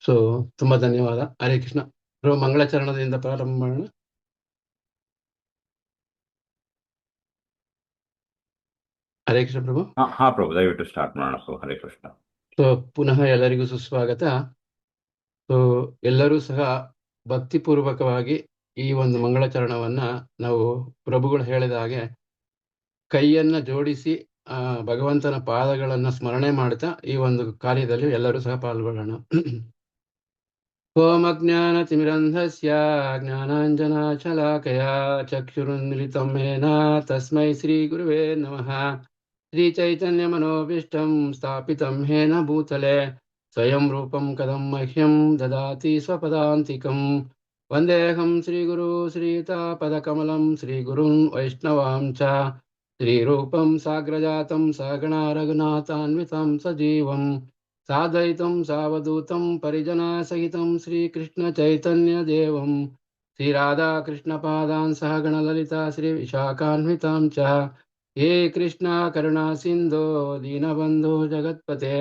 So ತುಂಬಾ ಧನ್ಯವಾದ. ಹರೇ ಕೃಷ್ಣ. ಮಂಗಳಚರಣದಿಂದ ಪ್ರಾರಂಭ ಮಾಡೋಣ. ಹರೇ ಕೃಷ್ಣ ಪ್ರಭು. ಹಾ ಪ್ರಭು, ದಯವಿಟ್ಟು ಸ್ಟಾರ್ಟ್ ಮಾಡೋಣ ಪ್ರಭು. ಹರೇ ಕೃಷ್ಣ. ಸೊ ಪುನಃ ಎಲ್ಲರಿಗೂ ಸುಸ್ವಾಗತ. ಸೊ ಎಲ್ಲರೂ ಸಹ ಭಕ್ತಿಪೂರ್ವಕವಾಗಿ ಈ ಒಂದು ಮಂಗಳಚರಣವನ್ನ ನಾವು ಪ್ರಭುಗಳು ಹೇಳಿದ ಹಾಗೆ ಕೈಯನ್ನ ಜೋಡಿಸಿ ಭಗವಂತನ ಪಾದಗಳನ್ನ ಸ್ಮರಣೆ ಮಾಡ್ತಾ ಈ ಒಂದು ಕಾರ್ಯದಲ್ಲಿ ಎಲ್ಲರೂ ಸಹ ಪಾಲ್ಗೊಳ್ಳೋಣ. ಓಂ ಅಜ್ಞಾನತಿಮಿರಂಧಸ್ಯ ಜ್ಞಾನಾಂಜನಶಲಾಕಯಾ ಚಕ್ಷುರುನ್ಮಿಲಿತಂ ಯೇನ ತಸ್ಮೈ ಶ್ರೀ ಗುರುವೇ ನಮಃ. ಶ್ರೀಚೈತನ್ಯಮನೋಭೀಷ್ಟಂ ಸ್ಥಾಪಿತಂ ಯೇನ ಭೂತಲೆ ಸ್ವಯಂ ರೂಪಂ ಕದಂ ಮಹ್ಯಂ ದದಾತಿ ಸ್ವಪದಾಂತಿಕಂ. ವಂದೇಹಂ ಶ್ರೀಗುರು ಶ್ರೀಯುತಾಪದಕಮಲಂ ಶ್ರೀಗುರುನ್ ವೈಷ್ಣವಾಂ ಚ ಶ್ರೀರೂಪಂ ಸಾಗ್ರಜಾತಂ ಸಗಣ ರಘುನಾಥಾನ್ವಿತಂ ಸಜೀವಂ ಸಾದ್ವೈತಂ ಸಾವಧೂತಂ ಪರಿಜನ ಸಹಿತಂ ಶ್ರೀಕೃಷ್ಣ ಚೈತನ್ಯ ದೇವಂ ಶ್ರೀರಾಧಾಕೃಷ್ಣಪಾದಾನ್ ಸಹ ಗಣಲಲಿತಾ ಶ್ರೀ ವಿಶಾಖಾನ್ವಿತಾಂ ಚ. ಹೇ ಕೃಷ್ಣ ಕರುಣಾ ಸಿಂಧೋ ದೀನಬಂಧೋ ಜಗತ್ಪತೆ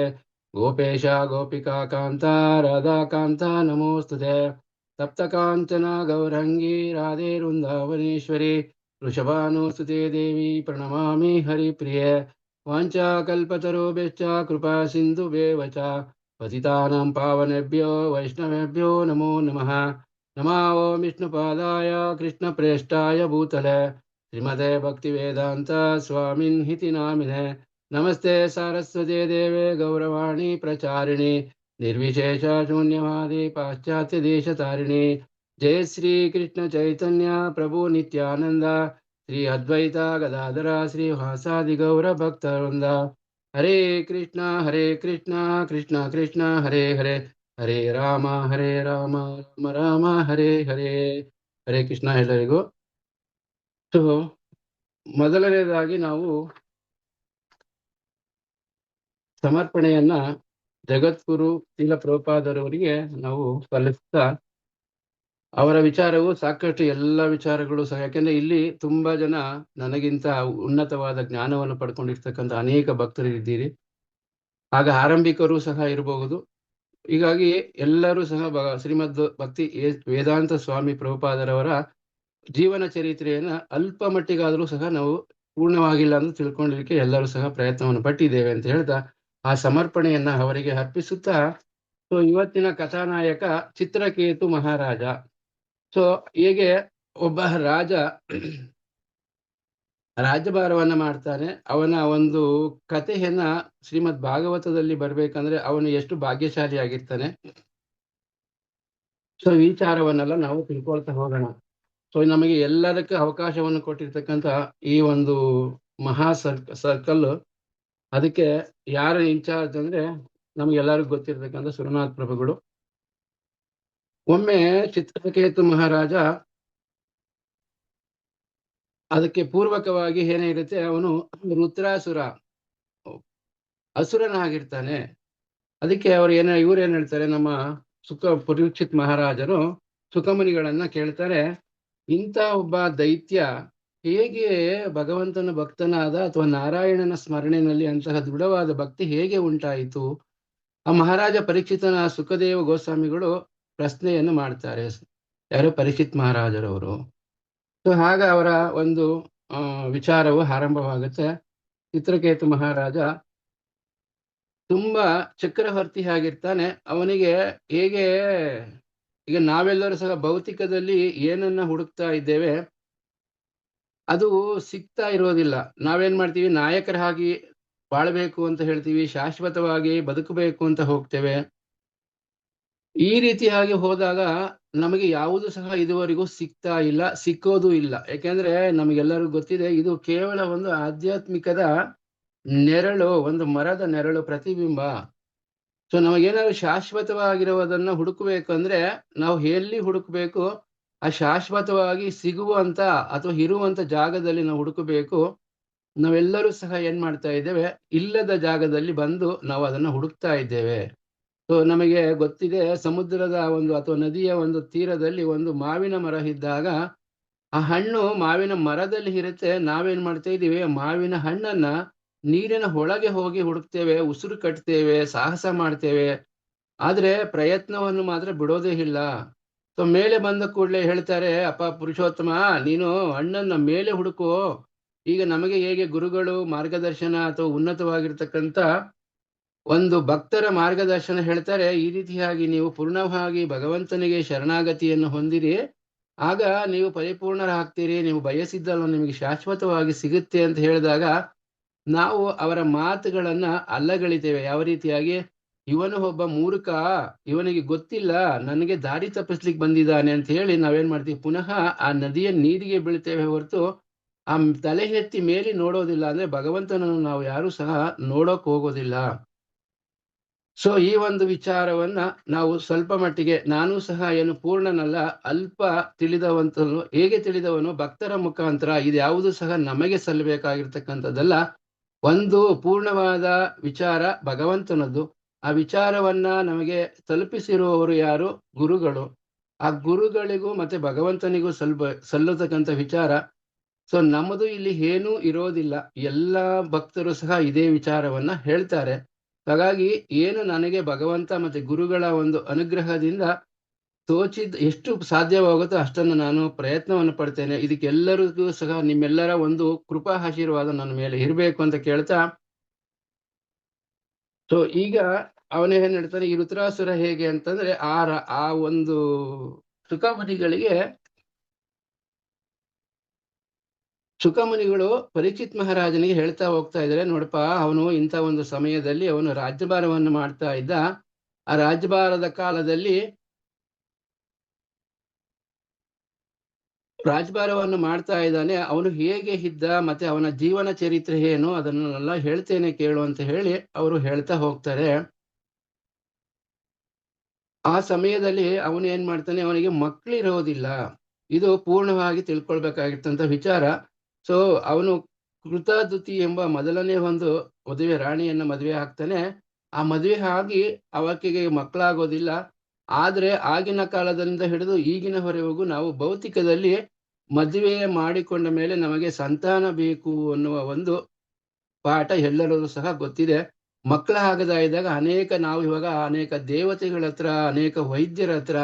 ಗೋಪೇಶ ಗೋಪಿಕಾ ಕಾಂತ ರಾಧಾಕಾಂತ ನಮೋಸ್ತುತೆ. ಸಪ್ತಕಾಂಚನ ಗೌರಂಗಿ ರಾಧೆ ವೃಂದಾವನೇಶ್ವರಿ ವೃಷಭಾನುಸುತೆ ದೇವಿ ಪ್ರಣಮಾಮಿ ಹರಿಪ್ರಿಯೆ. ವಾಂಛಾಕಲ್ಪತರುಭ್ಯಶ್ಚ ಕೃಪಾ ಸಿಂಧುಭ್ಯೇವ ಚ ಪತಿತಾನಾಂ ಪಾವನೇಭ್ಯೋ ವೈಷ್ಣವೇಭ್ಯೋ ನಮೋ ನಮಃ. ನಮೋ ಓಂ ವಿಷ್ಣುಪಾದಾಯ ಕೃಷ್ಣಪ್ರೇಷ್ಠಾಯ ಭೂತಲೆ ಶ್ರೀಮತೆ ಭಕ್ತಿವೇದಾಂತ ಸ್ವಾಮಿನ್ ಹಿತಿ ನಾಮಿನೆ. ನಮಸ್ತೆ ಸಾರಸ್ವತಿ ದೇವೆ ಗೌರವಾಣಿ ಪ್ರಚಾರಿಣಿ ನಿರ್ವಿಶೇಷ ಶೂನ್ಯವಾದಿ ಪಾಶ್ಚಾತ್ಯ ದೇಶತಾರಿಣಿ. ಜಯ ಶ್ರೀ ಕೃಷ್ಣ ಚೈತನ್ಯ ಪ್ರಭು ನಿತ್ಯಾನಂದ ಶ್ರೀ ಅದ್ವೈತ ಗದಾಧರ ಶ್ರೀ ವಾಸಾದಿ ಗೌರ ಭಕ್ತವೃಂದ. ಹರೇ ಕೃಷ್ಣ ಕೃಷ್ಣ ಕೃಷ್ಣ ಹರೇ ಹರೇ ಹರೇ ರಾಮ ರಾಮ ರಾಮ ಹರೇ ಹರೇ. ಹರೇ ಕೃಷ್ಣ ಎಲ್ಲರಿಗೂ. ಸೊ ಮೊದಲನೇದಾಗಿ ನಾವು ಸಮರ್ಪಣೆಯನ್ನ ಜಗದ್ಗುರು ಶೀಲ ಪ್ರಭುಪಾದರವರಿಗೆ ನಾವು ಸಲ್ಲಿಸ್ತಾ, ಅವರ ವಿಚಾರವು ಸಾಕಷ್ಟು ಎಲ್ಲ ವಿಚಾರಗಳು ಸಹ, ಯಾಕೆಂದ್ರೆ ಇಲ್ಲಿ ತುಂಬಾ ಜನ ನನಗಿಂತ ಉನ್ನತವಾದ ಜ್ಞಾನವನ್ನು ಪಡ್ಕೊಂಡಿರ್ತಕ್ಕಂಥ ಅನೇಕ ಭಕ್ತರು ಇದ್ದೀರಿ, ಆಗ ಆರಂಭಿಕರು ಸಹ ಇರಬಹುದು. ಹೀಗಾಗಿ ಎಲ್ಲರೂ ಸಹ ಶ್ರೀಮದ್ ಭಕ್ತಿ ವೇದಾಂತ ಸ್ವಾಮಿ ಪ್ರಭುಪಾದರವರ ಜೀವನ ಚರಿತ್ರೆಯನ್ನ ಅಲ್ಪ ಮಟ್ಟಿಗಾದರೂ ಸಹ ನಾವು ಪೂರ್ಣವಾಗಿಲ್ಲ ಅಂತ ತಿಳ್ಕೊಳ್ಳಿಕ್ಕೆ ಎಲ್ಲರೂ ಸಹ ಪ್ರಯತ್ನವನ್ನು ಪಟ್ಟಿದ್ದೇವೆ ಅಂತ ಹೇಳ್ತಾ ಆ ಸಮರ್ಪಣೆಯನ್ನ ಅವರಿಗೆ ಅರ್ಪಿಸುತ್ತಾ, ಸೊ ಇವತ್ತಿನ ಕಥಾನಾಯಕ ಚಿತ್ರಕೇತು ಮಹಾರಾಜ. ಸೊ ಹೇಗೆ ಒಬ್ಬ ರಾಜ ರಾಜ್ಯಭಾರವನ್ನ ಮಾಡ್ತಾನೆ, ಅವನ ಒಂದು ಕಥೆಯನ್ನ ಶ್ರೀಮದ್ ಭಾಗವತದಲ್ಲಿ ಬರ್ಬೇಕಂದ್ರೆ ಅವನು ಎಷ್ಟು ಭಾಗ್ಯಶಾಲಿ ಆಗಿರ್ತಾನೆ. ಸೊ ಈ ವಿಚಾರವನ್ನೆಲ್ಲ ನಾವು ತಿಳ್ಕೊಳ್ತಾ ಹೋಗೋಣ. ಸೊ ನಮಗೆ ಎಲ್ಲದಕ್ಕೆ ಅವಕಾಶವನ್ನು ಕೊಟ್ಟಿರ್ತಕ್ಕಂಥ ಈ ಒಂದು ಮಹಾ ಸರ್ಕಲ್, ಅದಕ್ಕೆ ಯಾರು ಇನ್ಚಾರ್ಜ್ ಅಂದ್ರೆ ನಮ್ಗೆಲ್ಲರಿಗೂ ಗೊತ್ತಿರ್ತಕ್ಕಂಥ ಸುರನಾಥ್ ಪ್ರಭುಗಳು. ಒಮ್ಮೆ ಚಿತ್ರಕೇತು ಮಹಾರಾಜ ಅದಕ್ಕೆ ಪೂರ್ವಕವಾಗಿ ಏನೇ ಇರುತ್ತೆ, ಅವನು ರುದ್ರಾಸುರ ಅಸುರನಾಗಿರ್ತಾನೆ. ಅದಕ್ಕೆ ಇವ್ರೇನ್ ಹೇಳ್ತಾರೆ, ನಮ್ಮ ಪರೀಕ್ಷಿತ್ ಮಹಾರಾಜರು ಸುಖಮುನಿಗಳನ್ನ ಕೇಳ್ತಾರೆ, ಇಂಥ ಒಬ್ಬ ದೈತ್ಯ ಹೇಗೆ ಭಗವಂತನ ಭಕ್ತನಾದ ಅಥವಾ ನಾರಾಯಣನ ಸ್ಮರಣೆಯಲ್ಲಿ ಅಂತಹ ದೃಢವಾದ ಭಕ್ತಿ ಹೇಗೆ ಉಂಟಾಯಿತು? ಆ ಮಹಾರಾಜ ಪರೀಕ್ಷಿತನ ಸುಖದೇವ ಗೋಸ್ವಾಮಿಗಳು ಪ್ರಶ್ನೆಯನ್ನು ಮಾಡ್ತಾರೆ, ಯಾರು ಪರೀಕ್ಷಿತ್ ಮಹಾರಾಜರವರು. ಸೊ ಆಗ ಅವರ ಒಂದು ವಿಚಾರವು ಆರಂಭವಾಗುತ್ತೆ. ಚಿತ್ರಕೇತು ಮಹಾರಾಜ ತುಂಬಾ ಚಕ್ರವರ್ತಿ ಆಗಿರ್ತಾನೆ. ಅವನಿಗೆ ಹೇಗೆ ಈಗ ನಾವೆಲ್ಲರೂ ಸಹ ಭೌತಿಕದಲ್ಲಿ ಏನನ್ನ ಹುಡುಕ್ತಾ ಇದ್ದೇವೆ ಅದು ಸಿಗ್ತಾ ಇರೋದಿಲ್ಲ. ನಾವೇನ್ ಮಾಡ್ತೀವಿ, ನಾಯಕರಾಗಿ ಬಾಳ್ಬೇಕು ಅಂತ ಹೇಳ್ತೀವಿ, ಶಾಶ್ವತವಾಗಿ ಬದುಕಬೇಕು ಅಂತ ಹೋಗ್ತೇವೆ. ಈ ರೀತಿಯಾಗಿ ಹೋದಾಗ ನಮಗೆ ಯಾವುದು ಸಹ ಇದುವರೆಗೂ ಸಿಗ್ತಾ ಇಲ್ಲ, ಸಿಕ್ಕೋದು ಇಲ್ಲ. ಯಾಕೆಂದ್ರೆ ನಮಗೆಲ್ಲರಿಗೂ ಗೊತ್ತಿದೆ, ಇದು ಕೇವಲ ಒಂದು ಆಧ್ಯಾತ್ಮಿಕದ ನೆರಳು, ಒಂದು ಮರದ ನೆರಳು, ಪ್ರತಿಬಿಂಬ. ಸೊ ನಮಗೇನಾದ್ರು ಶಾಶ್ವತವಾಗಿರುವುದನ್ನ ಹುಡುಕಬೇಕಂದ್ರೆ ನಾವು ಎಲ್ಲಿ ಹುಡುಕಬೇಕು, ಆ ಶಾಶ್ವತವಾಗಿ ಸಿಗುವಂತ ಅಥವಾ ಇರುವಂತ ಜಾಗದಲ್ಲಿ ನಾವು ಹುಡುಕಬೇಕು. ನಾವೆಲ್ಲರೂ ಸಹ ಏನ್ ಮಾಡ್ತಾ ಇದ್ದೇವೆ, ಇಲ್ಲದ ಜಾಗದಲ್ಲಿ ಬಂದು ನಾವು ಅದನ್ನ ಹುಡುಕ್ತಾ ಇದ್ದೇವೆ. ಸೊ ನಮಗೆ ಗೊತ್ತಿದೆ, ಸಮುದ್ರದ ಒಂದು ಅಥವಾ ನದಿಯ ಒಂದು ತೀರದಲ್ಲಿ ಒಂದು ಮಾವಿನ ಮರ ಇದ್ದಾಗ ಆ ಹಣ್ಣು ಮಾವಿನ ಮರದಲ್ಲಿ ಇರುತ್ತೆ. ನಾವೇನ್ ಮಾಡ್ತಾ ಇದ್ದೀವಿ, ಮಾವಿನ ಹಣ್ಣನ್ನ ನೀರಿನ ಒಳಗೆ ಹೋಗಿ ಹುಡುಕ್ತೇವೆ, ಉಸಿರು ಕಟ್ತೇವೆ, ಸಾಹಸ ಮಾಡ್ತೇವೆ. ಆದ್ರೆ ಪ್ರಯತ್ನವನ್ನು ಮಾತ್ರ ಬಿಡೋದೇ ಇಲ್ಲ. ಸೊ ಮೇಲೆ ಬಂದ ಕೂಡಲೇ ಹೇಳ್ತಾರೆ, ಅಪ್ಪ ಪುರುಷೋತ್ತಮ, ನೀನು ಅಣ್ಣನ ಮೇಲೆ ಹುಡುಕೋ. ಈಗ ನಮಗೆ ಹೇಗೆ ಗುರುಗಳು ಮಾರ್ಗದರ್ಶನ ಅಥವಾ ಉನ್ನತವಾಗಿರ್ತಕ್ಕಂಥ ಒಂದು ಭಕ್ತರ ಮಾರ್ಗದರ್ಶನ ಹೇಳ್ತಾರೆ, ಈ ರೀತಿಯಾಗಿ ನೀವು ಪೂರ್ಣವಾಗಿ ಭಗವಂತನಿಗೆ ಶರಣಾಗತಿಯನ್ನು ಹೊಂದಿರಿ, ಆಗ ನೀವು ಪರಿಪೂರ್ಣರಾಗ್ತೀರಿ, ನೀವು ಬಯಸಿದ್ದಲ್ಲ ನಿಮಗೆ ಶಾಶ್ವತವಾಗಿ ಸಿಗುತ್ತೆ ಅಂತ ಹೇಳಿದಾಗ ನಾವು ಅವರ ಮಾತುಗಳನ್ನ ಅಲ್ಲಗಳಿತೇವೆ. ಯಾವ ರೀತಿಯಾಗಿ, ಇವನು ಒಬ್ಬ ಮೂರ್ಖ, ಇವನಿಗೆ ಗೊತ್ತಿಲ್ಲ, ನನಗೆ ದಾರಿ ತಪ್ಪಿಸ್ಲಿಕ್ಕೆ ಬಂದಿದ್ದಾನೆ ಅಂತ ಹೇಳಿ ನಾವೇನ್ ಮಾಡ್ತೀವಿ, ಪುನಃ ಆ ನದಿಯ ನೀರಿಗೆ ಬೀಳ್ತೇವೆ ಹೊರತು ಆ ತಲೆ ಎತ್ತಿ ಮೇಲೆ ನೋಡೋದಿಲ್ಲ. ಅಂದ್ರೆ ಭಗವಂತನನ್ನು ನಾವು ಯಾರು ಸಹ ನೋಡೋಕ್ ಹೋಗೋದಿಲ್ಲ. ಸೊ ಈ ಒಂದು ವಿಚಾರವನ್ನ ನಾವು ಸ್ವಲ್ಪ ಮಟ್ಟಿಗೆ, ನಾನು ಸಹ ಏನು ಪೂರ್ಣನಲ್ಲ, ಅಲ್ಪ ತಿಳಿದವಂತನು. ಹೇಗೆ ತಿಳಿದವನು? ಭಕ್ತರ ಮುಖಾಂತರ. ಇದ್ಯಾವುದು ಸಹ ನಮಗೆ ಸಲ್ಲಬೇಕಾಗಿರ್ತಕ್ಕಂಥದ್ದಲ್ಲ. ಒಂದು ಪೂರ್ಣವಾದ ವಿಚಾರ ಭಗವಂತನದ್ದು. ಆ ವಿಚಾರವನ್ನ ನಮಗೆ ತಲುಪಿಸಿರುವವರು ಯಾರು? ಗುರುಗಳು. ಆ ಗುರುಗಳಿಗೂ ಮತ್ತೆ ಭಗವಂತನಿಗೂ ಸಲ್ಲತಕ್ಕಂಥ ವಿಚಾರ. ಸೊ ನಮ್ಮದು ಇಲ್ಲಿ ಏನೂ ಇರೋದಿಲ್ಲ. ಎಲ್ಲ ಭಕ್ತರು ಸಹ ಇದೇ ವಿಚಾರವನ್ನ ಹೇಳ್ತಾರೆ. ಹಾಗಾಗಿ ಏನು ನನಗೆ ಭಗವಂತ ಮತ್ತೆ ಗುರುಗಳ ಒಂದು ಅನುಗ್ರಹದಿಂದ ಎಷ್ಟು ಸಾಧ್ಯವಾಗುತ್ತೋ ಅಷ್ಟನ್ನು ನಾನು ಪ್ರಯತ್ನವನ್ನು ಪಡ್ತೇನೆ. ಇದಕ್ಕೆಲ್ಲರಿಗೂ ಸಹ ನಿಮ್ಮೆಲ್ಲರ ಒಂದು ಕೃಪಾ ಆಶೀರ್ವಾದ ನನ್ನ ಮೇಲೆ ಇರಬೇಕು ಅಂತ ಕೇಳ್ತಾ, ಸೊ ಈಗ ಅವನೇನ್ ಹೇಳ್ತಾನೆ, ಈ ಋತುರಾಸುರ ಹೇಗೆ ಅಂತಂದ್ರೆ ಆ ಒಂದು ಸುಖಮುನಿಗಳಿಗೆ, ಸುಖಮುನಿಗಳು ಪರೀಕ್ಷಿತ್ ಮಹಾರಾಜನಿಗೆ ಹೇಳ್ತಾ ಹೋಗ್ತಾ ಇದ್ದಾರೆ, ನೋಡಪ್ಪ, ಅವನು ಇಂಥ ಒಂದು ಸಮಯದಲ್ಲಿ ಅವನು ರಾಜ್ಯಭಾರವನ್ನು ಮಾಡ್ತಾ ಇದ್ದ. ಆ ರಾಜ್ಯಭಾರದ ಕಾಲದಲ್ಲಿ ರಾಜ್ಯಭಾರವನ್ನು ಮಾಡ್ತಾ ಇದ್ದಾನೆ. ಅವನು ಹೇಗೆ ಇದ್ದ ಮತ್ತೆ ಅವನ ಜೀವನ ಚರಿತ್ರೆ ಏನು ಅದನ್ನೆಲ್ಲ ಹೇಳ್ತೇನೆ ಕೇಳು ಅಂತ ಹೇಳಿ ಅವರು ಹೇಳ್ತಾ ಹೋಗ್ತಾರೆ. ಆ ಸಮಯದಲ್ಲಿ ಅವನು ಏನ್ ಮಾಡ್ತಾನೆ, ಅವನಿಗೆ ಮಕ್ಕಳಿರೋದಿಲ್ಲ. ಇದು ಪೂರ್ಣವಾಗಿ ತಿಳ್ಕೊಳ್ಬೇಕಾಗಿರ್ತಂತ ವಿಚಾರ. ಸೊ ಅವನು ಕೃತದುತಿ ಎಂಬ ಮೊದಲನೇ ಒಂದು ಮದುವೆ, ರಾಣಿಯನ್ನ ಮದುವೆ ಆಗ್ತಾನೆ. ಆ ಮದುವೆ ಆಗಿ ಅವಕಿಗೆ ಮಕ್ಕಳಾಗೋದಿಲ್ಲ. ಆದ್ರೆ ಆಗಿನ ಕಾಲದಿಂದ ಹಿಡಿದು ಈಗಿನವರೆಗೂ ನಾವು ಭೌತಿಕದಲ್ಲಿ ಮದುವೆ ಮಾಡಿಕೊಂಡ ಮೇಲೆ ನಮಗೆ ಸಂತಾನ ಬೇಕು ಅನ್ನುವ ಒಂದು ಪಾಠ ಎಲ್ಲರಿಗೂ ಸಹ ಗೊತ್ತಿದೆ. ಮಕ್ಕಳ ಆಗದ ಇದ್ದಾಗ ನಾವು ಇವಾಗ ಅನೇಕ ದೇವತೆಗಳ ಹತ್ರ, ಅನೇಕ ವೈದ್ಯರ ಹತ್ರ,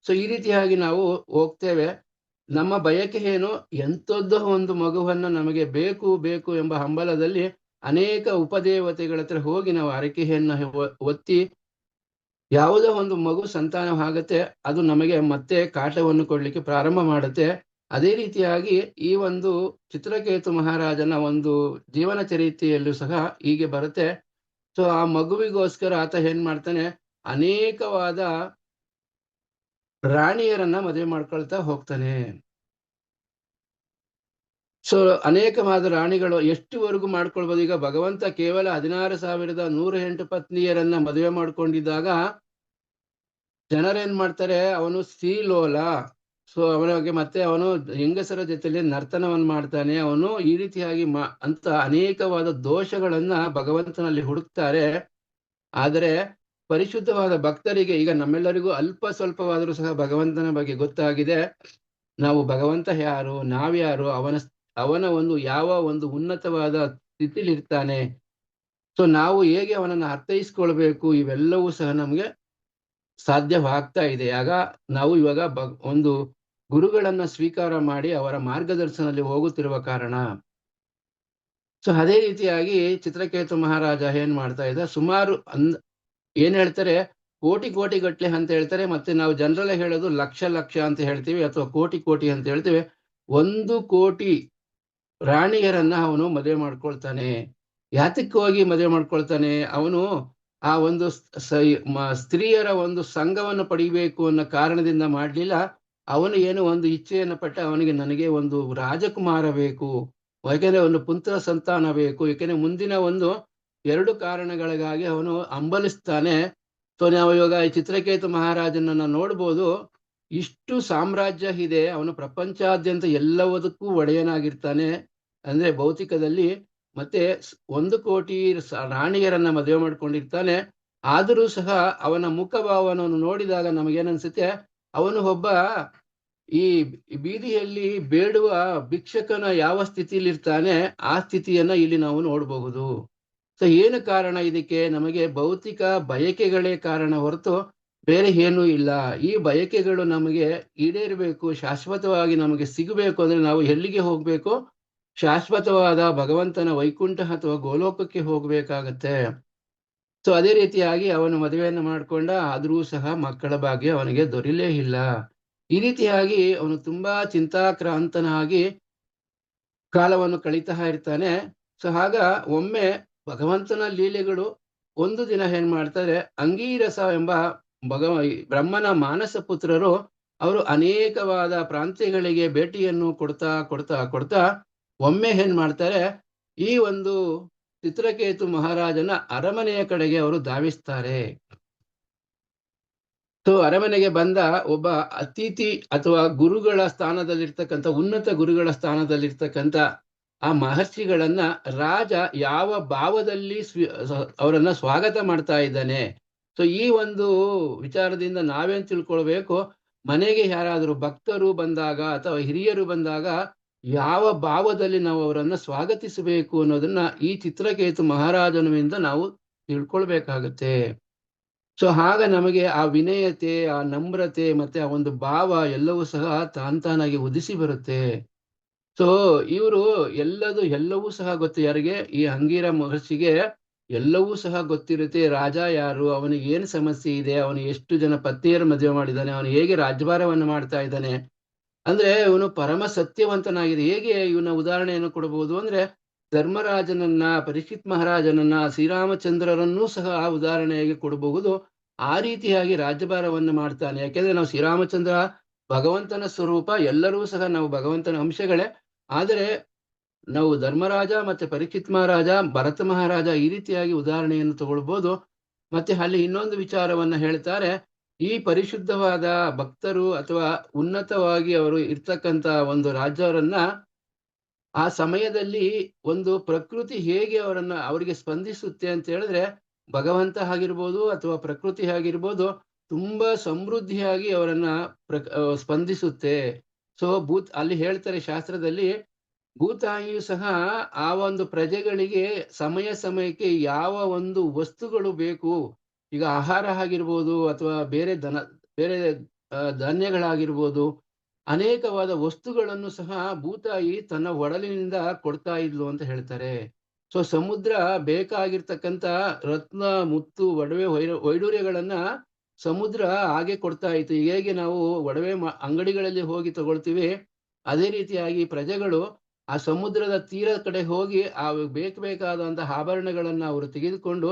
ಸೊ ಈ ರೀತಿಯಾಗಿ ನಾವು ಹೋಗ್ತೇವೆ. ನಮ್ಮ ಬಯಕೆ ಏನು? ಎಂಥದ್ದೋ ಒಂದು ಮಗುವನ್ನ ನಮಗೆ ಬೇಕು ಬೇಕು ಎಂಬ ಹಂಬಲದಲ್ಲಿ ಅನೇಕ ಉಪದೇವತೆಗಳ ಹತ್ರ ಹೋಗಿ ನಾವು ಹರಕೆಯನ್ನ ಒತ್ತಿ ಯಾವುದೋ ಒಂದು ಮಗು ಸಂತಾನವಾಗತ್ತೆ, ಅದು ನಮಗೆ ಮತ್ತೆ ಕಾಟವನ್ನು ಕೊಡ್ಲಿಕ್ಕೆ ಪ್ರಾರಂಭ ಮಾಡುತ್ತೆ. ಅದೇ ರೀತಿಯಾಗಿ ಈ ಒಂದು ಚಿತ್ರಕೇತು ಮಹಾರಾಜನ ಒಂದು ಜೀವನ ಚರಿತ್ರೆಯಲ್ಲೂ ಸಹ ಹೀಗೆ ಬರುತ್ತೆ. ಸೊ ಆ ಮಗುವಿಗೋಸ್ಕರ ಆತ ಏನ್ ಮಾಡ್ತಾನೆ, ಅನೇಕವಾದ ರಾಣಿಯರನ್ನ ಮದುವೆ ಮಾಡ್ಕೊಳ್ತಾ ಹೋಗ್ತಾನೆ. ಸೊ ಅನೇಕವಾದ ರಾಣಿಗಳು ಎಷ್ಟುವರೆಗೂ ಮಾಡ್ಕೊಳ್ಬೋದು? ಈಗ ಭಗವಂತ ಕೇವಲ 16,108 ಪತ್ನಿಯರನ್ನ ಮದುವೆ ಮಾಡ್ಕೊಂಡಿದ್ದಾಗ ಜನರೇನ್ ಮಾಡ್ತಾರೆ, ಅವನು ಶ್ರೀಲೋಲ. ಸೊ ಅವನಿಗೆ ಮತ್ತೆ ಅವನು ಹೆಂಗಸರ ಜೊತೆಲಿ ನರ್ತನವನ್ನು ಮಾಡ್ತಾನೆ, ಅವನು ಈ ರೀತಿಯಾಗಿ ಅಂತ ಅನೇಕವಾದ ದೋಷಗಳನ್ನ ಭಗವಂತನಲ್ಲಿ ಹುಡುಕ್ತಾರೆ. ಆದರೆ ಪರಿಶುದ್ಧವಾದ ಭಕ್ತರಿಗೆ, ಈಗ ನಮ್ಮೆಲ್ಲರಿಗೂ ಅಲ್ಪ ಸ್ವಲ್ಪವಾದರೂ ಸಹ ಭಗವಂತನ ಬಗ್ಗೆ ಗೊತ್ತಾಗಿದೆ. ನಾವು ಭಗವಂತ ಯಾರು, ನಾವ್ಯಾರು, ಅವನ ಒಂದು ಯಾವ ಒಂದು ಉನ್ನತವಾದ ಸ್ಥಿತಿಲಿರ್ತಾನೆ, ಸೊ ನಾವು ಹೇಗೆ ಅವನನ್ನು ಅರ್ಥೈಸ್ಕೊಳ್ಬೇಕು, ಇವೆಲ್ಲವೂ ಸಹ ನಮ್ಗೆ ಸಾಧ್ಯವಾಗ್ತಾ ಇದೆ. ಆಗ ನಾವು ಇವಾಗ ಒಂದು ಗುರುಗಳನ್ನ ಸ್ವೀಕಾರ ಮಾಡಿ ಅವರ ಮಾರ್ಗದರ್ಶನದಲ್ಲಿ ಹೋಗುತ್ತಿರುವ ಕಾರಣ. ಸೊ ಅದೇ ರೀತಿಯಾಗಿ ಚಿತ್ರಕೇತು ಮಹಾರಾಜ ಏನ್ ಮಾಡ್ತಾ ಇದ್ದ, ಸುಮಾರು ಏನ್ ಹೇಳ್ತಾರೆ, ಕೋಟಿ ಕೋಟಿ ಗಟ್ಲೆ ಅಂತ ಹೇಳ್ತಾರೆ. ಮತ್ತೆ ನಾವು ಜನರಲ್ಲೇ ಹೇಳೋದು ಲಕ್ಷ ಲಕ್ಷ ಅಂತ ಹೇಳ್ತೀವಿ, ಅಥವಾ ಕೋಟಿ ಕೋಟಿ ಅಂತ ಹೇಳ್ತೀವಿ. 1 ಕೋಟಿ ರಾಣಿಯರನ್ನ ಅವನು ಮದುವೆ ಮಾಡ್ಕೊಳ್ತಾನೆ. ಯಾತಕ್ಕೆ ಹೋಗಿ ಮದುವೆ ಮಾಡ್ಕೊಳ್ತಾನೆ? ಅವನು ಆ ಒಂದು ಸ್ತ್ರೀಯರ ಒಂದು ಸಂಘವನ್ನು ಪಡಿಬೇಕು ಅನ್ನೋ ಕಾರಣದಿಂದ ಮಾಡ್ಲಿಲ್ಲ. ಅವನು ಏನು ಒಂದು ಇಚ್ಛೆಯನ್ನು ಪಟ್ಟ, ಅವನಿಗೆ ನನಗೆ ಒಂದು ರಾಜಕುಮಾರ ಬೇಕು, ಯಾಕೆಂದ್ರೆ ಒಂದು ಪುತ್ರ ಸಂತಾನ ಬೇಕು, ಯಾಕೆಂದ್ರೆ ಮುಂದಿನ ಒಂದು 2 ಕಾರಣಗಳಿಗಾಗಿ ಅವನು ಹಂಬಲಿಸ್ತಾನೆ. ಸೊ ನಾವು ಇವಾಗ ಈ ಚಿತ್ರಕೇತು ಮಹಾರಾಜನನ್ನ ನೋಡ್ಬೋದು. ಇಷ್ಟು ಸಾಮ್ರಾಜ್ಯ ಇದೆ, ಅವನು ಪ್ರಪಂಚಾದ್ಯಂತ ಎಲ್ಲದಕ್ಕೂ ಒಡೆಯನಾಗಿರ್ತಾನೆ. ಅಂದ್ರೆ ಭೌತಿಕದಲ್ಲಿ ಮತ್ತೆ 1 ಕೋಟಿ ರಾಣಿಯರನ್ನ ಮದುವೆ ಮಾಡ್ಕೊಂಡಿರ್ತಾನೆ. ಆದರೂ ಸಹ ಅವನ ಮುಖಭಾವನವನ್ನು ನೋಡಿದಾಗ ನಮಗೇನನ್ಸುತ್ತೆ, ಅವನು ಒಬ್ಬ ಈ ಬೀದಿಯಲ್ಲಿ ಬೇಡುವ ಭಿಕ್ಷಕನ ಯಾವ ಸ್ಥಿತಿಲಿರ್ತಾನೆ, ಆ ಸ್ಥಿತಿಯನ್ನ ಇಲ್ಲಿ ನಾವು ನೋಡಬಹುದು. ಸೊ ಏನು ಕಾರಣ ಇದಕ್ಕೆ? ನಮಗೆ ಭೌತಿಕ ಬಯಕೆಗಳೇ ಕಾರಣ ಹೊರತು ಬೇರೆ ಏನೂ ಇಲ್ಲ. ಈ ಬಯಕೆಗಳು ನಮಗೆ ಈಡೇರಬೇಕು, ಶಾಶ್ವತವಾಗಿ ನಮಗೆ ಸಿಗಬೇಕು ಅಂದ್ರೆ ನಾವು ಎಲ್ಲಿಗೆ ಹೋಗ್ಬೇಕು? ಶಾಶ್ವತವಾದ ಭಗವಂತನ ವೈಕುಂಠ ಅಥವಾ ಗೋಲೋಕಕ್ಕೆ ಹೋಗ್ಬೇಕಾಗತ್ತೆ. ಸೊ ಅದೇ ರೀತಿಯಾಗಿ ಅವನು ಮದುವೆಯನ್ನು ಮಾಡ್ಕೊಂಡ, ಆದರೂ ಸಹ ಮಕ್ಕಳ ಭಾಗ್ಯ ಅವನಿಗೆ ದೊರೀಲೇ ಇಲ್ಲ. ಈ ರೀತಿಯಾಗಿ ಅವನು ತುಂಬಾ ಚಿಂತಾಕ್ರಾಂತನಾಗಿ ಕಾಲವನ್ನು ಕಳೀತಾ ಇರ್ತಾನೆ. ಸೊ ಆಗ ಒಮ್ಮೆ ಭಗವಂತನ ಲೀಲೆಗಳು ಒಂದು ದಿನ ಏನ್ ಮಾಡ್ತಾರೆ, ಅಂಗೀರಸ ಎಂಬ ಬ್ರಹ್ಮನ ಮಾನಸ ಪುತ್ರರು ಅವರು ಅನೇಕವಾದ ಪ್ರಾಂತ್ಯಗಳಿಗೆ ಭೇಟಿಯನ್ನು ಕೊಡ್ತಾ ಕೊಡ್ತಾ ಕೊಡ್ತಾ ಒಮ್ಮೆ ಏನ್ ಮಾಡ್ತಾರೆ, ಈ ಒಂದು ಚಿತ್ರಕೇತು ಮಹಾರಾಜನ ಅರಮನೆಯ ಕಡೆಗೆ ಅವರು ಧಾವಿಸ್ತಾರೆ. ಸೊ ಅರಮನೆಗೆ ಬಂದ ಒಬ್ಬ ಅತಿಥಿ ಅಥವಾ ಗುರುಗಳ ಸ್ಥಾನದಲ್ಲಿರ್ತಕ್ಕಂಥ, ಉನ್ನತ ಗುರುಗಳ ಸ್ಥಾನದಲ್ಲಿರ್ತಕ್ಕಂಥ ಆ ಮಹರ್ಷಿಗಳನ್ನ ರಾಜ ಯಾವ ಭಾವದಲ್ಲಿ ಅವರನ್ನ ಸ್ವಾಗತ ಮಾಡ್ತಾ ಇದ್ದಾನೆ. ಸೊ ಈ ಒಂದು ವಿಚಾರದಿಂದ ನಾವೇನ್ ತಿಳ್ಕೊಳ್ಬೇಕು, ಮನೆಗೆ ಯಾರಾದರೂ ಭಕ್ತರು ಬಂದಾಗ ಅಥವಾ ಹಿರಿಯರು ಬಂದಾಗ ಯಾವ ಭಾವದಲ್ಲಿ ನಾವು ಅವರನ್ನ ಸ್ವಾಗತಿಸಬೇಕು ಅನ್ನೋದನ್ನ ಈ ಚಿತ್ರಕೇತು ಮಹಾರಾಜನಿಂದ ನಾವು ತಿಳ್ಕೊಳ್ಬೇಕಾಗತ್ತೆ. ಸೊ ಆಗ ನಮಗೆ ಆ ವಿನಯತೆ, ಆ ನಮ್ರತೆ ಮತ್ತೆ ಆ ಒಂದು ಭಾವ ಎಲ್ಲವೂ ಸಹ ತಾನಾಗಿ ಉದಿಸಿ ಬರುತ್ತೆ. ಸೊ ಇವರು ಎಲ್ಲವೂ ಸಹ ಗೊತ್ತು ಯಾರಿಗೆ? ಈ ಅಂಗೀರ ಮಹರ್ಷಿಗೆ ಎಲ್ಲವೂ ಸಹ ಗೊತ್ತಿರುತ್ತೆ. ರಾಜ ಯಾರು, ಅವನಿಗೆ ಏನು ಸಮಸ್ಯೆ ಇದೆ, ಅವನು ಎಷ್ಟು ಜನ ಪತ್ನಿಯರು ಮದುವೆ ಮಾಡಿದ್ದಾನೆ, ಅವನು ಹೇಗೆ ರಾಜ್ಯಭಾರವನ್ನು ಮಾಡ್ತಾ ಇದ್ದಾನೆ. ಅಂದ್ರೆ ಇವನು ಪರಮ ಸತ್ಯವಂತನಾಗಿದೆ. ಹೇಗೆ ಇವನ ಉದಾಹರಣೆಯನ್ನು ಕೊಡಬಹುದು ಅಂದ್ರೆ, ಧರ್ಮರಾಜನನ್ನ, ಪರೀಕ್ಷಿತ್ ಮಹಾರಾಜನನ್ನ, ಶ್ರೀರಾಮಚಂದ್ರರನ್ನೂ ಸಹ ಆ ಉದಾಹರಣೆಯಾಗಿ ಕೊಡಬಹುದು. ಆ ರೀತಿಯಾಗಿ ರಾಜ್ಯಭಾರವನ್ನು ಮಾಡ್ತಾನೆ. ಯಾಕೆಂದ್ರೆ ನಾವು ಶ್ರೀರಾಮಚಂದ್ರ ಭಗವಂತನ ಸ್ವರೂಪ, ಎಲ್ಲರೂ ಸಹ ನಾವು ಭಗವಂತನ ಅಂಶಗಳೇ. ಆದರೆ ನಾವು ಧರ್ಮರಾಜ ಮತ್ತೆ ಪರೀಕ್ಷಿತ್ ಮಹಾರಾಜ, ಭರತ ಮಹಾರಾಜ ಈ ರೀತಿಯಾಗಿ ಉದಾಹರಣೆಯನ್ನು ತಗೊಳ್ಬಹುದು. ಮತ್ತೆ ಅಲ್ಲಿ ಇನ್ನೊಂದು ವಿಚಾರವನ್ನ ಹೇಳ್ತಾರೆ, ಈ ಪರಿಶುದ್ಧವಾದ ಭಕ್ತರು ಅಥವಾ ಉನ್ನತವಾಗಿ ಅವರು ಇರ್ತಕ್ಕಂಥ ಒಂದು ರಾಜ್ಯವರನ್ನ ಆ ಸಮಯದಲ್ಲಿ ಒಂದು ಪ್ರಕೃತಿ ಹೇಗೆ ಅವರಿಗೆ ಸ್ಪಂದಿಸುತ್ತೆ ಅಂತ ಹೇಳಿದ್ರೆ, ಭಗವಂತ ಆಗಿರ್ಬೋದು ಅಥವಾ ಪ್ರಕೃತಿ ಆಗಿರ್ಬೋದು, ತುಂಬಾ ಸಮೃದ್ಧಿಯಾಗಿ ಅವರನ್ನ ಸ್ಪಂದಿಸುತ್ತೆ. ಸೊ ಅಲ್ಲಿ ಹೇಳ್ತಾರೆ ಶಾಸ್ತ್ರದಲ್ಲಿ, ಭೂತಾಯಿಯು ಸಹ ಆ ಒಂದು ಪ್ರಜೆಗಳಿಗೆ ಸಮಯ ಸಮಯಕ್ಕೆ ಯಾವ ಒಂದು ವಸ್ತುಗಳು ಬೇಕು, ಈಗ ಆಹಾರ ಆಗಿರ್ಬೋದು ಅಥವಾ ಬೇರೆ ಧಾನ್ಯಗಳಾಗಿರ್ಬೋದು, ಅನೇಕವಾದ ವಸ್ತುಗಳನ್ನು ಸಹ ಭೂತಾಯಿ ತನ್ನ ಒಡಲಿನಿಂದ ಕೊಡ್ತಾ ಇದ್ಲು ಅಂತ ಹೇಳ್ತಾರೆ. ಸೊ ಸಮುದ್ರ ಬೇಕಾಗಿರ್ತಕ್ಕಂಥ ರತ್ನ, ಮುತ್ತು, ಒಡವೆ, ವೈಡೂರ್ಯಗಳನ್ನ ಸಮುದ್ರ ಹಾಗೆ ಕೊಡ್ತಾ ಇತ್ತು. ಹೇಗೆ ನಾವು ಒಡವೆ ಅಂಗಡಿಗಳಲ್ಲಿ ಹೋಗಿ ತಗೊಳ್ತೀವಿ, ಅದೇ ರೀತಿಯಾಗಿ ಪ್ರಜೆಗಳು ಆ ಸಮುದ್ರದ ತೀರ ಕಡೆ ಹೋಗಿ ಆ ಬೇಕಾದಂತಹ ಆಭರಣಗಳನ್ನ ಅವರು ತೆಗೆದುಕೊಂಡು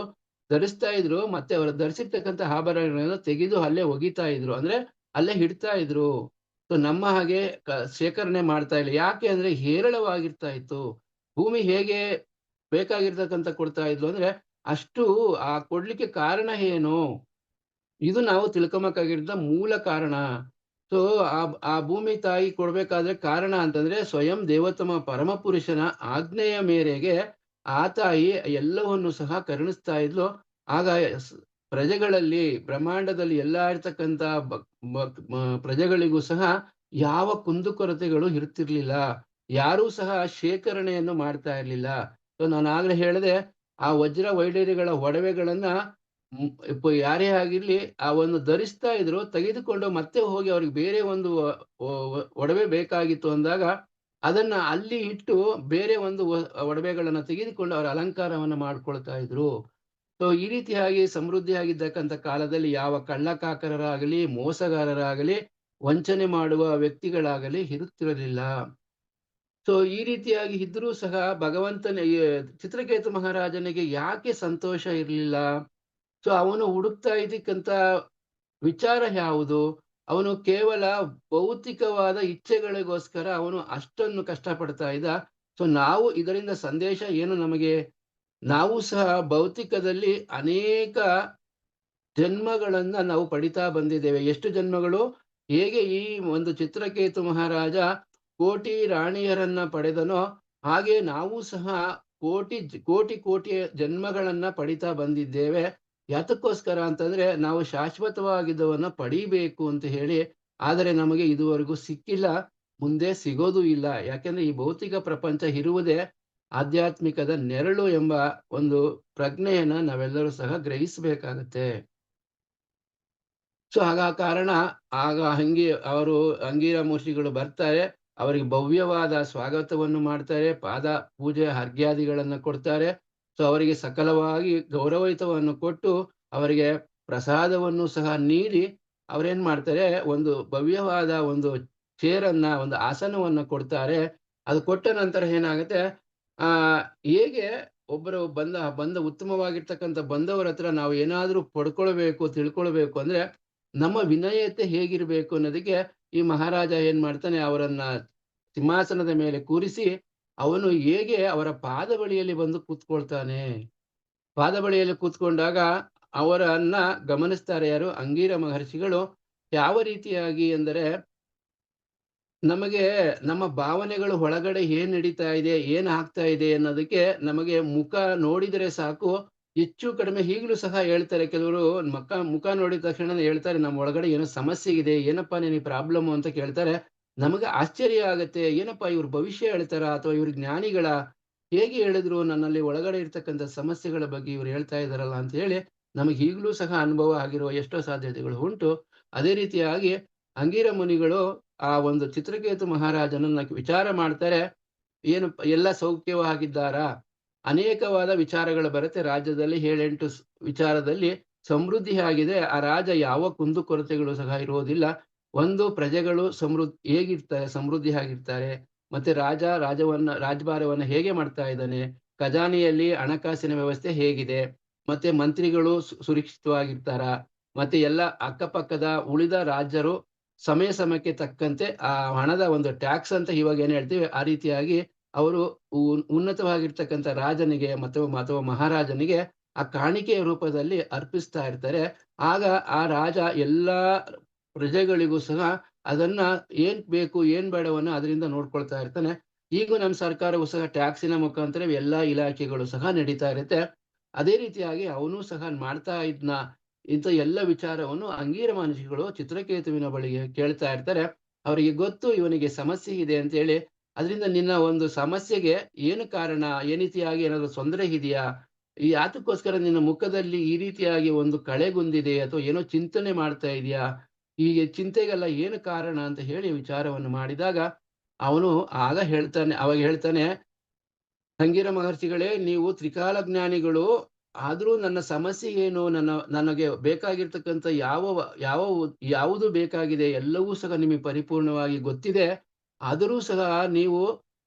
ಧರಿಸ್ತಾ ಇದ್ರು. ಮತ್ತೆ ಅವರು ಧರಿಸಿರ್ತಕ್ಕಂಥ ಆಭರಣಗಳನ್ನ ತೆಗೆದು ಅಲ್ಲೇ ಒಗಿತಾ ಇದ್ರು, ಅಂದ್ರೆ ಅಲ್ಲೇ ಇಡ್ತಾ ಇದ್ರು. ಸೊ ನಮ್ಮ ಹಾಗೆ ಶೇಖರಣೆ ಮಾಡ್ತಾ ಇಲ್ಲ. ಯಾಕೆ ಅಂದ್ರೆ ಹೇರಳವಾಗಿರ್ತಾ ಇತ್ತು. ಭೂಮಿ ಹೇಗೆ ಬೇಕಾಗಿರ್ತಕ್ಕಂಥ ಕೊಡ್ತಾ ಇದ್ಲು ಅಂದ್ರೆ, ಅಷ್ಟು ಆ ಕೊಡ್ಲಿಕ್ಕೆ ಕಾರಣ ಏನು, ಇದು ನಾವು ತಿಳ್ಕೊಬೇಕಾಗಿದ್ದ ಮೂಲ ಕಾರಣ. ಸೊ ಆ ಭೂಮಿ ತಾಯಿ ಕೊಡ್ಬೇಕಾದ್ರೆ ಕಾರಣ ಅಂತಂದ್ರೆ, ಸ್ವಯಂ ದೇವೋತ್ತಮ ಪರಮ ಪುರುಷನ ಆಜ್ಞೆಯ ಮೇರೆಗೆ ಆ ತಾಯಿ ಎಲ್ಲವನ್ನು ಸಹ ಕರುಣಿಸ್ತಾ ಇದ್ಲು. ಆಗ ಪ್ರಜೆಗಳಲ್ಲಿ, ಬ್ರಹ್ಮಾಂಡದಲ್ಲಿ ಎಲ್ಲ ಇರ್ತಕ್ಕಂಥ ಪ್ರಜೆಗಳಿಗೂ ಸಹ ಯಾವ ಕುಂದುಕೊರತೆಗಳು ಇರ್ತಿರ್ಲಿಲ್ಲ. ಯಾರೂ ಸಹ ಶೇಖರಣೆಯನ್ನು ಮಾಡ್ತಾ ಇರ್ಲಿಲ್ಲ. ಸೊ ನಾನು ಆಗ್ಲೇ ಹೇಳಿದೆ, ಆ ವಜ್ರ ವೈಡೂರ್ಯಗಳ ಒಡವೆಗಳನ್ನ ಯಾರೇ ಆಗಿರ್ಲಿ ಆ ಒಂದು ಧರಿಸ್ತಾ ಇದ್ರು, ತೆಗೆದುಕೊಂಡು ಮತ್ತೆ ಹೋಗಿ ಅವ್ರಿಗೆ ಬೇರೆ ಒಂದು ಒಡವೆ ಬೇಕಾಗಿತ್ತು ಅಂದಾಗ ಅದನ್ನ ಅಲ್ಲಿ ಇಟ್ಟು ಬೇರೆ ಒಂದು ಒಡವೆಗಳನ್ನ ತೆಗೆದುಕೊಂಡು ಅವರ ಅಲಂಕಾರವನ್ನ ಮಾಡ್ಕೊಳ್ತಾ ಇದ್ರು. ಸೊ ಈ ರೀತಿಯಾಗಿ ಸಮೃದ್ಧಿಯಾಗಿದ್ದಕ್ಕಂಥ ಕಾಲದಲ್ಲಿ ಯಾವ ಕಳ್ಳಕಾಕರರಾಗಲಿ, ಮೋಸಗಾರರಾಗಲಿ, ವಂಚನೆ ಮಾಡುವ ವ್ಯಕ್ತಿಗಳಾಗಲಿ ಇರುತ್ತಿರಲಿಲ್ಲ. ಸೊ ಈ ರೀತಿಯಾಗಿ ಇದ್ರೂ ಸಹ ಭಗವಂತನ ಚಿತ್ರಕೇತು ಮಹಾರಾಜನಿಗೆ ಯಾಕೆ ಸಂತೋಷ ಇರಲಿಲ್ಲ? ಸೊ ಅವನು ಹುಡುಕ್ತಾ ಇದ್ದಕ್ಕಂತ ವಿಚಾರ ಯಾವುದು? ಅವನು ಕೇವಲ ಭೌತಿಕವಾದ ಇಚ್ಛೆಗಳಿಗೋಸ್ಕರ ಅವನು ಅಷ್ಟನ್ನು ಕಷ್ಟಪಡ್ತಾ ಇದ್ದ. ಸೊ ನಾವು ಇದರಿಂದ ಸಂದೇಶ ಏನು ನಮಗೆ? ನಾವು ಸಹ ಭೌತಿಕದಲ್ಲಿ ಅನೇಕ ಜನ್ಮಗಳನ್ನ ನಾವು ಪಡಿತಾ ಬಂದಿದ್ದೇವೆ. ಎಷ್ಟು ಜನ್ಮಗಳು? ಹೇಗೆ ಈ ಒಂದು ಚಿತ್ರಕೇತು ಮಹಾರಾಜ ಕೋಟಿ ರಾಣಿಯರನ್ನ ಪಡೆದನೋ, ಹಾಗೆ ನಾವು ಸಹ ಕೋಟಿ ಜನ್ಮಗಳನ್ನ ಪಡಿತಾ ಬಂದಿದ್ದೇವೆ. ಯಾತಕ್ಕೋಸ್ಕರ ಅಂತಂದ್ರೆ, ನಾವು ಶಾಶ್ವತವಾಗಿದ್ದವನ್ನ ಪಡೀಬೇಕು ಅಂತ ಹೇಳಿ. ಆದರೆ ನಮಗೆ ಇದುವರೆಗೂ ಸಿಕ್ಕಿಲ್ಲ, ಮುಂದೆ ಸಿಗೋದು ಇಲ್ಲ. ಯಾಕೆಂದ್ರೆ ಈ ಭೌತಿಕ ಪ್ರಪಂಚ ಇರುವುದೇ ಆಧ್ಯಾತ್ಮಿಕದ ನೆರಳು ಎಂಬ ಒಂದು ಪ್ರಜ್ಞೆಯನ್ನ ನಾವೆಲ್ಲರೂ ಸಹ ಗ್ರಹಿಸಬೇಕಾಗತ್ತೆ. ಸೊ ಆಗ ಕಾರಣ ಆಗ ಅವರು ಅಂಗೀರ ಮಹರ್ಷಿಗಳು ಬರ್ತಾರೆ. ಅವರಿಗೆ ಭವ್ಯವಾದ ಸ್ವಾಗತವನ್ನು ಮಾಡ್ತಾರೆ. ಪಾದ ಪೂಜೆ ಅರ್ಘ್ಯಾದಿಗಳನ್ನ ಕೊಡ್ತಾರೆ. ಸೊ ಅವರಿಗೆ ಸಕಲವಾಗಿ ಗೌರವಯುತವನ್ನು ಕೊಟ್ಟು, ಅವರಿಗೆ ಪ್ರಸಾದವನ್ನು ಸಹ ನೀಡಿ, ಅವರೇನ್ ಮಾಡ್ತಾರೆ, ಒಂದು ಭವ್ಯವಾದ ಒಂದು ಚೇರನ್ನ, ಒಂದು ಆಸನವನ್ನ ಕೊಡ್ತಾರೆ. ಅದು ಕೊಟ್ಟ ನಂತರ ಏನಾಗುತ್ತೆ, ಆ ಹೇಗೆ ಒಬ್ಬರು ಬಂದ ಉತ್ತಮವಾಗಿರ್ತಕ್ಕಂಥ ಬಂದವರ ಹತ್ರ ನಾವು ಏನಾದ್ರೂ ಪಡ್ಕೊಳ್ಬೇಕು, ತಿಳ್ಕೊಳ್ಬೇಕು ಅಂದ್ರೆ ನಮ್ಮ ವಿನಯತೆ ಹೇಗಿರ್ಬೇಕು ಅನ್ನೋದಕ್ಕೆ ಈ ಮಹಾರಾಜ ಏನ್ ಮಾಡ್ತಾನೆ, ಅವರನ್ನ ಸಿಂಹಾಸನದ ಮೇಲೆ ಕೂರಿಸಿ, ಅವನು ಹೇಗೆ ಅವರ ಪಾದ ಬಳಿಯಲ್ಲಿ ಬಂದು ಕೂತ್ಕೊಳ್ತಾನೆ. ಪಾದ ಬಳಿಯಲ್ಲಿ ಕೂತ್ಕೊಂಡಾಗ ಅವರನ್ನ ಗಮನಿಸ್ತಾರೆ ಯಾರು, ಅಂಗೀರ ಮಹರ್ಷಿಗಳು. ಯಾವ ರೀತಿಯಾಗಿ ಎಂದರೆ, ನಮಗೆ ನಮ್ಮ ಭಾವನೆಗಳು ಒಳಗಡೆ ಏನ್ ನಡೀತಾ ಇದೆ, ಏನ್ ಆಗ್ತಾ ಇದೆ ಅನ್ನೋದಕ್ಕೆ ನಮಗೆ ಮುಖ ನೋಡಿದರೆ ಸಾಕು. ಹೆಚ್ಚು ಕಡಿಮೆ ಈಗಲೂ ಸಹ ಹೇಳ್ತಾರೆ ಕೆಲವರು, ಮುಖ ನೋಡಿದ ತಕ್ಷಣನೇ ಹೇಳ್ತಾರೆ, ನಮ್ಮ ಒಳಗಡೆ ಏನೋ ಸಮಸ್ಯೆ ಇದೆ, ಏನಪ್ಪಾ ನಿನಗೆ ಪ್ರಾಬ್ಲಮ್ ಅಂತ ಕೇಳ್ತಾರೆ. ನಮಗೆ ಆಶ್ಚರ್ಯ ಆಗತ್ತೆ, ಏನಪ್ಪಾ ಇವ್ರು ಭವಿಷ್ಯ ಹೇಳ್ತಾರಾ ಅಥವಾ ಇವ್ರು ಜ್ಞಾನಿಗಳ, ಹೇಗೆ ಹೇಳಿದ್ರು ನನ್ನಲ್ಲಿ ಒಳಗಡೆ ಇರ್ತಕ್ಕಂಥ ಸಮಸ್ಯೆಗಳ ಬಗ್ಗೆ ಇವ್ರು ಹೇಳ್ತಾ ಇದಾರಲ್ಲ ಅಂತ ಹೇಳಿ ನಮಗೆ ಈಗಲೂ ಸಹ ಅನುಭವ ಆಗಿರುವ ಎಷ್ಟೋ ಸಾಧ್ಯತೆಗಳು ಉಂಟು. ಅದೇ ರೀತಿಯಾಗಿ ಅಂಗೀರ ಮುನಿಗಳು ಆ ಒಂದು ಚಿತ್ರಕೇತು ಮಹಾರಾಜನನ್ನ ವಿಚಾರ ಮಾಡ್ತಾರೆ. ಏನು ಎಲ್ಲ ಸೌಖ್ಯವಾಗಿದ್ದಾರಾ? ಅನೇಕವಾದ ವಿಚಾರಗಳು ಬರುತ್ತೆ ರಾಜ್ಯದಲ್ಲಿ. 7-8 ವಿಚಾರದಲ್ಲಿ ಸಮೃದ್ಧಿ ಆಗಿದೆ. ಆ ರಾಜ ಯಾವ ಕುಂದುಕೊರತೆಗಳು ಸಹ ಇರುವುದಿಲ್ಲ. ಒಂದು ಪ್ರಜೆಗಳು ಹೇಗಿರ್ತಾರೆ, ಸಮೃದ್ಧಿ ಆಗಿರ್ತಾರೆ. ಮತ್ತೆ ರಾಜಭಾರವನ್ನ ಹೇಗೆ ಮಾಡ್ತಾ ಇದ್ದಾನೆ, ಖಜಾನೆಯಲ್ಲಿ ಹಣಕಾಸಿನ ವ್ಯವಸ್ಥೆ ಹೇಗಿದೆ, ಮತ್ತೆ ಮಂತ್ರಿಗಳು ಸುರಕ್ಷಿತವಾಗಿರ್ತಾರಾ, ಮತ್ತೆ ಎಲ್ಲ ಅಕ್ಕಪಕ್ಕದ ಉಳಿದ ರಾಜ್ಯರು ಸಮಯ ಸಮಯಕ್ಕೆ ತಕ್ಕಂತೆ ಆ ಹಣದ ಒಂದು ಟ್ಯಾಕ್ಸ್ ಅಂತ ಇವಾಗ ಏನ್ ಹೇಳ್ತೀವಿ, ಆ ರೀತಿಯಾಗಿ ಅವರು ಉನ್ನತವಾಗಿರ್ತಕ್ಕಂಥ ರಾಜನಿಗೆ ಅಥವಾ ಮಹಾರಾಜನಿಗೆ ಆ ಕಾಣಿಕೆಯ ರೂಪದಲ್ಲಿ ಅರ್ಪಿಸ್ತಾ ಇರ್ತಾರೆ. ಆಗ ಆ ರಾಜ ಎಲ್ಲಾ ಪ್ರಜೆಗಳಿಗೂ ಸಹ ಅದನ್ನ ಏನ್ ಬೇಕು ಏನ್ ಬೇಡವನ್ನ ಅದರಿಂದ ನೋಡ್ಕೊಳ್ತಾ ಇರ್ತಾನೆ. ಈಗ ನಮ್ಮ ಸರ್ಕಾರವು ಸಹ ಟ್ಯಾಕ್ಸಿನ ಮುಖಾಂತರ ಎಲ್ಲಾ ಇಲಾಖೆಗಳು ಸಹ ನಡೀತಾ ಇರುತ್ತೆ. ಅದೇ ರೀತಿಯಾಗಿ ಅವನು ಸಹ ಮಾಡ್ತಾ ಇದ್ನ. ಇಂಥ ಎಲ್ಲ ವಿಚಾರವನ್ನು ಅಂಗೀರ ಮಹರ್ಷಿಗಳು ಚಿತ್ರಕೇತುವಿನ ಬಳಿಗೆ ಕೇಳ್ತಾ ಇರ್ತಾರೆ. ಅವರಿಗೆ ಗೊತ್ತು ಇವನಿಗೆ ಸಮಸ್ಯೆ ಇದೆ ಅಂತ ಹೇಳಿ. ಅದರಿಂದ ನಿನ್ನ ಒಂದು ಸಮಸ್ಯೆಗೆ ಏನು ಕಾರಣ, ಈ ರೀತಿಯಾಗಿ ಏನಾದ್ರು ತೊಂದರೆ ಇದೆಯಾ, ಈ ಯಾತಕ್ಕೋಸ್ಕರ ನಿನ್ನ ಮುಖದಲ್ಲಿ ಈ ರೀತಿಯಾಗಿ ಒಂದು ಕಳೆಗುಂದಿದೆ ಅಥವಾ ಏನೋ ಚಿಂತನೆ ಮಾಡ್ತಾ ಇದೆಯಾ, ಈ ಚಿಂತೆಗೆಲ್ಲ ಏನು ಕಾರಣ ಅಂತ ಹೇಳಿ ವಿಚಾರವನ್ನು ಮಾಡಿದಾಗ ಅವನು ಅವಾಗ ಹೇಳ್ತಾನೆ, ಅಂಗೀರ ಮಹರ್ಷಿಗಳೇ, ನೀವು ತ್ರಿಕಾಲ ಜ್ಞಾನಿಗಳು. ಆದ್ರೂ ನನ್ನ ಸಮಸ್ಯೆ ಏನು, ನನಗೆ ಬೇಕಾಗಿರ್ತಕ್ಕಂಥ ಯಾವುದು ಬೇಕಾಗಿದೆ ಎಲ್ಲವೂ ಸಹ ನಿಮಗೆ ಪರಿಪೂರ್ಣವಾಗಿ ಗೊತ್ತಿದೆ. ಆದರೂ ಸಹ ನೀವು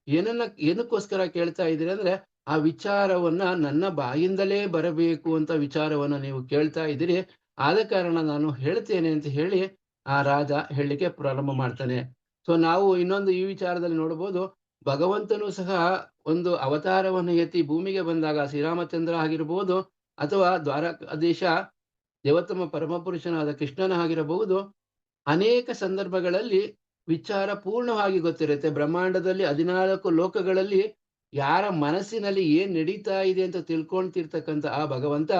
ಏನಕ್ಕೋಸ್ಕರ ಕೇಳ್ತಾ ಇದ್ದೀರಿ ಅಂದ್ರೆ, ಆ ವಿಚಾರವನ್ನ ನನ್ನ ಬಾಯಿಂದಲೇ ಬರಬೇಕು ಅಂತ ವಿಚಾರವನ್ನ ನೀವು ಕೇಳ್ತಾ ಇದ್ದೀರಿ. ಆದ ಕಾರಣ ನಾನು ಹೇಳ್ತೇನೆ ಅಂತ ಹೇಳಿ ಆ ರಾಜ ಹೇಳಲಿಕ್ಕೆ ಪ್ರಾರಂಭ ಮಾಡ್ತಾನೆ. ಸೊ ನಾವು ಇನ್ನೊಂದು ಈ ವಿಚಾರದಲ್ಲಿ ನೋಡಬಹುದು, ಭಗವಂತನು ಸಹ ಒಂದು ಅವತಾರವನ್ನು ಎತ್ತಿ ಭೂಮಿಗೆ ಬಂದಾಗ ಶ್ರೀರಾಮಚಂದ್ರ ಆಗಿರಬಹುದು, ಅಥವಾ ದ್ವಾರಕಾಧೀಶ ದೇವೋತ್ತಮ ಪರಮಪುರುಷನಾದ ಕೃಷ್ಣನ ಆಗಿರಬಹುದು. ಅನೇಕ ಸಂದರ್ಭಗಳಲ್ಲಿ ವಿಚಾರ ಪೂರ್ಣವಾಗಿ ಗೊತ್ತಿರುತ್ತೆ. ಬ್ರಹ್ಮಾಂಡದಲ್ಲಿ 14 ಲೋಕಗಳಲ್ಲಿ ಯಾರ ಮನಸ್ಸಿನಲ್ಲಿ ಏನ್ ನಡೀತಾ ಇದೆ ಅಂತ ತಿಳ್ಕೊಳ್ತಿರ್ತಕ್ಕಂಥ ಆ ಭಗವಂತ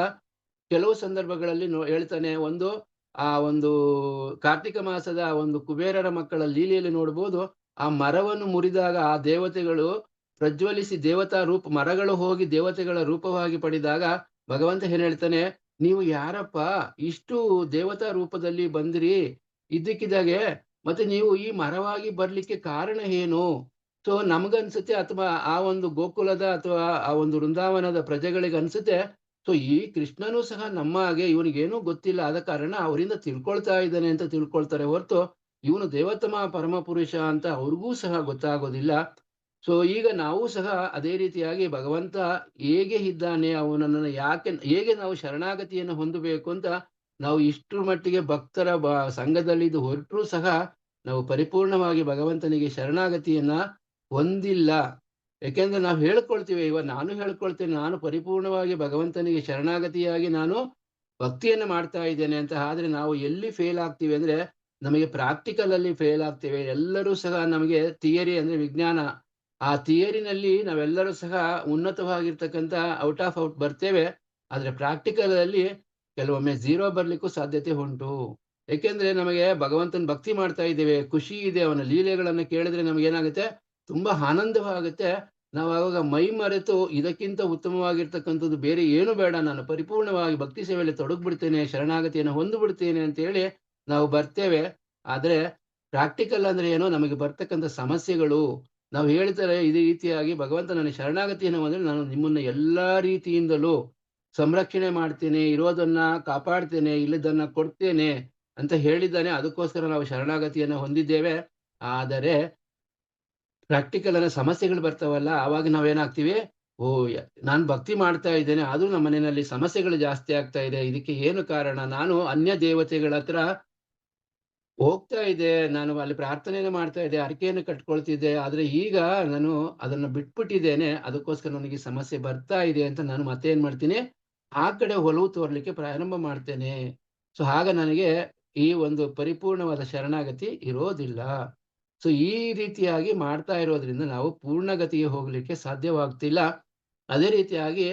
ಕೆಲವು ಸಂದರ್ಭಗಳಲ್ಲಿ ಹೇಳ್ತಾನೆ. ಆ ಒಂದು ಕಾರ್ತಿಕ ಮಾಸದ ಒಂದು ಕುಬೇರರ ಮಕ್ಕಳ ಲೀಲೆಯಲ್ಲಿ ನೋಡ್ಬೋದು. ಆ ಮರವನ್ನು ಮುರಿದಾಗ ಆ ದೇವತೆಗಳು ಪ್ರಜ್ವಲಿಸಿ ಮರಗಳು ಹೋಗಿ ದೇವತೆಗಳ ರೂಪವಾಗಿ ಪಡೆದಾಗ ಭಗವಂತ ಏನ್ ಹೇಳ್ತಾನೆ, ನೀವು ಯಾರಪ್ಪ ಇಷ್ಟು ದೇವತಾ ರೂಪದಲ್ಲಿ ಬಂದಿರಿ ಇದ್ದಕ್ಕಿದ್ದಾಗೆ, ಮತ್ತೆ ನೀವು ಈ ಮರವಾಗಿ ಬರ್ಲಿಕ್ಕೆ ಕಾರಣ ಏನು? ಸೊ ನಮಗನ್ಸುತ್ತೆ, ಅಥವಾ ಆ ಒಂದು ಗೋಕುಲದ ಅಥವಾ ಆ ಒಂದು ವೃಂದಾವನದ ಪ್ರಜೆಗಳಿಗೆ ಅನ್ಸುತ್ತೆ, ಸೊ ಈ ಕೃಷ್ಣನೂ ಸಹ ನಮ್ಮ ಹಾಗೆ ಇವನಿಗೇನೂ ಗೊತ್ತಿಲ್ಲ, ಆದ ಕಾರಣ ಅವರಿಂದ ತಿಳ್ಕೊಳ್ತಾ ಇದ್ದಾನೆ ಅಂತ ತಿಳ್ಕೊಳ್ತಾರೆ ಹೊರತು ಇವನು ದೇವೋತ್ತಮ ಪರಮಪುರುಷ ಅಂತ ಅವ್ರಿಗೂ ಸಹ ಗೊತ್ತಾಗೋದಿಲ್ಲ. ಸೊ ಈಗ ನಾವು ಸಹ ಅದೇ ರೀತಿಯಾಗಿ ಭಗವಂತ ಹೇಗೆ ಇದ್ದಾನೆ, ಅವನನ್ನು ಹೇಗೆ ನಾವು ಶರಣಾಗತಿಯನ್ನು ಹೊಂದಬೇಕು ಅಂತ ನಾವು ಇಷ್ಟರ ಮಟ್ಟಿಗೆ ಭಕ್ತರ ಸಂಘದಲ್ಲಿದ್ದು ಹೊರಟರೂ ಸಹ ನಾವು ಪರಿಪೂರ್ಣವಾಗಿ ಭಗವಂತನಿಗೆ ಶರಣಾಗತಿಯನ್ನ ಹೊಂದಿಲ್ಲ. ಯಾಕೆಂದ್ರೆ ನಾವು ಹೇಳ್ಕೊಳ್ತೀವಿ, ನಾನು ಹೇಳ್ಕೊಳ್ತೇನೆ, ನಾನು ಪರಿಪೂರ್ಣವಾಗಿ ಭಗವಂತನಿಗೆ ಶರಣಾಗತಿಯಾಗಿ ನಾನು ಭಕ್ತಿಯನ್ನು ಮಾಡ್ತಾ ಇದ್ದೇನೆ ಅಂತ. ಆದ್ರೆ ನಾವು ಎಲ್ಲಿ ಫೇಲ್ ಆಗ್ತೀವಿ ಅಂದ್ರೆ, ನಮಗೆ ಪ್ರಾಕ್ಟಿಕಲ್ ಅಲ್ಲಿ ಫೇಲ್ ಆಗ್ತೇವೆ. ಎಲ್ಲರೂ ಸಹ ನಮಗೆ ಥಿಯರಿ ಅಂದ್ರೆ ವಿಜ್ಞಾನ, ಆ ಥಿಯರಿನಲ್ಲಿ ನಾವೆಲ್ಲರೂ ಸಹ ಉನ್ನತವಾಗಿರ್ತಕ್ಕಂಥ ಔಟ್ ಆಫ್ ಔಟ್ ಬರ್ತೇವೆ. ಆದ್ರೆ ಪ್ರಾಕ್ಟಿಕಲ್ ಅಲ್ಲಿ ಕೆಲವೊಮ್ಮೆ 0 ಬರ್ಲಿಕ್ಕೂ ಸಾಧ್ಯತೆ ಉಂಟು. ಏಕೆಂದ್ರೆ ನಮಗೆ ಭಗವಂತನ ಭಕ್ತಿ ಮಾಡ್ತಾ ಇದ್ದೇವೆ, ಖುಷಿ ಇದೆ, ಅವನ ಲೀಲೆಗಳನ್ನ ಕೇಳಿದ್ರೆ ನಮ್ಗೆ ಏನಾಗುತ್ತೆ, ತುಂಬಾ ಆನಂದವಾಗುತ್ತೆ. ನಾವು ಆವಾಗ ಮೈ ಮರೆತು ಇದಕ್ಕಿಂತ ಉತ್ತಮವಾಗಿರ್ತಕ್ಕಂಥದ್ದು ಬೇರೆ ಏನು ಬೇಡ, ನಾನು ಪರಿಪೂರ್ಣವಾಗಿ ಭಕ್ತಿ ಸೇವೆಯಲ್ಲಿ ತೊಡಗ್ಬಿಡ್ತೇನೆ, ಶರಣಾಗತಿಯನ್ನು ಹೊಂದ್ಬಿಡ್ತೇನೆ ಅಂತ ಹೇಳಿ ನಾವು ಬರ್ತೇವೆ. ಆದ್ರೆ ಪ್ರಾಕ್ಟಿಕಲ್ ಅಂದ್ರೆ ಏನು, ನಮಗೆ ಬರ್ತಕ್ಕಂಥ ಸಮಸ್ಯೆಗಳು, ನಾವು ಹೇಳ್ತಾರೆ ಇದೇ ರೀತಿಯಾಗಿ ಭಗವಂತ ನನಗೆ ಶರಣಾಗತಿಯನ್ನು ಹೊಂದಿದ್ರೆ ನಾನು ನಿಮ್ಮನ್ನ ಎಲ್ಲಾ ರೀತಿಯಿಂದಲೂ ಸಂರಕ್ಷಣೆ ಮಾಡ್ತೇನೆ, ಇರೋದನ್ನ ಕಾಪಾಡ್ತೇನೆ, ಇಲ್ಲದನ್ನ ಕೊಡ್ತೇನೆ ಅಂತ ಹೇಳಿದ್ದಾನೆ. ಅದಕ್ಕೋಸ್ಕರ ನಾವು ಶರಣಾಗತಿಯನ್ನ ಹೊಂದಿದ್ದೇವೆ. ಆದರೆ ಪ್ರಾಕ್ಟಿಕಲ್ ಅನ್ನೋ ಸಮಸ್ಯೆಗಳು ಬರ್ತಾವಲ್ಲ, ಆವಾಗ ನಾವೇನಾಗ್ತೀವಿ, ನಾನ್ ಭಕ್ತಿ ಮಾಡ್ತಾ ಇದ್ದೇನೆ, ಆದ್ರೂ ನಮ್ಮ ಮನೆಯಲ್ಲಿ ಸಮಸ್ಯೆಗಳು ಜಾಸ್ತಿ ಆಗ್ತಾ ಇದೆ. ಇದಕ್ಕೆ ಏನು ಕಾರಣ? ನಾನು ಅನ್ಯ ದೇವತೆಗಳ ಹತ್ರ ಹೋಗ್ತಾ ಇದ್ದೆ, ನಾನು ಅಲ್ಲಿ ಪ್ರಾರ್ಥನೆಯನ್ನು ಮಾಡ್ತಾ ಇದ್ದೆ, ಹರಕೆಯನ್ನು ಕಟ್ಕೊಳ್ತಿದ್ದೆ. ಆದ್ರೆ ಈಗ ನಾನು ಅದನ್ನ ಬಿಟ್ಬಿಟ್ಟಿದ್ದೇನೆ. ಅದಕ್ಕೋಸ್ಕರ ನನಗೆ ಈ ಸಮಸ್ಯೆ ಬರ್ತಾ ಇದೆ ಅಂತ ನಾನು ಮತ್ತೆ ಏನ್ ಮಾಡ್ತೀನಿ, ಆ ಕಡೆ ಒಲವು ತೋರ್ಲಿಕ್ಕೆ ಪ್ರಾರಂಭ ಮಾಡ್ತೇನೆ. ಸೊ ಆಗ ನನಗೆ ಈ ಒಂದು ಪರಿಪೂರ್ಣವಾದ ಶರಣಾಗತಿ ಇರೋದಿಲ್ಲ. ಸೊ ಈ ರೀತಿಯಾಗಿ ಮಾಡ್ತಾ ಇರೋದ್ರಿಂದ ನಾವು ಪೂರ್ಣಗತಿಗೆ ಹೋಗ್ಲಿಕ್ಕೆ ಸಾಧ್ಯವಾಗ್ತಿಲ್ಲ. ಅದೇ ರೀತಿಯಾಗಿ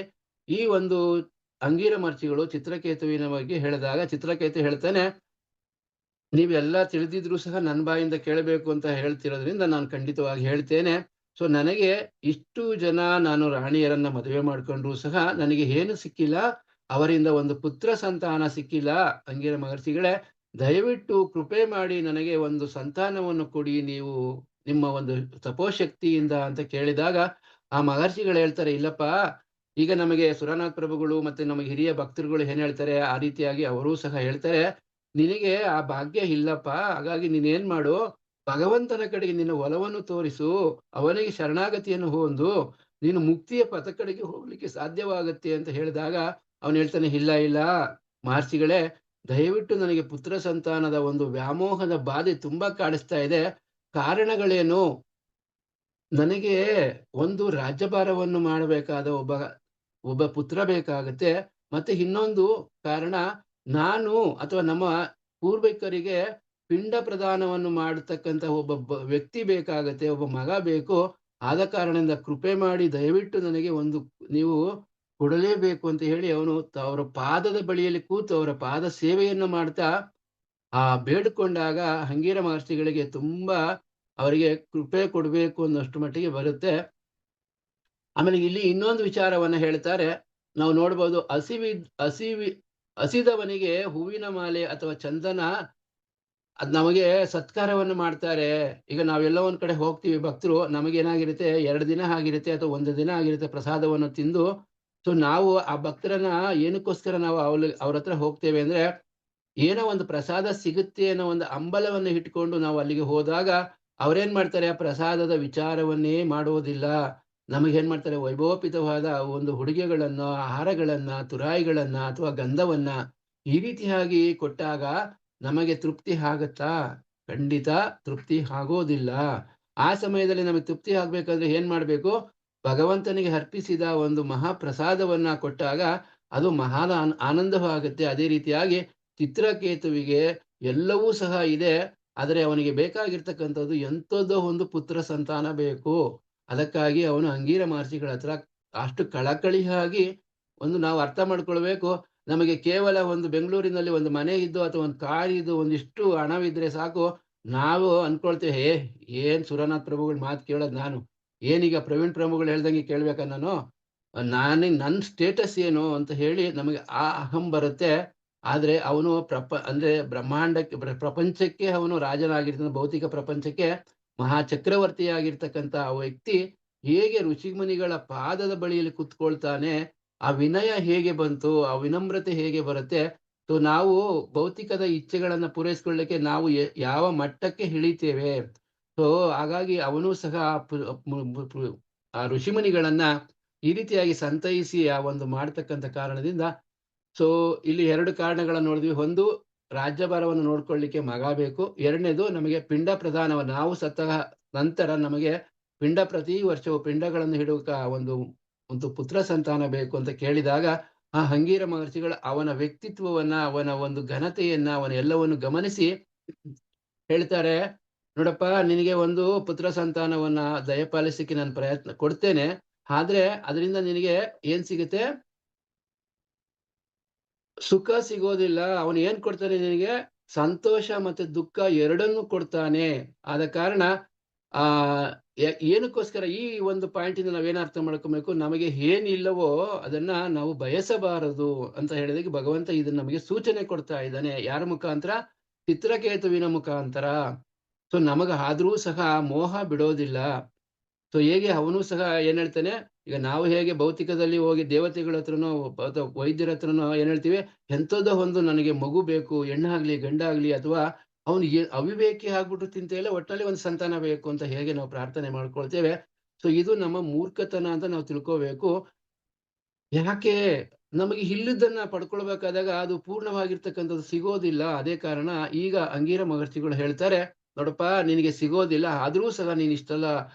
ಈ ಒಂದು ಅಂಗೀರ ಮಹರ್ಷಿಗಳು ಚಿತ್ರಕೇತುವಿನ ಬಗ್ಗೆ ಹೇಳಿದಾಗ, ಚಿತ್ರಕೇತು ಹೇಳ್ತಾನೆ, ನೀವೆಲ್ಲ ತಿಳಿದಿದ್ರು ಸಹ ನನ್ನ ಬಾಯಿಂದ ಕೇಳಬೇಕು ಅಂತ ಹೇಳ್ತಿರೋದ್ರಿಂದ ನಾನು ಖಂಡಿತವಾಗಿ ಹೇಳ್ತೇನೆ. ಸೊ ನನಗೆ ಇಷ್ಟು ಜನ ನಾನು ರಾಣಿಯರನ್ನ ಮದುವೆ ಮಾಡ್ಕೊಂಡ್ರು ಸಹ ನನಗೆ ಏನು ಸಿಕ್ಕಿಲ್ಲ, ಅವರಿಂದ ಒಂದು ಪುತ್ರ ಸಂತಾನ ಸಿಕ್ಕಿಲ್ಲ. ಅಂಗೀರ ಮಹರ್ಷಿಗಳೇ, ದಯವಿಟ್ಟು ಕೃಪೆ ಮಾಡಿ ನನಗೆ ಒಂದು ಸಂತಾನವನ್ನು ಕೊಡಿ ನೀವು, ನಿಮ್ಮ ಒಂದು ತಪೋಶಕ್ತಿಯಿಂದ ಅಂತ ಕೇಳಿದಾಗ ಆ ಮಹರ್ಷಿಗಳು ಹೇಳ್ತಾರೆ, ಇಲ್ಲಪ್ಪ, ಈಗ ನಮಗೆ ಸುರನಾಥ್ ಪ್ರಭುಗಳು ಮತ್ತೆ ನಮಗೆ ಹಿರಿಯ ಭಕ್ತರುಗಳು ಏನ್ ಹೇಳ್ತಾರೆ, ಆ ರೀತಿಯಾಗಿ ಅವರೂ ಸಹ ಹೇಳ್ತಾರೆ, ನಿನಗೆ ಆ ಭಾಗ್ಯ ಇಲ್ಲಪ್ಪ. ಹಾಗಾಗಿ ನೀನೇನ್ ಮಾಡು, ಭಗವಂತನ ಕಡೆಗೆ ನಿನ್ನ ಒಲವನ್ನು ತೋರಿಸು, ಅವನಿಗೆ ಶರಣಾಗತಿಯನ್ನು ಹೊಂದು, ನೀನು ಮುಕ್ತಿಯ ಪಥ ಕಡೆಗೆ ಹೋಗ್ಲಿಕ್ಕೆ ಸಾಧ್ಯವಾಗತ್ತೆ ಅಂತ ಹೇಳಿದಾಗ ಅವನು ಹೇಳ್ತಾನೆ, ಇಲ್ಲ ಇಲ್ಲ ಮಹರ್ಷಿಗಳೇ, ದಯವಿಟ್ಟು ನನಗೆ ಪುತ್ರ ಸಂತಾನದ ಒಂದು ವ್ಯಾಮೋಹದ ಬಾಧೆ ತುಂಬಾ ಕಾಡಿಸ್ತಾ ಇದೆ. ಕಾರಣಗಳೇನು? ನನಗೆ ಒಂದು ರಾಜ್ಯಭಾರವನ್ನು ಮಾಡಬೇಕಾದ ಒಬ್ಬ ಒಬ್ಬ ಪುತ್ರ ಬೇಕಾಗತ್ತೆ. ಮತ್ತೆ ಇನ್ನೊಂದು ಕಾರಣ, ನಾನು ಅಥವಾ ನಮ್ಮ ಪೂರ್ವಿಕರಿಗೆ ಪಿಂಡ ಪ್ರದಾನವನ್ನು ಮಾಡತಕ್ಕಂತ ಒಬ್ಬ ವ್ಯಕ್ತಿ ಬೇಕಾಗತ್ತೆ, ಒಬ್ಬ ಮಗ ಬೇಕು. ಆದ ಕಾರಣದಿಂದ ಕೃಪೆ ಮಾಡಿ ದಯವಿಟ್ಟು ನನಗೆ ಒಂದು ನೀವು ಕೊಡಲೇಬೇಕು ಅಂತ ಹೇಳಿ ಅವನು ಅವರ ಪಾದದ ಬಳಿಯಲ್ಲಿ ಕೂತು ಅವರ ಪಾದ ಸೇವೆಯನ್ನು ಮಾಡ್ತಾ ಬೇಡಿಕೊಂಡಾಗ ಅಂಗೀರ ಮಹರ್ಷಿಗಳಿಗೆ ತುಂಬಾ ಅವರಿಗೆ ಕೃಪೆ ಕೊಡಬೇಕು ಅನ್ನೋಷ್ಟು ಮಟ್ಟಿಗೆ ಬರುತ್ತೆ. ಆಮೇಲೆ ಇಲ್ಲಿ ಇನ್ನೊಂದು ವಿಚಾರವನ್ನ ಹೇಳ್ತಾರೆ. ನಾವು ನೋಡ್ಬೋದು, ಹಸಿದವನಿಗೆ ಹೂವಿನ ಮಾಲೆ ಅಥವಾ ಚಂದನ ಅದ್ ನಮಗೆ ಸತ್ಕಾರವನ್ನು ಮಾಡ್ತಾರೆ. ಈಗ ನಾವೆಲ್ಲೋ ಒಂದ್ ಕಡೆ ಹೋಗ್ತೀವಿ ಭಕ್ತರು, ನಮಗೇನಾಗಿರುತ್ತೆ, 2 ದಿನ ಆಗಿರುತ್ತೆ ಅಥವಾ 1 ದಿನ ಆಗಿರುತ್ತೆ ಪ್ರಸಾದವನ್ನು ತಿಂದು. ಸೊ ನಾವು ಆ ಭಕ್ತರನ್ನ ಏನಕ್ಕೋಸ್ಕರ ನಾವು ಅವ್ರ ಹತ್ರ ಹೋಗ್ತೇವೆ ಅಂದ್ರೆ, ಏನೋ ಒಂದು ಪ್ರಸಾದ ಸಿಗುತ್ತೆ ಅನ್ನೋ ಒಂದು ಹಂಬಲವನ್ನು ಇಟ್ಕೊಂಡು ನಾವು ಅಲ್ಲಿಗೆ ಹೋದಾಗ ಅವ್ರೇನ್ ಮಾಡ್ತಾರೆ, ಆ ಪ್ರಸಾದದ ವಿಚಾರವನ್ನೇ ಮಾಡುವುದಿಲ್ಲ. ನಮಗೇನ್ ಮಾಡ್ತಾರೆ, ವೈಭವೋಪೇತವಾದ ಒಂದು ಉಡುಗೆಗಳನ್ನ, ಆಹಾರಗಳನ್ನ, ತುರಾಯಿಗಳನ್ನ ಅಥವಾ ಗಂಧವನ್ನ ಈ ರೀತಿಯಾಗಿ ಕೊಟ್ಟಾಗ ನಮಗೆ ತೃಪ್ತಿ ಆಗತ್ತಾ? ಖಂಡಿತ ತೃಪ್ತಿ ಆಗೋದಿಲ್ಲ. ಆ ಸಮಯದಲ್ಲಿ ನಮಗೆ ತೃಪ್ತಿ ಆಗ್ಬೇಕಾದ್ರೆ ಏನ್ ಮಾಡ್ಬೇಕು, ಭಗವಂತನಿಗೆ ಅರ್ಪಿಸಿದ ಒಂದು ಮಹಾಪ್ರಸಾದವನ್ನ ಕೊಟ್ಟಾಗ ಅದು ಮಹಾನ್ ಆನಂದವಾಗುತ್ತೆ. ಅದೇ ರೀತಿಯಾಗಿ ಚಿತ್ರಕೇತುವಿಗೆ ಎಲ್ಲವೂ ಸಹ ಇದೆ, ಆದರೆ ಅವನಿಗೆ ಬೇಕಾಗಿರ್ತಕ್ಕಂಥದ್ದು ಎಂಥದ್ದೋ ಒಂದು ಪುತ್ರ ಸಂತಾನ ಬೇಕು. ಅದಕ್ಕಾಗಿ ಅವನು ಅಂಗೀರ ಮಹರ್ಷಿಗಳ ಹತ್ರ ಅಷ್ಟು ಕಳಕಳಿಯಾಗಿ ಒಂದು ನಾವು ಅರ್ಥ ಮಾಡ್ಕೊಳ್ಬೇಕು. ನಮಗೆ ಕೇವಲ ಒಂದು ಬೆಂಗಳೂರಿನಲ್ಲಿ ಒಂದು ಮನೆ ಇದ್ದು ಅಥವಾ ಒಂದು ಕಾರ್ ಇದ್ದು ಒಂದಿಷ್ಟು ಹಣವಿದ್ರೆ ಸಾಕು, ನಾವು ಅನ್ಕೊಳ್ತೇವೆ, ಏನ್ ಸುರನಾಥ್ ಪ್ರಭುಗಳ ಮಾತು ಕೇಳೋದು ನಾನು, ಏನೀಗ ಪ್ರವೀಣ್ ಪ್ರಭುಗಳು ಹೇಳ್ದಂಗೆ ಕೇಳ್ಬೇಕಾ ನಾನು, ನನ್ ಸ್ಟೇಟಸ್ ಏನು ಅಂತ ಹೇಳಿ ನಮಗೆ ಆ ಅಹಂ ಬರುತ್ತೆ. ಆದ್ರೆ ಅವನು ಅಂದ್ರೆ ಬ್ರಹ್ಮಾಂಡಕ್ಕೆ ಪ್ರಪಂಚಕ್ಕೆ ಅವನು ರಾಜನಾಗಿರ್ತಾನೆ, ಭೌತಿಕ ಪ್ರಪಂಚಕ್ಕೆ ಮಹಾ ಚಕ್ರವರ್ತಿಯಾಗಿರ್ತಕ್ಕಂಥ ಆ ವ್ಯಕ್ತಿ ಹೇಗೆ ಋಷಿಮುನಿಗಳ ಪಾದದ ಬಳಿಯಲ್ಲಿ ಕುತ್ಕೊಳ್ತಾನೆ, ಆ ವಿನಯ ಹೇಗೆ ಬಂತು, ಆ ವಿನಮ್ರತೆ ಹೇಗೆ ಬರುತ್ತೆ. ಸೊ ನಾವು ಭೌತಿಕದ ಇಚ್ಛೆಗಳನ್ನ ಪೂರೈಸ್ಕೊಳ್ಳಿಕ್ಕೆ ನಾವು ಯಾವ ಮಟ್ಟಕ್ಕೆ ಇಳಿತೇವೆ. ಸೊ ಹಾಗಾಗಿ ಅವನು ಸಹ ಆ ಋಷಿಮುನಿಗಳನ್ನ ಈ ರೀತಿಯಾಗಿ ಸಂತೈಸಿ ಆ ಒಂದು ಮಾಡ್ತಕ್ಕಂಥ ಕಾರಣದಿಂದ, ಸೊ ಇಲ್ಲಿ 2 ಕಾರಣಗಳನ್ನ ನೋಡಿದ್ವಿ. ಒಂದು, ರಾಜ್ಯಭಾರವನ್ನು ನೋಡ್ಕೊಳ್ಳಿಕ್ಕೆ ಮಗ ಬೇಕು. 2ನೇದು, ನಮಗೆ ಪಿಂಡ ಪ್ರದಾನವನ್ನು, ನಾವು ಸತ್ತ ನಂತರ ನಮಗೆ ಪ್ರತಿ ವರ್ಷವೂ ಪಿಂಡಗಳನ್ನು ಇಡುವ ಒಂದು ಪುತ್ರ ಸಂತಾನ ಬೇಕು ಅಂತ ಕೇಳಿದಾಗ ಆ ಅಂಗೀರ ಮಹರ್ಷಿಗಳು ಅವನ ವ್ಯಕ್ತಿತ್ವವನ್ನ, ಅವನ ಒಂದು ಘನತೆಯನ್ನ, ಅವನ ಎಲ್ಲವನ್ನು ಗಮನಿಸಿ ಹೇಳ್ತಾರೆ, ನೋಡಪ್ಪ, ನಿನಗೆ ಒಂದು ಪುತ್ರ ಸಂತಾನವನ್ನ ದಯಪಾಲಿಸಲಿಕ್ಕೆ ನಾನು ಪ್ರಯತ್ನ ಕೊಡ್ತೇನೆ. ಆದ್ರೆ ಅದರಿಂದ ನಿನಗೆ ಏನ್ ಸಿಗುತ್ತೆ, ಸುಖ ಸಿಗೋದಿಲ್ಲ. ಅವನು ಏನ್ ಕೊಡ್ತಾನೆ ನಿನಗೆ, ಸಂತೋಷ ಮತ್ತೆ ದುಃಖ ಎರಡನ್ನೂ ಕೊಡ್ತಾನೆ. ಆದ ಕಾರಣ ಆ ಏನಕ್ಕೋಸ್ಕರ ಈ ಒಂದು ಪಾಯಿಂಟ್ ಇಂದ ನಾವೇನ್ ಅರ್ಥ ಮಾಡ್ಕೊಬೇಕು, ನಮಗೆ ಏನಿಲ್ಲವೋ ಅದನ್ನ ನಾವು ಬಯಸಬಾರದು ಅಂತ ಹೇಳಿದಕ್ಕೆ ಭಗವಂತ ಇದನ್ನ ನಮಗೆ ಸೂಚನೆ ಕೊಡ್ತಾ ಇದ್ದಾನೆ. ಯಾರ ಮುಖಾಂತರ? ಚಿತ್ರಕೇತುವಿನ ಮುಖಾಂತರ. ಸೊ ನಮಗ ಆದ್ರೂ ಸಹ ಮೋಹ ಬಿಡೋದಿಲ್ಲ. ಸೊ ಹೇಗೆ ಅವನು ಸಹ ಏನ್ ಹೇಳ್ತಾನೆ, ಈಗ ನಾವು ಹೇಗೆ ಭೌತಿಕದಲ್ಲಿ ಹೋಗಿ ದೇವತೆಗಳ ಹತ್ರನೋ ಅಥವಾ ವೈದ್ಯರ ಹತ್ರನೋ ಏನ್ ಹೇಳ್ತೀವಿ, ಎಂಥದೋ ಒಂದು ನನಗೆ ಮಗು ಬೇಕು, ಹೆಣ್ಣಾಗ್ಲಿ ಗಂಡಾಗ್ಲಿ, ಅಥವಾ ಅವನು ಅವಿವೇಕಿ ಆಗ್ಬಿಟ್ಟು ತಿಂತ ಒಟ್ಟಲ್ಲಿ ಒಂದು ಸಂತಾನ ಬೇಕು ಅಂತ ಹೇಗೆ ನಾವು ಪ್ರಾರ್ಥನೆ ಮಾಡ್ಕೊಳ್ತೇವೆ. ಸೊ ಇದು ನಮ್ಮ ಮೂರ್ಖತನ ಅಂತ ನಾವು ತಿಳ್ಕೋಬೇಕು. ಯಾಕೆ? ನಮಗೆ ಇಲ್ಲದನ್ನ ಪಡ್ಕೊಳ್ಬೇಕಾದಾಗ ಅದು ಪೂರ್ಣವಾಗಿರ್ತಕ್ಕಂಥದ್ದು ಸಿಗೋದಿಲ್ಲ. ಅದೇ ಕಾರಣ ಈಗ ಅಂಗೀರ ಮಹರ್ಷಿಗಳು ಹೇಳ್ತಾರೆ, ನೋಡಪ್ಪ ನಿನಗೆ ಸಿಗೋದಿಲ್ಲ, ಆದ್ರೂ ಸಹ ನೀನ್ ಇಷ್ಟೆಲ್ಲ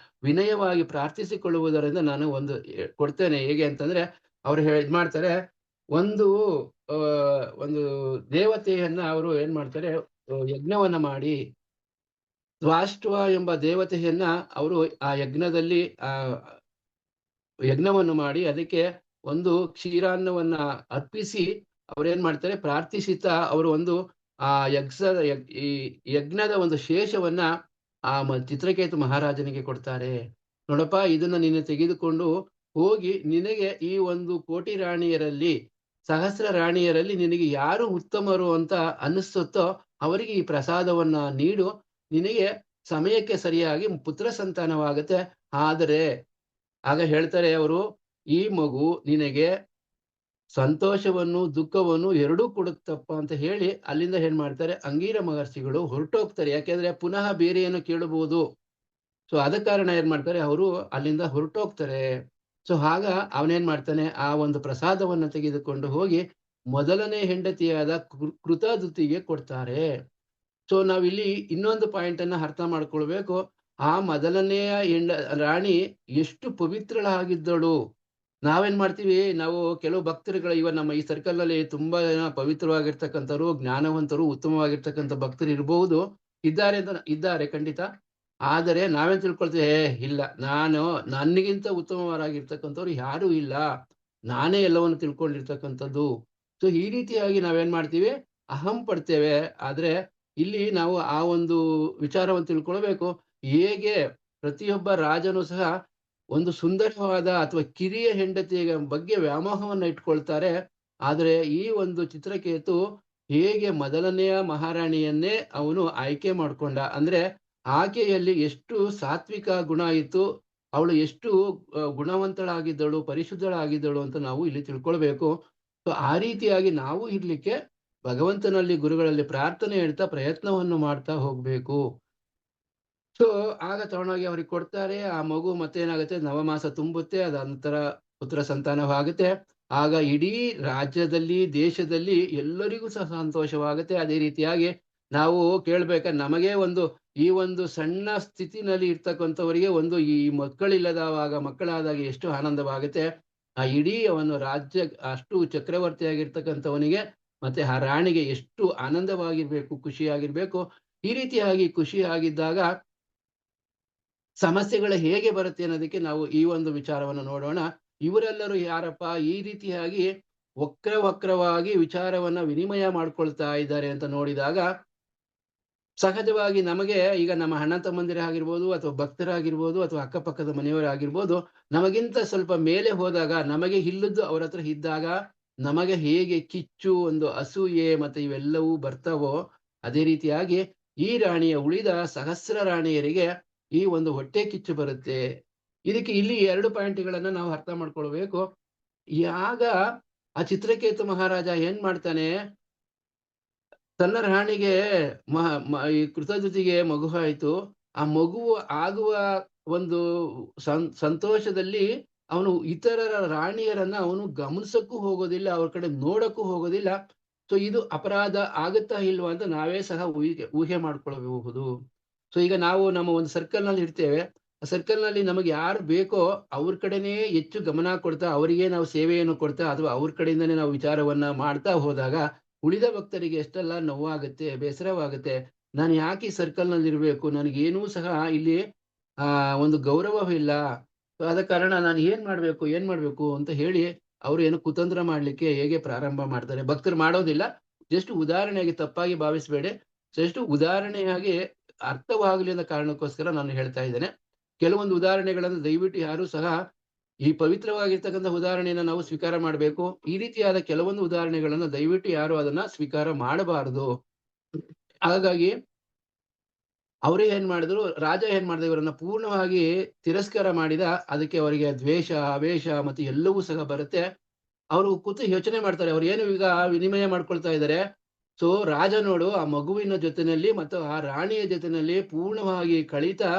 ವಿನಯವಾಗಿ ಪ್ರಾರ್ಥಿಸಿಕೊಳ್ಳುವುದರಿಂದ ನಾನು ಒಂದು ಕೊಡ್ತೇನೆ. ಹೇಗೆ ಅಂತಂದ್ರೆ ಅವ್ರು ಇದ್ ಮಾಡ್ತಾರೆ, ಒಂದು ಒಂದು ದೇವತೆಯನ್ನ ಅವರು ಏನ್ ಮಾಡ್ತಾರೆ, ಯಜ್ಞವನ್ನ ಮಾಡಿ, ದ್ವಾಷ್ಟ್ವ ಎಂಬ ದೇವತೆಯನ್ನ ಅವರು ಆ ಯಜ್ಞದಲ್ಲಿ ಯಜ್ಞವನ್ನು ಮಾಡಿ ಅದಕ್ಕೆ ಒಂದು ಕ್ಷೀರಾನ್ನವನ್ನ ಅರ್ಪಿಸಿ ಅವ್ರೇನ್ ಮಾಡ್ತಾರೆ, ಪ್ರಾರ್ಥಿಸುತ್ತಾ ಅವರು ಒಂದು ಆ ಈ ಯಜ್ಞದ ಒಂದು ಶೇಷವನ್ನ ಆ ಚಿತ್ರಕೇತು ಮಹಾರಾಜನಿಗೆ ಕೊಡ್ತಾರೆ. ನೋಡಪ್ಪ ಇದನ್ನ ನೀನು ತೆಗೆದುಕೊಂಡು ಹೋಗಿ ನಿನಗೆ ಈ ಒಂದು ಕೋಟಿ ರಾಣಿಯರಲ್ಲಿ, ಸಹಸ್ರ ರಾಣಿಯರಲ್ಲಿ ನಿನಗೆ ಯಾರು ಉತ್ತಮರು ಅಂತ ಅನ್ನಿಸುತ್ತೋ ಅವರಿಗೆ ಈ ಪ್ರಸಾದವನ್ನ ನೀಡು, ನಿನಗೆ ಸಮಯಕ್ಕೆ ಸರಿಯಾಗಿ ಪುತ್ರ ಸಂತಾನವಾಗುತ್ತೆ. ಆದರೆ ಆಗ ಹೇಳ್ತಾರೆ ಅವರು, ಈ ಮಗು ನಿನಗೆ ಸಂತೋಷವನ್ನು ದುಃಖವನ್ನು ಎರಡೂ ಕೊಡುತ್ತಪ್ಪ ಅಂತ ಹೇಳಿ ಅಲ್ಲಿಂದ ಏನ್ ಮಾಡ್ತಾರೆ, ಅಂಗೀರ ಮಹರ್ಷಿಗಳು ಹೊರಟೋಗ್ತಾರೆ. ಯಾಕೆಂದ್ರೆ ಪುನಃ ಬೇರೆ ಏನು ಕೇಳಬಹುದು. ಸೊ ಆದ ಕಾರಣ ಏನ್ ಮಾಡ್ತಾರೆ, ಅವರು ಅಲ್ಲಿಂದ ಹೊರಟೋಗ್ತಾರೆ. ಸೊ ಆಗ ಅವನೇನ್ ಮಾಡ್ತಾನೆ, ಆ ಒಂದು ಪ್ರಸಾದವನ್ನ ತೆಗೆದುಕೊಂಡು ಹೋಗಿ ಮೊದಲನೇ ಹೆಂಡತಿಯಾದ ಕೃತದುತಿಗೆ ಕೊಡ್ತಾರೆ. ಸೊ ನಾವಿಲ್ಲಿ ಇನ್ನೊಂದು ಪಾಯಿಂಟ್ ಅನ್ನ ಅರ್ಥ ಮಾಡ್ಕೊಳ್ಬೇಕು. ಆ ಮೊದಲನೆಯ ರಾಣಿ ಎಷ್ಟು ಪವಿತ್ರಳಾಗಿದ್ದಳು. ನಾವೇನ್ ಮಾಡ್ತೀವಿ, ನಾವು ಕೆಲವು ಭಕ್ತರುಗಳು ಇವ ನಮ್ಮ ಈ ಸರ್ಕಲ್ ನಲ್ಲಿ ತುಂಬಾ ಜನ ಪವಿತ್ರವಾಗಿರ್ತಕ್ಕಂಥವ್ರು, ಜ್ಞಾನವಂತರು, ಉತ್ತಮವಾಗಿರ್ತಕ್ಕಂಥ ಭಕ್ತರು ಇರಬಹುದು, ಇದ್ದಾರೆ ಖಂಡಿತ. ಆದರೆ ನಾವೇನ್ ತಿಳ್ಕೊಳ್ತೇವೆ, ಇಲ್ಲ ನನಗಿಂತ ಉತ್ತಮವಾಗಿರ್ತಕ್ಕಂಥವ್ರು ಯಾರು ಇಲ್ಲ, ನಾನೇ ಎಲ್ಲವನ್ನು ತಿಳ್ಕೊಂಡಿರ್ತಕ್ಕಂಥದ್ದು. ಸೊ ಈ ರೀತಿಯಾಗಿ ನಾವೇನ್ ಮಾಡ್ತೀವಿ, ಅಹಂ ಪಡ್ತೇವೆ. ಆದ್ರೆ ಇಲ್ಲಿ ನಾವು ಆ ಒಂದು ವಿಚಾರವನ್ನು ತಿಳ್ಕೊಳ್ಬೇಕು. ಹೇಗೆ ಪ್ರತಿಯೊಬ್ಬ ರಾಜನು ಸಹ ಒಂದು ಸುಂದರವಾದ ಅಥವಾ ಕಿರಿಯ ಹೆಂಡತಿಯ ಬಗ್ಗೆ ವ್ಯಾಮೋಹವನ್ನ ಇಟ್ಕೊಳ್ತಾರೆ. ಆದ್ರೆ ಈ ಒಂದು ಚಿತ್ರಕೇತು ಹೇಗೆ ಮೊದಲನೆಯ ಮಹಾರಾಣಿಯನ್ನೇ ಅವನು ಆಯ್ಕೆ ಮಾಡ್ಕೊಂಡ, ಅಂದ್ರೆ ಆಕೆಯಲ್ಲಿ ಎಷ್ಟು ಸಾತ್ವಿಕ ಗುಣ ಇತ್ತು, ಅವಳು ಎಷ್ಟು ಗುಣವಂತಳಾಗಿದ್ದಳು, ಪರಿಶುದ್ಧಳಾಗಿದ್ದಳು ಅಂತ ನಾವು ಇಲ್ಲಿ ತಿಳ್ಕೊಳ್ಬೇಕು. ಸೊ ಆ ರೀತಿಯಾಗಿ ನಾವು ಇರ್ಲಿಕ್ಕೆ ಭಗವಂತನಲ್ಲಿ, ಗುರುಗಳಲ್ಲಿ ಪ್ರಾರ್ಥನೆ ಹೇಳ್ತಾ ಪ್ರಯತ್ನವನ್ನು ಮಾಡ್ತಾ ಹೋಗ್ಬೇಕು. ಸೊ ಆಗ ತಗೊಂಡೋಗಿ ಅವ್ರಿಗೆ ಕೊಡ್ತಾರೆ. ಆ ಮಗು ಮತ್ತೇನಾಗುತ್ತೆ, ನವಮಾಸ ತುಂಬುತ್ತೆ, ಅದ ನಂತರ ಪುತ್ರ ಸಂತಾನವಾಗುತ್ತೆ. ಆಗ ಇಡೀ ರಾಜ್ಯದಲ್ಲಿ, ದೇಶದಲ್ಲಿ ಎಲ್ಲರಿಗೂ ಸಹ ಸಂತೋಷವಾಗುತ್ತೆ. ಅದೇ ರೀತಿಯಾಗಿ ನಾವು ನಮಗೆ ಈ ಒಂದು ಸಣ್ಣ ಸ್ಥಿತಿನಲ್ಲಿ ಇರ್ತಕ್ಕಂಥವರಿಗೆ ಈ ಮಕ್ಕಳಾದಾಗ ಎಷ್ಟು ಆನಂದವಾಗುತ್ತೆ. ಆ ಇಡೀ ಅವನು ರಾಜ್ಯ ಅಷ್ಟು ಚಕ್ರವರ್ತಿಯಾಗಿರ್ತಕ್ಕಂಥವನಿಗೆ ಮತ್ತೆ ಆ ರಾಣಿಗೆ ಎಷ್ಟು ಆನಂದವಾಗಿರ್ಬೇಕು, ಖುಷಿಯಾಗಿರ್ಬೇಕು. ಈ ರೀತಿಯಾಗಿ ಖುಷಿಯಾಗಿದ್ದಾಗ ಸಮಸ್ಯೆಗಳು ಹೇಗೆ ಬರುತ್ತೆ ಅನ್ನೋದಕ್ಕೆ ನಾವು ಈ ಒಂದು ವಿಚಾರವನ್ನು ನೋಡೋಣ. ಇವರೆಲ್ಲರೂ ಯಾರಪ್ಪ, ಈ ರೀತಿಯಾಗಿ ವಕ್ರವಾಗಿ ವಿಚಾರವನ್ನ ವಿನಿಮಯ ಮಾಡ್ಕೊಳ್ತಾ ಇದ್ದಾರೆ ಅಂತ ನೋಡಿದಾಗ, ಸಹಜವಾಗಿ ನಮಗೆ ಈಗ ನಮ್ಮ ಅಣ್ಣ ತಮ್ಮಂದಿರೇ ಆಗಿರ್ಬೋದು, ಅಥವಾ ಭಕ್ತರಾಗಿರ್ಬೋದು, ಅಥವಾ ಅಕ್ಕಪಕ್ಕದ ಮನೆಯವರಾಗಿರ್ಬೋದು, ನಮಗಿಂತ ಸ್ವಲ್ಪ ಮೇಲೆ ಹೋದಾಗ, ನಮಗೆ ಇಲ್ಲದ್ದು ಅವ್ರ ಹತ್ರ ಇದ್ದಾಗ ನಮಗೆ ಹೇಗೆ ಕಿಚ್ಚು, ಒಂದು ಅಸೂಯೆ ಮತ್ತೆ ಇವೆಲ್ಲವೂ ಬರ್ತಾವೋ, ಅದೇ ರೀತಿಯಾಗಿ ಈ ರಾಣಿಯ ಉಳಿದ ಸಹಸ್ರ ರಾಣಿಯರಿಗೆ ಈ ಒಂದು ಹೊಟ್ಟೆ ಕಿಚ್ಚು ಬರುತ್ತೆ. ಇದಕ್ಕೆ ಇಲ್ಲಿ 2 ಪಾಯಿಂಟ್ಗಳನ್ನ ನಾವು ಅರ್ಥ ಮಾಡ್ಕೊಳ್ಬೇಕು. ಯಾಗ ಆ ಚಿತ್ರಕೇತು ಮಹಾರಾಜ ಏನ್ ಮಾಡ್ತಾನೆ, ತನ್ನ ರಾಣಿಗೆ ಈ ಕೃತದುತಿಗೆ ಮಗು ಆಯ್ತು. ಆ ಮಗು ಆಗುವ ಒಂದು ಸಂತೋಷದಲ್ಲಿ ಅವನು ಇತರರ ರಾಣಿಯರನ್ನ ಅವನು ಗಮನಿಸಕ್ಕೂ ಹೋಗೋದಿಲ್ಲ, ಅವ್ರ ಕಡೆ ನೋಡಕ್ಕೂ ಹೋಗೋದಿಲ್ಲ. ಸೊ ಇದು ಅಪರಾಧ ಆಗುತ್ತಾ ಇಲ್ವಾ ಅಂತ ನಾವೇ ಸಹ ಊಹೆ ಮಾಡ್ಕೊಳ್ಬಹುದು. ಸೊ ಈಗ ನಾವು ನಮ್ಮ ಒಂದು ಸರ್ಕಲ್ ನಲ್ಲಿ ಇರ್ತೇವೆ. ಆ ಸರ್ಕಲ್ ನಲ್ಲಿ ನಮಗೆ ಯಾರು ಬೇಕೋ ಅವ್ರ ಕಡೆನೇ ಹೆಚ್ಚು ಗಮನ ಕೊಡ್ತಾ, ಅವರಿಗೆ ನಾವು ಸೇವೆಯನ್ನು ಕೊಡ್ತಾ, ಅಥವಾ ಅವ್ರ ಕಡೆಯಿಂದನೇ ನಾವು ವಿಚಾರವನ್ನ ಮಾಡ್ತಾ ಹೋದಾಗ ಉಳಿದ ಭಕ್ತರಿಗೆ ಎಷ್ಟೆಲ್ಲ ನೋವಾಗುತ್ತೆ, ಬೇಸರವಾಗುತ್ತೆ. ನಾನು ಯಾಕೆ ಈ ಸರ್ಕಲ್ ನಲ್ಲಿ ಇರ್ಬೇಕು, ನನಗೇನೂ ಸಹ ಇಲ್ಲಿ ಒಂದು ಗೌರವವಿಲ್ಲ. ಆದ ಕಾರಣ ನಾನು ಏನ್ ಮಾಡ್ಬೇಕು ಅಂತ ಹೇಳಿ ಅವ್ರು ಏನು ಕುತಂತ್ರ ಮಾಡ್ಲಿಕ್ಕೆ ಹೇಗೆ ಪ್ರಾರಂಭ ಮಾಡ್ತಾರೆ. ಭಕ್ತರು ಮಾಡೋದಿಲ್ಲ. ಜಸ್ಟ್ ಉದಾಹರಣೆಯಾಗಿ, ತಪ್ಪಾಗಿ ಭಾವಿಸ್ಬೇಡಿ, ಜಸ್ಟ್ ಉದಾಹರಣೆಯಾಗಿ ಅರ್ಥವಾಗಲಿ ಅನ್ನೋ ಕಾರಣಕ್ಕೋಸ್ಕರ ನಾನು ಹೇಳ್ತಾ ಇದ್ದೇನೆ. ಕೆಲವೊಂದು ಉದಾಹರಣೆಗಳನ್ನು ದಯವಿಟ್ಟು ಯಾರು ಸಹ ಈ ಪವಿತ್ರವಾಗಿರ್ತಕ್ಕಂಥ ಉದಾಹರಣೆಯನ್ನ ನಾವು ಸ್ವೀಕಾರ ಮಾಡಬೇಕು. ಈ ರೀತಿಯಾದ ಕೆಲವೊಂದು ಉದಾಹರಣೆಗಳನ್ನ ದಯವಿಟ್ಟು ಯಾರು ಅದನ್ನ ಸ್ವೀಕಾರ ಮಾಡಬಾರದು. ಹಾಗಾಗಿ ಅವರೇ ಏನ್ ಮಾಡಿದ್ರು, ರಾಜ ಏನ್ ಮಾಡಿದ, ಇವರನ್ನ ಪೂರ್ಣವಾಗಿ ತಿರಸ್ಕಾರ ಮಾಡಿದ. ಅದಕ್ಕೆ ಅವರಿಗೆ ದ್ವೇಷ, ಆವೇಶ ಮತ್ತೆ ಎಲ್ಲವೂ ಸಹ ಬರುತ್ತೆ. ಅವರು ಕೂತು ಯೋಚನೆ ಮಾಡ್ತಾರೆ. ಅವ್ರು ಏನು ಈಗ ವಿನಿಮಯ ಮಾಡ್ಕೊಳ್ತಾ ಇದ್ದಾರೆ. ಸೊ ರಾಜ ನೋಡು ಆ ಮಗುವಿನ ಜೊತೆನಲ್ಲಿ ಮತ್ತು ಆ ರಾಣಿಯ ಜೊತೆನಲ್ಲಿ ಪೂರ್ಣವಾಗಿ ಕಳೀತಾ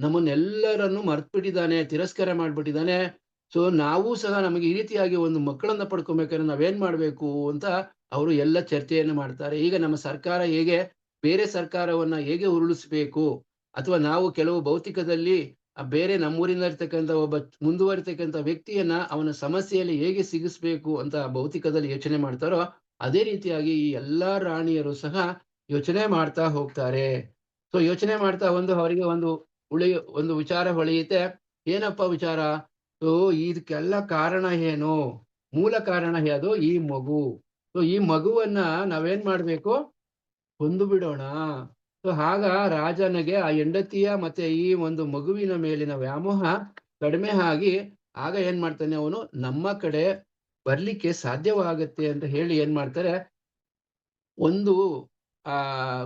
ನಮ್ಮನ್ನೆಲ್ಲರನ್ನು ಮರ್ತ್ಬಿಟ್ಟಿದ್ದಾನೆ, ತಿರಸ್ಕಾರ ಮಾಡ್ಬಿಟ್ಟಿದ್ದಾನೆ. ಸೊ ನಾವು ಸಹ ನಮಗೆ ಈ ರೀತಿಯಾಗಿ ಒಂದು ಮಕ್ಕಳನ್ನ ಪಡ್ಕೊಬೇಕಾದ್ರೆ ನಾವೇನ್ ಮಾಡ್ಬೇಕು ಅಂತ ಅವರು ಎಲ್ಲ ಚರ್ಚೆಯನ್ನು ಮಾಡ್ತಾರೆ. ಈಗ ನಮ್ಮ ಸರ್ಕಾರ ಹೇಗೆ ಬೇರೆ ಸರ್ಕಾರವನ್ನ ಹೇಗೆ ಉರುಳಿಸ್ಬೇಕು, ಅಥವಾ ನಾವು ಕೆಲವು ಭೌತಿಕದಲ್ಲಿ ಬೇರೆ ನಮ್ಮೂರಿನ ಇರ್ತಕ್ಕಂಥ ಒಬ್ಬ ಮುಂದುವರಿತಕ್ಕಂಥ ವ್ಯಕ್ತಿಯನ್ನ ಅವನ ಸಮಸ್ಯೆಯಲ್ಲಿ ಹೇಗೆ ಸಿಗಿಸ್ಬೇಕು ಅಂತ ಭೌತಿಕದಲ್ಲಿ ಯೋಚನೆ ಮಾಡ್ತಾರೋ, ಅದೇ ರೀತಿಯಾಗಿ ಈ ಎಲ್ಲಾ ರಾಣಿಯರು ಸಹ ಯೋಚನೆ ಮಾಡ್ತಾ ಹೋಗ್ತಾರೆ. ಸೊ ಯೋಚನೆ ಮಾಡ್ತಾ ಅವರಿಗೆ ಒಂದು ವಿಚಾರ ಹೊಳೆಯುತ್ತೆ. ಏನಪ್ಪಾ ವಿಚಾರ? ಸೊ ಇದಕ್ಕೆಲ್ಲ ಕಾರಣ ಏನು? ಮೂಲ ಕಾರಣ ಯಾವುದು? ಈ ಮಗು. ಸೊ ಈ ಮಗುವನ್ನ ನಾವೇನ್ ಮಾಡ್ಬೇಕು? ಕೊಂದು ಬಿಡೋಣ. ಸೊ ಆಗ ರಾಜನಿಗೆ ಆ ಹೆಂಡತಿಯ ಮತ್ತೆ ಈ ಒಂದು ಮಗುವಿನ ಮೇಲಿನ ವ್ಯಾಮೋಹ ಕಡಿಮೆ ಆಗಿ, ಆಗ ಏನ್ ಮಾಡ್ತಾನೆ ಅವನು, ನಮ್ಮ ಕಡೆ ಬರ್ಲಿಕ್ಕೆ ಸಾಧ್ಯವಾಗತ್ತೆ ಅಂತ ಹೇಳಿ ಏನ್ ಮಾಡ್ತಾರೆ, ಒಂದು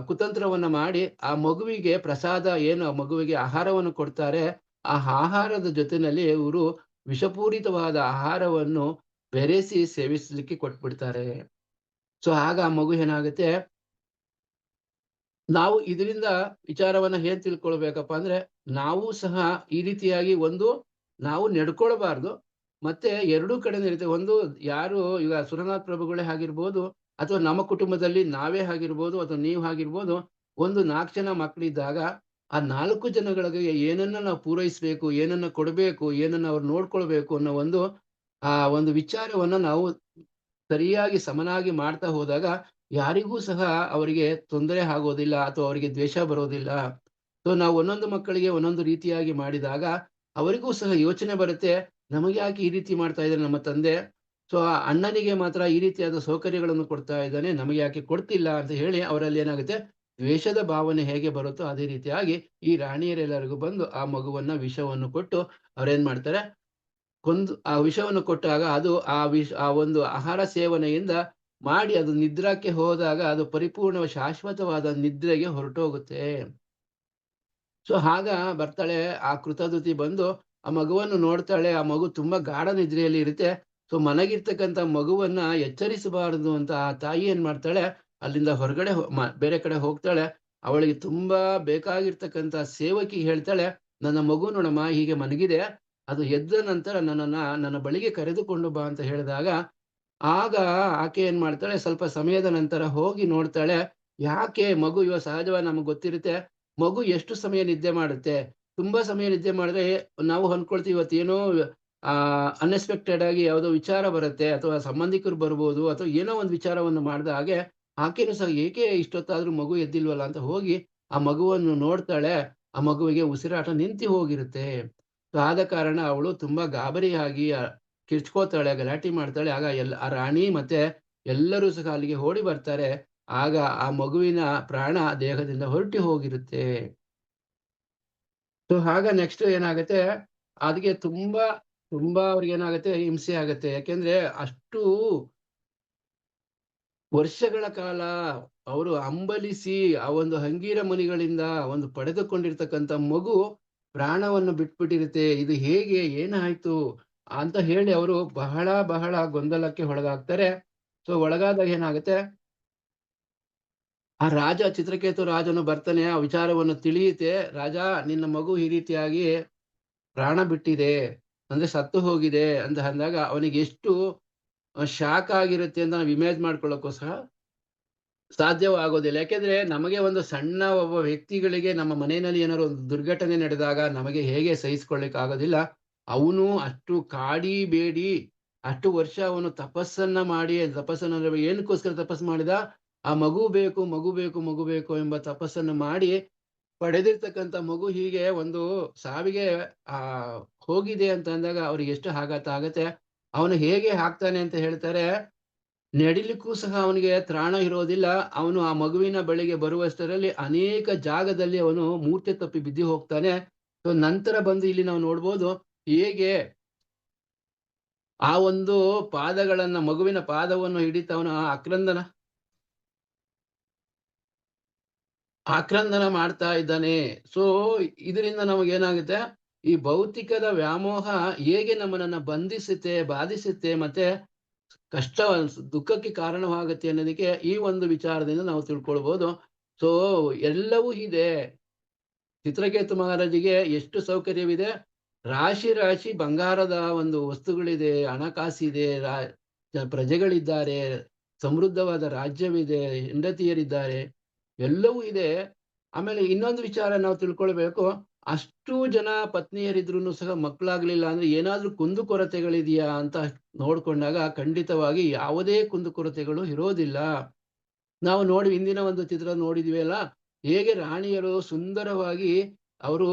ಕುತಂತ್ರವನ್ನ ಮಾಡಿ ಆ ಮಗುವಿಗೆ ಪ್ರಸಾದ ಏನು ಆ ಮಗುವಿಗೆ ಆಹಾರವನ್ನು ಕೊಡ್ತಾರೆ. ಆ ಆಹಾರದ ಜೊತೆನಲ್ಲಿ ಇವರು ವಿಷಪೂರಿತವಾದ ಆಹಾರವನ್ನು ಬೆರೆಸಿ ಸೇವಿಸಲಿಕ್ಕೆ ಕೊಟ್ಬಿಡ್ತಾರೆ. ಸೊ ಆಗ ಆ ಮಗು ಏನಾಗುತ್ತೆ, ನಾವು ಇದರಿಂದ ವಿಚಾರವನ್ನ ಏನ್ ತಿಳ್ಕೊಳ್ಬೇಕಪ್ಪ ಅಂದ್ರೆ, ನಾವು ಸಹ ಈ ರೀತಿಯಾಗಿ ನಾವು ನಡ್ಕೊಳ್ಬಾರ್ದು. ಮತ್ತೆ ಎರಡೂ ಕಡೆನೂ ಇರುತ್ತೆ. ಯಾರು ಈಗ ಸುರನಾಥ್ ಪ್ರಭುಗಳೇ ಆಗಿರ್ಬೋದು, ಅಥವಾ ನಮ್ಮ ಕುಟುಂಬದಲ್ಲಿ ನಾವೇ ಆಗಿರ್ಬೋದು, ಅಥವಾ ನೀವು ಆಗಿರ್ಬೋದು, 4 ಜನ ಮಕ್ಕಳಿದ್ದಾಗ ಆ 4 ಜನಗಳಿಗೆ ಏನನ್ನ ನಾವು ಪೂರೈಸಬೇಕು, ಏನನ್ನ ಕೊಡಬೇಕು, ಏನನ್ನ ಅವ್ರು ನೋಡ್ಕೊಳ್ಬೇಕು ಅನ್ನೋ ಒಂದು ವಿಚಾರವನ್ನ ನಾವು ಸರಿಯಾಗಿ ಸಮನಾಗಿ ಮಾಡ್ತಾ ಹೋದಾಗ ಯಾರಿಗೂ ಸಹ ಅವರಿಗೆ ತೊಂದರೆ ಆಗೋದಿಲ್ಲ, ಅಥವಾ ಅವರಿಗೆ ದ್ವೇಷ ಬರೋದಿಲ್ಲ. ಸೊ ನಾವು ಒಂದೊಂದು ಮಕ್ಕಳಿಗೆ ಒಂದೊಂದು ರೀತಿಯಾಗಿ ಮಾಡಿದಾಗ ಅವರಿಗೂ ಸಹ ಯೋಚನೆ ಬರುತ್ತೆ, ನಮಗೆ ಯಾಕೆ ಈ ರೀತಿ ಮಾಡ್ತಾ ಇದ್ದಾರೆ ನಮ್ಮ ತಂದೆ. ಸೊ ಆ ಅಣ್ಣನಿಗೆ ಮಾತ್ರ ಈ ರೀತಿಯಾದ ಸೌಕರ್ಯಗಳನ್ನು ಕೊಡ್ತಾ ಇದ್ದಾನೆ, ನಮಗೆ ಯಾಕೆ ಕೊಡ್ತಿಲ್ಲ ಅಂತ ಹೇಳಿ ಅವರಲ್ಲಿ ಏನಾಗುತ್ತೆ, ದ್ವೇಷದ ಭಾವನೆ ಹೇಗೆ ಬರುತ್ತೋ ಅದೇ ರೀತಿಯಾಗಿ ಈ ರಾಣಿಯರೆಲ್ಲರಿಗೂ ಬಂದು ಆ ಮಗುವನ್ನ ವಿಷವನ್ನು ಕೊಟ್ಟು ಅವ್ರೇನ್ ಮಾಡ್ತಾರೆ, ಆ ವಿಷವನ್ನು ಕೊಟ್ಟಾಗ ಅದು ಆ ಒಂದು ಆಹಾರ ಸೇವನೆಯಿಂದ ಮಾಡಿ ಅದು ನಿದ್ರಾಕ್ಕೆ ಹೋದಾಗ ಅದು ಪರಿಪೂರ್ಣ ಶಾಶ್ವತವಾದ ನಿದ್ರೆಗೆ ಹೊರಟೋಗುತ್ತೆ. ಸೊ ಆಗ ಬರ್ತಾಳೆ ಆ ಕೃತಧೃತಿ, ಬಂದು ಆ ಮಗುವನ್ನು ನೋಡ್ತಾಳೆ. ಆ ಮಗು ತುಂಬಾ ಗಾಢ ನಿದ್ರೆಯಲ್ಲಿ ಇರುತ್ತೆ. ಸೊ ಮಲಗಿರ್ತಕ್ಕಂಥ ಮಗುವನ್ನ ಎಚ್ಚರಿಸಬಾರದು ಅಂತ ಆ ತಾಯಿ ಏನ್ ಮಾಡ್ತಾಳೆ, ಅಲ್ಲಿಂದ ಹೊರಗಡೆ ಬೇರೆ ಕಡೆ ಹೋಗ್ತಾಳೆ. ಅವಳಿಗೆ ತುಂಬಾ ಬೇಕಾಗಿರ್ತಕ್ಕಂಥ ಸೇವಕಿ ಹೇಳ್ತಾಳೆ, ನನ್ನ ಮಗು ನೋಡಮ್ಮ ಹೀಗೆ ಮಲಗಿದೆ, ಅದು ಎದ್ದ ನಂತರ ನನ್ನ ಬಳಿಗೆ ಕರೆದುಕೊಂಡು ಬಾ ಅಂತ ಹೇಳಿದಾಗ, ಆಗ ಆಕೆ ಏನ್ ಮಾಡ್ತಾಳೆ, ಸ್ವಲ್ಪ ಸಮಯದ ನಂತರ ಹೋಗಿ ನೋಡ್ತಾಳೆ. ಯಾಕೆ ಮಗು, ಇವಾಗ ಸಹಜವಾಗಿ ನಮಗೆ ಗೊತ್ತಿರುತ್ತೆ, ಮಗು ಎಷ್ಟು ಸಮಯ ನಿದ್ದೆ ಮಾಡುತ್ತೆ. ತುಂಬಾ ಸಮಯ ನಿದ್ದೆ ಮಾಡಿದ್ರೆ ನಾವು ಅನ್ಕೊಳ್ತೀವಿ ಇವತ್ತೇನೋ ಅನ್ಎಕ್ಸ್ಪೆಕ್ಟೆಡ್ ಆಗಿ ಯಾವುದೋ ವಿಚಾರ ಬರುತ್ತೆ, ಅಥವಾ ಸಂಬಂಧಿಕರು ಬರ್ಬೋದು, ಅಥವಾ ಏನೋ ಒಂದು ವಿಚಾರವನ್ನು ಮಾಡಿದ ಹಾಗೆ ಆಕೆನೂ ಸಹ ಏಕೆ ಇಷ್ಟೊತ್ತಾದ್ರೂ ಮಗು ಎದ್ದಿಲ್ವಲ್ಲ ಅಂತ ಹೋಗಿ ಆ ಮಗುವನ್ನು ನೋಡ್ತಾಳೆ. ಆ ಮಗುವಿಗೆ ಉಸಿರಾಟ ನಿಂತು ಹೋಗಿರುತ್ತೆ. ಸೊ ಆದ ಕಾರಣ ಅವಳು ತುಂಬಾ ಗಾಬರಿಯಾಗಿ ಕಿರ್ಚ್ಕೋತಾಳೆ, ಗಲಾಟೆ ಮಾಡ್ತಾಳೆ. ಆಗ ಆ ರಾಣಿ ಮತ್ತೆ ಎಲ್ಲರೂ ಸಹ ಅಲ್ಲಿಗೆ ಓಡಿ ಬರ್ತಾರೆ. ಆಗ ಆ ಮಗುವಿನ ಪ್ರಾಣ ದೇಹದಿಂದ ಹೊರಟಿ ಹೋಗಿರುತ್ತೆ. ಸೊ ಆಗ ನೆಕ್ಸ್ಟ್ ಏನಾಗುತ್ತೆ, ಅದಕ್ಕೆ ತುಂಬಾ ಅವ್ರಿಗೆ ಏನಾಗುತ್ತೆ, ಹಿಂಸೆ ಆಗುತ್ತೆ. ಯಾಕೆಂದ್ರೆ ಅಷ್ಟು ವರ್ಷಗಳ ಕಾಲ ಅವರು ಹಂಬಲಿಸಿ ಆ ಒಂದು ಅಂಗೀರ ಮಣಿಗಳಿಂದ ಪಡೆದುಕೊಂಡಿರ್ತಕ್ಕಂಥ ಮಗು ಪ್ರಾಣವನ್ನು ಬಿಟ್ಬಿಟ್ಟಿರುತ್ತೆ. ಇದು ಹೇಗೆ, ಏನಾಯ್ತು ಅಂತ ಹೇಳಿ ಅವರು ಬಹಳ ಬಹಳ ಗೊಂದಲಕ್ಕೆ ಒಳಗಾಗ್ತಾರೆ. ಸೊ ಒಳಗಾದಾಗ ಏನಾಗುತ್ತೆ, ಆ ಚಿತ್ರಕೇತು ರಾಜನು ಬರ್ತಾನೆ. ಆ ವಿಚಾರವನ್ನು ತಿಳಿಯುತ್ತೆ. ರಾಜ, ನಿನ್ನ ಮಗು ಈ ರೀತಿಯಾಗಿ ಪ್ರಾಣ ಬಿಟ್ಟಿದೆ, ಅಂದ್ರೆ ಸತ್ತು ಹೋಗಿದೆ ಅಂತ ಅಂದಾಗ ಅವನಿಗೆ ಎಷ್ಟು ಶಾಕ್ ಆಗಿರುತ್ತೆ ಅಂತ ನಾವು ಇಮೇಜ್ ಮಾಡ್ಕೊಳ್ಳೋಕ್ಕೂ ಸಹ ಸಾಧ್ಯವಾಗೋದಿಲ್ಲ. ಯಾಕೆಂದ್ರೆ ನಮಗೆ ಒಂದು ಸಣ್ಣ ಒಬ್ಬ ವ್ಯಕ್ತಿಗಳಿಗೆ ನಮ್ಮ ಮನೆಯಲ್ಲಿ ಏನಾದ್ರು ಒಂದು ದುರ್ಘಟನೆ ನಡೆದಾಗ ನಮಗೆ ಹೇಗೆ ಸಹಿಸ್ಕೊಳ್ಳಿಕ್ಕೆ ಆಗೋದಿಲ್ಲ. ಅವನು ಅಷ್ಟು ಕಾಡಿ ಬೇಡಿ ಅಷ್ಟು ವರ್ಷ ಅವನು ತಪಸ್ಸನ್ನ ಮಾಡಿ, ತಪಸ್ಸನ್ನ ಏನಕ್ಕೋಸ್ಕರ ತಪಸ್ಸು ಮಾಡಿದ, ಆ ಮಗು ಬೇಕು, ಮಗು ಬೇಕು, ಮಗು ಬೇಕು ಎಂಬ ತಪಸ್ಸನ್ನು ಮಾಡಿ ಪಡೆದಿರ್ತಕ್ಕಂಥ ಮಗು ಹೀಗೆ ಒಂದು ಸಾವಿಗೆ ಆ ಹೋಗಿದೆ ಅಂತ ಅಂದಾಗ ಅವ್ರಿಗೆ ಎಷ್ಟು ಆಘಾತ ಆಗತ್ತೆ. ಅವನು ಹೇಗೆ ಆಗ್ತಾನೆ ಅಂತ ಹೇಳ್ತಾರೆ, ನಡಿಲಿಕ್ಕೂ ಸಹ ಅವನಿಗೆ ತ್ರಾಣ ಇರೋದಿಲ್ಲ. ಅವನು ಆ ಮಗುವಿನ ಬಳಿಗೆ ಬರುವಷ್ಟರಲ್ಲಿ ಅನೇಕ ಜಾಗದಲ್ಲಿ ಅವನು ಮೂರ್ಛೆ ತಪ್ಪಿ ಬಿದ್ದು ಹೋಗ್ತಾನೆ. ಸೊ ನಂತರ ಬಂದು ಇಲ್ಲಿ ನಾವು ನೋಡ್ಬೋದು ಹೇಗೆ ಆ ಒಂದು ಪಾದಗಳನ್ನ, ಮಗುವಿನ ಪಾದವನ್ನು ಹಿಡಿತ ಅವನು ಆಕ್ರಂದನ ಮಾಡ್ತಾ ಇದ್ದಾನೆ. ಸೊ ಇದರಿಂದ ನಮಗೇನಾಗುತ್ತೆ, ಈ ಭೌತಿಕದ ವ್ಯಾಮೋಹ ಹೇಗೆ ನಮ್ಮನ್ನ ಬಂಧಿಸುತ್ತೆ, ಬಾಧಿಸುತ್ತೆ, ಮತ್ತೆ ಕಷ್ಟ, ದುಃಖಕ್ಕೆ ಕಾರಣವಾಗುತ್ತೆ ಅನ್ನೋದಕ್ಕೆ ಈ ಒಂದು ವಿಚಾರದಿಂದ ನಾವು ತಿಳ್ಕೊಳ್ಬೋದು. ಸೊ ಎಲ್ಲವೂ ಇದೆ. ಚಿತ್ರಕೇತು ಮಹಾರಾಜಿಗೆ ಎಷ್ಟು ಸೌಕರ್ಯವಿದೆ, ರಾಶಿ ರಾಶಿ ಬಂಗಾರದ ಒಂದು ವಸ್ತುಗಳಿದೆ, ಹಣಕಾಸಿದೆ, ಪ್ರಜೆಗಳಿದ್ದಾರೆ, ಸಮೃದ್ಧವಾದ ರಾಜ್ಯವಿದೆ, ಹೆಂಡತಿಯರಿದ್ದಾರೆ, ಎಲ್ಲವೂ ಇದೆ. ಆಮೇಲೆ ಇನ್ನೊಂದು ವಿಚಾರ ನಾವು ತಿಳ್ಕೊಳ್ಬೇಕು, ಅಷ್ಟು ಜನ ಪತ್ನಿಯರಿದ್ರು ಸಹ ಮಕ್ಕಳಾಗ್ಲಿಲ್ಲ ಅಂದ್ರೆ ಏನಾದ್ರೂ ಕುಂದುಕೊರತೆಗಳಿದೆಯಾ ಅಂತ ನೋಡ್ಕೊಂಡಾಗ ಖಂಡಿತವಾಗಿ ಯಾವುದೇ ಕುಂದುಕೊರತೆಗಳು ಇರೋದಿಲ್ಲ. ನಾವು ನೋಡಿ ಹಿಂದಿನ ಒಂದು ಚಿತ್ರ ನೋಡಿದ್ವಿ ಅಲ್ಲ, ಹೇಗೆ ರಾಣಿಯರು ಸುಂದರವಾಗಿ ಅವರು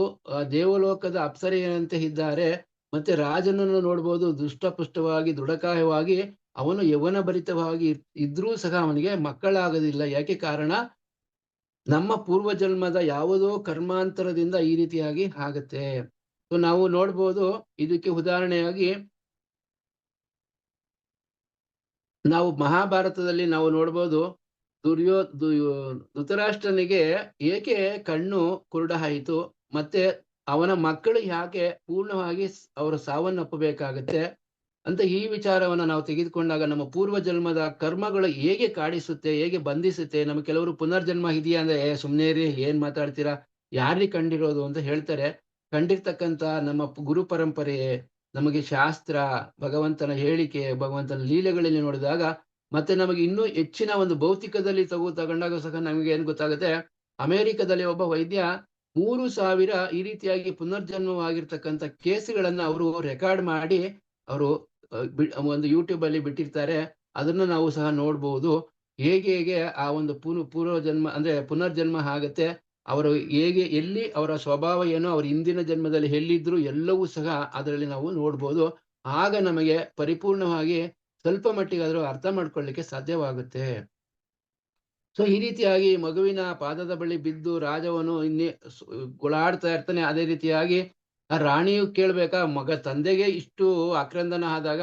ದೇವಲೋಕದ ಅಪ್ಸರೆಯಂತೆ ಇದ್ದಾರೆ. ಮತ್ತೆ ರಾಜನನ್ನು ನೋಡ್ಬೋದು, ದುಷ್ಟಪುಷ್ಟವಾಗಿ ದೃಢಕಾಯವಾಗಿ, ಅವನು ಯೌವನ ಭರಿತವಾಗಿ ಇದ್ರೂ ಸಹ ಅವನಿಗೆ ಮಕ್ಕಳಾಗೋದಿಲ್ಲ. ಯಾಕೆ ಕಾರಣ? ನಮ್ಮ ಪೂರ್ವಜನ್ಮದ ಯಾವುದೋ ಕರ್ಮಾಂತರದಿಂದ ಈ ರೀತಿಯಾಗಿ ಆಗತ್ತೆ. ಸೊ ನಾವು ನೋಡ್ಬೋದು, ಇದಕ್ಕೆ ಉದಾಹರಣೆಯಾಗಿ ನಾವು ಮಹಾಭಾರತದಲ್ಲಿ ನಾವು ನೋಡ್ಬೋದು, ಧೃತರಾಷ್ಟ್ರನಿಗೆ ಏಕೆ ಕಣ್ಣು ಕುರುಡಾಯಿತು, ಮತ್ತೆ ಅವನ ಮಕ್ಕಳು ಯಾಕೆ ಪೂರ್ಣವಾಗಿ ಅವರ ಸಾವನ್ನಪ್ಪಬೇಕಾಗತ್ತೆ ಅಂತ ಈ ವಿಚಾರವನ್ನ ನಾವು ತೆಗೆದುಕೊಂಡಾಗ, ನಮ್ಮ ಪೂರ್ವ ಜನ್ಮದ ಕರ್ಮಗಳು ಹೇಗೆ ಕಾಡಿಸುತ್ತೆ, ಹೇಗೆ ಬಂಧಿಸುತ್ತೆ. ನಮ್ಗೆ ಕೆಲವರು ಪುನರ್ಜನ್ಮ ಇದೆಯಾ ಅಂದ್ರೆ, ಸುಮ್ನೆ ರೀ, ಏನ್ ಮಾತಾಡ್ತೀರಾ, ಯಾರಿಗೆ ಕಂಡಿರೋದು ಅಂತ ಹೇಳ್ತಾರೆ. ಕಂಡಿರ್ತಕ್ಕಂಥ ನಮ್ಮ ಗುರು ಪರಂಪರೆ, ನಮಗೆ ಶಾಸ್ತ್ರ, ಭಗವಂತನ ಹೇಳಿಕೆ, ಭಗವಂತನ ಲೀಲೆಗಳಲ್ಲಿ ನೋಡಿದಾಗ, ಮತ್ತೆ ನಮಗೆ ಇನ್ನೂ ಹೆಚ್ಚಿನ ಒಂದು ಭೌತಿಕದಲ್ಲಿ ತಗೊಂಡಾಗ ಸಹ ನಮಗೆ ಏನ್ ಗೊತ್ತಾಗುತ್ತೆ, ಅಮೆರಿಕದಲ್ಲಿ ಒಬ್ಬ ವೈದ್ಯ 3000 ಈ ರೀತಿಯಾಗಿ ಪುನರ್ಜನ್ಮವಾಗಿರ್ತಕ್ಕಂಥ ಕೇಸುಗಳನ್ನ ಅವರು ರೆಕಾರ್ಡ್ ಮಾಡಿ ಅವರು ಒಂದು ಯೂಟ್ಯೂಬ್ ಅಲ್ಲಿ ಬಿಟ್ಟಿರ್ತಾರೆ. ಅದನ್ನ ನಾವು ಸಹ ನೋಡ್ಬೋದು. ಹೇಗೆ ಹೇಗೆ ಆ ಒಂದು ಪೂರ್ವ ಜನ್ಮ ಅಂದ್ರೆ ಪುನರ್ಜನ್ಮ ಆಗತ್ತೆ, ಅವರು ಹೇಗೆ, ಎಲ್ಲಿ ಅವರ ಸ್ವಭಾವ ಏನೋ, ಅವ್ರ ಹಿಂದಿನ ಜನ್ಮದಲ್ಲಿ ಎಲ್ಲಿದ್ರು ಎಲ್ಲವೂ ಸಹ ಅದರಲ್ಲಿ ನಾವು ನೋಡ್ಬೋದು. ಆಗ ನಮಗೆ ಪರಿಪೂರ್ಣವಾಗಿ ಸ್ವಲ್ಪ ಮಟ್ಟಿಗಾದ್ರೂ ಅರ್ಥ ಮಾಡ್ಕೊಳ್ಳಿಕ್ಕೆ ಸಾಧ್ಯವಾಗುತ್ತೆ. ಸೊ ಈ ರೀತಿಯಾಗಿ ಮಗುವಿನ ಪಾದದ ಬಳಿ ಬಿದ್ದು ರಾಜವನು ಗೋಳಾಡ್ತಾ ಇರ್ತಾನೆ. ಅದೇ ರೀತಿಯಾಗಿ ಆ ರಾಣಿಯು ಕೇಳ್ಬೇಕಾ, ತಂದೆಗೆ ಇಷ್ಟು ಆಕ್ರಂದನ ಆದಾಗ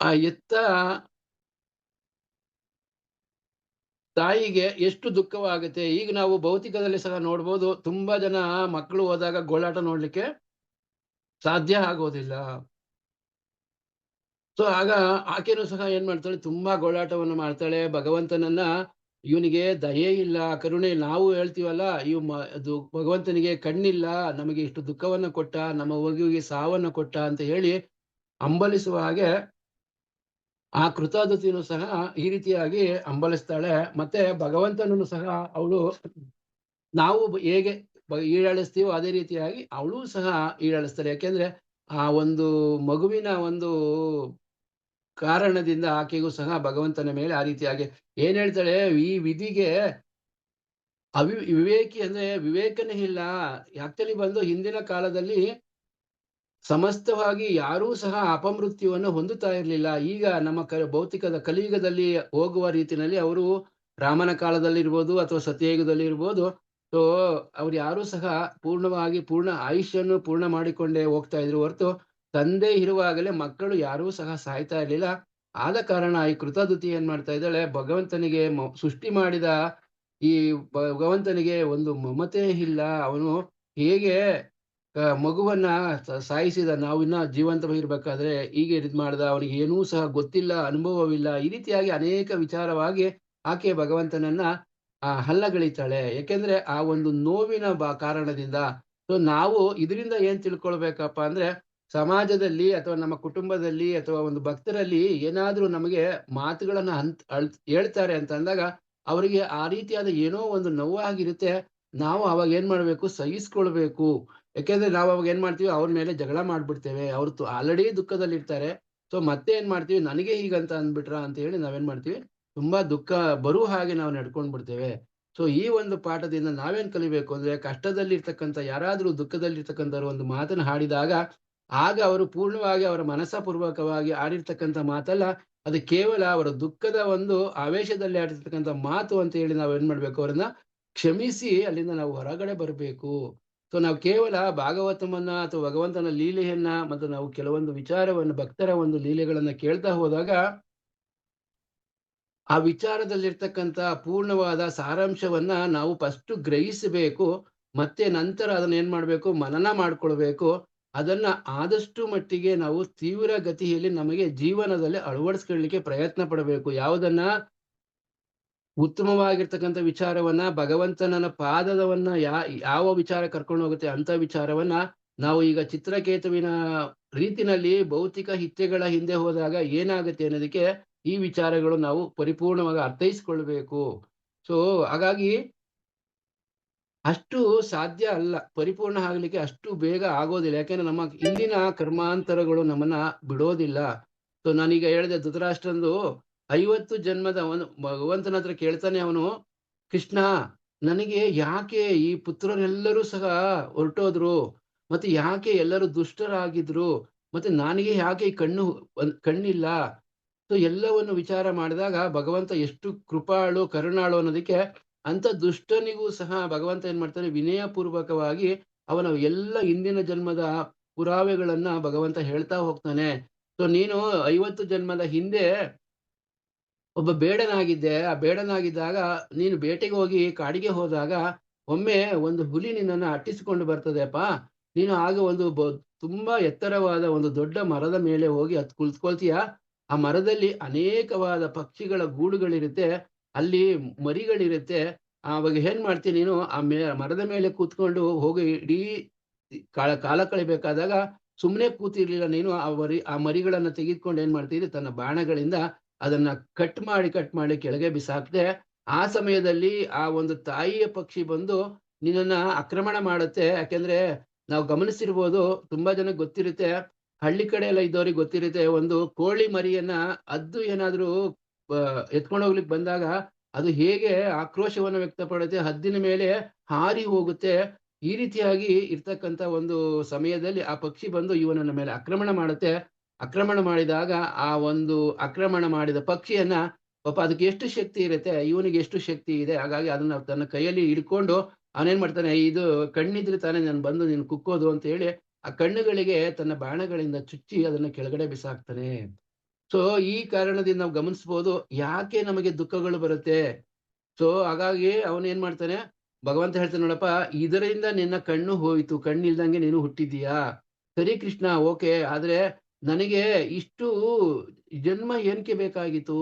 ಆ ಎತ್ತ ತಾಯಿಗೆ ಎಷ್ಟು ದುಃಖವಾಗುತ್ತೆ. ಈಗ ನಾವು ಭೌತಿಕದಲ್ಲಿ ಸಹ ನೋಡ್ಬೋದು, ತುಂಬಾ ಜನ ಮಕ್ಕಳು ಹೋದಾಗ ಗೋಳಾಟ ನೋಡ್ಲಿಕ್ಕೆ ಸಾಧ್ಯ ಆಗೋದಿಲ್ಲ. ಸೊ ಆಗ ಆಕೆನೂ ಸಹ ಏನ್ ಮಾಡ್ತಾಳೆ, ತುಂಬಾ ಗೋಳಾಟವನ್ನು ಮಾಡ್ತಾಳೆ. ಭಗವಂತನನ್ನ, ಇವನಿಗೆ ದಯೆ ಇಲ್ಲ, ಕರುಣೆ, ನಾವು ಹೇಳ್ತೀವಲ್ಲ, ಅದು ಭಗವಂತನಿಗೆ ಕಣ್ಣಿಲ್ಲ, ನಮಗೆ ಇಷ್ಟು ದುಃಖವನ್ನ ಕೊಟ್ಟ, ನಮ್ಮ ಮಗುವಿಗೆ ಸಾವನ್ನ ಕೊಟ್ಟ ಅಂತ ಹೇಳಿ ಹಂಬಲಿಸುವ ಹಾಗೆ ಆ ಕೃತಾದತಿನೂ ಸಹ ಈ ರೀತಿಯಾಗಿ ಹಂಬಲಿಸ್ತಾಳೆ. ಮತ್ತೆ ಭಗವಂತನನ್ನು ಸಹ ಅವಳು, ನಾವು ಹೇಗೆ ಈಡಾಡಿಸ್ತೀವೋ ಅದೇ ರೀತಿಯಾಗಿ ಅವಳು ಸಹ ಈಡಾಡಿಸ್ತಾಳೆ. ಯಾಕೆಂದ್ರೆ ಆ ಒಂದು ಮಗುವಿನ ಒಂದು ಕಾರಣದಿಂದ ಆಕೆಗೂ ಸಹ ಭಗವಂತನ ಮೇಲೆ ಆ ರೀತಿಯಾಗಿ ಏನ್ ಹೇಳ್ತಾಳೆ, ಈ ವಿಧಿಗೆ ವಿವೇಕಿ ಅಂದ್ರೆ ವಿವೇಕನೇ ಇಲ್ಲ. ಆಕ್ಚುಲಿ ಬಂದು ಹಿಂದಿನ ಕಾಲದಲ್ಲಿ ಸಮಸ್ತವಾಗಿ ಯಾರೂ ಸಹ ಅಪಮೃತ್ಯುವನ್ನು ಹೊಂದುತ್ತಾ ಇರಲಿಲ್ಲ. ಈಗ ನಮ್ಮ ಭೌತಿಕದ ಕಲಿಯುಗದಲ್ಲಿ ಹೋಗುವ ರೀತಿಯಲ್ಲಿ ಅವರು ರಾಮನ ಕಾಲದಲ್ಲಿರ್ಬೋದು ಅಥವಾ ಸತ್ಯಯುಗದಲ್ಲಿ ಇರ್ಬೋದು, ಸೊ ಅವ್ರು ಯಾರೂ ಸಹ ಪೂರ್ಣ ಆಯುಷ್ಯನ್ನು ಪೂರ್ಣ ಮಾಡಿಕೊಂಡೇ ಹೋಗ್ತಾ ಇದ್ರು ಹೊರತು, ತಂದೆ ಇರುವಾಗಲೇ ಮಕ್ಕಳು ಯಾರೂ ಸಹ ಸಾಯ್ತಾ ಇರ್ಲಿಲ್ಲ. ಆದ ಕಾರಣ ಈ ಕೃತದುತಿ ಏನ್ ಮಾಡ್ತಾ ಇದ್ದಾಳೆ, ಭಗವಂತನಿಗೆ ಸೃಷ್ಟಿ ಮಾಡಿದ ಈ ಭಗವಂತನಿಗೆ ಒಂದು ಮಮತೆ ಇಲ್ಲ. ಅವನು ಹೇಗೆ ಮಗುವನ್ನ ಸಾಯಿಸಿದ, ನಾವಿನ್ನ ಜೀವಂತವಾಗಿರ್ಬೇಕಾದ್ರೆ ಹೀಗೆ ಇದ್ ಮಾಡ್ದ, ಅವನಿಗೆ ಏನೂ ಸಹ ಗೊತ್ತಿಲ್ಲ, ಅನುಭವವಿಲ್ಲ, ಈ ರೀತಿಯಾಗಿ ಅನೇಕ ವಿಚಾರವಾಗಿ ಆಕೆ ಭಗವಂತನನ್ನ ಹಲ್ಲಗಳಿತಾಳೆ. ಯಾಕೆಂದ್ರೆ ಆ ಒಂದು ನೋವಿನ ಕಾರಣದಿಂದ. ಸೊ ನಾವು ಇದರಿಂದ ಏನ್ ತಿಳ್ಕೊಳ್ಬೇಕಪ್ಪ ಅಂದ್ರೆ, ಸಮಾಜದಲ್ಲಿ ಅಥವಾ ನಮ್ಮ ಕುಟುಂಬದಲ್ಲಿ ಅಥವಾ ಒಂದು ಭಕ್ತರಲ್ಲಿ ಏನಾದ್ರೂ ನಮಗೆ ಮಾತುಗಳನ್ನ ಹೇಳ್ತಾರೆ ಅಂತ ಅಂದಾಗ, ಅವರಿಗೆ ಆ ರೀತಿಯಾದ ಏನೋ ಒಂದು ನೋವಾಗಿರುತ್ತೆ. ನಾವು ಅವಾಗ ಏನ್ ಮಾಡ್ಬೇಕು, ಸಹಿಸ್ಕೊಳ್ಬೇಕು. ಯಾಕೆಂದ್ರೆ ನಾವು ಅವಾಗ ಏನ್ ಮಾಡ್ತೀವಿ, ಅವ್ರ ಮೇಲೆ ಜಗಳ ಮಾಡ್ಬಿಡ್ತೇವೆ. ಅವ್ರು ಆಲ್ರೆಡಿ ದುಃಖದಲ್ಲಿ ಇರ್ತಾರೆ. ಸೊ ಮತ್ತೆ ಏನ್ ಮಾಡ್ತೀವಿ, ನನಗೆ ಹೀಗಂತ ಅಂದ್ಬಿಟ್ರ ಅಂತ ಹೇಳಿ ನಾವೇನ್ ಮಾಡ್ತೀವಿ, ತುಂಬಾ ದುಃಖ ಬರುವ ಹಾಗೆ ನಾವು ನಡ್ಕೊಂಡ್ ಬಿಡ್ತೇವೆ. ಸೊ ಈ ಒಂದು ಪಾಠದಿಂದ ನಾವೇನ್ ಕಲಿಬೇಕು ಅಂದ್ರೆ, ಕಷ್ಟದಲ್ಲಿ ಇರ್ತಕ್ಕಂಥ ಯಾರಾದ್ರೂ ದುಃಖದಲ್ಲಿ ಇರ್ತಕ್ಕಂಥವ್ರು ಒಂದು ಮಾತನ್ನ ಹಾಡಿದಾಗ ಆಗ ಅವರು ಪೂರ್ಣವಾಗಿ ಅವರ ಮನಸ್ಸಪೂರ್ವಕವಾಗಿ ಆಡಿರ್ತಕ್ಕಂಥ ಮಾತಲ್ಲ. ಅದು ಕೇವಲ ಅವರ ದುಃಖದ ಒಂದು ಆವೇಶದಲ್ಲಿ ಆಡಿರ್ತಕ್ಕಂಥ ಮಾತು ಅಂತ ಹೇಳಿ ನಾವು ಏನ್ ಮಾಡ್ಬೇಕು, ಅವರನ್ನ ಕ್ಷಮಿಸಿ ಅಲ್ಲಿಂದ ನಾವು ಹೊರಗಡೆ ಬರಬೇಕು. ಸೊ ನಾವು ಕೇವಲ ಭಾಗವತಮನ್ನ ಅಥವಾ ಭಗವಂತನ ಲೀಲೆಯನ್ನ ಮತ್ತು ನಾವು ಕೆಲವೊಂದು ವಿಚಾರವನ್ನು ಭಕ್ತರ ಒಂದು ಲೀಲೆಗಳನ್ನ ಕೇಳ್ತಾ ಹೋದಾಗ ಆ ವಿಚಾರದಲ್ಲಿರ್ತಕ್ಕಂಥ ಪೂರ್ಣವಾದ ಸಾರಾಂಶವನ್ನ ನಾವು ಫಸ್ಟ್ ಗ್ರಹಿಸಬೇಕು. ಮತ್ತೆ ನಂತರ ಅದನ್ನ ಏನ್ ಮಾಡ್ಬೇಕು, ಮನನ ಮಾಡ್ಕೊಳ್ಬೇಕು. ಅದನ್ನ ಆದಷ್ಟು ಮಟ್ಟಿಗೆ ನಾವು ತೀವ್ರ ಗತಿಯಲ್ಲಿ ನಮಗೆ ಜೀವನದಲ್ಲಿ ಅಳವಡಿಸ್ಕೊಳ್ಳಿಕ್ಕೆ ಪ್ರಯತ್ನ ಪಡಬೇಕು. ಯಾವುದನ್ನ ಉತ್ತಮವಾಗಿರ್ತಕ್ಕಂಥ ವಿಚಾರವನ್ನ, ಭಗವಂತನ ಪಾದದವನ್ನ ಯಾವ ವಿಚಾರ ಕರ್ಕೊಂಡು ಹೋಗುತ್ತೆ ಅಂತ ವಿಚಾರವನ್ನ ನಾವು ಈಗ ಚಿತ್ರಕೇತುವಿನ ರೀತಿನಲ್ಲಿ ಭೌತಿಕ ಹಿತ್ಯಗಳ ಹಿಂದೆ ಹೋದಾಗ ಏನಾಗುತ್ತೆ ಅನ್ನೋದಕ್ಕೆ ಈ ವಿಚಾರಗಳು ನಾವು ಪರಿಪೂರ್ಣವಾಗಿ ಅರ್ಥೈಸ್ಕೊಳ್ಬೇಕು. ಸೊ ಹಾಗಾಗಿ ಅಷ್ಟು ಸಾಧ್ಯ ಅಲ್ಲ. ಪರಿಪೂರ್ಣ ಆಗ್ಲಿಕ್ಕೆ ಅಷ್ಟು ಬೇಗ ಆಗೋದಿಲ್ಲ. ಯಾಕೆಂದ್ರೆ ನಮ್ಮ ಇಂದಿನ ಕರ್ಮಾಂತರಗಳು ನಮ್ಮನ್ನ ಬಿಡೋದಿಲ್ಲ. ಸೊ ನಾನೀಗ ಹೇಳಿದೆ, ಧೃತರಾಷ್ಟ್ರಂದು 50 ಜನ್ಮದ ಅವನು ಭಗವಂತನ ಹತ್ರ ಕೇಳ್ತಾನೆ ಅವನು, ಕೃಷ್ಣ ನನಗೆ ಯಾಕೆ ಈ ಪುತ್ರರೆಲ್ಲರೂ ಸಹ ಹೊರಟೋದ್ರು, ಮತ್ತೆ ಯಾಕೆ ಎಲ್ಲರೂ ದುಷ್ಟರಾಗಿದ್ರು, ಮತ್ತೆ ನನಗೆ ಯಾಕೆ ಈ ಕಣ್ಣಿಲ್ಲ. ಸೊ ಎಲ್ಲವನ್ನು ವಿಚಾರ ಮಾಡಿದಾಗ ಭಗವಂತ ಎಷ್ಟು ಕೃಪಾಳು ಕರುಣಾಳು ಅನ್ನೋದಕ್ಕೆ, ಅಂತ ದುಷ್ಟನಿಗೂ ಸಹ ಭಗವಂತ ಏನ್ ಮಾಡ್ತಾನೆ, ವಿನಯ ಪೂರ್ವಕವಾಗಿ ಅವನ ಎಲ್ಲ ಹಿಂದಿನ ಜನ್ಮದ ಪುರಾವೆಗಳನ್ನ ಭಗವಂತ ಹೇಳ್ತಾ ಹೋಗ್ತಾನೆ. ಸೊ ನೀನು 50 ಜನ್ಮದ ಹಿಂದೆ ಒಬ್ಬ ಬೇಡನಾಗಿದ್ದೆ. ಆ ಬೇಡನಾಗಿದ್ದಾಗ ನೀನು ಬೇಟೆಗೆ ಹೋಗಿ ಕಾಡಿಗೆ ಹೋದಾಗ ಒಮ್ಮೆ ಒಂದು ಹುಲಿ ನಿನ್ನನ್ನು ಅಟ್ಟಿಸಿಕೊಂಡು ಬರ್ತದೆಪ್ಪ. ನೀನು ಆಗ ಒಂದು ತುಂಬಾ ಎತ್ತರವಾದ ಒಂದು ದೊಡ್ಡ ಮರದ ಮೇಲೆ ಹೋಗಿ ಕುಳಿತುಕೊಳ್ತೀಯ. ಆ ಮರದಲ್ಲಿ ಅನೇಕವಾದ ಪಕ್ಷಿಗಳ ಗೂಡುಗಳಿರುತ್ತೆ, ಅಲ್ಲಿ ಮರಿಗಳಿರುತ್ತೆ. ಆವಾಗ ಏನ್ ಮಾಡ್ತೀನಿ ನೀನು, ಮರದ ಮೇಲೆ ಕೂತ್ಕೊಂಡು ಹೋಗಿ ಇಡೀ ಕಾಲ ಕಳಿಬೇಕಾದಾಗ ಸುಮ್ಮನೆ ಕೂತಿರ್ಲಿಲ್ಲ ನೀನು. ಆ ಮರಿಗಳನ್ನ ತೆಗೆದುಕೊಂಡು ಏನ್ ಮಾಡ್ತಿದ್ದೆ, ತನ್ನ ಬಾಣಗಳಿಂದ ಅದನ್ನ ಕಟ್ ಮಾಡಿ ಕೆಳಗೆ ಬಿಸಾಕ್ದೆ. ಆ ಸಮಯದಲ್ಲಿ ಆ ಒಂದು ತಾಯಿಯ ಪಕ್ಷಿ ಬಂದು ನಿನ್ನನ್ನ ಆಕ್ರಮಣ ಮಾಡುತ್ತೆ. ಯಾಕೆಂದ್ರೆ ನಾವು ಗಮನಿಸಿರ್ಬೋದು, ತುಂಬಾ ಜನಕ್ಕೆ ಗೊತ್ತಿರುತ್ತೆ, ಹಳ್ಳಿ ಕಡೆ ಎಲ್ಲ ಇದ್ದವ್ರಿಗೆ ಗೊತ್ತಿರುತ್ತೆ, ಒಂದು ಕೋಳಿ ಮರಿಯನ್ನ ಹದ್ದು ಏನಾದ್ರೂ ಎತ್ಕೊಂಡು ಹೋಗ್ಲಿಕ್ಕೆ ಬಂದಾಗ ಅದು ಹೇಗೆ ಆಕ್ರೋಶವನ್ನು ವ್ಯಕ್ತಪಡುತ್ತೆ, ಹದ್ದಿನ ಮೇಲೆ ಹಾರಿ ಹೋಗುತ್ತೆ. ಈ ರೀತಿಯಾಗಿ ಇರ್ತಕ್ಕಂಥ ಒಂದು ಸಮಯದಲ್ಲಿ ಆ ಪಕ್ಷಿ ಬಂದು ಇವನನ್ನ ಮೇಲೆ ಆಕ್ರಮಣ ಮಾಡುತ್ತೆ. ಆಕ್ರಮಣ ಮಾಡಿದಾಗ ಆ ಒಂದು ಆಕ್ರಮಣ ಮಾಡಿದ ಪಕ್ಷಿಯನ್ನ, ಪಾಪ ಅದಕ್ಕೆ ಎಷ್ಟು ಶಕ್ತಿ ಇರುತ್ತೆ, ಇವನಿಗೆ ಎಷ್ಟು ಶಕ್ತಿ ಇದೆ. ಹಾಗಾಗಿ ಅದನ್ನ ತನ್ನ ಕೈಯಲ್ಲಿ ಹಿಡ್ಕೊಂಡು ಅವನೇನ್ ಮಾಡ್ತಾನೆ, ಇದು ಕಣ್ಣಿದ್ರೆ ತಾನೇ ನಾನು ಬಂದು ನೀನು ಕುಕ್ಕೋದು ಅಂತ ಹೇಳಿ ಆ ಕಣ್ಣುಗಳಿಗೆ ತನ್ನ ಬಾಣಗಳಿಂದ ಚುಚ್ಚಿ ಅದನ್ನ ಕೆಳಗಡೆ ಬಿಸಾಕ್ತಾನೆ. ಸೊ ಈ ಕಾರಣದಿಂದ ನಾವು ಗಮನಿಸಬಹುದು ಯಾಕೆ ನಮಗೆ ದುಃಖಗಳು ಬರುತ್ತೆ. ಸೊ ಹಾಗಾಗಿ ಅವನೇನ್ ಮಾಡ್ತಾನೆ, ಭಗವಂತ ಹೇಳ್ತಾನೆ, ನೋಡಪ್ಪ ಇದರಿಂದ ನಿನ್ನ ಕಣ್ಣು ಹೋಯ್ತು, ಕಣ್ಣಿಲ್ದಂಗೆ ನೀನು ಹುಟ್ಟಿದೀಯಾ. ಸರಿ ಕೃಷ್ಣ, ಓಕೆ, ಆದ್ರೆ ನನಗೆ ಇಷ್ಟು ಜನ್ಮ ಏನಕ್ಕೆ ಬೇಕಾಗಿತ್ತು?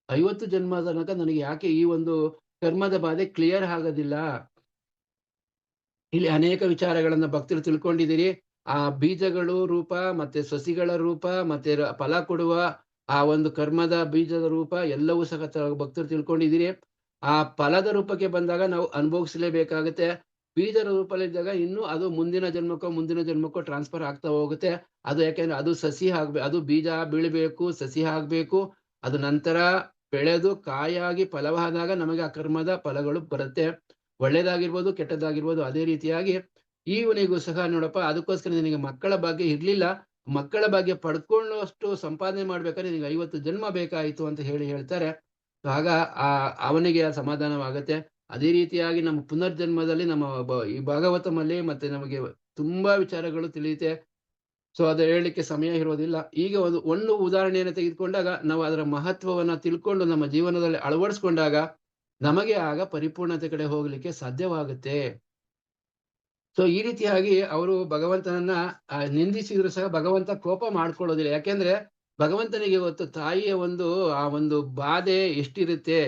50 ಜನ್ಮ ತನಕ ನನಗೆ ಯಾಕೆ ಈ ಒಂದು ಕರ್ಮದ ಬಾಧೆ ಕ್ಲಿಯರ್ ಆಗೋದಿಲ್ಲ? ಇಲ್ಲಿ ಅನೇಕ ವಿಚಾರಗಳನ್ನ ಭಕ್ತರು ತಿಳ್ಕೊಂಡಿದ್ದೀರಿ. ಆ ಬೀಜಗಳು ರೂಪ, ಮತ್ತೆ ಸಸಿಗಳ ರೂಪ, ಮತ್ತೆ ಫಲ ಕೊಡುವ ಆ ಒಂದು ಕರ್ಮದ ಬೀಜದ ರೂಪ ಎಲ್ಲವೂ ಸಹ ಭಕ್ತರು ತಿಳ್ಕೊಂಡಿದ್ದೀರಿ. ಆ ಫಲದ ರೂಪಕ್ಕೆ ಬಂದಾಗ ನಾವು ಅನುಭವಿಸಲೇಬೇಕಾಗತ್ತೆ. ಬೀಜದ ರೂಪದಲ್ಲಿದ್ದಾಗ ಇನ್ನು ಅದು ಮುಂದಿನ ಜನ್ಮಕ್ಕೋ ಟ್ರಾನ್ಸ್ಫರ್ ಆಗ್ತಾ ಹೋಗುತ್ತೆ. ಅದು ಯಾಕೆಂದ್ರೆ ಅದು ಸಸಿ ಅದು ಬೀಜ ಬೀಳಬೇಕು, ಸಸಿ ಆಗ್ಬೇಕು. ಅದು ನಂತರ ಬೆಳೆದು ಕಾಯಾಗಿ ಫಲವಾದಾಗ ನಮಗೆ ಆ ಕರ್ಮದ ಫಲಗಳು ಬರುತ್ತೆ. ಒಳ್ಳೇದಾಗಿರ್ಬೋದು, ಕೆಟ್ಟದ್ದಾಗಿರ್ಬೋದು. ಅದೇ ರೀತಿಯಾಗಿ ಇವನಿಗೂ ಸಹ ನೋಡಪ್ಪ, ಅದಕ್ಕೋಸ್ಕರ ನಿನಗೆ ಮಕ್ಕಳ ಭಾಗ್ಯ ಇರ್ಲಿಲ್ಲ. ಮಕ್ಕಳ ಭಾಗ್ಯ ಪಡ್ಕೊಳ್ಳುವಷ್ಟು ಸಂಪಾದನೆ ಮಾಡ್ಬೇಕಾದ್ರೆ ನಿನಗೆ 50 ಜನ್ಮ ಬೇಕಾಯಿತು ಅಂತ ಹೇಳ್ತಾರೆ. ಆಗ ಅವನಿಗೆ ಸಮಾಧಾನವಾಗತ್ತೆ. ಅದೇ ರೀತಿಯಾಗಿ ನಮ್ಮ ಪುನರ್ಜನ್ಮದಲ್ಲಿ ನಮ್ಮ ಈ ಭಾಗವತಮಲ್ಲಿ ಮತ್ತೆ ನಮಗೆ ತುಂಬಾ ವಿಚಾರಗಳು ತಿಳಿಯುತ್ತೆ. ಸೊ ಅದು ಹೇಳಲಿಕ್ಕೆ ಸಮಯ ಇರೋದಿಲ್ಲ. ಈಗ ಒಂದು ಉದಾಹರಣೆಯನ್ನು ತೆಗೆದುಕೊಂಡಾಗ ನಾವು ಅದರ ಮಹತ್ವವನ್ನ ತಿಳ್ಕೊಂಡು ನಮ್ಮ ಜೀವನದಲ್ಲಿ ಅಳವಡಿಸ್ಕೊಂಡಾಗ ನಮಗೆ ಆಗ ಪರಿಪೂರ್ಣತೆ ಕಡೆ ಹೋಗ್ಲಿಕ್ಕೆ ಸಾಧ್ಯವಾಗುತ್ತೆ. ಸೊ ಈ ರೀತಿಯಾಗಿ ಅವರು ಭಗವಂತನನ್ನ ನಿಂದಿಸಿದ್ರು ಸಹ ಭಗವಂತ ಕೋಪ ಮಾಡ್ಕೊಳ್ಳೋದಿಲ್ಲ. ಯಾಕೆಂದ್ರೆ ಭಗವಂತನಿಗೆ ಗೊತ್ತು ತಾಯಿಯ ಆ ಒಂದು ಬಾಧೆ ಎಷ್ಟಿರುತ್ತೆ.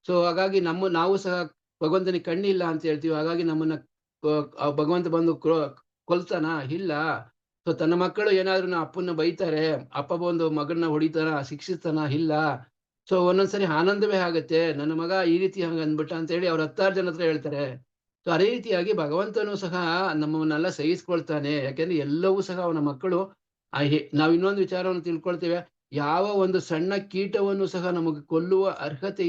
ಸೊ ಹಾಗಾಗಿ ನಾವು ಸಹ ಭಗವಂತನಿಗೆ ಕಣ್ಣಿಲ್ಲ ಅಂತ ಹೇಳ್ತೀವಿ. ಹಾಗಾಗಿ ನಮ್ಮನ್ನ ಭಗವಂತ ಬಂದು ಕೊಲ್ತಾನ? ಇಲ್ಲ. ಸೊ ತನ್ನ ಮಕ್ಕಳು ಏನಾದ್ರು ಅಪ್ಪನ್ನ ಬೈತಾರೆ, ಅಪ್ಪ ಬಂದು ಮಗನ್ನ ಹೊಡಿತಾನ, ಶಿಕ್ಷಿಸ್ತಾನ? ಇಲ್ಲ. ಸೊ ಒಂದೊಂದ್ಸರಿ ಆನಂದವೇ ಆಗತ್ತೆ, ನನ್ನ ಮಗ ಈ ರೀತಿ ಹಂಗ ಅಂದ್ಬಿಟ್ಟ ಅಂತ ಹೇಳಿ ಅವ್ರ 10 ಜನ ಹತ್ರ ಹೇಳ್ತಾರೆ. ಸೊ ಅದೇ ರೀತಿಯಾಗಿ ಭಗವಂತನು ಸಹ ನಮ್ಮನ್ನೆಲ್ಲ ಸಹಿಸ್ಕೊಳ್ತಾನೆ. ಯಾಕೆಂದ್ರೆ ಎಲ್ಲವೂ ಸಹ ಅವನ ಮಕ್ಕಳು. ನಾವು ಇನ್ನೊಂದು ವಿಚಾರವನ್ನು ತಿಳ್ಕೊಳ್ತೇವೆ, ಯಾವ ಒಂದು ಸಣ್ಣ ಕೀಟವನ್ನು ಸಹ ನಮಗೆ ಕೊಲ್ಲುವ ಅರ್ಹತೆ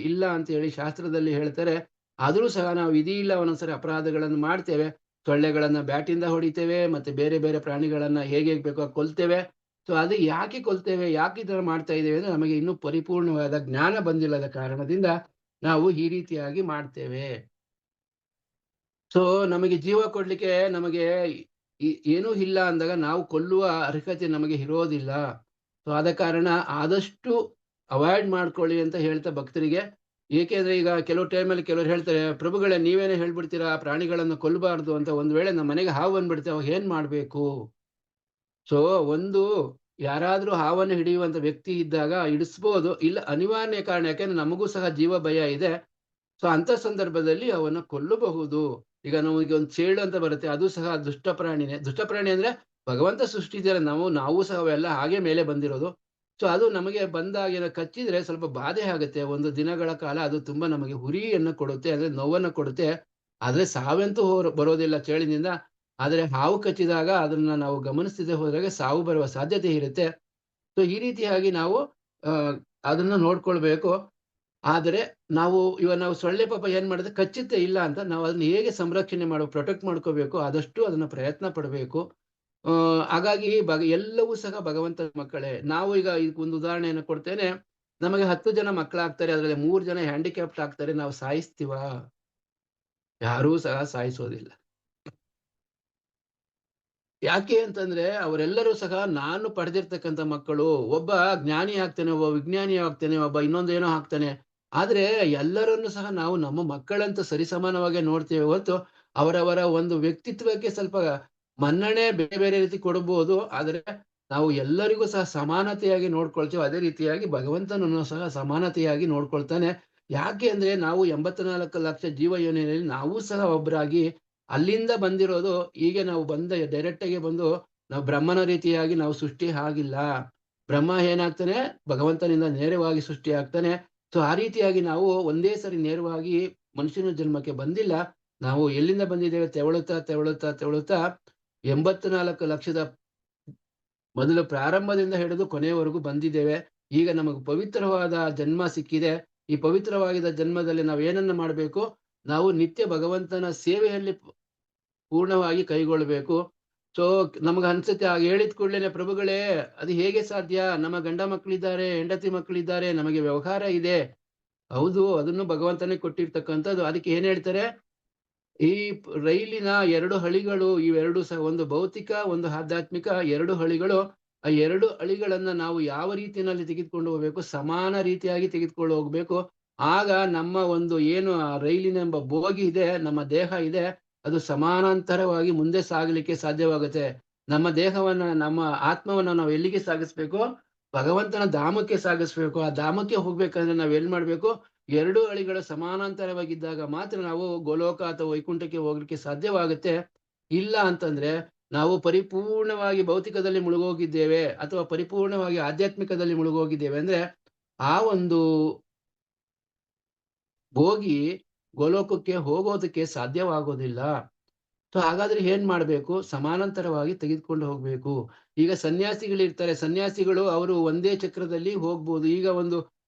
ಇಲ್ಲ ಅಂತ ಹೇಳಿ ಶಾಸ್ತ್ರದಲ್ಲಿ ಹೇಳ್ತಾರೆ. ಆದ್ರೂ ಸಹ ನಾವು ವಿಧಿ ಇಲ್ಲ ಒಂದೊಂದ್ಸರಿ ಅಪರಾಧಗಳನ್ನು ಮಾಡ್ತೇವೆ. ಸೊಳ್ಳೆಗಳನ್ನ ಬ್ಯಾಟಿಂದ ಹೊಡಿತೇವೆ, ಮತ್ತೆ ಬೇರೆ ಬೇರೆ ಪ್ರಾಣಿಗಳನ್ನ ಹೇಗೆ ಬೇಕೋ ಹಾಗೆ ಕೊಲ್ತೇವೆ. ಸೊ ಅದು ಯಾಕೆ ಕೊಲ್ತೇವೆ, ಯಾಕೆ ಈ ತರ ಮಾಡ್ತಾ ಇದ್ದೇವೆ ಅಂದ್ರೆ ನಮಗೆ ಇನ್ನೂ ಪರಿಪೂರ್ಣವಾದ ಜ್ಞಾನ ಬಂದಿಲ್ಲದ ಕಾರಣದಿಂದ ನಾವು ಈ ರೀತಿಯಾಗಿ ಮಾಡ್ತೇವೆ. ಸೊ ನಮಗೆ ಜೀವ ಕೊಡ್ಲಿಕ್ಕೆ ನಮಗೆ ಏನೂ ಇಲ್ಲ ಅಂದಾಗ ನಾವು ಕೊಲ್ಲುವ ಅರ್ಹತೆ ನಮಗೆ ಇರೋದಿಲ್ಲ. ಸೊ ಆದ ಕಾರಣ ಆದಷ್ಟು ಅವಾಯ್ಡ್ ಮಾಡ್ಕೊಳ್ಳಿ ಅಂತ ಹೇಳ್ತಾ ಭಕ್ತರಿಗೆ. ಏಕೆಂದ್ರೆ ಈಗ ಕೆಲವು ಟೈಮಲ್ಲಿ ಕೆಲವರು ಹೇಳ್ತಾರೆ, ಪ್ರಭುಗಳೇ ನೀವೇನೇ ಹೇಳ್ಬಿಡ್ತೀರಾ ಪ್ರಾಣಿಗಳನ್ನು ಕೊಲ್ಲಬಾರ್ದು ಅಂತ. ಒಂದು ವೇಳೆ ನಮ್ಮ ಮನೆಗೆ ಹಾವು ಬಂದ್ಬಿಡುತ್ತೆ, ಅವಾಗ ಏನ್ ಮಾಡ್ಬೇಕು? ಸೊ ಒಂದು ಯಾರಾದ್ರೂ ಹಾವನ್ನು ಹಿಡಿಯುವಂತ ವ್ಯಕ್ತಿ ಇದ್ದಾಗ ಹಿಡಿಸ್ಬೋದು, ಇಲ್ಲ ಅನಿವಾರ್ಯ ಕಾರಣ, ಯಾಕೆಂದ್ರೆ ನಮಗೂ ಸಹ ಜೀವ ಭಯ ಇದೆ. ಸೊ ಅಂತ ಸಂದರ್ಭದಲ್ಲಿ ಅವನ್ನ ಕೊಲ್ಲಬಹುದು. ಈಗ ನಮಗೆ ಒಂದು ಚೇಳು ಅಂತ ಬರುತ್ತೆ, ಅದು ಸಹ ದುಷ್ಟ ಪ್ರಾಣಿನೇ. ದುಷ್ಟ ಪ್ರಾಣಿ ಅಂದ್ರೆ ಭಗವಂತ ಸೃಷ್ಟಿಸಿದ್ದಾರೆ, ನಾವು ಸಹ ಅವೆಲ್ಲ ಹಾಗೆ ಮೇಲೆ ಬಂದಿರೋದು. ಸೊ ಅದು ನಮಗೆ ಬಂದಾಗ ಕಚ್ಚಿದ್ರೆ ಸ್ವಲ್ಪ ಬಾಧೆ ಆಗುತ್ತೆ. ಒಂದು ದಿನಗಳ ಕಾಲ ಅದು ತುಂಬಾ ನಮಗೆ ಉರಿಯನ್ನು ಕೊಡುತ್ತೆ, ಅಂದ್ರೆ ನೋವನ್ನು ಕೊಡುತ್ತೆ. ಆದ್ರೆ ಸಾವಂತೂ ಬರೋದಿಲ್ಲ ಚೇಳಿನಿಂದ. ಆದ್ರೆ ಹಾವು ಕಚ್ಚಿದಾಗ ಅದನ್ನ ನಾವು ಗಮನಿಸದೆ ಹೋದಾಗ ಸಾವು ಬರುವ ಸಾಧ್ಯತೆ ಇರುತ್ತೆ. ಸೊ ಈ ರೀತಿಯಾಗಿ ನಾವು ಅದನ್ನ ನೋಡ್ಕೊಳ್ಬೇಕು. ಆದರೆ ನಾವು ಸೊಳ್ಳೆ ಪಾಪ ಏನ್ ಮಾಡುತ್ತೆ, ಕಚ್ಚುತ್ತೆ ಇಲ್ಲ ಅಂತ, ನಾವು ಅದನ್ನ ಹೇಗೆ ಸಂರಕ್ಷಣೆ ಪ್ರೊಟೆಕ್ಟ್ ಮಾಡ್ಕೋಬೇಕು, ಆದಷ್ಟು ಅದನ್ನ ಪ್ರಯತ್ನ ಪಡಬೇಕು. ಹಾಗಾಗಿ ಎಲ್ಲವೂ ಸಹ ಭಗವಂತನ ಮಕ್ಕಳೇ. ನಾವು ಈಗ ಇದಕ್ಕೊಂದು ಉದಾಹರಣೆಯನ್ನು ಕೊಡ್ತೇನೆ. ನಮಗೆ 10 ಜನ ಮಕ್ಕಳಾಗ್ತಾರೆ, ಅದರಲ್ಲಿ 3 ಜನ ಹ್ಯಾಂಡಿಕ್ಯಾಪ್ಟ್ ಆಗ್ತಾರೆ, ನಾವು ಸಾಯಿಸ್ತೀವಾ? ಯಾರೂ ಸಹ ಸಾಯಿಸೋದಿಲ್ಲ. ಯಾಕೆ ಅಂತಂದ್ರೆ ಅವರೆಲ್ಲರೂ ಸಹ ನಾನು ಪಡೆದಿರ್ತಕ್ಕಂಥ ಮಕ್ಕಳು. ಒಬ್ಬ ಜ್ಞಾನಿ ಆಗ್ತಾನೆ, ಒಬ್ಬ ವಿಜ್ಞಾನಿ ಆಗ್ತಾನೆ, ಒಬ್ಬ ಇನ್ನೊಂದೇನೋ ಆಗ್ತಾನೆ. ಆದ್ರೆ ಎಲ್ಲರನ್ನು ಸಹ ನಾವು ನಮ್ಮ ಮಕ್ಕಳಂತ ಸರಿಸಮಾನವಾಗಿ ನೋಡ್ತೇವೆ ಹೊರತು ಅವರವರ ಒಂದು ವ್ಯಕ್ತಿತ್ವಕ್ಕೆ ಸ್ವಲ್ಪ ಮನ್ನಣೆ ಬೇರೆ ಬೇರೆ ರೀತಿ ಕೊಡಬಹುದು. ಆದ್ರೆ ನಾವು ಎಲ್ಲರಿಗೂ ಸಹ ಸಮಾನತೆಯಾಗಿ ನೋಡ್ಕೊಳ್ತೇವೆ. ಅದೇ ರೀತಿಯಾಗಿ ಭಗವಂತನನ್ನು ಸಹ ಸಮಾನತೆಯಾಗಿ ನೋಡ್ಕೊಳ್ತಾನೆ. ಯಾಕೆ ಅಂದ್ರೆ ನಾವು 84 ಲಕ್ಷ ಜೀವ ಯೋನಿಯಲ್ಲಿ ನಾವು ಸಹ ಒಬ್ಬರಾಗಿ ಅಲ್ಲಿಂದ ಬಂದಿರೋದು. ಹೀಗೆ ನಾವು ಡೈರೆಕ್ಟ್ ಆಗಿ ಬಂದು ನಾವು ಬ್ರಹ್ಮನ ರೀತಿಯಾಗಿ ನಾವು ಸೃಷ್ಟಿ ಆಗಿಲ್ಲ. ಬ್ರಹ್ಮ ಏನಾಗ್ತಾನೆ, ಭಗವಂತನಿಂದ ನೇರವಾಗಿ ಸೃಷ್ಟಿ ಆಗ್ತಾನೆ. ಸೊ ಆ ರೀತಿಯಾಗಿ ನಾವು ಒಂದೇ ಸರಿ ನೇರವಾಗಿ ಮನುಷ್ಯನ ಜನ್ಮಕ್ಕೆ ಬಂದಿಲ್ಲ. ನಾವು ಎಲ್ಲಿಂದ ಬಂದಿದ್ದೇವೆ, ತೆವಳುತ್ತಾ ತೆವಳುತ್ತಾ ತೆವಳುತ್ತಾ 84 ಲಕ್ಷದ ಮೊದಲು ಪ್ರಾರಂಭದಿಂದ ಹಿಡಿದು ಕೊನೆಯವರೆಗೂ ಬಂದಿದ್ದೇವೆ. ಈಗ ನಮಗೆ ಪವಿತ್ರವಾದ ಜನ್ಮ ಸಿಕ್ಕಿದೆ. ಈ ಪವಿತ್ರವಾಗಿದ್ದ ಜನ್ಮದಲ್ಲಿ ನಾವು ಏನನ್ನ ಮಾಡಬೇಕು, ನಾವು ನಿತ್ಯ ಭಗವಂತನ ಸೇವೆಯಲ್ಲಿ ಪೂರ್ಣವಾಗಿ ಕೈಗೊಳ್ಳಬೇಕು. ಸೊ ನಮಗ ಅನ್ಸುತ್ತೆ, ಆಗ ಹೇಳಿದ ಕೂಡಲೇ ಪ್ರಭುಗಳೇ ಅದು ಹೇಗೆ ಸಾಧ್ಯ, ನಮ್ಮ ಗಂಡ ಮಕ್ಕಳಿದ್ದಾರೆ, ಹೆಂಡತಿ ಮಕ್ಕಳಿದ್ದಾರೆ, ನಮಗೆ ವ್ಯವಹಾರ ಇದೆ. ಹೌದು, ಅದನ್ನು ಭಗವಂತನೇ ಕೊಟ್ಟಿರ್ತಕ್ಕಂಥದ್ದು. ಅದಕ್ಕೆ ಏನ್ ಹೇಳ್ತಾರೆ, ಈ ರೈಲಿನ 2 ಹಳಿಗಳು, ಇವೆರಡು ಸಹ ಒಂದು ಭೌತಿಕ ಒಂದು ಆಧ್ಯಾತ್ಮಿಕ 2 ಹಳಿಗಳು. ಆ 2 ಹಳಿಗಳನ್ನ ನಾವು ಯಾವ ರೀತಿಯಲ್ಲಿ ತೆಗೆದುಕೊಂಡು ಹೋಗ್ಬೇಕು, ಸಮಾನ ರೀತಿಯಾಗಿ ತೆಗೆದುಕೊಂಡು ಹೋಗ್ಬೇಕು. ಆಗ ನಮ್ಮ ಒಂದು ಏನು ಆ ರೈಲಿನ ಎಂಬ ಬೋಗಿ ಇದೆ, ನಮ್ಮ ದೇಹ ಇದೆ, ಅದು ಸಮಾನಾಂತರವಾಗಿ ಮುಂದೆ ಸಾಗಲಿಕ್ಕೆ ಸಾಧ್ಯವಾಗುತ್ತೆ. ನಮ್ಮ ದೇಹವನ್ನ, ನಮ್ಮ ಆತ್ಮವನ್ನ ನಾವು ಎಲ್ಲಿಗೆ ಸಾಗಿಸ್ಬೇಕು, ಭಗವಂತನ ಧಾಮಕ್ಕೆ ಸಾಗಿಸ್ಬೇಕು. ಆ ಧಾಮಕ್ಕೆ ಹೋಗ್ಬೇಕಂದ್ರೆ ನಾವ್ ಎಲ್ ಮಾಡ್ಬೇಕು, 2 ಹಳಿಗಳ ಸಮಾನಾಂತರವಾಗಿದ್ದಾಗ ಮಾತ್ರ ನಾವು ಗೋಲೋಕ ಅಥವಾ ವೈಕುಂಠಕ್ಕೆ ಹೋಗ್ಲಿಕ್ಕೆ ಸಾಧ್ಯವಾಗುತ್ತೆ. ಇಲ್ಲ ಅಂತಂದ್ರೆ ನಾವು ಪರಿಪೂರ್ಣವಾಗಿ ಭೌತಿಕದಲ್ಲಿ ಮುಳುಗೋಗಿದ್ದೇವೆ ಅಥವಾ ಪರಿಪೂರ್ಣವಾಗಿ ಆಧ್ಯಾತ್ಮಿಕದಲ್ಲಿ ಮುಳುಗೋಗಿದ್ದೇವೆ ಅಂದ್ರೆ ಆ ಒಂದು ಹೋಗಿ ಗೋಲೋಕಕ್ಕೆ ಹೋಗೋದಕ್ಕೆ ಸಾಧ್ಯವಾಗೋದಿಲ್ಲ. ಸೊ ಹಾಗಾದ್ರೆ ಏನ್ ಮಾಡ್ಬೇಕು, ಸಮಾನಾಂತರವಾಗಿ ತೆಗೆದುಕೊಂಡು ಹೋಗ್ಬೇಕು. ಈಗ ಸನ್ಯಾಸಿಗಳಿರ್ತಾರೆ, ಸನ್ಯಾಸಿಗಳು ಅವರು ಒಂದೇ ಚಕ್ರದಲ್ಲಿ ಹೋಗ್ಬೋದು. ಈಗ ಒಂದು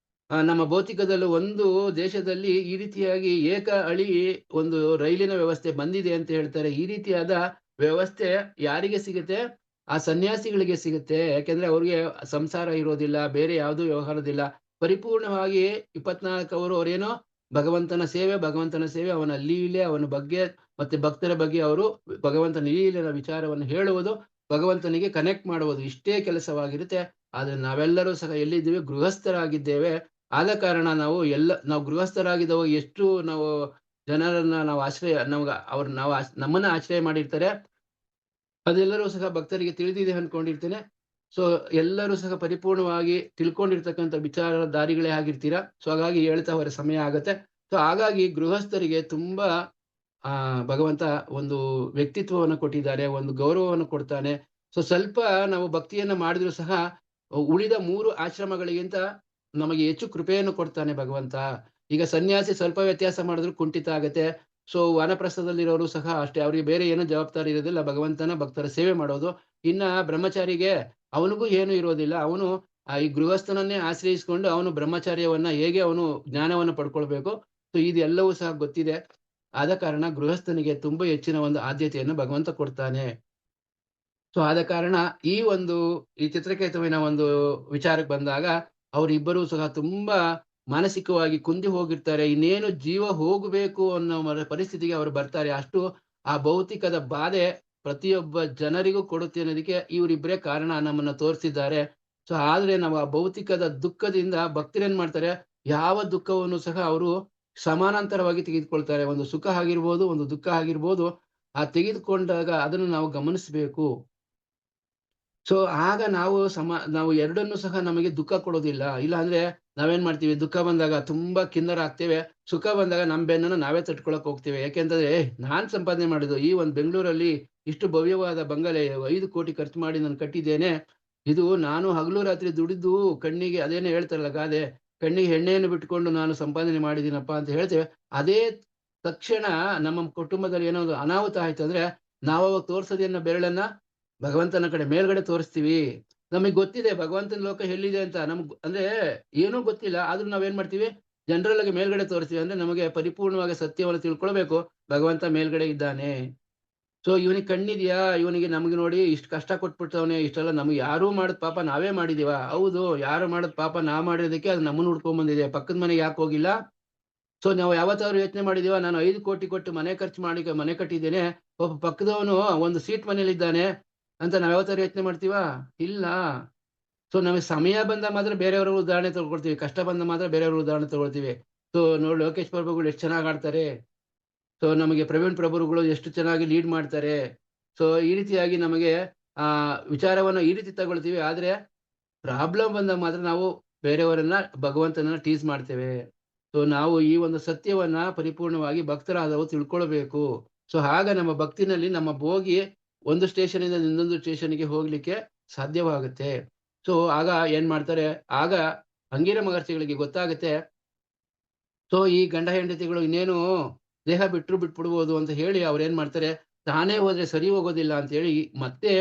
ನಮ್ಮ ಭೌತಿಕದಲ್ಲೂ ಒಂದು ದೇಶದಲ್ಲಿ ಈ ರೀತಿಯಾಗಿ ಏಕ ಹಳಿ ಒಂದು ರೈಲಿನ ವ್ಯವಸ್ಥೆ ಬಂದಿದೆ ಅಂತ ಹೇಳ್ತಾರೆ. ಈ ರೀತಿಯಾದ ವ್ಯವಸ್ಥೆ ಯಾರಿಗೆ ಸಿಗುತ್ತೆ, ಆ ಸನ್ಯಾಸಿಗಳಿಗೆ ಸಿಗುತ್ತೆ. ಯಾಕೆಂದ್ರೆ ಅವ್ರಿಗೆ ಸಂಸಾರ ಇರೋದಿಲ್ಲ, ಬೇರೆ ಯಾವುದೂ ವ್ಯವಹಾರದಿಲ್ಲ. ಪರಿಪೂರ್ಣವಾಗಿ 24 ಅವರು ಅವರೇನೋ ಭಗವಂತನ ಸೇವೆ, ಅವನ ಲೀಲೆ, ಅವನ ಬಗ್ಗೆ ಮತ್ತೆ ಭಕ್ತರ ಬಗ್ಗೆ ಅವರು ಭಗವಂತನ ಲೀಲೆಯ ವಿಚಾರವನ್ನು ಹೇಳುವುದು, ಭಗವಂತನಿಗೆ ಕನೆಕ್ಟ್ ಮಾಡುವುದು, ಇಷ್ಟೇ ಕೆಲಸವಾಗಿರುತ್ತೆ. ಆದ್ರೆ ನಾವೆಲ್ಲರೂ ಸಹ ಎಲ್ಲಿದ್ದೀವಿ, ಗೃಹಸ್ಥರಾಗಿದ್ದೇವೆ. ಆದ ಕಾರಣ ನಾವು ಗೃಹಸ್ಥರಾಗಿದ್ದವಾಗ ಎಷ್ಟು ನಾವು ಜನರನ್ನ ನಾವು ಆಶ್ರಯ, ನಮ್ಮನ್ನ ಆಶ್ರಯ ಮಾಡಿರ್ತಾರೆ. ಅದೆಲ್ಲರೂ ಸಹ ಭಕ್ತರಿಗೆ ತಿಳಿದಿದೆ ಅನ್ಕೊಂಡಿರ್ತೇನೆ. ಸೊ ಎಲ್ಲರೂ ಸಹ ಪರಿಪೂರ್ಣವಾಗಿ ತಿಳ್ಕೊಂಡಿರ್ತಕ್ಕಂಥ ವಿಚಾರಧಾರಿಗಳೇ ಆಗಿರ್ತೀರಾ. ಸೊ ಹಾಗಾಗಿ ಹೇಳ್ತಾ ಹೋದ್ರೆ ಸಮಯ ಆಗತ್ತೆ. ಸೊ ಹಾಗಾಗಿ ಗೃಹಸ್ಥರಿಗೆ ತುಂಬಾ ಭಗವಂತ ಒಂದು ವ್ಯಕ್ತಿತ್ವವನ್ನು ಕೊಟ್ಟಿದ್ದಾರೆ, ಒಂದು ಗೌರವವನ್ನು ಕೊಡ್ತಾನೆ. ಸೊ ಸ್ವಲ್ಪ ನಾವು ಭಕ್ತಿಯನ್ನ ಮಾಡಿದ್ರು ಸಹ ಉಳಿದ 3 ಆಶ್ರಮಗಳಿಗಿಂತ ನಮಗೆ ಹೆಚ್ಚು ಕೃಪೆಯನ್ನು ಕೊಡ್ತಾನೆ ಭಗವಂತ. ಈಗ ಸನ್ಯಾಸಿ ಸ್ವಲ್ಪ ವ್ಯತ್ಯಾಸ ಮಾಡಿದ್ರು ಕುಂಠಿತ ಆಗತ್ತೆ. ಸೊ ವಾನಪ್ರಸ್ಥದಲ್ಲಿರೋರು ಸಹ ಅಷ್ಟೇ, ಅವ್ರಿಗೆ ಬೇರೆ ಏನೂ ಜವಾಬ್ದಾರಿ ಇರೋದಿಲ್ಲ, ಭಗವಂತನ ಭಕ್ತರ ಸೇವೆ ಮಾಡೋದು. ಇನ್ನ ಬ್ರಹ್ಮಚಾರಿಗೆ ಅವನಿಗೂ ಏನು ಇರೋದಿಲ್ಲ. ಅವನು ಈ ಗೃಹಸ್ಥನನ್ನೇ ಆಶ್ರಯಿಸಿಕೊಂಡು ಅವನು ಬ್ರಹ್ಮಚಾರ್ಯವನ್ನ ಹೇಗೆ ಅವನು ಜ್ಞಾನವನ್ನು ಪಡ್ಕೊಳ್ಬೇಕು. ಸೊ ಇದೆಲ್ಲವೂ ಸಹ ಗೊತ್ತಿದೆ. ಆದ ಕಾರಣ ಗೃಹಸ್ಥನಿಗೆ ತುಂಬಾ ಹೆಚ್ಚಿನ ಒಂದು ಆದ್ಯತೆಯನ್ನು ಭಗವಂತ ಕೊಡ್ತಾನೆ. ಸೊ ಆದ ಕಾರಣ ಈ ಚಿತ್ರಕೇತುವಿನ ಒಂದು ವಿಚಾರಕ್ಕೆ ಬಂದಾಗ ಅವರಿಬ್ಬರೂ ಸಹ ತುಂಬಾ ಮಾನಸಿಕವಾಗಿ ಕುಂದಿ ಹೋಗಿರ್ತಾರೆ. ಇನ್ನೇನು ಜೀವ ಹೋಗಬೇಕು ಅನ್ನೋ ಪರಿಸ್ಥಿತಿಗೆ ಅವರು ಬರ್ತಾರೆ. ಅಷ್ಟು ಆ ಭೌತಿಕದ ಬಾಧೆ ಪ್ರತಿಯೊಬ್ಬ ಜನರಿಗೂ ಕೊಡುತ್ತೆ ಅನ್ನೋದಕ್ಕೆ ಇವರಿಬ್ಬರೇ ಕಾರಣ ನಮ್ಮನ್ನ ತೋರಿಸಿದ್ದಾರೆ. ಸೊ ಆದ್ರೆ ನಾವು ಆ ಭೌತಿಕದ ದುಃಖದಿಂದ ಭಕ್ತರೇನ್ ಮಾಡ್ತಾರೆ, ಯಾವ ದುಃಖವನ್ನು ಸಹ ಅವರು ಸಮಾನಾಂತರವಾಗಿ ತೆಗೆದುಕೊಳ್ತಾರೆ. ಒಂದು ಸುಖ ಆಗಿರ್ಬೋದು, ಒಂದು ದುಃಖ ಆಗಿರ್ಬೋದು, ಆ ತೆಗೆದುಕೊಂಡಾಗ ಅದನ್ನು ನಾವು ಗಮನಿಸಬೇಕು. ಸೊ ಆಗ ನಾವು ಎರಡನ್ನೂ ಸಹ ನಮಗೆ ದುಃಖ ಕೊಡೋದಿಲ್ಲ. ಇಲ್ಲ ಅಂದ್ರೆ ನಾವೇನ್ ಮಾಡ್ತೀವಿ, ದುಃಖ ಬಂದಾಗ ತುಂಬಾ ಖಿನ್ನರಾಗ್ತೇವೆ. ಸುಖ ಬಂದಾಗ ನಮ್ ಬೆನ್ನನ್ನು ನಾವೇ ತಟ್ಕೊಳಕ್ ಹೋಗ್ತೇವೆ. ಯಾಕೆಂತಂದ್ರೆ ನಾನ್ ಸಂಪಾದನೆ ಮಾಡಿದ್ದು ಈ ಒಂದು ಬೆಂಗಳೂರಲ್ಲಿ ಇಷ್ಟು ಭವ್ಯವಾದ ಬಂಗಲೆ 5 ಕೋಟಿ ಖರ್ಚು ಮಾಡಿ ನಾನು ಕಟ್ಟಿದ್ದೇನೆ. ಇದು ನಾನು ಹಗಲು ರಾತ್ರಿ ದುಡಿದು ಕಣ್ಣಿಗೆ ಅದೇನೋ ಹೇಳ್ತಾರಲ್ಲ ಗಾದೆ, ಕಣ್ಣಿಗೆ ಎಣ್ಣೆಯನ್ನು ಬಿಟ್ಕೊಂಡು ನಾನು ಸಂಪಾದನೆ ಮಾಡಿದ್ದೀನಪ್ಪಾ ಅಂತ ಹೇಳ್ತೇವೆ. ಅದೇ ತಕ್ಷಣ ನಮ್ಮ ಕುಟುಂಬದಲ್ಲಿ ಏನೋ ಒಂದು ಅನಾಹುತ ಆಯ್ತು ಅಂದ್ರೆ ನಾವು ಅವಾಗ ತೋರ್ಸೋದೇನ ಬೆರಳನ್ನ ಭಗವಂತನ ಕಡೆ ಮೇಲ್ಗಡೆ ತೋರಿಸ್ತೀವಿ. ನಮಗ್ ಗೊತ್ತಿದೆ ಭಗವಂತನ ಲೋಕ ಎಲ್ಲಿದೆ ಅಂತ. ಅಂದ್ರೆ ಏನೂ ಗೊತ್ತಿಲ್ಲ. ಆದ್ರೂ ನಾವೇನ್ ಮಾಡ್ತೀವಿ, ಜನರಲ್ ಆಗಿ ಮೇಲ್ಗಡೆ ತೋರಿಸ್ತೀವಿ. ಅಂದ್ರೆ ನಮಗೆ ಪರಿಪೂರ್ಣವಾಗಿ ಸತ್ಯವನ್ನು ತಿಳ್ಕೊಳ್ಬೇಕು, ಭಗವಂತ ಮೇಲ್ಗಡೆ ಇದ್ದಾನೆ. ಸೊ ಇವನಿಗೆ ಕಣ್ಣಿದ್ಯಾ, ಇವನಿಗೆ ನಮ್ಗೆ ನೋಡಿ ಇಷ್ಟು ಕಷ್ಟ ಕೊಟ್ಬಿಡ್ತವನೆ, ಇಷ್ಟೆಲ್ಲ ನಮ್ಗೆ ಯಾರೂ ಮಾಡದ್ ಪಾಪ ನಾವೇ ಮಾಡಿದೀವ? ಹೌದು, ಯಾರು ಮಾಡದ್ ಪಾಪ ನಾವ್ ಮಾಡಿರೋದಕ್ಕೆ ಅದು ನಮ್ಮನ್ನ ಹುಡ್ಕೊಂಡ್ ಬಂದಿದೆ. ಪಕ್ಕದ ಮನೆಗೆ ಯಾಕೆ ಹೋಗಿಲ್ಲ? ಸೊ ನಾವು ಯಾವತ್ತಾದ್ರೂ ಯೋಚನೆ ಮಾಡಿದೀವ, ನಾನು 5 ಕೋಟಿ ಕೊಟ್ಟು ಮನೆ ಖರ್ಚು ಮಾಡಿ ಮನೆ ಕಟ್ಟಿದ್ದೇನೆ, ಒಬ್ಬ ಪಕ್ಕದವನು ಒಂದು ಸೀಟ್ ಮನೇಲಿದ್ದಾನೆ ಅಂತ ನಾವ್ ಯಾವತ್ತಾದ್ರೂ ಯೋಚನೆ ಮಾಡ್ತೀವಾ? ಇಲ್ಲ. ಸೊ ನಮಗೆ ಸಮಯ ಬಂದ ಮಾತ್ರ ಬೇರೆಯವ್ರ ಉದಾಹರಣೆ ತಗೊಳ್ತೀವಿ, ಕಷ್ಟ ಬಂದ ಮಾತ್ರ ಬೇರೆಯವ್ರ ಉದಾಹರಣೆ ತಗೊಳ್ತೀವಿ. ಸೊ ನೋಡಿ, ಲೋಕೇಶ್ ಪ್ರಭುಗಳು ಎಷ್ಟು ಚೆನ್ನಾಗಿ ಆಡ್ತಾರೆ. ಸೊ ನಮಗೆ ಪ್ರವೀಣ್ ಪ್ರಭುಗಳು ಎಷ್ಟು ಚೆನ್ನಾಗಿ ಲೀಡ್ ಮಾಡ್ತಾರೆ. ಸೊ ಈ ರೀತಿಯಾಗಿ ನಮಗೆ ಆ ವಿಚಾರವನ್ನ ಈ ರೀತಿ ತಗೊಳ್ತೀವಿ. ಆದ್ರೆ ಪ್ರಾಬ್ಲಮ್ ಬಂದಾಗ ಮಾತ್ರ ನಾವು ಬೇರೆಯವರನ್ನ, ಭಗವಂತನನ್ನ ಟೀಸ್ ಮಾಡ್ತೇವೆ. ಸೊ ನಾವು ಈ ಒಂದು ಸತ್ಯವನ್ನ ಪರಿಪೂರ್ಣವಾಗಿ ಭಕ್ತರಾದವರು ತಿಳ್ಕೊಳ್ಬೇಕು. ಸೊ ಆಗ ನಮ್ಮ ಭಕ್ತಿನಲ್ಲಿ ನಮ್ಮ ಭೋಗಿ ಒಂದು ಸ್ಟೇಷನ್ ಇಂದ ಇನ್ನೊಂದು ಸ್ಟೇಷನ್ಗೆ ಹೋಗ್ಲಿಕ್ಕೆ ಸಾಧ್ಯವಾಗುತ್ತೆ. ಸೊ ಆಗ ಏನ್ ಮಾಡ್ತಾರೆ, ಆಗ ಅಂಗೀರ ಮಹರ್ಷಿಗಳಿಗೆ ಗೊತ್ತಾಗುತ್ತೆ. ಸೊ ಈ ಗಂಡ ಹೆಂಡತಿಗಳು ಇನ್ನೇನು ದೇಹ ಬಿಟ್ಬಿಡ್ಬೋದು ಅಂತ ಹೇಳಿ ಅವ್ರೇನ್ ಮಾಡ್ತಾರೆ, ತಾನೇ ಹೋದ್ರೆ ಸರಿ ಹೋಗೋದಿಲ್ಲ ಅಂತ ಹೇಳಿ ಮತ್ತೆ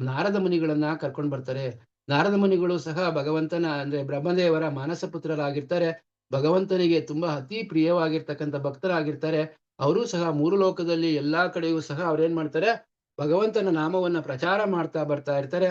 ನಾರದ ಮುನಿಗಳನ್ನ ಕರ್ಕೊಂಡ್ ಬರ್ತಾರೆ. ನಾರದ ಮುನಿಗಳು ಸಹ ಭಗವಂತನ ಅಂದ್ರೆ ಬ್ರಹ್ಮದೇವರ ಮಾನಸ ಪುತ್ರರಾಗಿರ್ತಾರೆ. ಭಗವಂತನಿಗೆ ತುಂಬಾ ಅತಿ ಪ್ರಿಯವಾಗಿರ್ತಕ್ಕಂಥ ಭಕ್ತರಾಗಿರ್ತಾರೆ. ಅವರೂ ಸಹ 3 ಲೋಕದಲ್ಲಿ ಎಲ್ಲಾ ಕಡೆಯೂ ಸಹ ಅವ್ರೇನ್ ಮಾಡ್ತಾರೆ, ಭಗವಂತನ ನಾಮವನ್ನ ಪ್ರಚಾರ ಮಾಡ್ತಾ ಬರ್ತಾ ಇರ್ತಾರೆ.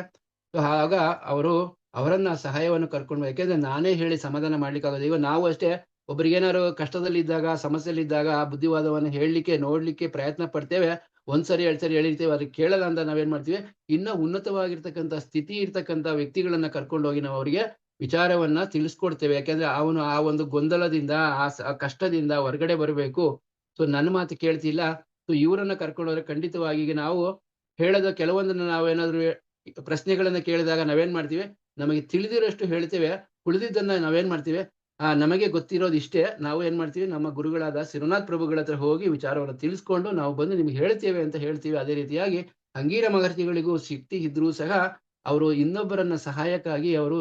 ಸೊ ಆಗ ಅವರು ಅವರನ್ನ ಸಹಾಯವನ್ನು ಕರ್ಕೊಂಡು, ಯಾಕೆಂದ್ರೆ ನಾನೇ ಹೇಳಿ ಸಮಾಧಾನ ಮಾಡ್ಲಿಕ್ಕಾಗೋದು. ಈಗ ನಾವು ಅಷ್ಟೇ ಒಬ್ರಿಗೇನಾದ್ರು ಕಷ್ಟದಲ್ಲಿದ್ದಾಗ, ಸಮಸ್ಯೆಲಿದ್ದಾಗ ಬುದ್ಧಿವಾದವನ್ನ ಹೇಳಲಿಕ್ಕೆ, ನೋಡ್ಲಿಕ್ಕೆ ಪ್ರಯತ್ನ ಪಡ್ತೇವೆ. ಒಂದ್ಸರಿ 2 ಸರಿ ಹೇಳಿರ್ತೀವಿ, ಅದಕ್ಕೆ ಕೇಳಲ್ಲ ಅಂತ ನಾವೇನ್ ಮಾಡ್ತೀವಿ, ಇನ್ನ ಉನ್ನತವಾಗಿರ್ತಕ್ಕಂಥ ಸ್ಥಿತಿ ಇರ್ತಕ್ಕಂಥ ವ್ಯಕ್ತಿಗಳನ್ನ ಕರ್ಕೊಂಡೋಗಿ ನಾವು ಅವರಿಗೆ ವಿಚಾರವನ್ನ ತಿಳಿಸ್ಕೊಡ್ತೇವೆ. ಯಾಕೆಂದ್ರೆ ಅವನು ಆ ಒಂದು ಗೊಂದಲದಿಂದ, ಆ ಕಷ್ಟದಿಂದ ಹೊರಗಡೆ ಬರಬೇಕು. ಸೊ ನನ್ನ ಮಾತು ಕೇಳ್ತಿಲ್ಲ, ಸೊ ಇವರನ್ನ ಕರ್ಕೊಂಡೋದ್ರೆ ಖಂಡಿತವಾಗಿ ಈಗ ನಾವು ಹೇಳದ ಕೆಲವೊಂದನ್ನ ನಾವೇನಾದ್ರೂ ಪ್ರಶ್ನೆಗಳನ್ನ ಕೇಳಿದಾಗ ನಾವೇನ್ ಮಾಡ್ತೀವಿ, ನಮಗೆ ತಿಳಿದಿರೋಷ್ಟು ಹೇಳ್ತೇವೆ. ಉಳಿದಿದ್ದನ್ನ ನಾವೇನ್ ಮಾಡ್ತೀವಿ, ನಮಗೆ ಗೊತ್ತಿರೋದು ಇಷ್ಟೇ. ನಾವು ಏನ್ ಮಾಡ್ತೀವಿ, ನಮ್ಮ ಗುರುಗಳಾದ ಸಿರುನಾಥ್ ಪ್ರಭುಗಳ ಹತ್ರ ಹೋಗಿ ವಿಚಾರವನ್ನು ತಿಳಿಸ್ಕೊಂಡು ನಾವು ಬಂದು ನಿಮ್ಗೆ ಹೇಳ್ತೇವೆ ಅಂತ ಹೇಳ್ತೀವಿ. ಅದೇ ರೀತಿಯಾಗಿ ಅಂಗೀರ ಮಹರ್ಷಿಗಳಿಗೂ ಶಕ್ತಿ ಇದ್ರೂ ಸಹ ಅವರು ಇನ್ನೊಬ್ಬರನ್ನ ಸಹಾಯಕ್ಕಾಗಿ ಅವರು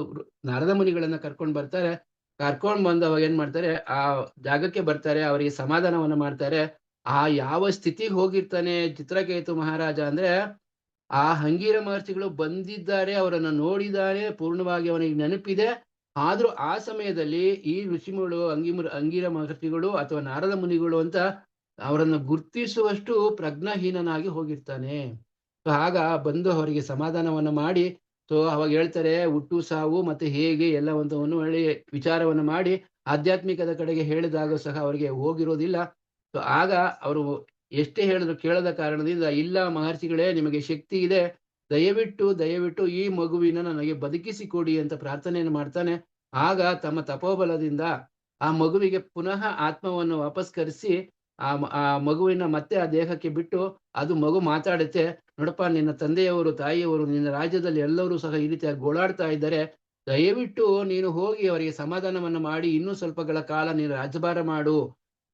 ನಾರದ ಮುನಿಗಳನ್ನ ಕರ್ಕೊಂಡ್ ಬರ್ತಾರೆ. ಕರ್ಕೊಂಡ್ ಬಂದು ಅವಾಗ ಏನ್ ಮಾಡ್ತಾರೆ, ಆ ಜಾಗಕ್ಕೆ ಬರ್ತಾರೆ, ಅವರಿಗೆ ಸಮಾಧಾನವನ್ನ ಮಾಡ್ತಾರೆ. ಆ ಯಾವ ಸ್ಥಿತಿಗೆ ಹೋಗಿರ್ತಾನೆ ಚಿತ್ರಕೇತು ಮಹಾರಾಜ ಅಂದ್ರೆ, ಆ ಅಂಗೀರ ಮಹರ್ಷಿಗಳು ಬಂದಿದ್ದಾರೆ, ಅವರನ್ನ ನೋಡಿದ್ದಾರೆ, ಪೂರ್ಣವಾಗಿ ಅವನಿಗೆ ನೆನಪಿದೆ. ಆದ್ರೂ ಆ ಸಮಯದಲ್ಲಿ ಈ ಋಷಿಗಳು ಅಂಗೀರ ಮಹರ್ಷಿಗಳು ಅಥವಾ ನಾರದ ಮುನಿಗಳು ಅಂತ ಅವರನ್ನು ಗುರ್ತಿಸುವಷ್ಟು ಪ್ರಜ್ಞಾಹೀನನಾಗಿ ಹೋಗಿರ್ತಾನೆ. ಸೊ ಆಗ ಬಂದು ಅವರಿಗೆ ಸಮಾಧಾನವನ್ನ ಮಾಡಿ, ಸೊ ಅವಾಗ ಹೇಳ್ತಾರೆ ಹುಟ್ಟು ಸಾವು ಮತ್ತೆ ಹೇಗೆ ಎಲ್ಲವನ್ನು ಹೇಳಿ ವಿಚಾರವನ್ನು ಮಾಡಿ ಆಧ್ಯಾತ್ಮಿಕದ ಕಡೆಗೆ ಹೇಳಿದಾಗ ಸಹ ಅವರಿಗೆ ಹೋಗಿರೋದಿಲ್ಲ. ಸೊ ಆಗ ಅವರು ಎಷ್ಟೇ ಹೇಳಿದ್ರು ಕೇಳದ ಕಾರಣದಿಂದ, ಇಲ್ಲ ಮಹರ್ಷಿಗಳೇ, ನಿಮಗೆ ಶಕ್ತಿ ಇದೆ, ದಯವಿಟ್ಟು ಈ ಮಗುವಿನ ನನಗೆ ಬದುಕಿಸಿ ಕೊಡಿ ಅಂತ ಪ್ರಾರ್ಥನೆಯನ್ನು ಮಾಡ್ತಾನೆ. ಆಗ ತಮ್ಮ ತಪೋಬಲದಿಂದ ಆ ಮಗುವಿಗೆ ಪುನಃ ಆತ್ಮವನ್ನು ವಾಪಸ್ ಕರೆಸಿ ಆ ಮಗುವಿನ ಮತ್ತೆ ಆ ದೇಹಕ್ಕೆ ಬಿಟ್ಟು, ಅದು ಮಗು ಮಾತಾಡುತ್ತೆ, ನೋಡಪ್ಪ ನಿನ್ನ ತಂದೆಯವರು ತಾಯಿಯವರು ನಿನ್ನ ರಾಜ್ಯದಲ್ಲಿ ಎಲ್ಲರೂ ಸಹ ಈ ರೀತಿಯಾಗಿ ಗೋಳಾಡ್ತಾ ಇದ್ದಾರೆ, ದಯವಿಟ್ಟು ನೀನು ಹೋಗಿ ಅವರಿಗೆ ಸಮಾಧಾನವನ್ನು ಮಾಡಿ ಇನ್ನೂ ಸ್ವಲ್ಪಗಳ ಕಾಲ ನೀನು ರಾಜಭಾರ ಮಾಡು,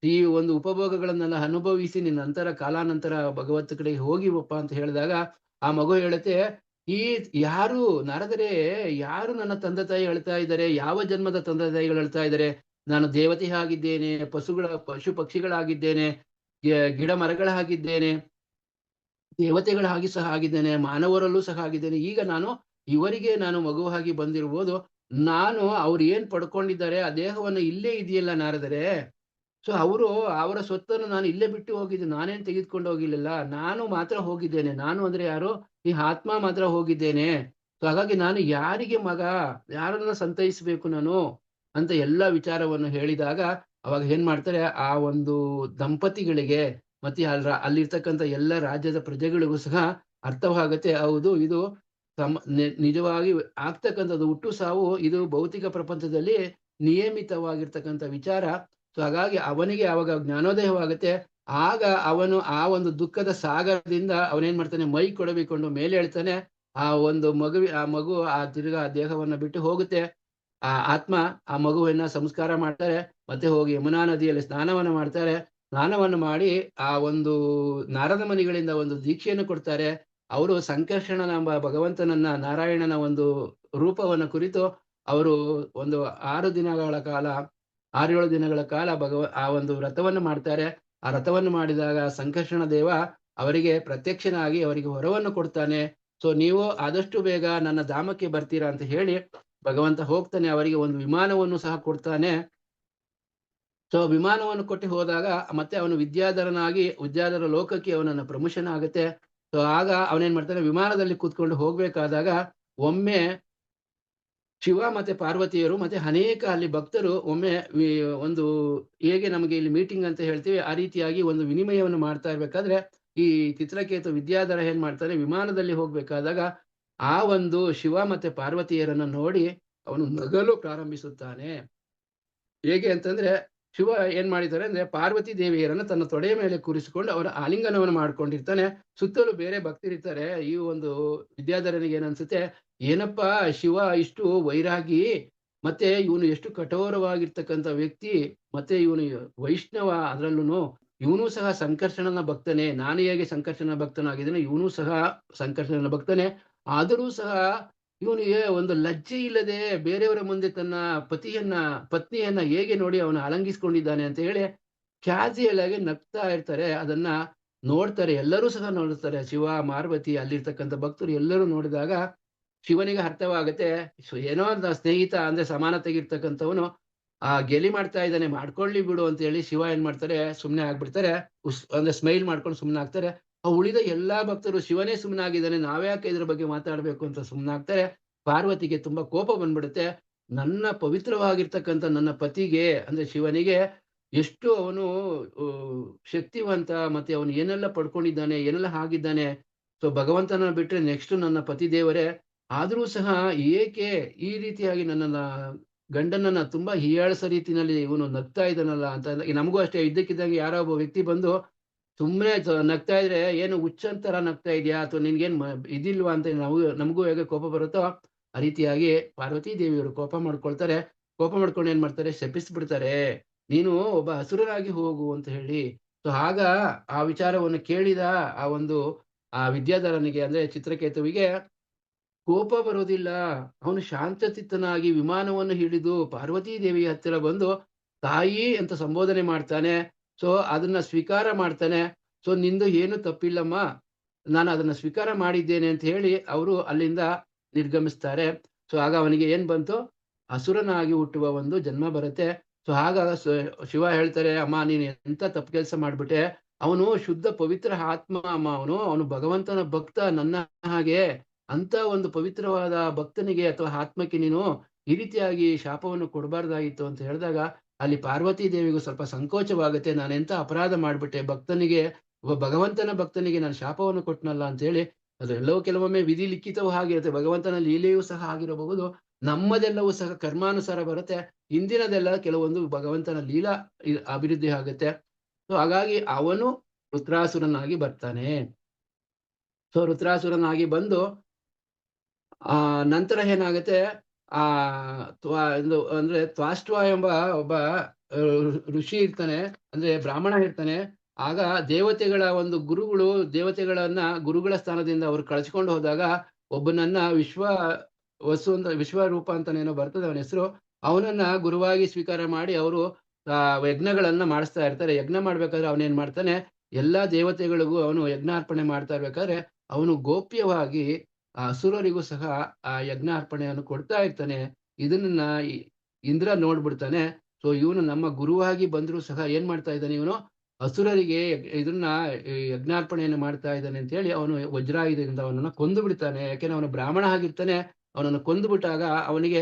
ಈ ಒಂದು ಉಪಭೋಗಗಳನ್ನೆಲ್ಲ ಅನುಭವಿಸಿ ನಿನ್ನ ನಂತರ ಕಾಲಾನಂತರ ಭಗವತ್ ಕಡೆಗೆ ಹೋಗಿವಪ್ಪ ಅಂತ ಹೇಳಿದಾಗ ಆ ಮಗು ಹೇಳುತ್ತೆ, ಈ ಯಾರು ನಾರದರೆ, ಯಾರು ನನ್ನ ತಂದೆ ತಾಯಿ ಹೇಳ್ತಾ ಇದ್ದಾರೆ, ಯಾವ ಜನ್ಮದ ತಂದೆ ತಾಯಿಗಳು ಹೇಳ್ತಾ ಇದ್ದಾರೆ, ನಾನು ದೇವತೆ ಆಗಿದ್ದೇನೆ, ಪಶು ಪಕ್ಷಿಗಳಾಗಿದ್ದೇನೆ, ಗಿಡ ಮರಗಳಾಗಿದ್ದೇನೆ, ದೇವತೆಗಳಾಗಿ ಸಹ ಆಗಿದ್ದೇನೆ, ಮಾನವರಲ್ಲೂ ಸಹ ಆಗಿದ್ದೇನೆ. ಈಗ ಇವರಿಗೆ ನಾನು ಮಗುವಾಗಿ ಬಂದಿರ್ಬೋದು. ನಾನು ಅವ್ರು ಏನ್ ಪಡ್ಕೊಂಡಿದ್ದಾರೆ ಆ ದೇಹವನ್ನು ಇಲ್ಲೇ ಇದೆಯಲ್ಲ ನಾರದರೆ, ಸೊ ಅವರ ಸ್ವತ್ತನ್ನು ನಾನು ಇಲ್ಲೇ ಬಿಟ್ಟು ಹೋಗಿದ್ದೆ. ನಾನೇನು ತೆಗೆದುಕೊಂಡು ಹೋಗಿರ್ಲಿಲ್ಲ. ನಾನು ಮಾತ್ರ ಹೋಗಿದ್ದೇನೆ. ನಾನು ಅಂದ್ರೆ ಯಾರು? ಈ ಆತ್ಮ ಮಾತ್ರ ಹೋಗಿದ್ದೇನೆ. ಸೊ ಹಾಗಾಗಿ ನಾನು ಯಾರಿಗೆ ಮಗ? ಯಾರನ್ನ ಸಂತೈಸಬೇಕು ನಾನು? ಅಂತ ಎಲ್ಲಾ ವಿಚಾರವನ್ನು ಹೇಳಿದಾಗ, ಅವಾಗ ಏನ್ ಮಾಡ್ತಾರೆ, ಆ ಒಂದು ದಂಪತಿಗಳಿಗೆ ಮತ್ತೆ ಅಲ್ಲಿರ್ತಕ್ಕಂಥ ಎಲ್ಲ ರಾಜ್ಯದ ಪ್ರಜೆಗಳಿಗೂ ಸಹ ಅರ್ಥವಾಗುತ್ತೆ. ಹೌದು, ಇದು ನಿಜವಾಗಿ ಆಗ್ತಕ್ಕಂಥದ್ದು ಹುಟ್ಟು ಸಾವು ಇದು ಭೌತಿಕ ಪ್ರಪಂಚದಲ್ಲಿ ನಿಯಮಿತವಾಗಿರ್ತಕ್ಕಂಥ ವಿಚಾರ. ಸೊ ಹಾಗಾಗಿ ಅವನಿಗೆ ಆವಾಗ ಜ್ಞಾನೋದಯವಾಗುತ್ತೆ. ಆಗ ಅವನು ಆ ಒಂದು ದುಃಖದ ಸಾಗರದಿಂದ ಅವನೇನ್ ಮಾಡ್ತಾನೆ, ಮೈ ಕೊಡವಿಕೊಂಡು ಮೇಲೆ ಹೇಳ್ತಾನೆ. ಆ ಮಗು ತಿರ್ಗಾ ಆ ದೇಹವನ್ನ ಬಿಟ್ಟು ಹೋಗುತ್ತೆ. ಆ ಆತ್ಮ ಆ ಮಗುವನ್ನ ಸಂಸ್ಕಾರ ಮಾಡ್ತಾರೆ. ಮತ್ತೆ ಹೋಗಿ ಯಮುನಾ ನದಿಯಲ್ಲಿ ಸ್ನಾನವನ್ನ ಮಾಡ್ತಾರೆ. ಸ್ನಾನವನ್ನು ಮಾಡಿ ಆ ಒಂದು ನಾರದ ಮುನಿಗಳಿಂದ ಒಂದು ದೀಕ್ಷೆಯನ್ನು ಕೊಡ್ತಾರೆ. ಅವರು ಸಂಕರ್ಷಣನೆಂಬ ಭಗವಂತನನ್ನ, ನಾರಾಯಣನ ಒಂದು ರೂಪವನ್ನ ಕುರಿತು ಅವರು ಒಂದು 6 ದಿನಗಳ ಕಾಲ 6-7 ದಿನಗಳ ಕಾಲ ಆ ಒಂದು ವ್ರತವನ್ನು ಮಾಡ್ತಾರೆ. ಆ ವ್ರತವನ್ನು ಮಾಡಿದಾಗ ಸಂಕರ್ಷಣ ದೇವ ಅವರಿಗೆ ಪ್ರತ್ಯಕ್ಷನಾಗಿ ಅವರಿಗೆ ವರವನ್ನು ಕೊಡ್ತಾನೆ. ಸೊ ನೀವು ಆದಷ್ಟು ಬೇಗ ನನ್ನ ಧಾಮಕ್ಕೆ ಬರ್ತೀರಾ ಅಂತ ಹೇಳಿ ಭಗವಂತ ಹೋಗ್ತಾನೆ. ಅವರಿಗೆ ಒಂದು ವಿಮಾನವನ್ನು ಸಹ ಕೊಡ್ತಾನೆ. ಸೊ ವಿಮಾನವನ್ನು ಕೊಟ್ಟು ಹೋದಾಗ ಮತ್ತೆ ಅವನು ವಿದ್ಯಾಧರ ಲೋಕಕ್ಕೆ ಅವನನ್ನ ಪ್ರಮೋಷನ್ ಆಗುತ್ತೆ. ಸೊ ಆಗ ಅವನೇನ್ ಮಾಡ್ತಾನೆ, ವಿಮಾನದಲ್ಲಿ ಕೂತ್ಕೊಂಡು ಹೋಗ್ಬೇಕಾದಾಗ ಒಮ್ಮೆ ಶಿವ ಮತ್ತೆ ಪಾರ್ವತಿಯರು ಮತ್ತೆ ಅನೇಕ ಅಲ್ಲಿ ಭಕ್ತರು ಒಮ್ಮೆ ಒಂದು ಹೇಗೆ ನಮಗೆ ಇಲ್ಲಿ ಮೀಟಿಂಗ್ ಅಂತ ಹೇಳ್ತೀವಿ, ಆ ರೀತಿಯಾಗಿ ಒಂದು ವಿನಿಮಯವನ್ನು ಮಾಡ್ತಾ ಇರ್ಬೇಕಾದ್ರೆ ಈ ಚಿತ್ರಕೇತು ವಿದ್ಯಾಧರ ಏನ್ ಮಾಡ್ತಾನೆ, ವಿಮಾನದಲ್ಲಿ ಹೋಗ್ಬೇಕಾದಾಗ ಆ ಒಂದು ಶಿವ ಮತ್ತೆ ಪಾರ್ವತಿಯರನ್ನ ನೋಡಿ ಅವನು ನಗಲು ಪ್ರಾರಂಭಿಸುತ್ತಾನೆ. ಹೇಗೆ ಅಂತಂದ್ರೆ, ಶಿವ ಏನ್ ಮಾಡಿದ್ದಾರೆ ಅಂದ್ರೆ ಪಾರ್ವತಿ ದೇವಿಯರನ್ನ ತನ್ನ ತೊಡೆಯ ಮೇಲೆ ಕೂರಿಸಿಕೊಂಡು ಅವರ ಆಲಿಂಗನವನ್ನು ಮಾಡ್ಕೊಂಡಿರ್ತಾನೆ. ಸುತ್ತಲೂ ಬೇರೆ ಭಕ್ತರಿರ್ತಾರೆ. ಈ ಒಂದು ವಿದ್ಯಾಧರನಿಗೆ ಏನನ್ಸುತ್ತೆ, ಏನಪ್ಪಾ ಶಿವ ಇಷ್ಟು ವೈರಾಗಿ, ಮತ್ತೆ ಇವನು ಎಷ್ಟು ಕಠೋರವಾಗಿರ್ತಕ್ಕಂಥ ವ್ಯಕ್ತಿ, ಮತ್ತೆ ಇವನು ವೈಷ್ಣವ, ಅದ್ರಲ್ಲೂ ಇವನು ಸಹ ಸಂಕರ್ಷಣನ ಭಕ್ತನೇ. ನಾನು ಹೇಗೆ ಸಂಕರ್ಷಣ ಭಕ್ತನಾಗಿದ್ದೇನೆ, ಇವನು ಸಹ ಸಂಕರ್ಷಣನ ಭಕ್ತನೇ. ಆದರೂ ಸಹ ಇವನಿಗೆ ಒಂದು ಲಜ್ಜೆ ಇಲ್ಲದೆ ಬೇರೆಯವರ ಮುಂದೆ ತನ್ನ ಪತ್ನಿಯನ್ನ ಹೇಗೆ ನೋಡಿ ಅವನು ಅಲಂಗಿಸಿಕೊಂಡಿದ್ದಾನೆ ಅಂತ ಹೇಳಿ ಕ್ಯಾಜುಯಲ್ ಆಗಿ ನಗ್ತಾ ಇರ್ತಾರೆ. ಅದನ್ನ ನೋಡ್ತಾರೆ, ಎಲ್ಲರೂ ಸಹ ನೋಡ್ತಾರೆ. ಶಿವ, ಪಾರ್ವತಿ, ಅಲ್ಲಿರ್ತಕ್ಕಂಥ ಭಕ್ತರು ಎಲ್ಲರೂ ನೋಡಿದಾಗ ಶಿವನಿಗೆ ಅರ್ಥವಾಗುತ್ತೆ. ಏನೋ ಸ್ನೇಹಿತ ಅಂದ್ರೆ ಸಮಾನತೆಗಿರ್ತಕ್ಕಂಥವನು ಗೆಲಿ ಮಾಡ್ತಾ ಇದ್ದಾನೆ, ಮಾಡ್ಕೊಳ್ಳಿ ಬಿಡು ಅಂತ ಹೇಳಿ ಶಿವ ಏನ್ ಮಾಡ್ತಾರೆ, ಸುಮ್ನೆ ಆಗ್ಬಿಡ್ತಾರೆ. ಅಂದ್ರೆ ಸ್ಮೈಲ್ ಮಾಡ್ಕೊಂಡು ಸುಮ್ನೆ ಆಗ್ತಾರೆ. ಉಳಿದ ಎಲ್ಲಾ ಭಕ್ತರು ಶಿವನೇ ಸುಮ್ಮನಾಗಿದ್ದಾನೆ, ನಾವ್ಯಾಕೆ ಇದ್ರ ಬಗ್ಗೆ ಮಾತಾಡ್ಬೇಕು ಅಂತ ಸುಮ್ಮನಾಗ್ತಾರೆ. ಪಾರ್ವತಿಗೆ ತುಂಬಾ ಕೋಪ ಬಂದ್ಬಿಡುತ್ತೆ. ನನ್ನ ಪವಿತ್ರವಾಗಿರ್ತಕ್ಕಂಥ ನನ್ನ ಪತಿಗೆ ಅಂದ್ರೆ ಶಿವನಿಗೆ ಎಷ್ಟು ಅವನು ಶಕ್ತಿವಂತ, ಮತ್ತೆ ಅವನು ಏನೆಲ್ಲ ಪಡ್ಕೊಂಡಿದ್ದಾನೆ, ಏನೆಲ್ಲ ಆಗಿದ್ದಾನೆ. ಸೊ ಭಗವಂತನ ಬಿಟ್ರೆ ನೆಕ್ಸ್ಟ್ ನನ್ನ ಪತಿ ದೇವರೇ. ಆದ್ರೂ ಸಹ ಏಕೆ ಈ ರೀತಿಯಾಗಿ ನನ್ನನ್ನ ಗಂಡನನ್ನ ತುಂಬಾ ಹೀಯಾಳಿಸೋ ರೀತಿನಲ್ಲಿ ಇವನು ನಗ್ತಾ ಇದ್ದಾನಲ್ಲ ಅಂತ ನಮಗೂ ಅಷ್ಟೇ. ಇದ್ದಕ್ಕಿದ್ದಂಗೆ ಯಾರೋ ಒಬ್ಬ ವ್ಯಕ್ತಿ ಬಂದು ಸುಮ್ನೆ ನಗ್ತಾ ಇದ್ರೆ, ಏನು ಹುಚ್ಚಂತರ ನಗ್ತಾ ಇದೆಯಾ ಅಥವಾ ನಿನ್ಗೇನ್ ಇದಿಲ್ವಾ ಅಂತ ನಮಗೂ ಹೇಗೆ ಕೋಪ ಬರುತ್ತೋ ಆ ರೀತಿಯಾಗಿ ಪಾರ್ವತಿ ದೇವಿಯವರು ಕೋಪ ಮಾಡ್ಕೊಳ್ತಾರೆ. ಕೋಪ ಮಾಡ್ಕೊಂಡು ಏನ್ ಮಾಡ್ತಾರೆ, ಶಪಿಸ್ಬಿಡ್ತಾರೆ, ನೀನು ಒಬ್ಬ ಅಸುರನಾಗಿ ಹೋಗು ಅಂತ ಹೇಳಿ. ಸೊ ಆಗ ಆ ವಿಚಾರವನ್ನು ಕೇಳಿದ ಆ ವಿದ್ಯಾಧರನಿಗೆ ಅಂದ್ರೆ ಚಿತ್ರಕೇತುವಿಗೆ ಕೋಪ ಬರೋದಿಲ್ಲ. ಅವನು ಶಾಂತಚಿತ್ತನಾಗಿ ವಿಮಾನವನ್ನು ಹಿಡಿದು ಪಾರ್ವತೀ ದೇವಿಯ ಹತ್ತಿರ ಬಂದು ತಾಯಿ ಅಂತ ಸಂಬೋಧನೆ ಮಾಡ್ತಾನೆ. ಸೊ ಅದನ್ನ ಸ್ವೀಕಾರ ಮಾಡ್ತಾನೆ. ಸೊ ನಿಂದು ಏನು ತಪ್ಪಿಲ್ಲಮ್ಮ, ನಾನು ಅದನ್ನ ಸ್ವೀಕಾರ ಮಾಡಿದ್ದೇನೆ ಅಂತ ಹೇಳಿ ಅವರು ಅಲ್ಲಿಂದ ನಿರ್ಗಮಿಸ್ತಾರೆ. ಸೊ ಆಗ ಅವನಿಗೆ ಏನ್ ಬಂತು, ಅಸುರನಾಗಿ ಹುಟ್ಟುವ ಒಂದು ಜನ್ಮ ಬರುತ್ತೆ. ಸೊ ಆಗ ಶಿವ ಹೇಳ್ತಾರೆ, ಅಮ್ಮ ನೀನು ಎಂತ ತಪ್ಪು ಕೆಲಸ ಮಾಡ್ಬಿಟ್ಟೆ. ಅವನು ಶುದ್ಧ ಪವಿತ್ರ ಆತ್ಮ ಅಮ್ಮ, ಅವನು ಭಗವಂತನ ಭಕ್ತ ನನ್ನ ಹಾಗೆ. ಅಂತ ಒಂದು ಪವಿತ್ರವಾದ ಭಕ್ತನಿಗೆ ಅಥವಾ ಆತ್ಮಕ್ಕೆ ನೀನು ಈ ರೀತಿಯಾಗಿ ಶಾಪವನ್ನು ಕೊಡಬಾರ್ದಾಗಿತ್ತು ಅಂತ ಹೇಳಿದಾಗ ಅಲ್ಲಿ ಪಾರ್ವತಿ ದೇವಿಗೂ ಸ್ವಲ್ಪ ಸಂಕೋಚವಾಗುತ್ತೆ. ನಾನೆಂತ ಅಪರಾಧ ಮಾಡ್ಬಿಟ್ಟೆ, ಒಬ್ಬ ಭಗವಂತನ ಭಕ್ತನಿಗೆ ನಾನು ಶಾಪವನ್ನು ಕೊಟ್ಟನಲ್ಲ ಅಂತ ಹೇಳಿ. ಅದೆಲ್ಲವೂ ಕೆಲವೊಮ್ಮೆ ವಿಧಿ ಲಿಖಿತವೂ ಆಗಿರುತ್ತೆ, ಭಗವಂತನ ಲೀಲೆಯೂ ಸಹ ಆಗಿರಬಹುದು. ನಮ್ಮದೆಲ್ಲವೂ ಸಹ ಕರ್ಮಾನುಸಾರ ಬರುತ್ತೆ. ಹಿಂದಿನದೆಲ್ಲ ಕೆಲವೊಂದು ಭಗವಂತನ ಲೀಲಾ ಅಭಿವೃದ್ಧಿ ಆಗುತ್ತೆ. ಸೊ ಹಾಗಾಗಿ ಅವನು ರುದ್ರಾಸುರನಾಗಿ ಬರ್ತಾನೆ. ಸೊ ರುದ್ರಾಸುರನಾಗಿ ಬಂದು ನಂತರ ಏನಾಗುತ್ತೆ, ಅಂದ್ರೆ ತ್ವಾಷ್ಟ್ವ ಎಂಬ ಒಬ್ಬ ಋಷಿ ಇರ್ತಾನೆ, ಅಂದ್ರೆ ಬ್ರಾಹ್ಮಣ ಇರ್ತಾನೆ. ಆಗ ದೇವತೆಗಳ ಒಂದು ಗುರುಗಳ ಸ್ಥಾನದಿಂದ ಅವರು ಕಳಿಸ್ಕೊಂಡು ಹೋದಾಗ ಒಬ್ಬನನ್ನ ವಿಶ್ವರೂಪ ಅಂತಾನೇನೋ ಬರ್ತದೆ ಅವನ ಹೆಸರು. ಅವನನ್ನ ಗುರುವಾಗಿ ಸ್ವೀಕಾರ ಮಾಡಿ ಅವರು ಯಜ್ಞಗಳನ್ನ ಮಾಡಿಸ್ತಾ ಇರ್ತಾರೆ. ಯಜ್ಞ ಮಾಡ್ಬೇಕಾದ್ರೆ ಅವನೇನ್ ಮಾಡ್ತಾನೆ, ಎಲ್ಲಾ ದೇವತೆಗಳಿಗೂ ಅವನು ಯಜ್ಞಾರ್ಪಣೆ ಮಾಡ್ತಾ ಇರ್ಬೇಕಾದ್ರೆ ಅವನು ಗೋಪ್ಯವಾಗಿ ಆ ಅಸುರರಿಗೂ ಸಹ ಆ ಯಜ್ಞ ಅರ್ಪಣೆಯನ್ನು ಕೊಡ್ತಾ ಇರ್ತಾನೆ. ಇದನ್ನ ಇಂದ್ರ ನೋಡ್ಬಿಡ್ತಾನೆ. ಸೊ ಇವನು ನಮ್ಮ ಗುರುವಾಗಿ ಬಂದರೂ ಸಹ ಏನ್ ಮಾಡ್ತಾ ಇದ್ದಾನೆ ಇವನು, ಅಸುರರಿಗೆ ಇದನ್ನ ಯಜ್ಞಾರ್ಪಣೆಯನ್ನು ಮಾಡ್ತಾ ಇದ್ದಾನೆ ಅಂತ ಹೇಳಿ ಅವನು ವಜ್ರಾಯುಧದಿಂದ ಅವನನ್ನು ಕೊಂದು ಬಿಡ್ತಾನೆ. ಯಾಕೆಂದ್ರೆ ಅವನು ಬ್ರಾಹ್ಮಣ ಆಗಿರ್ತಾನೆ. ಅವನನ್ನು ಕೊಂದು ಬಿಟ್ಟಾಗ ಅವನಿಗೆ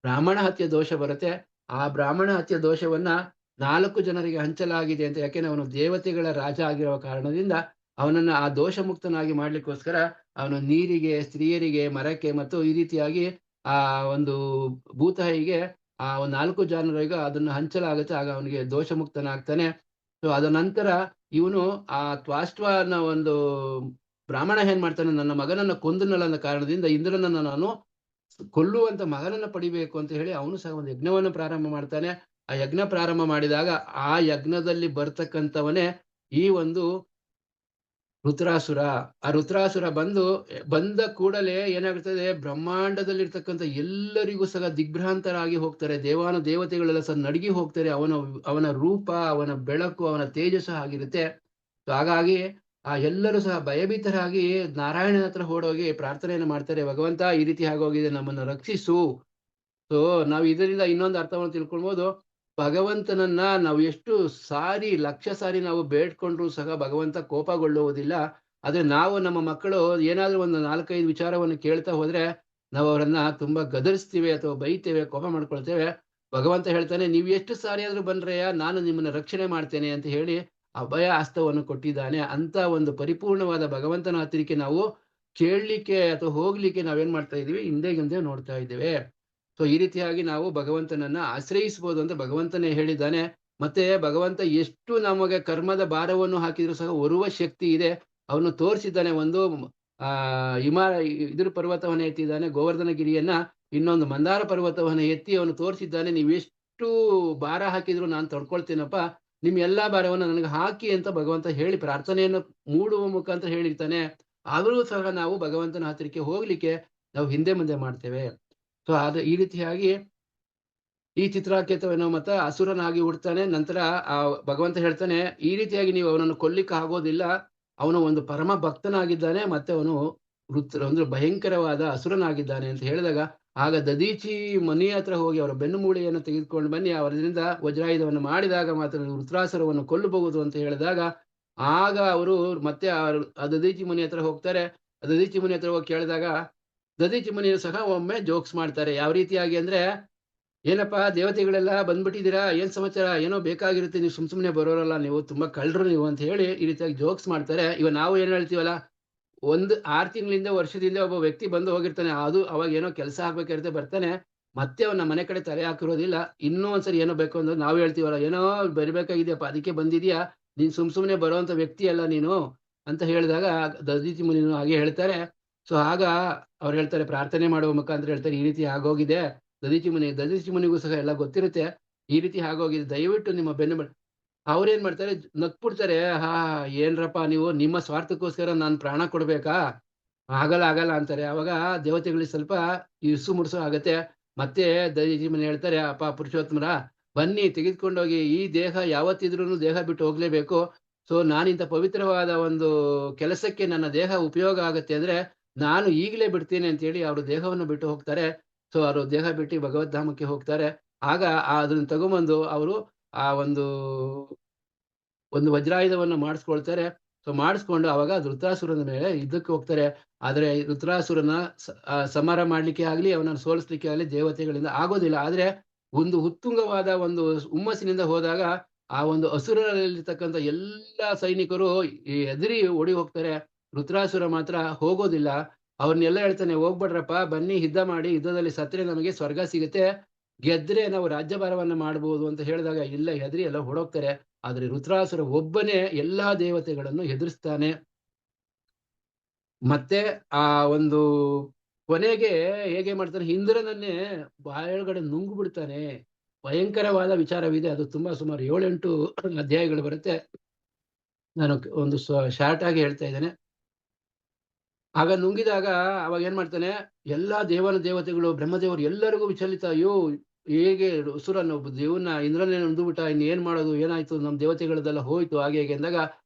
ಬ್ರಾಹ್ಮಣ ಹತ್ಯೆ ದೋಷ ಬರುತ್ತೆ. ಆ ಬ್ರಾಹ್ಮಣ ಹತ್ಯೆ ದೋಷವನ್ನ 4 ಜನರಿಗೆ ಹಂಚಲಾಗಿದೆ ಅಂತ. ಯಾಕೆಂದ್ರೆ ಅವನು ದೇವತೆಗಳ ರಾಜ ಆಗಿರುವ ಕಾರಣದಿಂದ ಅವನನ್ನ ಆ ದೋಷ ಮುಕ್ತನಾಗಿ ಮಾಡ್ಲಿಕ್ಕೋಸ್ಕರ ಅವನು ನೀರಿಗೆ, ಸ್ತ್ರೀಯರಿಗೆ, ಮರಕ್ಕೆ ಮತ್ತು ಈ ರೀತಿಯಾಗಿ ಆ ಒಂದು ಭೂತಾಯಿಗೆ ಆ ಒಂದು 4 ಜನರಿಗೆ ಅದನ್ನು ಹಂಚಲಾಗುತ್ತೆ. ಆಗ ಅವನಿಗೆ ದೋಷ ಮುಕ್ತನಾಗ್ತಾನೆ. ಸೊ ಅದ ನಂತರ ಇವನು ಆ ತ್ವಾಷ್ಟ್ವ ಅನ್ನೋ ಒಂದು ಬ್ರಾಹ್ಮಣ ಏನ್ ಮಾಡ್ತಾನೆ, ನನ್ನ ಮಗನನ್ನ ಕೊಂದನಲ್ಲ ಅನ್ನೋ ಕಾರಣದಿಂದ ಇಂದ್ರನನ್ನ ನಾನು ಕೊಲ್ಲುವಂತ ಮಗನನ್ನ ಪಡಿಬೇಕು ಅಂತ ಹೇಳಿ ಅವನು ಸಹ ಒಂದು ಯಜ್ಞವನ್ನು ಪ್ರಾರಂಭ ಮಾಡ್ತಾನೆ. ಆ ಯಜ್ಞ ಪ್ರಾರಂಭ ಮಾಡಿದಾಗ ಆ ಯಜ್ಞದಲ್ಲಿ ಬರ್ತಕ್ಕಂಥವನೇ ಈ ಒಂದು ರುದ್ರಾಸುರ. ಆ ರುದ್ರಾಸುರ ಬಂದ ಕೂಡಲೇ ಏನಾಗುತ್ತದೆ, ಬ್ರಹ್ಮಾಂಡದಲ್ಲಿರ್ತಕ್ಕಂಥ ಎಲ್ಲರಿಗೂ ಸಹ ದಿಗ್ಭ್ರಾಂತರಾಗಿ ಹೋಗ್ತಾರೆ. ದೇವತೆಗಳೆಲ್ಲ ಸಹ ನಡುಗಿ ಹೋಗ್ತಾರೆ. ಅವನ ರೂಪ, ಅವನ ಬೆಳಕು, ಅವನ ತೇಜಸ್ಸು ಆಗಿರುತ್ತೆ. ಸೊ ಹಾಗಾಗಿ ಆ ಎಲ್ಲರೂ ಸಹ ಭಯಭೀತರಾಗಿ ನಾರಾಯಣನ ಹತ್ರ ಓಡೋಗಿ ಪ್ರಾರ್ಥನೆಯನ್ನು ಮಾಡ್ತಾರೆ, ಭಗವಂತ ಈ ರೀತಿ ಆಗೋಗಿದೆ, ನಮ್ಮನ್ನು ರಕ್ಷಿಸು. ಸೊ ನಾವು ಇದರಿಂದ ಇನ್ನೊಂದು ಅರ್ಥವನ್ನು ತಿಳ್ಕೊಳ್ಬೋದು, ಭಗವಂತನನ್ನ ನಾವು ಎಷ್ಟು ಸಾರಿ, ಲಕ್ಷ ಸಾರಿ ನಾವು ಬೇಡ್ಕೊಂಡ್ರೂ ಸಹ ಭಗವಂತ ಕೋಪಗೊಳ್ಳುವುದಿಲ್ಲ. ಆದ್ರೆ ನಾವು ನಮ್ಮ ಮಕ್ಕಳು ಏನಾದ್ರೂ ಒಂದು 4-5 ವಿಚಾರವನ್ನು ಕೇಳ್ತಾ ಹೋದ್ರೆ ನಾವು ಅವರನ್ನ ತುಂಬಾ ಗದರಿಸ್ತೀವಿ ಅಥವಾ ಬೈತೇವೆ, ಕೋಪ ಮಾಡ್ಕೊಳ್ತೇವೆ. ಭಗವಂತ ಹೇಳ್ತಾನೆ, ನೀವು ಎಷ್ಟು ಸಾರಿ ಆದ್ರೂ ಬನ್ರಯ್ಯ, ನಾನು ನಿಮ್ಮನ್ನ ರಕ್ಷಣೆ ಮಾಡ್ತೇನೆ ಅಂತ ಹೇಳಿ ಅಭಯ ಹಸ್ತವನ್ನು ಕೊಟ್ಟಿದ್ದಾನೆ. ಅಂತ ಒಂದು ಪರಿಪೂರ್ಣವಾದ ಭಗವಂತನ ಹತ್ತಿರಕ್ಕೆ ನಾವು ಕೇಳಲಿಕ್ಕೆ ಅಥವಾ ಹೋಗ್ಲಿಕ್ಕೆ ನಾವೇನ್ ಮಾಡ್ತಾ ಇದೀವಿ, ಹಿಂದೆ ನೋಡ್ತಾ ಇದ್ದೇವೆ. ಸೊ ಈ ರೀತಿಯಾಗಿ ನಾವು ಭಗವಂತನನ್ನ ಆಶ್ರಯಿಸಬಹುದು ಅಂತ ಭಗವಂತನೇ ಹೇಳಿದ್ದಾನೆ. ಮತ್ತೆ ಭಗವಂತ ಎಷ್ಟು ನಮಗೆ ಕರ್ಮದ ಭಾರವನ್ನು ಹಾಕಿದ್ರು ಸಹ ಹೊರುವ ಶಕ್ತಿ ಇದೆ. ಅವನು ತೋರಿಸಿದ್ದಾನೆ. ಒಂದು ಆ ಇದ್ರ ಪರ್ವತವನ್ನ ಎತ್ತಿದ್ದಾನೆ, ಗೋವರ್ಧನ ಗಿರಿಯನ್ನ. ಇನ್ನೊಂದು ಮಂದಾರ ಪರ್ವತವನ್ನ ಎತ್ತಿ ಅವನು ತೋರಿಸಿದ್ದಾನೆ, ನೀವೆಷ್ಟು ಭಾರ ಹಾಕಿದ್ರು ನಾನು ತಡ್ಕೊಳ್ತೇನಪ್ಪ, ನಿಮ್ ಎಲ್ಲಾ ಭಾರವನ್ನು ನನಗೆ ಹಾಕಿ ಅಂತ ಭಗವಂತ ಹೇಳಿ ಪ್ರಾರ್ಥನೆಯನ್ನು ಮೂಡುವ ಮುಖಾಂತರ ಹೇಳಿರ್ತಾನೆ. ಆದರೂ ಸಹ ನಾವು ಭಗವಂತನ ಹತ್ತಿರಕ್ಕೆ ಹೋಗ್ಲಿಕ್ಕೆ ನಾವು ಹಿಂದೆ ಮುಂದೆ ಮಾಡ್ತೇವೆ. ಸೊ ಅದು ಈ ರೀತಿಯಾಗಿ ಈ ಚಿತ್ರಾಕೇತುವನ್ನು ಮತ್ತೆ ಅಸುರನಾಗಿ ಹುಡ್ತಾನೆ. ನಂತರ ಆ ಭಗವಂತ ಹೇಳ್ತಾನೆ, ಈ ರೀತಿಯಾಗಿ ನೀವು ಅವನನ್ನು ಕೊಲ್ಲಿಕ್ಕೆ ಆಗೋದಿಲ್ಲ. ಅವನು ಒಂದು ಪರಮ ಭಕ್ತನಾಗಿದ್ದಾನೆ, ಮತ್ತೆ ಅವನು ಒಂದು ಭಯಂಕರವಾದ ಅಸುರನಾಗಿದ್ದಾನೆ ಅಂತ ಹೇಳಿದಾಗ, ಆಗ ದದೀಚಿ ಮನಿ ಹತ್ರ ಹೋಗಿ ಅವರ ಬೆನ್ನು ಮೂಳೆಯನ್ನು ತೆಗೆದುಕೊಂಡು ಬನ್ನಿ, ಅವರಿಂದ ವಜ್ರಾಯುಧವನ್ನು ಮಾಡಿದಾಗ ಮಾತ್ರ ವೃತ್ರಾಸುರವನ್ನು ಕೊಲ್ಲಬಹುದು ಅಂತ ಹೇಳಿದಾಗ, ಆಗ ಅವರು ಮತ್ತೆ ಆ ದದೀಚಿ ಮುನಿ ಹತ್ರ ಹೋಗ್ತಾರೆ. ದದೀಚಿ ಮುನಿ ಹತ್ರ ಹೋಗಿ ಕೇಳಿದಾಗ ದದೀಚಿ ಮುನಿಯು ಸಹ ಒಮ್ಮೆ ಜೋಕ್ಸ್ ಮಾಡ್ತಾರೆ. ಯಾವ ರೀತಿಯಾಗಿ ಅಂದ್ರೆ, ಏನಪ್ಪಾ ದೇವತೆಗಳೆಲ್ಲ ಬಂದ್ಬಿಟ್ಟಿದ್ದೀರಾ, ಏನ್ ಸಮಾಚಾರ, ಏನೋ ಬೇಕಾಗಿರುತ್ತೆ, ನೀವು ಸುಮ್ನೆ ಬರೋರಲ್ಲ, ನೀವು ತುಂಬಾ ಕಳ್ಳರು ನೀವು ಅಂತ ಹೇಳಿ ಈ ರೀತಿಯಾಗಿ ಜೋಕ್ಸ್ ಮಾಡ್ತಾರೆ. ಇವ ನಾವು ಏನ್ ಹೇಳ್ತೀವಲ್ಲ, 6 ತಿಂಗಳಿಂದ ವರ್ಷದಿಂದ ಒಬ್ಬ ವ್ಯಕ್ತಿ ಬಂದು ಹೋಗಿರ್ತಾನೆ, ಅದು ಅವಾಗ ಏನೋ ಕೆಲಸ ಆಗ್ಬೇಕಾಗಿರುತ್ತೆ, ಬರ್ತಾನೆ, ಮತ್ತೆ ಅವನ ಮನೆ ಕಡೆ ತಲೆ ಹಾಕಿರೋದಿಲ್ಲ. ಇನ್ನೂ ಒಂದ್ಸರಿ ಏನೋ ಬೇಕು ಅಂದ್ರೆ ನಾವು ಹೇಳ್ತೀವಲ್ಲ, ಏನೋ ಬರ್ಬೇಕಾಗಿದ್ಯಪ್ಪ ಅದಕ್ಕೆ ಬಂದಿದ್ಯಾ, ನೀನ್ ಸುಮ್ನೆ ಬರೋಂತ ವ್ಯಕ್ತಿ ಅಲ್ಲ ನೀನು ಅಂತ ಹೇಳಿದಾಗ ದದೀಚಿ ಮುನಿನು ಹಾಗೆ ಹೇಳ್ತಾರೆ. ಸೊ ಆಗ ಅವ್ರು ಹೇಳ್ತಾರೆ, ಪ್ರಾರ್ಥನೆ ಮಾಡುವ ಮುಖಾಂತರ ಹೇಳ್ತಾರೆ, ಈ ರೀತಿ ಆಗೋಗಿದೆ. ದದೀಚಿ ಮುನಿಗೂ ಸಹ ಎಲ್ಲ ಗೊತ್ತಿರುತ್ತೆ, ಈ ರೀತಿ ಆಗೋಗಿದೆ, ದಯವಿಟ್ಟು ನಿಮ್ಮ ಅವ್ರೇನ್ ಮಾಡ್ತಾರೆ, ನಕ್ಬಿಡ್ತಾರೆ. ಹಾ, ಏನ್ರಪ್ಪ ನೀವು, ನಿಮ್ಮ ಸ್ವಾರ್ಥಕ್ಕೋಸ್ಕರ ನಾನು ಪ್ರಾಣ ಕೊಡ್ಬೇಕಾ, ಆಗಲ್ಲ ಅಂತಾರೆ. ಅವಾಗ ದೇವತೆಗಳಿಗೆ ಸ್ವಲ್ಪ ಇರ್ಸು ಮುಡ್ಸು ಆಗತ್ತೆ. ಮತ್ತೆ ದದೀಚಿ ಮುನಿ ಹೇಳ್ತಾರೆ, ಅಪ್ಪ ಪುರುಷೋತ್ತಮರ, ಬನ್ನಿ ತೆಗೆದುಕೊಂಡೋಗಿ, ಈ ದೇಹ ಯಾವತ್ತಿದ್ರೂ ದೇಹ ಬಿಟ್ಟು ಹೋಗ್ಲೇಬೇಕು. ಸೊ ನಾನಿಂತ ಪವಿತ್ರವಾದ ಒಂದು ಕೆಲಸಕ್ಕೆ ನನ್ನ ದೇಹ ಉಪಯೋಗ ಆಗತ್ತೆ ಅಂದ್ರೆ ನಾನು ಈಗಲೇ ಬಿಡ್ತೀನಿ ಅಂತ ಹೇಳಿ ಅವರು ದೇಹವನ್ನು ಬಿಟ್ಟು ಹೋಗ್ತಾರೆ. ಸೊ ಅವರು ದೇಹ ಬಿಟ್ಟು ಭಗವದ್ಧಾಮಕ್ಕೆ ಹೋಗ್ತಾರೆ. ಆಗ ಅದನ್ನ ತಗೊಂಬಂದು ಅವರು ಆ ಒಂದು ವಜ್ರಾಯುಧವನ್ನು ಮಾಡಿಸ್ಕೊಳ್ತಾರೆ. ಸೊ ಮಾಡಿಸ್ಕೊಂಡು ಅವಾಗ ವೃತ್ರಾಸುರನ ಮೇಲೆ ಯುದ್ಧಕ್ಕೆ ಹೋಗ್ತಾರೆ. ಆದ್ರೆ ವೃತ್ರಾಸುರನ ಸಂಹಾರ ಮಾಡ್ಲಿಕ್ಕೆ ಆಗ್ಲಿ, ಅವನನ್ನು ಸೋಲಿಸ್ಲಿಕ್ಕೆ ಆಗ್ಲಿ ದೇವತೆಗಳಿಂದ ಆಗೋದಿಲ್ಲ. ಆದ್ರೆ ಒಂದು ಉತ್ತುಂಗವಾದ ಒಂದು ಹುಮ್ಮಸ್ಸಿನಿಂದ ಹೋದಾಗ ಆ ಒಂದು ಅಸುರರಲ್ಲಿರ್ತಕ್ಕಂಥ ಎಲ್ಲಾ ಸೈನಿಕರು ಎದುರಿ ಓಡಿ ಹೋಗ್ತಾರೆ. ವೃತ್ರಾಸುರ ಮಾತ್ರ ಹೋಗೋದಿಲ್ಲ. ಅವ್ರನ್ನೆಲ್ಲ ಹೇಳ್ತಾನೆ, ಹೋಗ್ಬೇಡ್ರಪ್ಪ, ಬನ್ನಿ ಯುದ್ಧ ಮಾಡಿ, ಯುದ್ಧದಲ್ಲಿ ಸತ್ರೆ ನಮಗೆ ಸ್ವರ್ಗ ಸಿಗುತ್ತೆ, ಗೆದ್ರೆ ನಾವು ರಾಜ್ಯಭಾರವನ್ನ ಮಾಡಬಹುದು ಅಂತ ಹೇಳಿದಾಗ ಇಲ್ಲ, ಹೆದರಿ ಎಲ್ಲ ಹೊಡೋಗ್ತಾರೆ. ಆದ್ರೆ ವೃತ್ರಾಸುರ ಒಬ್ಬನೇ ಎಲ್ಲಾ ದೇವತೆಗಳನ್ನು ಎದುರಿಸ್ತಾನೆ. ಮತ್ತೆ ಆ ಒಂದು ಕೊನೆಗೆ ಹೇಗೆ ಮಾಡ್ತಾನೆ, ಇಂದ್ರನನ್ನೇ ಬಾಯೊಳಗಡೆ ನುಂಗು ಬಿಡ್ತಾನೆ. ಭಯಂಕರವಾದ ವಿಚಾರವಿದೆ. ಅದು ತುಂಬಾ ಸುಮಾರು 7-8 ಅಧ್ಯಾಯಗಳು ಬರುತ್ತೆ. ನಾನು ಒಂದು ಶಾರ್ಟ್ ಆಗಿ ಹೇಳ್ತಾ ಇದ್ದೇನೆ. ಆಗ ನುಂಗಿದಾಗ ಅವಾಗ ಏನ್ ಮಾಡ್ತಾನೆ, ಎಲ್ಲಾ ದೇವತೆಗಳು, ಬ್ರಹ್ಮದೇವರು ಎಲ್ಲರಿಗೂ ವಿಚಲಿತ. ಅಯ್ಯೋ, ಹೇಗೆ ಅಸುರನ ಒಬ್ಬ ದೇವನ್ನ ಇಂದ್ರನೇ ನುಂದು ಬಿಟ್ಟ, ಇನ್ನು ಏನ್ ಮಾಡೋದು, ಏನಾಯ್ತು, ನಮ್ಮ ದೇವತೆಗಳದೆಲ್ಲ ಹೋಯ್ತು ಹಾಗೆ ಹೇಗೆ ಅಂದಾಗ,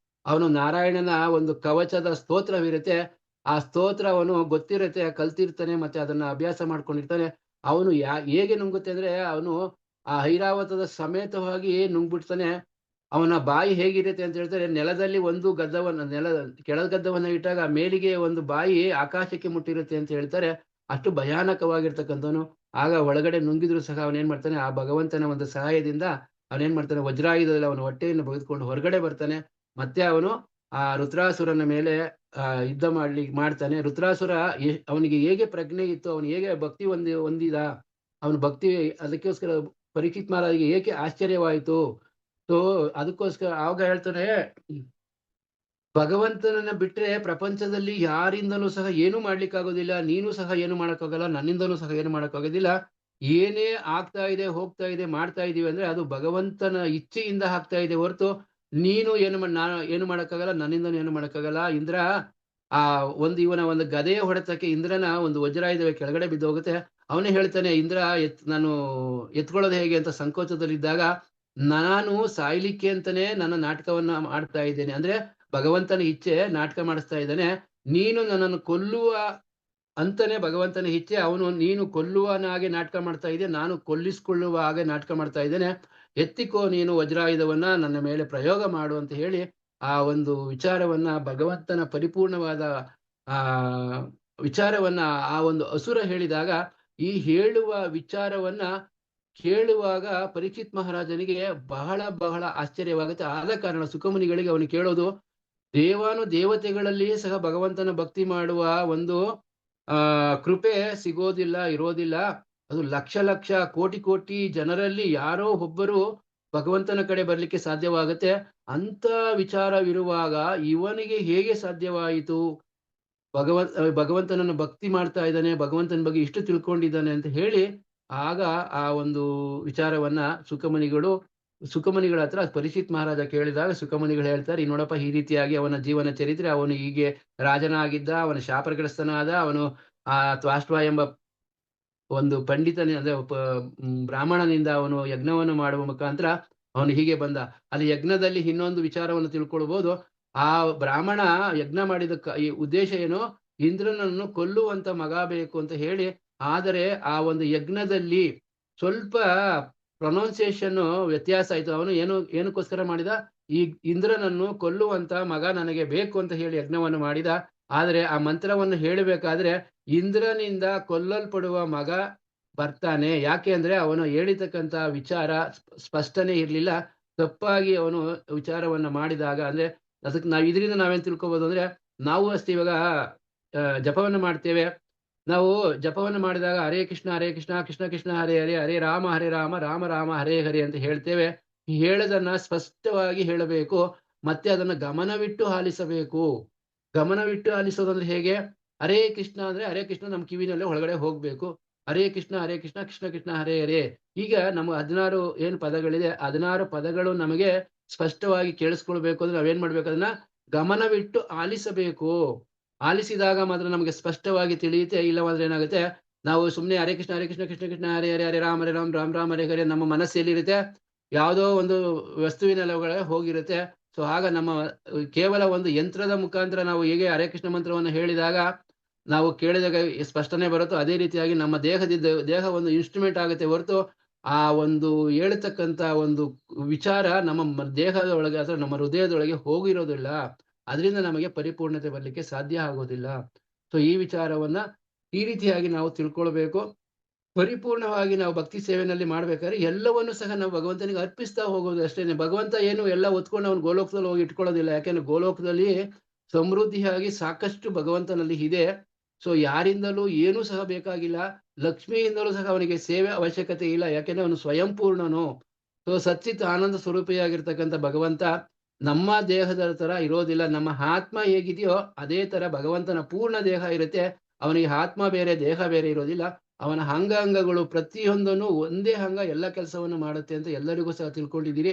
ಅವನು ನಾರಾಯಣನ ಒಂದು ಕವಚದ ಸ್ತೋತ್ರವಿರುತ್ತೆ. ಆ ಸ್ತೋತ್ರ ಅವನು ಗೊತ್ತಿರುತ್ತೆ, ಕಲ್ತಿರ್ತಾನೆ, ಮತ್ತೆ ಅದನ್ನ ಅಭ್ಯಾಸ ಮಾಡ್ಕೊಂಡಿರ್ತಾನೆ. ಅವನು ಹೇಗೆ ನುಂಗುತ್ತೆ ಅಂದ್ರೆ, ಅವನು ಆ ಐರಾವತದ ಸಮೇತವಾಗಿ ನುಂಗ್ಬಿಡ್ತಾನೆ. ಅವನ ಬಾಯಿ ಹೇಗಿರುತ್ತೆ ಅಂತ ಹೇಳ್ತಾರೆ, ನೆಲದಲ್ಲಿ ಒಂದು ಗದ್ದವನ್ನ ಕೆಳಗದ್ದವನ್ನ ಇಟ್ಟಾಗ ಮೇಲಿಗೆ ಒಂದು ಬಾಯಿ ಆಕಾಶಕ್ಕೆ ಮುಟ್ಟಿರುತ್ತೆ ಅಂತ ಹೇಳ್ತಾರೆ. ಅಷ್ಟು ಭಯಾನಕವಾಗಿರ್ತಕ್ಕಂಥವನು. ಆಗ ಒಳಗಡೆ ನುಂಗಿದ್ರು ಸಹ ಅವನೇನ್ ಮಾಡ್ತಾನೆ, ಆ ಭಗವಂತನ ಒಂದು ಸಹಾಯದಿಂದ ಅವನೇನ್ ಮಾಡ್ತಾನೆ, ವಜ್ರಾಯುಧದಲ್ಲಿ ಅವನ ಹೊಟ್ಟೆಯನ್ನು ಬಗೆದುಕೊಂಡು ಹೊರಗಡೆ ಬರ್ತಾನೆ. ಮತ್ತೆ ಅವನು ಆ ವೃತ್ರಾಸುರನ ಮೇಲೆ ಯುದ್ಧ ಮಾಡ್ತಾನೆ. ವೃತ್ರಾಸುರ ಅವನಿಗೆ ಹೇಗೆ ಪ್ರಜ್ಞೆ ಇತ್ತು, ಅವನು ಹೇಗೆ ಭಕ್ತಿ ಹೊಂದಿದ, ಅವನು ಭಕ್ತಿ, ಅದಕ್ಕೋಸ್ಕರ ಪರೀಕ್ಷಿತ್ ಮಹಾರಾಜರಿಗೆ ಏಕೆ ಆಶ್ಚರ್ಯವಾಯಿತು. ಸೊ ಅದಕ್ಕೋಸ್ಕರ ಆವಾಗ ಹೇಳ್ತಾನೆ, ಭಗವಂತನನ್ನ ಬಿಟ್ರೆ ಪ್ರಪಂಚದಲ್ಲಿ ಯಾರಿಂದಲೂ ಸಹ ಏನು ಮಾಡ್ಲಿಕ್ಕಾಗೋದಿಲ್ಲ. ನೀನು ಸಹ ಏನು ಮಾಡಕ್ಕಾಗಲ್ಲ, ನನ್ನಿಂದಲೂ ಸಹ ಏನು ಮಾಡಕ್ಕಾಗೋದಿಲ್ಲ. ಏನೇ ಆಗ್ತಾ ಇದೆ, ಹೋಗ್ತಾ ಇದೆ, ಮಾಡ್ತಾ ಇದೀವಿ ಅಂದ್ರೆ ಅದು ಭಗವಂತನ ಇಚ್ಛೆಯಿಂದ ಆಗ್ತಾ ಇದೆ ಹೊರತು ನಾನು ಏನು ಮಾಡಕ್ಕಾಗಲ್ಲ, ನನ್ನಿಂದನೂ ಏನು ಮಾಡಕ್ಕಾಗಲ್ಲ. ಇಂದ್ರ ಆ ಇವನ ಒಂದು ಗದೆಯ ಹೊಡೆತಕ್ಕೆ ಇಂದ್ರನ ಒಂದು ವಜ್ರಾಯುಧವೇ ಕೆಳಗಡೆ ಬಿದ್ದೋಗುತ್ತೆ. ಅವನೇ ಹೇಳ್ತಾನೆ, ಇಂದ್ರ ನಾನು ಎತ್ಕೊಳ್ಳೋದು ಹೇಗೆ ಅಂತ ಸಂಕೋಚದಲ್ಲಿದ್ದಾಗ, ನಾನು ಸಾಯ್ಲಿಕ್ಕೆ ಅಂತಾನೆ ನನ್ನ ನಾಟಕವನ್ನ ಮಾಡ್ತಾ ಇದ್ದೇನೆ. ಅಂದ್ರೆ ಭಗವಂತನ ಇಚ್ಛೆ ನಾಟಕ ಮಾಡಿಸ್ತಾ ಇದ್ದಾನೆ. ನೀನು ನನ್ನನ್ನು ಕೊಲ್ಲುವ ಅಂತಾನೆ ಭಗವಂತನ ಇಚ್ಛೆ. ನೀನು ಕೊಲ್ಲುವನಾಗೆ ನಾಟಕ ಮಾಡ್ತಾ ಇದೀಯ, ನಾನು ಕೊಲ್ಲಿಸಿಕೊಳ್ಳುವ ಹಾಗೆ ನಾಟಕ ಮಾಡ್ತಾ ಇದ್ದೇನೆ. ಎತ್ತಿಕೋ ನೀನು ವಜ್ರಾಯುಧವನ್ನ ನನ್ನ ಮೇಲೆ ಪ್ರಯೋಗ ಮಾಡು ಅಂತ ಹೇಳಿ ಆ ಒಂದು ವಿಚಾರವನ್ನ, ಭಗವಂತನ ಪರಿಪೂರ್ಣವಾದ ಆ ವಿಚಾರವನ್ನ ಆ ಒಂದು ಅಸುರ ಹೇಳಿದಾಗ, ಈ ಹೇಳುವ ವಿಚಾರವನ್ನ ಕೇಳುವಾಗ ಪರೀಕ್ಷಿತ್ ಮಹಾರಾಜನಿಗೆ ಬಹಳ ಬಹಳ ಆಶ್ಚರ್ಯವಾಗುತ್ತೆ. ಆದ ಕಾರಣ ಸುಖಮುನಿಗಳಿಗೆ ಅವನು ಕೇಳೋದು, ದೇವತೆಗಳಲ್ಲಿಯೇ ಸಹ ಭಗವಂತನ ಭಕ್ತಿ ಮಾಡುವ ಒಂದು ಕೃಪೆ ಸಿಗೋದಿಲ್ಲ, ಇರೋದಿಲ್ಲ. ಅದು ಲಕ್ಷ ಲಕ್ಷ ಕೋಟಿ ಕೋಟಿ ಜನರಲ್ಲಿ ಯಾರೋ ಒಬ್ಬರು ಭಗವಂತನ ಕಡೆ ಬರ್ಲಿಕ್ಕೆ ಸಾಧ್ಯವಾಗುತ್ತೆ. ಅಂತ ವಿಚಾರವಿರುವಾಗ ಇವನಿಗೆ ಹೇಗೆ ಸಾಧ್ಯವಾಯಿತು? ಭಗವಂತನನ್ನು ಭಕ್ತಿ ಮಾಡ್ತಾ ಇದ್ದಾನೆ, ಭಗವಂತನ ಬಗ್ಗೆ ಇಷ್ಟು ತಿಳ್ಕೊಂಡಿದ್ದಾನೆ ಅಂತ ಹೇಳಿ, ಆಗ ಆ ಒಂದು ವಿಚಾರವನ್ನ ಸುಖಮುನಿಗಳ ಹತ್ರ ಪರೀಕ್ಷಿತ್ ಮಹಾರಾಜ ಕೇಳಿದಾಗ ಸುಖಮುನಿಗಳು ಹೇಳ್ತಾರೆ, ಈ ನೋಡಪ್ಪ, ಈ ರೀತಿಯಾಗಿ ಅವನ ಜೀವನ ಚರಿತ್ರೆ, ಅವನು ಹೀಗೆ ರಾಜನಾಗಿದ್ದ, ಅವನ ಶಾಪಗ್ರಸ್ತನಾದ, ಅವನು ತ್ವಾಷ್ಟ್ವ ಎಂಬ ಒಂದು ಪಂಡಿತನ ಅಂದ್ರೆ ಬ್ರಾಹ್ಮಣನಿಂದ ಅವನು ಯಜ್ಞವನ್ನು ಮಾಡುವ ಮುಖಾಂತರ ಅವನು ಹೀಗೆ ಬಂದ. ಅಲ್ಲಿ ಯಜ್ಞದಲ್ಲಿ ಇನ್ನೊಂದು ವಿಚಾರವನ್ನು ತಿಳ್ಕೊಳ್ಬಹುದು. ಆ ಬ್ರಾಹ್ಮಣ ಯಜ್ಞ ಮಾಡಿದ ಈ ಉದ್ದೇಶ ಏನು, ಇಂದ್ರನನ್ನು ಕೊಲ್ಲುವಂತ ಮಗ ಬೇಕು ಅಂತ ಹೇಳಿ. ಆದರೆ ಆ ಒಂದು ಯಜ್ಞದಲ್ಲಿ ಸ್ವಲ್ಪ ಪ್ರೊನೌನ್ಸಿಯೇಷನ್ ವ್ಯತ್ಯಾಸ ಆಯ್ತು. ಅವನು ಏನಕ್ಕೋಸ್ಕರ ಮಾಡಿದ, ಈ ಇಂದ್ರನನ್ನು ಕೊಲ್ಲುವಂತ ಮಗ ನನಗೆ ಬೇಕು ಅಂತ ಹೇಳಿ ಯಜ್ಞವನ್ನು ಮಾಡಿದ. ಆದರೆ ಆ ಮಂತ್ರವನ್ನು ಹೇಳಬೇಕಾದ್ರೆ ಇಂದ್ರನಿಂದ ಕೊಲ್ಲಲ್ಪಡುವ ಮಗ ಬರ್ತಾನೆ. ಯಾಕೆ ಅಂದ್ರೆ ಅವನು ಹೇಳಿರ್ತಕ್ಕಂತ ವಿಚಾರ ಸ್ಪಷ್ಟನೆ ಇರ್ಲಿಲ್ಲ. ತಪ್ಪಾಗಿ ಅವನು ವಿಚಾರವನ್ನ ಮಾಡಿದಾಗ, ಅಂದ್ರೆ ಅದಕ್ಕೆ ಇದರಿಂದ ನಾವೇನ್ ತಿಳ್ಕೊಬಹುದು ಅಂದ್ರೆ, ನಾವು ಅಷ್ಟೇ ಇವಾಗ ಜಪವನ್ನು ಮಾಡ್ತೇವೆ. ನಾವು ಜಪವನ್ನು ಮಾಡಿದಾಗ ಹರೇ ಕೃಷ್ಣ ಹರೇ ಕೃಷ್ಣ, ಕೃಷ್ಣ ಕೃಷ್ಣ ಹರೇ ಹರೇ, ಹರೇ ರಾಮ ರಾಮ ರಾಮ ಹರೇ ಹರೇ ಅಂತ ಹೇಳ್ತೇವೆ. ಹೇಳದನ್ನ ಸ್ಪಷ್ಟವಾಗಿ ಹೇಳಬೇಕು. ಮತ್ತೆ ಅದನ್ನ ಗಮನವಿಟ್ಟು ಆಲಿಸಬೇಕು. ಗಮನವಿಟ್ಟು ಆಲಿಸೋದಂದ್ರೆ ಹೇಗೆ? ಹರೇ ಕೃಷ್ಣ ಅಂದ್ರೆ ಹರೇ ಕೃಷ್ಣ ನಮ್ಮ ಕಿವಿನಲ್ಲೇ ಒಳಗಡೆ ಹೋಗ್ಬೇಕು. ಹರೇ ಕೃಷ್ಣ ಕೃಷ್ಣ ಕೃಷ್ಣ ಹರೇ ಹರೇ. ಈಗ ನಮ್ಮ 16 ಏನು ಪದಗಳಿದೆ, 16 ಪದಗಳು ನಮಗೆ ಸ್ಪಷ್ಟವಾಗಿ ಕೇಳಿಸ್ಕೊಳ್ಬೇಕು ಅಂದ್ರೆ ನಾವೇನ್ ಮಾಡ್ಬೇಕು, ಅದನ್ನ ಗಮನವಿಟ್ಟು ಆಲಿಸಬೇಕು. ಆಲಿಸಿದಾಗ ಮಾತ್ರ ನಮಗೆ ಸ್ಪಷ್ಟವಾಗಿ ತಿಳಿಯುತ್ತೆ. ಇಲ್ಲವಾದ್ರೆ ಏನಾಗುತ್ತೆ, ನಾವು ಸುಮ್ಮನೆ ಹರೇ ಕೃಷ್ಣ ಕೃಷ್ಣ ಕೃಷ್ಣ ಹರೇ ಹರೇ, ಹರೇ ರಾಮ ಹರೇ ರಾಮ ರಾಮ ರಾಮ ಹರೇ ಹರೇ ನಮ್ಮ ಮನಸ್ಸಲ್ಲಿ ಇರುತ್ತೆ, ಯಾವುದೋ ಒಂದು ವಸ್ತುವಿನ ಒಳಗಡೆ ಹೋಗಿರುತ್ತೆ. ಸೊ ಆಗ ನಮ್ಮ ಕೇವಲ ಒಂದು ಯಂತ್ರದ ಮುಖಾಂತರ ನಾವು ಹೇಗೆ ಹರೇ ಕೃಷ್ಣ ಮಂತ್ರವನ್ನು ಹೇಳಿದಾಗ ನಾವು ಕೇಳಿದಾಗ ಸ್ಪಷ್ಟನೆ ಬರುತ್ತೋ, ಅದೇ ರೀತಿಯಾಗಿ ನಮ್ಮ ದೇಹ ಒಂದು ಇನ್ಸ್ಟ್ರೂಮೆಂಟ್ ಆಗುತ್ತೆ ಹೊರತು ಆ ಒಂದು ಹೇಳ್ತಕ್ಕಂತ ಒಂದು ವಿಚಾರ ನಮ್ಮ ದೇಹದ ಒಳಗೆ ಅಥವಾ ನಮ್ಮ ಹೃದಯದೊಳಗೆ ಹೋಗಿರೋದಿಲ್ಲ. ಅದರಿಂದ ನಮಗೆ ಪರಿಪೂರ್ಣತೆ ಬರ್ಲಿಕ್ಕೆ ಸಾಧ್ಯ ಆಗೋದಿಲ್ಲ. ಸೊ ಈ ವಿಚಾರವನ್ನ ಈ ರೀತಿಯಾಗಿ ನಾವು ತಿಳ್ಕೊಳ್ಬೇಕು. ಪರಿಪೂರ್ಣವಾಗಿ ನಾವು ಭಕ್ತಿ ಸೇವೆಯಲ್ಲಿ ಮಾಡ್ಬೇಕಾದ್ರೆ ಎಲ್ಲವನ್ನು ಸಹ ನಾವು ಭಗವಂತನಿಗೆ ಅರ್ಪಿಸ್ತಾ ಹೋಗೋದು ಅಷ್ಟೇನೆ. ಭಗವಂತ ಏನು ಎಲ್ಲ ಹೊತ್ಕೊಂಡು ಅವನು ಗೋಲೋಕದಲ್ಲಿ ಹೋಗಿ ಇಟ್ಕೊಳ್ಳೋದಿಲ್ಲ. ಯಾಕೆಂದ್ರೆ ಗೋಲೋಕದಲ್ಲಿ ಸಮೃದ್ಧಿಯಾಗಿ ಸಾಕಷ್ಟು ಭಗವಂತನಲ್ಲಿ ಇದೆ. ಸೊ ಯಾರಿಂದಲೂ ಏನೂ ಸಹ ಬೇಕಾಗಿಲ್ಲ. ಲಕ್ಷ್ಮಿಯಿಂದಲೂ ಸಹ ಅವನಿಗೆ ಸೇವೆ ಅವಶ್ಯಕತೆ ಇಲ್ಲ. ಯಾಕೆಂದ್ರೆ ಅವನು ಸ್ವಯಂಪೂರ್ಣನು. ಸೊ ಸಚ್ಚಿತ್ ಆನಂದ ಸ್ವರೂಪಿಯಾಗಿರ್ತಕ್ಕಂಥ ಭಗವಂತ ನಮ್ಮ ದೇಹದ ತರ ಇರೋದಿಲ್ಲ. ನಮ್ಮ ಆತ್ಮ ಹೇಗಿದೆಯೋ ಅದೇ ತರ ಭಗವಂತನ ಪೂರ್ಣ ದೇಹ ಇರುತ್ತೆ. ಅವನಿಗೆ ಆತ್ಮ ಬೇರೆ, ದೇಹ ಬೇರೆ ಇರೋದಿಲ್ಲ. ಅವನ ಅಂಗಾಂಗಗಳು ಪ್ರತಿಯೊಂದನ್ನು ಒಂದೇ ಅಂಗ ಎಲ್ಲ ಕೆಲಸವನ್ನು ಮಾಡುತ್ತೆ ಅಂತ ಎಲ್ಲರಿಗೂ ಸಹ ತಿಳ್ಕೊಂಡಿದ್ದೀರಿ.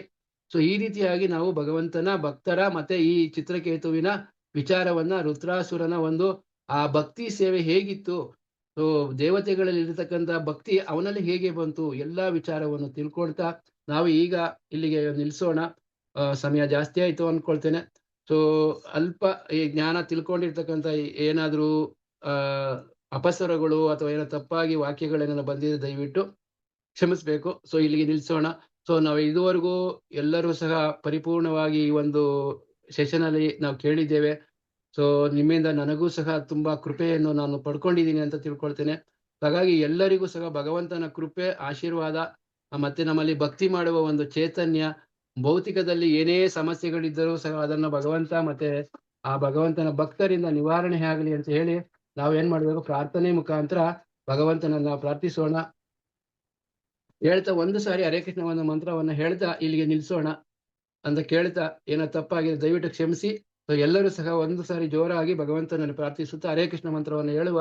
ಸೊ ಈ ರೀತಿಯಾಗಿ ನಾವು ಭಗವಂತನ ಭಕ್ತರ ಮತ್ತೆ ಈ ಚಿತ್ರಕೇತುವಿನ ವಿಚಾರವನ್ನ, ರುದ್ರಾಸುರನ ಒಂದು ಆ ಭಕ್ತಿ ಸೇವೆ ಹೇಗಿತ್ತು, ಸೊ ದೇವತೆಗಳಲ್ಲಿ ಇರತಕ್ಕಂಥ ಭಕ್ತಿ ಅವನಲ್ಲಿ ಹೇಗೆ ಬಂತು, ಎಲ್ಲಾ ವಿಚಾರವನ್ನು ತಿಳ್ಕೊಳ್ತಾ ನಾವು ಈಗ ಇಲ್ಲಿಗೆ ನಿಲ್ಸೋಣ. ಸಮಯ ಜಾಸ್ತಿ ಆಯ್ತು ಅನ್ಕೊಳ್ತೇನೆ. ಸೊ ಅಲ್ಪ ಈ ಜ್ಞಾನ ತಿಳ್ಕೊಂಡಿರ್ತಕ್ಕಂಥ ಏನಾದ್ರೂ ಅಪಸರಗಳು ಅಥವಾ ಏನೋ ತಪ್ಪಾಗಿ ವಾಕ್ಯಗಳೇನೆಲ್ಲ ಬಂದಿದೆ, ದಯವಿಟ್ಟು ಕ್ಷಮಿಸ್ಬೇಕು. ಸೊ ಇಲ್ಲಿಗೆ ನಿಲ್ಸೋಣ. ಸೊ ನಾವು ಇದುವರೆಗೂ ಎಲ್ಲರೂ ಸಹ ಪರಿಪೂರ್ಣವಾಗಿ ಈ ಒಂದು ಸೆಷನ್ ಅಲ್ಲಿ ನಾವು ಕೇಳಿದ್ದೇವೆ. ಸೊ ನಿಮ್ಮಿಂದ ನನಗೂ ಸಹ ತುಂಬಾ ಕೃಪೆಯನ್ನು ನಾನು ಪಡ್ಕೊಂಡಿದ್ದೀನಿ ಅಂತ ತಿಳ್ಕೊಳ್ತೇನೆ. ಹಾಗಾಗಿ ಎಲ್ಲರಿಗೂ ಸಹ ಭಗವಂತನ ಕೃಪೆ, ಆಶೀರ್ವಾದ, ಮತ್ತೆ ನಮ್ಮಲ್ಲಿ ಭಕ್ತಿ ಮಾಡುವ ಒಂದು ಚೈತನ್ಯ, ಭೌತಿಕದಲ್ಲಿ ಏನೇ ಸಮಸ್ಯೆಗಳಿದ್ದರೂ ಸಹ ಅದನ್ನ ಭಗವಂತ ಮತ್ತೆ ಆ ಭಗವಂತನ ಭಕ್ತರಿಂದ ನಿವಾರಣೆ ಆಗಲಿ ಅಂತ ಹೇಳಿ ನಾವೇನ್ ಮಾಡ್ಬೇಕು, ಪ್ರಾರ್ಥನೆ ಮುಖಾಂತರ ಭಗವಂತನನ್ನ ಪ್ರಾರ್ಥಿಸೋಣ. ಹೇಳ್ತಾ ಒಂದು ಸಾರಿ ಹರೇ ಕೃಷ್ಣ ಒಂದು ಮಂತ್ರವನ್ನ ಹೇಳ್ತಾ ಇಲ್ಲಿಗೆ ನಿಲ್ಸೋಣ ಅಂತ ಕೇಳ್ತಾ, ಏನೋ ತಪ್ಪಾಗಿದೆ ದಯವಿಟ್ಟು ಕ್ಷಮಿಸಿ. ಸೊ ಎಲ್ಲರೂ ಸಹ ಒಂದು ಸಾರಿ ಜೋರಾಗಿ ಭಗವಂತನನ್ನು ಪ್ರಾರ್ಥಿಸುತ್ತಾ ಹರೇ ಕೃಷ್ಣ ಮಂತ್ರವನ್ನು ಹೇಳುವ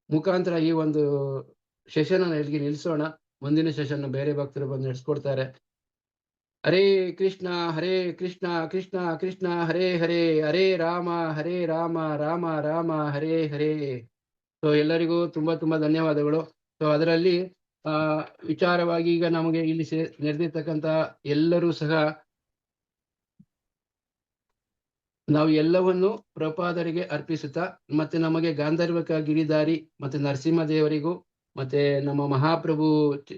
ಮುಖಾಂತರ ಈ ಒಂದು ಸೆಷನ್ ಅನ್ನು ಇಲ್ಲಿಗೆ ನಿಲ್ಸೋಣ. ಮುಂದಿನ ಸೆಷನ್ ಬೇರೆ ಭಕ್ತರು ಬಂದು ನಡೆಸ್ಕೊಡ್ತಾರೆ. ಹರೇ ಕೃಷ್ಣ ಹರೇ ಕೃಷ್ಣ ಕೃಷ್ಣ ಕೃಷ್ಣ ಹರೇ ಹರೇ, ಹರೇ ರಾಮ ರಾಮ ರಾಮ ಹರೇ ಹರೇ. ಸೊ ಎಲ್ಲರಿಗೂ ತುಂಬಾ ತುಂಬಾ ಧನ್ಯವಾದಗಳು. ಸೊ ಅದರಲ್ಲಿ ಆ ವಿಚಾರವಾಗಿ ಈಗ ನಮಗೆ ಇಲ್ಲಿ ನೆರೆದಿರ್ತಕ್ಕಂತ ಎಲ್ಲರೂ ಸಹ ನಾವು ಎಲ್ಲವನ್ನು ಪ್ರಪಾದರಿಗೆ ಅರ್ಪಿಸುತ್ತಾ, ಮತ್ತೆ ನಮಗೆ ಗಾಂಧರ್ವಕ ಗಿರಿಧಾರಿ ಮತ್ತೆ ನರಸಿಂಹದೇವರಿಗೂ ಮತ್ತೆ ನಮ್ಮ ಮಹಾಪ್ರಭು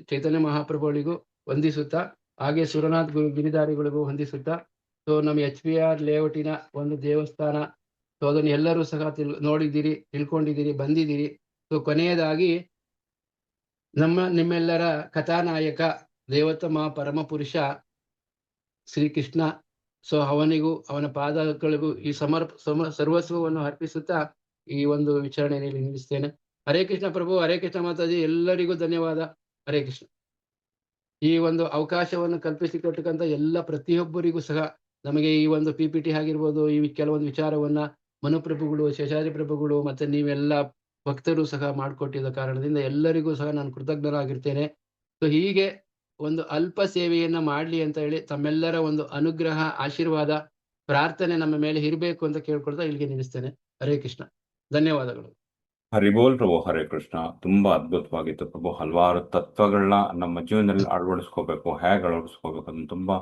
ಚೈತನ್ಯ ಮಹಾಪ್ರಭುಗಳಿಗೂ ವಂದಿಸುತ್ತಾ, ಹಾಗೆ ಸುರನಾಥ್ ಗಿರಿಧಾರಿಗಳಿಗೂ ವಂದಿಸುತ್ತಾ, ಸೊ ನಮ್ಮ HPR ಲೇಔಟಿನ ಒಂದು ದೇವಸ್ಥಾನ, ಸೊ ಅದನ್ನು ಎಲ್ಲರೂ ಸಹ ನೋಡಿದ್ದೀರಿ, ತಿಳ್ಕೊಂಡಿದ್ದೀರಿ, ಬಂದಿದ್ದೀರಿ. ಸೊ ಕೊನೆಯದಾಗಿ ನಿಮ್ಮೆಲ್ಲರ ಕಥಾನಾಯಕ ದೇವೋತ್ತಮ ಪರಮಪುರುಷ ಶ್ರೀಕೃಷ್ಣ, ಸೊ ಅವನಿಗೂ ಅವನ ಪಾದಗಳಿಗೂ ಈ ಸರ್ವಸ್ವವನ್ನು ಅರ್ಪಿಸುತ್ತಾ ಈ ಒಂದು ವಿಚಾರಣೆಯಲ್ಲಿ ನಿಲ್ಲಿಸ್ತೇನೆ. ಹರೇ ಕೃಷ್ಣ ಪ್ರಭು, ಹರೇ ಕೃಷ್ಣ ಮಾತಾಜಿ, ಎಲ್ಲರಿಗೂ ಧನ್ಯವಾದ. ಹರೇ ಕೃಷ್ಣ. ಈ ಒಂದು ಅವಕಾಶವನ್ನು ಕಲ್ಪಿಸಿಕೊಟ್ಟಂತ ಎಲ್ಲ ಪ್ರತಿಯೊಬ್ಬರಿಗೂ ಸಹ, ನಮಗೆ ಈ ಒಂದು PPT ಆಗಿರ್ಬೋದು, ಈ ಕೆಲವೊಂದು ವಿಚಾರವನ್ನ ಮನುಪ್ರಭುಗಳು, ಶೇಷಾದ್ರಿ ಪ್ರಭುಗಳು ಮತ್ತೆ ನೀವೆಲ್ಲ ಭಕ್ತರು ಸಹ ಮಾಡಿಕೊಟ್ಟಿದ್ದ ಕಾರಣದಿಂದ ಎಲ್ಲರಿಗೂ ಸಹ ನಾನು ಕೃತಜ್ಞರಾಗಿರ್ತೇನೆ. ಸೊ ಹೀಗೆ ಒಂದು ಅಲ್ಪ ಸೇವೆಯನ್ನ ಮಾಡ್ಲಿ ಅಂತ ಹೇಳಿ ತಮ್ಮೆಲ್ಲರ ಒಂದು ಅನುಗ್ರಹ, ಆಶೀರ್ವಾದ, ಪ್ರಾರ್ಥನೆ ನಮ್ಮ ಮೇಲೆ ಇರಬೇಕು ಅಂತ ಕೇಳ್ಕೊಳ್ತಾ ಇಲ್ಲಿಗೆ ನಿಲ್ಲಿಸ್ತೇನೆ. ಹರೇ ಕೃಷ್ಣ. ಧನ್ಯವಾದಗಳು. ಹರಿಬೋಲ್ ಪ್ರಭು, ಹರೇ ಕೃಷ್ಣ. ತುಂಬಾ ಅದ್ಭುತವಾಗಿತ್ತು ಪ್ರಭು. ಹಲವಾರು ತತ್ವಗಳನ್ನ ನಮ್ಮ ಜೀವನದಲ್ಲಿ ಅಳವಡಿಸ್ಕೋಬೇಕು, ಹೇಗೆ ಅಳವಡಿಸ್ಕೋಬೇಕು ಅದನ್ನು ತುಂಬಾ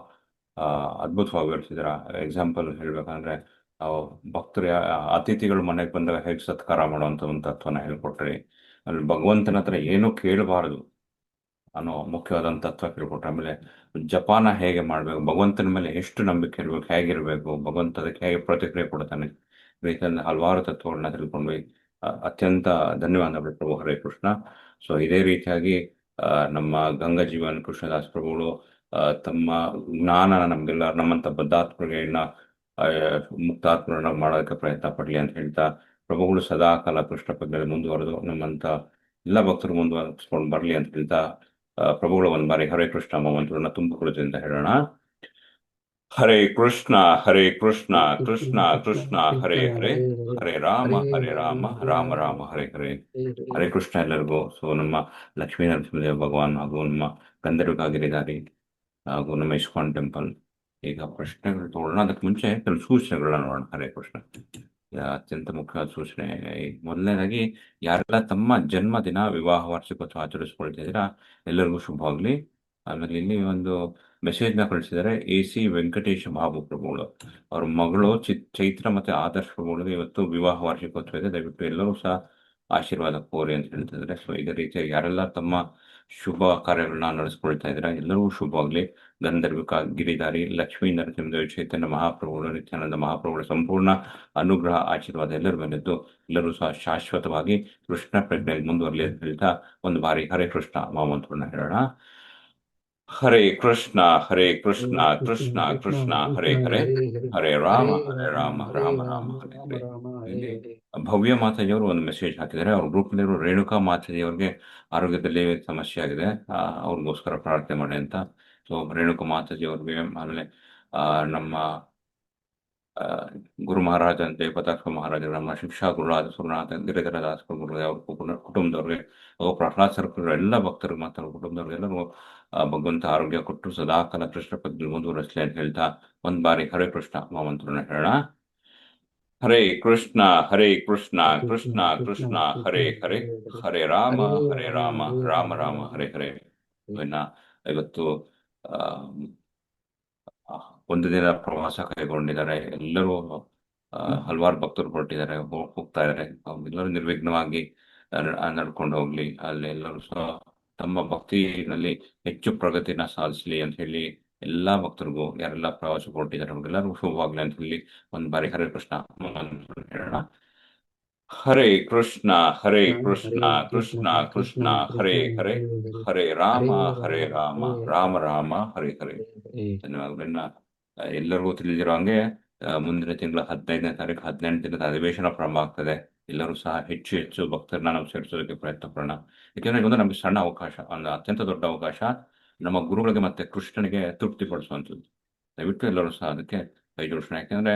ಅದ್ಭುತವಾಗಿ ವಿವರಿಸಿದ್ರ. ಎಕ್ಸಾಂಪಲ್ ಹೇಳ್ಬೇಕಂದ್ರೆ, ಭಕ್ತರು ಅತಿಥಿಗಳು ಮನೆಗೆ ಬಂದಾಗ ಹೇಗೆ ಸತ್ಕಾರ ಮಾಡುವಂತ ಒಂದು ತತ್ವನ ಹೇಳ್ಕೊಟ್ರಿ. ಅಲ್ಲಿ ಭಗವಂತನ ಹತ್ರ ಏನೂ ಕೇಳಬಾರದು ಅನ್ನೋ ಮುಖ್ಯವಾದಂಥ ತತ್ವ ಕೇಳ್ಕೊಟ್ರೆ. ಆಮೇಲೆ ಜಪಾನ ಹೇಗೆ ಮಾಡಬೇಕು, ಭಗವಂತನ ಮೇಲೆ ಎಷ್ಟು ನಂಬಿಕೆ ಇರಬೇಕು, ಹೇಗಿರಬೇಕು, ಭಗವಂತ ಅದಕ್ಕೆ ಹೇಗೆ ಪ್ರತಿಕ್ರಿಯೆ ಕೊಡ್ತಾನೆ, ರೀತಿಯಿಂದ ಹಲವಾರು ತತ್ವಗಳನ್ನ ತಿಳ್ಕೊಂಡ್ವಿ. ಅತ್ಯಂತ ಧನ್ಯವಾದಗಳು ಪ್ರಭು, ಹರೇ ಕೃಷ್ಣ. ಸೊ ಇದೇ ರೀತಿಯಾಗಿ ನಮ್ಮ ಗಂಗಾ ಜೀವನ್ ಕೃಷ್ಣದಾಸ್ ಪ್ರಭುಗಳು ತಮ್ಮ ಜ್ಞಾನ ನಮಗೆಲ್ಲ, ನಮ್ಮಂಥ ಬದ್ಧಾತ್ಮರಿಗೆ ಇನ್ನ ಮುಕ್ತಾತ್ಮರನ್ನ ಮಾಡೋದಕ್ಕೆ ಪ್ರಯತ್ನ ಪಡಲಿ ಅಂತ ಹೇಳ್ತಾ, ಪ್ರಭುಗಳು ಸದಾ ಕಾಲ ಕೃಷ್ಣ ಪ್ರಜ್ಞೆಯಲ್ಲಿ ಮುಂದುವರೆದು ನಮ್ಮಂಥ ಎಲ್ಲ ಭಕ್ತರು ಮುಂದುವರಿಸ್ಕೊಂಡು ಬರಲಿ ಅಂತ ಹೇಳ್ತಾ, ಪ್ರಭುಗಳ ಒಂದು ಬಾರಿ ಹರೇ ಕೃಷ್ಣ ಮಂತ್ರವನ್ನ ತುಂಬಿಕೊಳ್ಳುತ್ತೆ ಅಂತ ಹೇಳೋಣ. ಹರೇ ಕೃಷ್ಣ ಹರೇ ಕೃಷ್ಣ ಕೃಷ್ಣ ಕೃಷ್ಣ ಹರೇ ಹರೇ, ಹರೇ ರಾಮ ರಾಮ ರಾಮ ಹರೇ ಹರೇ. ಹರೇ ಕೃಷ್ಣ ಎಲ್ಲರಿಗೂ. ಸೊ ನಮ್ಮ ಲಕ್ಷ್ಮೀ ನರಸಿಂಹದೇವ ಭಗವಾನ್ ಹಾಗೂ ನಮ್ಮ ಗಂಧರ್ವಗಿರಿಧಾರಿ ಹಾಗೂ ನಮ್ಮ ಇಸ್ಕಾನ್ ಟೆಂಪಲ್. ಈಗ ಪ್ರಶ್ನೆಗಳು ತಗೊಳ್ಳೋಣ. ಅದಕ್ಕೆ ಮುಂಚೆ ಕೆಲವು ಸೂಚನೆಗಳನ್ನ ನೋಡೋಣ. ಹರೇ ಕೃಷ್ಣ. ಅತ್ಯಂತ ಮುಖ್ಯವಾದ ಸೂಚನೆ. ಮೊದಲನೇದಾಗಿ, ಯಾರೆಲ್ಲ ತಮ್ಮ ಜನ್ಮದಿನ, ವಿವಾಹ ವಾರ್ಷಿಕೋತ್ಸವ ಆಚರಿಸ್ಕೊಳ್ತಿದ್ದೀರಾ ಎಲ್ಲರಿಗೂ ಶುಭವಾಗ್ಲಿ. ಆಮೇಲೆ ಇಲ್ಲಿ ಒಂದು ಮೆಸೇಜ್ನ ಕಳಿಸಿದ್ದಾರೆ AC ವೆಂಕಟೇಶ ಬಾಬು ಪ್ರಭುಗಳು. ಅವ್ರ ಮಗಳು ಚೈತ್ರ ಮತ್ತೆ ಆದರ್ಶ ಪ್ರಭುಗಳಿಗೆ ಇವತ್ತು ವಿವಾಹ ವಾರ್ಷಿಕೋತ್ಸವ ಇದೆ. ದಯವಿಟ್ಟು ಎಲ್ಲರೂ ಸಹ ಆಶೀರ್ವಾದ ಕೋರಿ ಅಂತ ಹೇಳ್ತಿದ್ದಾರೆ. ಸೊ ಇದೇ ರೀತಿಯಾಗಿ ಯಾರೆಲ್ಲ ತಮ್ಮ ಶುಭ ಕಾರ್ಯಗಳನ್ನ ನಡೆಸ್ಕೊಳ್ತಾ ಇದ್ದೀರಾ ಎಲ್ಲರಿಗೂ ಶುಭವಾಗ್ಲಿ. ಗಂಧರ್ವಿಕ ಗಿರಿಧಾರಿ ಲಕ್ಷ್ಮೀ ನರಸಿಂಹದೇವ ಚೈತನ್ಯ ಮಹಾಪ್ರಭುಗಳು, ನಿತ್ಯಾನಂದ ಮಹಾಪ್ರಭುಗಳ ಸಂಪೂರ್ಣ ಅನುಗ್ರಹ, ಆಶೀರ್ವಾದ ಎಲ್ಲರ ಮೇಲಿದ್ದು ಎಲ್ಲರೂ ಸಹ ಶಾಶ್ವತವಾಗಿ ಕೃಷ್ಣ ಪ್ರಜ್ಞೆಯಲ್ಲಿ ಮುಂದುವರಲಿ ಅಂತ ಹೇಳ್ತಾ ಒಂದು ಬಾರಿ ಹರೇ ಕೃಷ್ಣ ಮಹಾಮಂತ್ರವನ್ನ ಹೇಳೋಣ. ಹರೇ ಕೃಷ್ಣ ಕೃಷ್ಣ ಕೃಷ್ಣ ಹರೇ ಹರೇ, ಹರೇ ರಾಮ ರಾಮ ರಾಮ ಹರೇ ಹರೇ. ಇಲ್ಲಿ ಭವ್ಯ ಮಾತಾಜಿಯವರು ಒಂದು ಮೆಸೇಜ್ ಹಾಕಿದ್ದಾರೆ. ಅವ್ರ ಗ್ರೂಪ್ನಲ್ಲಿರೋ ರೇಣುಕಾ ಮಾತಾಜಿಯವ್ರಿಗೆ ಆರೋಗ್ಯದಲ್ಲಿ ಸಮಸ್ಯೆ ಆಗಿದೆ, ಅವ್ರಿಗೋಸ್ಕರ ಪ್ರಾರ್ಥನೆ ಮಾಡಿ ಅಂತ. ಸೊ ರೇಣುಕಾ ಮಾತಾಜಿಯವ್ರಿಗೆ, ಆಮೇಲೆ ನಮ್ಮ ಗುರು ಮಹಾರಾಜ ಜಯಪತಾಕ್ಷ ಮಹಾರಾಜ, ನಮ್ಮ ಶಿಕ್ಷಾ ಗುರುರಾಜ ಸುರನಾಥ ಗಿರಿಧರ ದಾಸ್ ಗುರುಗಳು, ಅವ್ರ ಕುಟುಂಬದವ್ರಿಗೆ, ಪ್ರಹ್ಲಾದ್ ಸರ್ಕಲ್ ಎಲ್ಲ ಭಕ್ತರಿಗೆ ಮಾತ್ರ ಕುಟುಂಬದವ್ರಿಗೆ ಎಲ್ಲರೂ ಭಗವಂತ ಆರೋಗ್ಯ ಕೊಟ್ಟು ಸದಾಕಾಲ ಕೃಷ್ಣ ಪದ್ಧತಿ ಮುಂದುವರಿಸಲಿ ಅಂತ ಹೇಳ್ತಾ ಒಂದ್ ಬಾರಿ ಹರೇ ಕೃಷ್ಣ ಮಹಾಮಂತ್ರನ ಹೇಳೋಣ. ಹರೇ ಕೃಷ್ಣ ಕೃಷ್ಣ ಕೃಷ್ಣ ಹರೇ ಹರೇ, ಹರೇ ರಾಮ ರಾಮ ರಾಮ ಹರೇ ಹರೇ. ಇನ್ನ ಇವತ್ತು ಒಂದು ದಿನ ಪ್ರವಾಸ ಕೈಗೊಂಡಿದ್ದಾರೆ. ಎಲ್ಲರೂ ಹಲವಾರು ಭಕ್ತರು ಹೊರಟಿದ್ದಾರೆ, ಹೋಗ್ತಾ ಇದ್ದಾರೆ. ಎಲ್ಲರೂ ನಿರ್ವಿಘ್ನವಾಗಿ ನಡ್ಕೊಂಡು ಹೋಗ್ಲಿ. ಅಲ್ಲಿ ಎಲ್ಲರೂ ಸಹ ತಮ್ಮ ಭಕ್ತಿನಲ್ಲಿ ಹೆಚ್ಚು ಪ್ರಗತಿನ ಸಾಧಿಸಲಿ ಅಂತ ಹೇಳಿ ಎಲ್ಲಾ ಭಕ್ತರಿಗೂ ಯಾರೆಲ್ಲ ಪ್ರವಾಸ ಹೊರಟಿದ್ದಾರೆ ಅವ್ರಿಗೆಲ್ಲರಿಗೂ ಶುಭವಾಗ್ಲಿ ಅಂತ ಹೇಳಿ ಒಂದ್ ಬಾರಿ ಹರೇ ಕೃಷ್ಣ ಮಂತ್ರ ಹೇಳೋಣ. ಹರೇ ಕೃಷ್ಣ ಹರೇ ಕೃಷ್ಣ ಹರೇ ಕೃಷ್ಣ ಕೃಷ್ಣ ಕೃಷ್ಣ ಕೃಷ್ಣ ಹರೇ ಕೃಷ್ಣ ಹರೇ ಹರೇ ಹರೇ ಹರೇ ರಾಮ ಹರೇ ಹರೇ ರಾಮ ರಾಮ ಹರೇ ರಾಮ ರಾಮ ಹರೇ ಹರೇ. ಹರೇ. ಧನ್ಯವಾದಗಳನ್ನ ಎಲ್ಲರಿಗೂ ತಿಳಿದಿರೋ ಹಂಗೆ ಮುಂದಿನ ತಿಂಗಳ 15ನೇ ತಾರೀಕು 18 ದಿನದ ಅಧಿವೇಶನ ಪ್ರಾರಂಭ ಆಗ್ತದೆ. ಎಲ್ಲರೂ ಸಹ ಹೆಚ್ಚು ಹೆಚ್ಚು ಭಕ್ತರನ್ನ ನಾವು ಸೇರಿಸೋದಕ್ಕೆ ಪ್ರಯತ್ನ ಪಡೋಣ. ಯಾಕೆಂದ್ರೆ ಇದೊಂದು ನಮಗೆ ಸಣ್ಣ ಅವಕಾಶ, ಒಂದು ಅತ್ಯಂತ ದೊಡ್ಡ ಅವಕಾಶ ನಮ್ಮ ಗುರುಗಳಿಗೆ ಮತ್ತೆ ಕೃಷ್ಣನಿಗೆ ತೃಪ್ತಿಪಡಿಸುವಂಥದ್ದು. ದಯವಿಟ್ಟು ಎಲ್ಲರೂ ಸಹ ಅದಕ್ಕೆ ಕೈ ಜೋಡಿಸೋಣ. ಯಾಕೆಂದ್ರೆ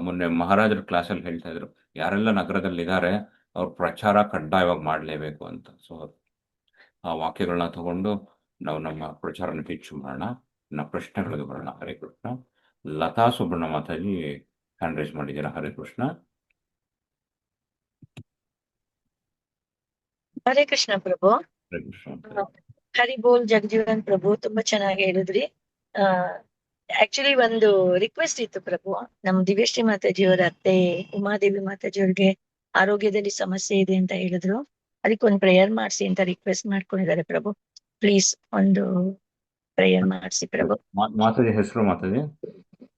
ಮೊನ್ನೆ ಮಹಾರಾಜರ ಕ್ಲಾಸಲ್ಲಿ ಹೇಳ್ತಾ ಇದ್ರು, ಯಾರೆಲ್ಲ ನಗರದಲ್ಲಿದ್ದಾರೆ ಅವ್ರ ಪ್ರಚಾರ ಕಡ್ಡಾಯವಾಗಿ ಮಾಡಲೇಬೇಕು ಅಂತ. ಸೊ ಆ ವಾಕ್ಯಗಳನ್ನ ತಗೊಂಡು ನಾವು ನಮ್ಮ ಪ್ರಚಾರನ ಹೆಚ್ಚು ಮಾಡೋಣ. ನಮ್ಮ ಪ್ರಶ್ನೆಗಳಿಗೆ ಬರೋಣ. ಹರೇ ಕೃಷ್ಣ. ಲತಾ ಸುಬ್ರಹ್ಮ ಮಾತಾಜಿ ಹ್ಯಾಂಡ್ ರೈಸ್ ಮಾಡಿದ್ದೀರಾ. ಹರೇ ಕೃಷ್ಣ. ಹರೇ ಕೃಷ್ಣ ಪ್ರಭು. ಹರೇ ಕೃಷ್ಣ. ಹರಿ ಬೋಲ್ ಜಗಜೀವನ್ ಪ್ರಭು, ತುಂಬಾ ಚೆನ್ನಾಗಿ ಹೇಳಿದ್ರಿ. ಆಕ್ಚುಲಿ ಒಂದು ರಿಕ್ವೆಸ್ಟ್ ಇತ್ತು ಪ್ರಭು. ನಮ್ ದಿವ್ಯಶ್ರೀ ಮಾತಾಜಿಯವರ ಅತ್ತೆ ಉಮಾದೇವಿ ಮಾತಾಜಿಯವ್ರಿಗೆ ಆರೋಗ್ಯದಲ್ಲಿ ಸಮಸ್ಯೆ ಇದೆ ಅಂತ ಹೇಳಿದ್ರು. ಅದಕ್ಕೊಂದು ಪ್ರೇಯರ್ ಮಾಡಿಸಿ ಅಂತ ರಿಕ್ವೆಸ್ಟ್ ಮಾಡ್ಕೊಂಡಿದ್ದಾರೆ ಪ್ರಭು. ಪ್ಲೀಸ್ ಒಂದು ಪ್ರೇಯರ್ ಮಾಡಿಸಿ ಪ್ರಭು. ಮಾತಾಜಿ ಹೆಸರು ಮಾತಾಜಿ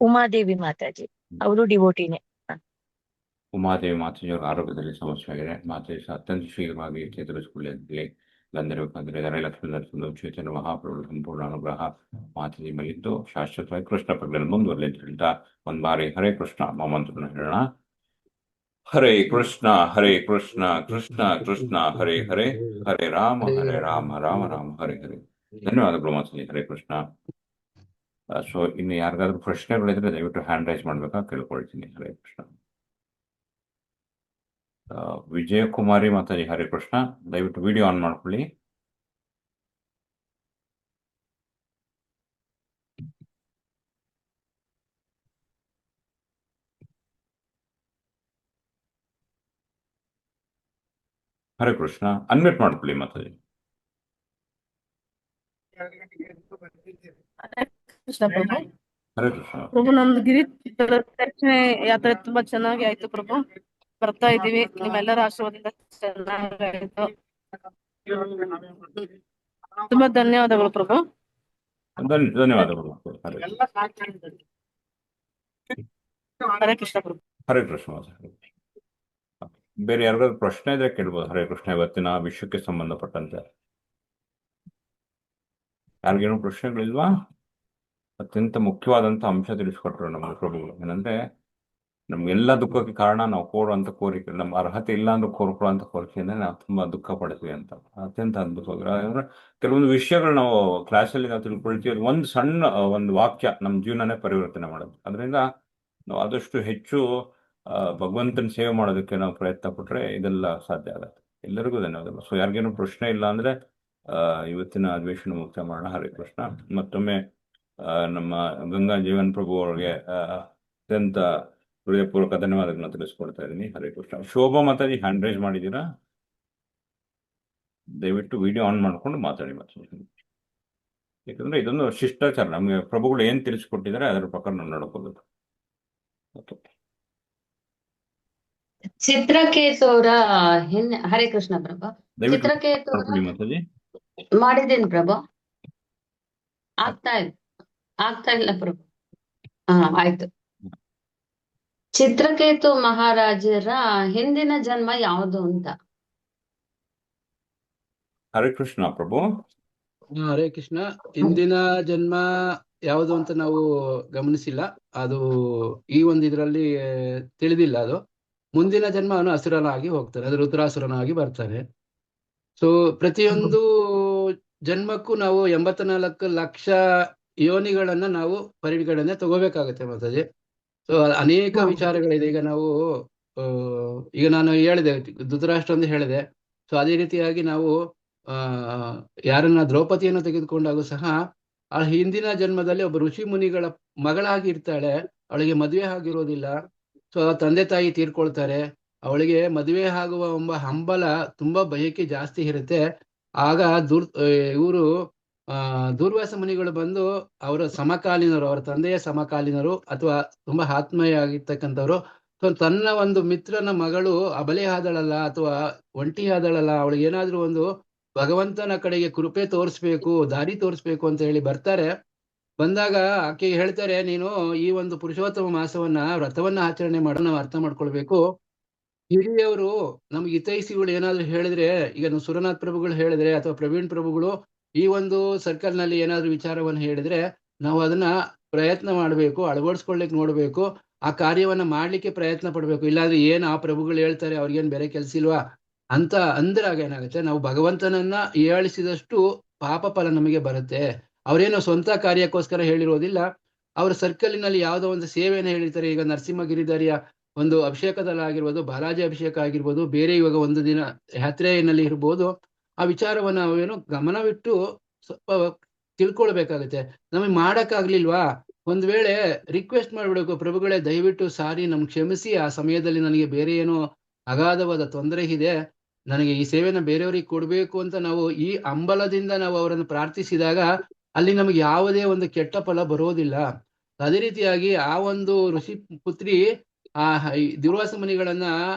ಉಮಾದೇವಿ ಮಾತಾಜಿ, ಅವರು ಡಿವೋಟಿನೇ. ಉಮಾದೇವಿ ಮಾತಾಜಿಯವರ ಆರೋಗ್ಯದಲ್ಲಿ ಸಮಸ್ಯೆ ಆಗಿದೆ. ಮಾತಾಜಿ ಅತ್ಯಂತ ಶೀಘ್ರವಾಗಿ ಚೇತರಿಸಿಕೊಳ್ಳಿ ಅಂತೇಳಿ ಗಂಧರ್ವ ಲಕ್ಷ್ಮೀ ನರಸಿಂಹ ಚೈತನ್ಯ ಮಹಾಪ್ರಭು ಸಂಪೂರ್ಣ ಅನುಗ್ರಹ ಮಾತಾಜಿ ಮೇಲಿದ್ದು ಶಾಶ್ವತವಾಗಿ ಕೃಷ್ಣ ಪ್ರಜ್ಞೆಯನ್ನು ಮುಂದುವರಲಿ ಅಂತ ಹೇಳ್ತಾ ಒಂದ್ ಬಾರಿ ಹರೇ ಕೃಷ್ಣ ಮಂತ್ರನ ಹೇಳೋಣ. ಹರೇ ಕೃಷ್ಣ ಹರೇ ಕೃಷ್ಣ ಕೃಷ್ಣ ಕೃಷ್ಣ ಹರೇ ಹರೇ ಹರೇ ರಾಮ ರಾಮ ರಾಮ ಹರೇ ಹರೇ. ಧನ್ಯವಾದಗಳು ಮಾತಾಜಿ. ಹರೇ ಕೃಷ್ಣ. ಸೊ ಇನ್ನು ಯಾರಿಗಾದ್ರೂ ಪ್ರಶ್ನೆಗಳಿದ್ರೆ ದಯವಿಟ್ಟು ಹ್ಯಾಂಡ್ ರೈಸ್ ಮಾಡ್ಬೇಕಾ ಕೇಳ್ಕೊಳ್ತೀನಿ. ಹರೇ ಕೃಷ್ಣ. ವಿಜಯಕುಮಾರಿ ಮಾತಾಜಿ ಹರೇ ಕೃಷ್ಣ. ದಯವಿಟ್ಟು ವಿಡಿಯೋ ಆನ್ ಮಾಡ್ಕೊಳ್ಳಿ. ಹರೇ ಕೃಷ್ಣ. ಅನ್ಮ್ಯೂಟ್ ಮಾಡ್ಕೊಳ್ಳಿ ಮಾತಾಜಿ. ಕೃಷ್ಣ ಪ್ರಭು. ಹರೇ ಕೃಷ್ಣ. ಪ್ರಭು, ನಮ್ದು ಗಿರಿ ಪ್ರದಕ್ಷಿಣೆ ಯಾತ್ರೆ ತುಂಬಾ ಚೆನ್ನಾಗಿ ಆಯ್ತು ಪ್ರಭು. ಬರ್ತಾ ಇದೀವಿ, ನಿಮ್ಮೆಲ್ಲರ ಆಶೀರ್ವಾದದಿಂದ ಚೆನ್ನಾಗಾಯ್ತು. ತುಂಬಾ ಧನ್ಯವಾದಗಳು ಪ್ರಭು. ಧನ್ಯವಾದಗಳು. ಹರೇ ಕೃಷ್ಣ ಪ್ರಭು. ಹರೇ ಕೃಷ್ಣ. ಬೇರೆ ಯಾರಿಗಾದ್ರು ಪ್ರಶ್ನೆ ಇದ್ರೆ ಕೇಳ್ಬೋದು. ಹರೇ ಕೃಷ್ಣ. ಇವತ್ತಿನ ವಿಷಯಕ್ಕೆ ಸಂಬಂಧಪಟ್ಟಂತೆ ಯಾರಿಗೇನು ಪ್ರಶ್ನೆಗಳಿಲ್ವಾ? ಅತ್ಯಂತ ಮುಖ್ಯವಾದಂತ ಅಂಶ ತಿಳಿಸ್ಕೊಟ್ರು ನಮ್ಮ ಪ್ರಭುಗಳು. ಏನಂದ್ರೆ ನಮ್ಗೆಲ್ಲ ದುಃಖಕ್ಕೆ ಕಾರಣ ನಾವು ಕೋರುವಂತ ಕೋರಿಕೆ, ನಮ್ಮ ಅರ್ಹತೆ ಇಲ್ಲ ಅಂದ್ರೆ ಕೋರ್ಕೊಳ್ಳುವಂತ ಕೋರಿಕೆಯಿಂದ ನಾವು ತುಂಬಾ ದುಃಖ ಪಡ್ತೀವಿ ಅಂತ. ಅತ್ಯಂತ ಅದ್ಭುತವಾಗಿ ಅಂದ್ರೆ ಕೆಲವೊಂದು ವಿಷಯಗಳು ನಾವು ಕ್ಲಾಸಲ್ಲಿ ನಾವು ತಿಳ್ಕೊಳ್ತೀವಿ. ಒಂದು ಸಣ್ಣ ಒಂದು ವಾಕ್ಯ ನಮ್ಮ ಜೀವನನೇ ಪರಿವರ್ತನೆ ಮಾಡೋದು. ಅದರಿಂದ ನಾವು ಆದಷ್ಟು ಹೆಚ್ಚು ಭಗವಂತನ ಸೇವೆ ಮಾಡೋದಕ್ಕೆ ನಾವು ಪ್ರಯತ್ನ ಪಟ್ರೆ ಇದೆಲ್ಲ ಸಾಧ್ಯ ಆಗುತ್ತೆ. ಎಲ್ಲರಿಗೂ ಧನ್ಯವಾದಗಳು. ಸೊ ಯಾರಿಗೇನು ಪ್ರಶ್ನೆ ಇಲ್ಲ ಅಂದ್ರೆ ಇವತ್ತಿನ ಅಧಿವೇಶನ ಮುಕ್ತಾಯ ಮಾಡೋಣ. ಹರೇ ಕೃಷ್ಣ. ಮತ್ತೊಮ್ಮೆ ನಮ್ಮ ಗಂಗಾ ಜೀವನ್ ಪ್ರಭು ಅವರಿಗೆ ಅತ್ಯಂತ ಹೃದಯಪೂರ್ವಕ ಧನ್ಯವಾದಗಳನ್ನ ತಿಳಿಸ್ಕೊಡ್ತಾ ಇದ್ದೀನಿ. ಹರೇ ಕೃಷ್ಣ. ಶೋಭಾ ಮಾತಾಜಿ ಹ್ಯಾಂಡ್ ರೈಸ್ ಮಾಡಿದ್ದೀರಾ? ದಯವಿಟ್ಟು ವಿಡಿಯೋ ಆನ್ ಮಾಡ್ಕೊಂಡು ಮಾತಾಡಿ ಮತ್ತೆ. ಯಾಕಂದ್ರೆ ಇದೊಂದು ಶಿಷ್ಟಾಚಾರ. ನಮ್ಗೆ ಪ್ರಭುಗಳು ಏನ್ ತಿಳಿಸ್ಕೊಟ್ಟಿದ್ದಾರೆ ಅದರ ಪ್ರಕಾರ ನಾವು ನಡ್ಕೋಬೇಕು. ಚಿತ್ರಕೇತು ಅವರ ಹರೇ ಕೃಷ್ಣ ಪ್ರಭು. ಚಿತ್ರಕೇತು ಮಾತಾಜಿ ಮಾಡಿದ್ದೀನಿ ಪ್ರಭು. ಆಗ್ತಾ ಇಲ್ಲ ಪ್ರಭು. ಆಯ್ತು. ಚಿತ್ರಕೇತು ಮಹಾರಾಜರ ಹಿಂದಿನ ಜನ್ಮ ಯಾವುದು ಅಂತ. ಹರೇ ಕೃಷ್ಣ ಪ್ರಭು. ಹರೇ ಕೃಷ್ಣ. ಹಿಂದಿನ ಜನ್ಮ ಯಾವುದು ಅಂತ ನಾವು ಗಮನಿಸಿಲ್ಲ. ಅದು ಈ ಒಂದು ಇದರಲ್ಲಿ ತಿಳಿದಿಲ್ಲ. ಅದು ಮುಂದಿನ ಜನ್ಮ ಅವನು ಅಸುರನಾಗಿ ಹೋಗ್ತಾನೆ, ಅದು ರುದ್ರಾಸುರನಾಗಿ ಬರ್ತಾನೆ. ಸೊ ಪ್ರತಿಯೊಂದು ಜನ್ಮಕ್ಕೂ ನಾವು 84 ಲಕ್ಷ ಯೋನಿಗಳನ್ನ ನಾವು ಪರಿಗಣನೆ ತಗೋಬೇಕಾಗತ್ತೆ ಮಾತಾಜಿ. ಸೊ ಅನೇಕ ವಿಚಾರಗಳಿದೆ. ಈಗ ನಾವು ಈಗ ನಾನು ಹೇಳಿದೆ, ಧೃತರಾಷ್ಟ್ರ ಅಂತ ಹೇಳಿದೆ. ಸೊ ಅದೇ ರೀತಿಯಾಗಿ ನಾವು ಯಾರನ್ನ ದ್ರೌಪದಿಯನ್ನು ತೆಗೆದುಕೊಂಡಾಗ ಸಹ ಆ ಹಿಂದಿನ ಜನ್ಮದಲ್ಲಿ ಒಬ್ಬ ಋಷಿ ಮುನಿಗಳ ಮಗಳಾಗಿ ಇರ್ತಾಳೆ. ಅವಳಿಗೆ ಮದುವೆ ಆಗಿರೋದಿಲ್ಲ. ಸೊ ತಂದೆ ತಾಯಿ ತೀರ್ಕೊಳ್ತಾರೆ. ಅವಳಿಗೆ ಮದುವೆ ಆಗುವ ಎಂಬ ಹಂಬಲ, ತುಂಬಾ ಬಯಕೆ ಜಾಸ್ತಿ ಇರುತ್ತೆ. ಆಗ ಇವರು ದೂರ್ವಾಸ ಮುನಿಗಳು ಬಂದು ಅವರ ಸಮಕಾಲೀನರು, ಅವರ ತಂದೆಯ ಸಮಕಾಲೀನರು ಅಥವಾ ತುಂಬಾ ಆತ್ಮೀಯ ಆಗಿರ್ತಕ್ಕಂಥವ್ರು. ಸೊ ತನ್ನ ಒಂದು ಮಿತ್ರನ ಮಗಳು ಅಬಲೆ ಆದಳಲ್ಲ ಅಥವಾ ಒಂಟಿ ಆದಳಲ್ಲ, ಅವಳಿಗೆ ಏನಾದ್ರೂ ಒಂದು ಭಗವಂತನ ಕಡೆಗೆ ಕೃಪೆ ತೋರಿಸ್ಬೇಕು, ದಾರಿ ತೋರಿಸ್ಬೇಕು ಅಂತ ಹೇಳಿ ಬರ್ತಾರೆ. ಬಂದಾಗ ಆಕೆಗೆ ಹೇಳ್ತಾರೆ, ನೀನು ಈ ಒಂದು ಪುರುಷೋತ್ತಮ ಮಾಸವನ್ನ ವ್ರತವನ್ನ ಆಚರಣೆ ಮಾಡೋ ನಾವು ಅರ್ಥ ಮಾಡ್ಕೊಳ್ಬೇಕು. ಹಿರಿಯವರು ನಮ್ಗೆ ಹಿತೈಷಿಗಳು ಏನಾದ್ರು ಹೇಳಿದ್ರೆ, ಈಗ ನಾವು ಸುರನಾಥ್ ಪ್ರಭುಗಳು ಹೇಳಿದ್ರೆ ಅಥವಾ ಪ್ರವೀಣ್ ಪ್ರಭುಗಳು ಈ ಒಂದು ಸರ್ಕಲ್ ನಲ್ಲಿ ಏನಾದ್ರು ವಿಚಾರವನ್ನು ಹೇಳಿದ್ರೆ ನಾವು ಅದನ್ನ ಪ್ರಯತ್ನ ಮಾಡ್ಬೇಕು, ಅಳವಡಿಸ್ಕೊಳ್ಳಿಕ್ ನೋಡ್ಬೇಕು, ಆ ಕಾರ್ಯವನ್ನ ಮಾಡ್ಲಿಕ್ಕೆ ಪ್ರಯತ್ನ ಪಡ್ಬೇಕು. ಇಲ್ಲಾಂದ್ರೆ ಏನ್ ಆ ಪ್ರಭುಗಳು ಹೇಳ್ತಾರೆ ಅವ್ರಿಗೇನ್ ಬೇರೆ ಕೆಲ್ಸ ಇಲ್ವಾ ಅಂತ ಅಂದ್ರಾಗ ಏನಾಗುತ್ತೆ, ನಾವು ಭಗವಂತನನ್ನ ಹೀಯಾಳಿಸಿದಷ್ಟು ಪಾಪ ಫಲ ನಮಗೆ ಬರುತ್ತೆ. ಅವರೇನೋ ಸ್ವಂತ ಕಾರ್ಯಕ್ಕೋಸ್ಕರ ಹೇಳಿರೋದಿಲ್ಲ, ಅವ್ರ ಸರ್ಕಲಿನಲ್ಲಿ ಯಾವುದೋ ಒಂದು ಸೇವೆಯನ್ನು ಹೇಳಿರ್ತಾರೆ. ಈಗ ನರಸಿಂಹ ಗಿರಿಧಾರಿಯ ಒಂದು ಅಭಿಷೇಕದಲ್ಲಾಗಿರ್ಬೋದು, ಬಾಲಾಜಿ ಅಭಿಷೇಕ ಆಗಿರ್ಬೋದು, ಬೇರೆ ಇವಾಗ ಒಂದು ದಿನ ಯಾತ್ರೆಯಲ್ಲಿ ಇರ್ಬೋದು, ಆ ವಿಚಾರವನ್ನ ನಾವೇನು ಗಮನವಿಟ್ಟು ಸ್ವಲ್ಪ ತಿಳ್ಕೊಳ್ಬೇಕಾಗತ್ತೆ. ನಮಗೆ ಮಾಡಕ್ಕಾಗ್ಲಿಲ್ವಾ, ಒಂದ್ ವೇಳೆ ರಿಕ್ವೆಸ್ಟ್ ಮಾಡ್ಬಿಡ್ಬೇಕು, ಪ್ರಭುಗಳೇ ದಯವಿಟ್ಟು ಸಾರಿ ನಮ್ಗೆ ಕ್ಷಮಿಸಿ, ಆ ಸಮಯದಲ್ಲಿ ನನಗೆ ಬೇರೆ ಏನೋ ಅಗಾಧವಾದ ತೊಂದರೆ ಇದೆ, ನನಗೆ ಈ ಸೇವೆನ ಬೇರೆಯವ್ರಿಗೆ ಕೊಡ್ಬೇಕು ಅಂತ ನಾವು ಈ ಅಂಬಲದಿಂದ ನಾವು ಅವರನ್ನು ಪ್ರಾರ್ಥಿಸಿದಾಗ ಅಲ್ಲಿ ನಮಗೆ ಯಾವುದೇ ಒಂದು ಕೆಟ್ಟ ಫಲ ಬರೋದಿಲ್ಲ. ಅದೇ ರೀತಿಯಾಗಿ ಆ ಒಂದು ಋಷಿ ಪುತ್ರಿ ಆ ಈ ದುರ್ವಾಸ ಮುನಿಗಳನ್ನ